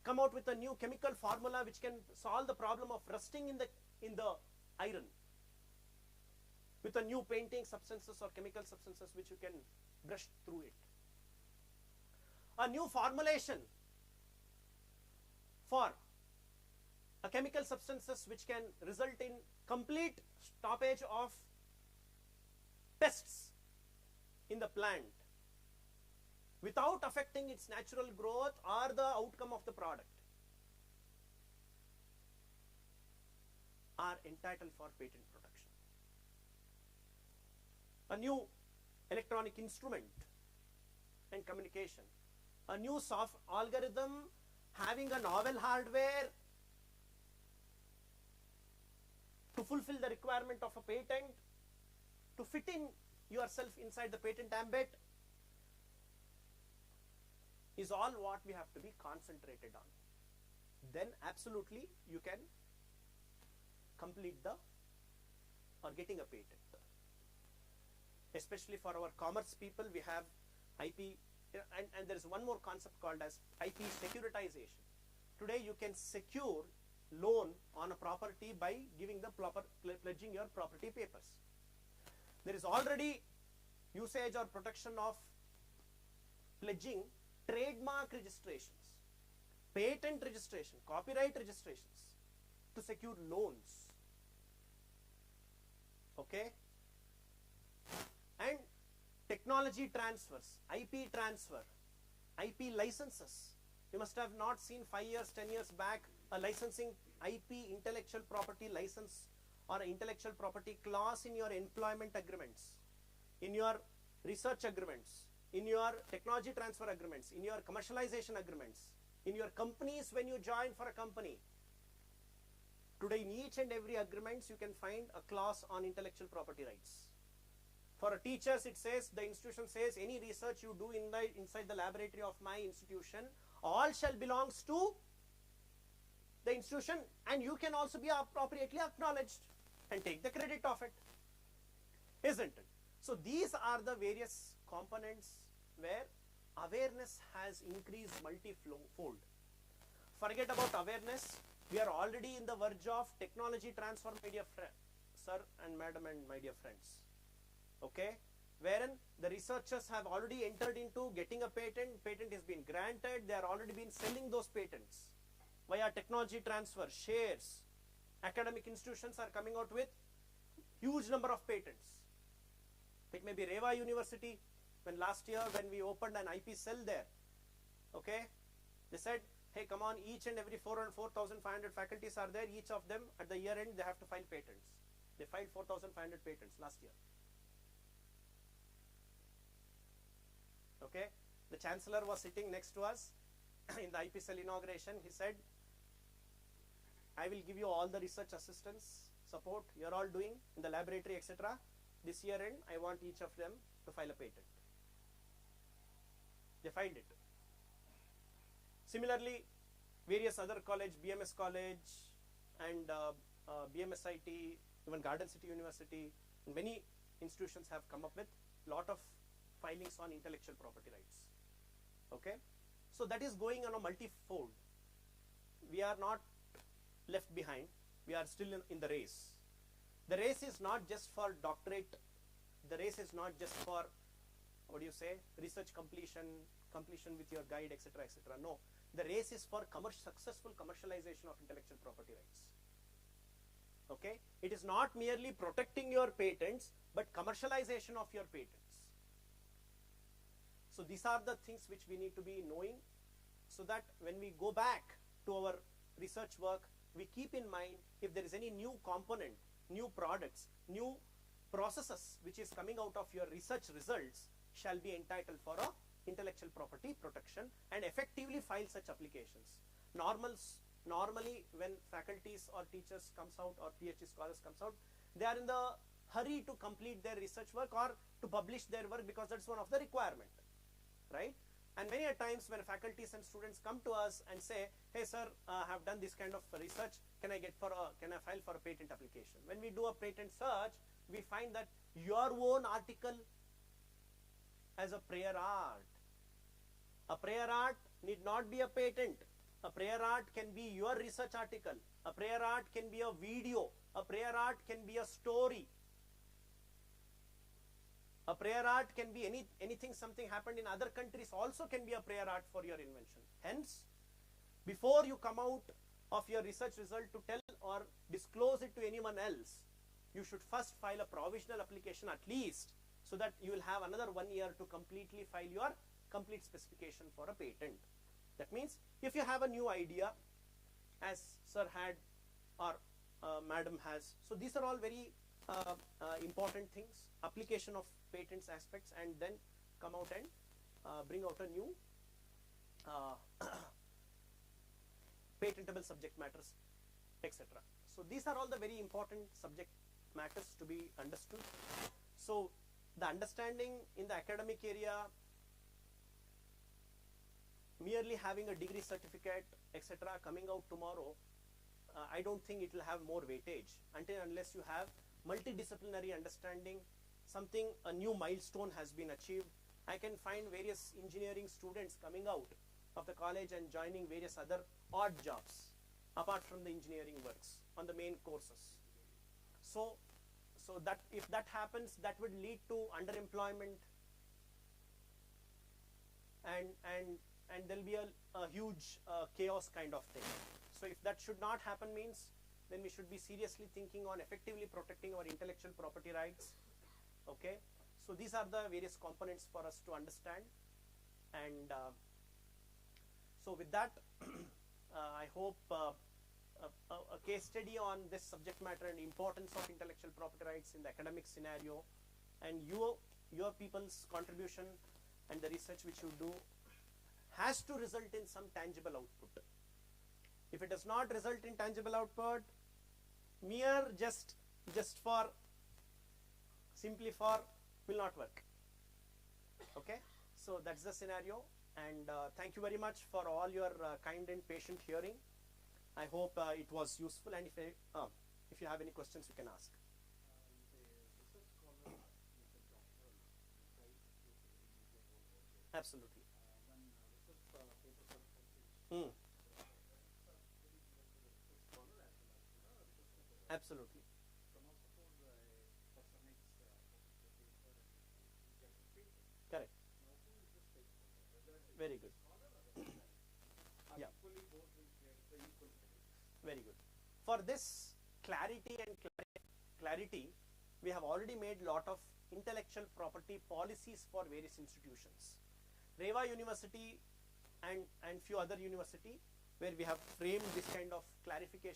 come out with a new chemical formula which can solve the problem of rusting in the iron, with a new painting substances or chemical substances which you can brush through it. A new formulation for a chemical substances which can result in complete stoppage of pests in the plant without affecting its natural growth or the outcome of the product, are entitled for patent protection. A new electronic instrument and communication, a new soft algorithm having a novel hardware to fulfill the requirement of a patent, to fit in yourself inside the patent ambit, is all what we have to be concentrated on. Then absolutely you can complete or getting a patent. Especially for our commerce people, we have IP, and there is one more concept called as IP securitization. Today you can secure loan on a property by giving the pledging your property papers. There is already usage or protection of pledging trademark registrations, patent registration, copyright registrations to secure loans. Okay? And technology transfers, IP transfer, IP licenses. You must have not seen 5 years, 10 years back a licensing IP, intellectual property license or intellectual property clause in your employment agreements, in your research agreements, in your technology transfer agreements, in your commercialization agreements, in your companies when you join for a company. Today in each and every agreements you can find a clause on intellectual property rights. For a teachers it says, the institution says, any research you do inside the laboratory of my institution, all shall belongs to the institution, and you can also be appropriately acknowledged and take the credit of it, isn't it? So these are the various components where awareness has increased multi-fold. Forget about awareness, we are already in the verge of technology transfer, my dear sir and madam and my dear friends. Okay, wherein the researchers have already entered into getting a patent, patent has been granted, they are already been selling those patents via technology transfer, shares. Academic institutions are coming out with huge number of patents. It may be Reva University, when last year when we opened an IP cell there, okay, they said, hey, come on, each and every 4,500 faculties are there, each of them at the year end they have to file patents. They filed 4,500 patents last year. Okay, the chancellor was sitting next to us in the IP cell inauguration. He said, I will give you all the research assistance support you are all doing in the laboratory, etc. This year end, I want each of them to file a patent. They filed it. Similarly, various other college, BMS College and BMSIT, even Garden City University, many institutions have come up with lot of filings on intellectual property rights. Okay, so that is going on a multi-fold. We are not left behind, we are still in the race. The race is not just for doctorate, the race is not just for, what do you say, research completion with your guide, etc., etc. No, the race is for successful commercialization of intellectual property rights. Okay, it is not merely protecting your patents, but commercialization of your patents. So these are the things which we need to be knowing, so that when we go back to our research work, we keep in mind if there is any new component, new products, new processes which is coming out of your research results shall be entitled for a intellectual property protection and effectively file such applications. Normally when faculties or teachers comes out or PhD scholars comes out, they are in the hurry to complete their research work or to publish their work because that's one of the requirement, right? And many a times when faculties and students come to us and say, hey sir, I have done this kind of research, can I file for a patent application? When we do a patent search, we find that your own article as a prior art. A prior art need not be a patent. A prior art can be your research article. A prior art can be a video. A prior art can be a story. A prior art can be anything, something happened in other countries also can be a prior art for your invention. Hence, before you come out of your research result to tell or disclose it to anyone else, you should first file a provisional application at least, so that you will have another 1 year to completely file your complete specification for a patent. That means if you have a new idea, as sir had or madam has, so these are all very important things, application of patents aspects, and then come out and bring out a new patentable subject matters, etc. So these are all the very important subject matters to be understood. So the understanding in the academic area, merely having a degree certificate, etc., coming out tomorrow, I don't think it will have more weightage unless you have multidisciplinary understanding, something, a new milestone has been achieved. I can find various engineering students coming out of the college and joining various other odd jobs apart from the engineering works on the main courses. So that if that happens, that would lead to underemployment, and there will be a huge chaos kind of thing. So if that should not happen, means then we should be seriously thinking on effectively protecting our intellectual property rights. Okay, so these are the various components for us to understand, and So with that, I hope a case study on this subject matter and importance of intellectual property rights in the academic scenario, and your people's contribution and the research which you do has to result in some tangible output. If it does not result in tangible output, mere just for simply for will not work. Okay, so that's the scenario, and thank you very much for all your kind and patient hearing. I hope it was useful, and if you have any questions, you can ask. Absolutely. Absolutely. Correct. Very good. Yeah. Very good. For this clarity and clarity, we have already made lot of intellectual property policies for various institutions. Reva University and few other university, where we have framed this kind of clarification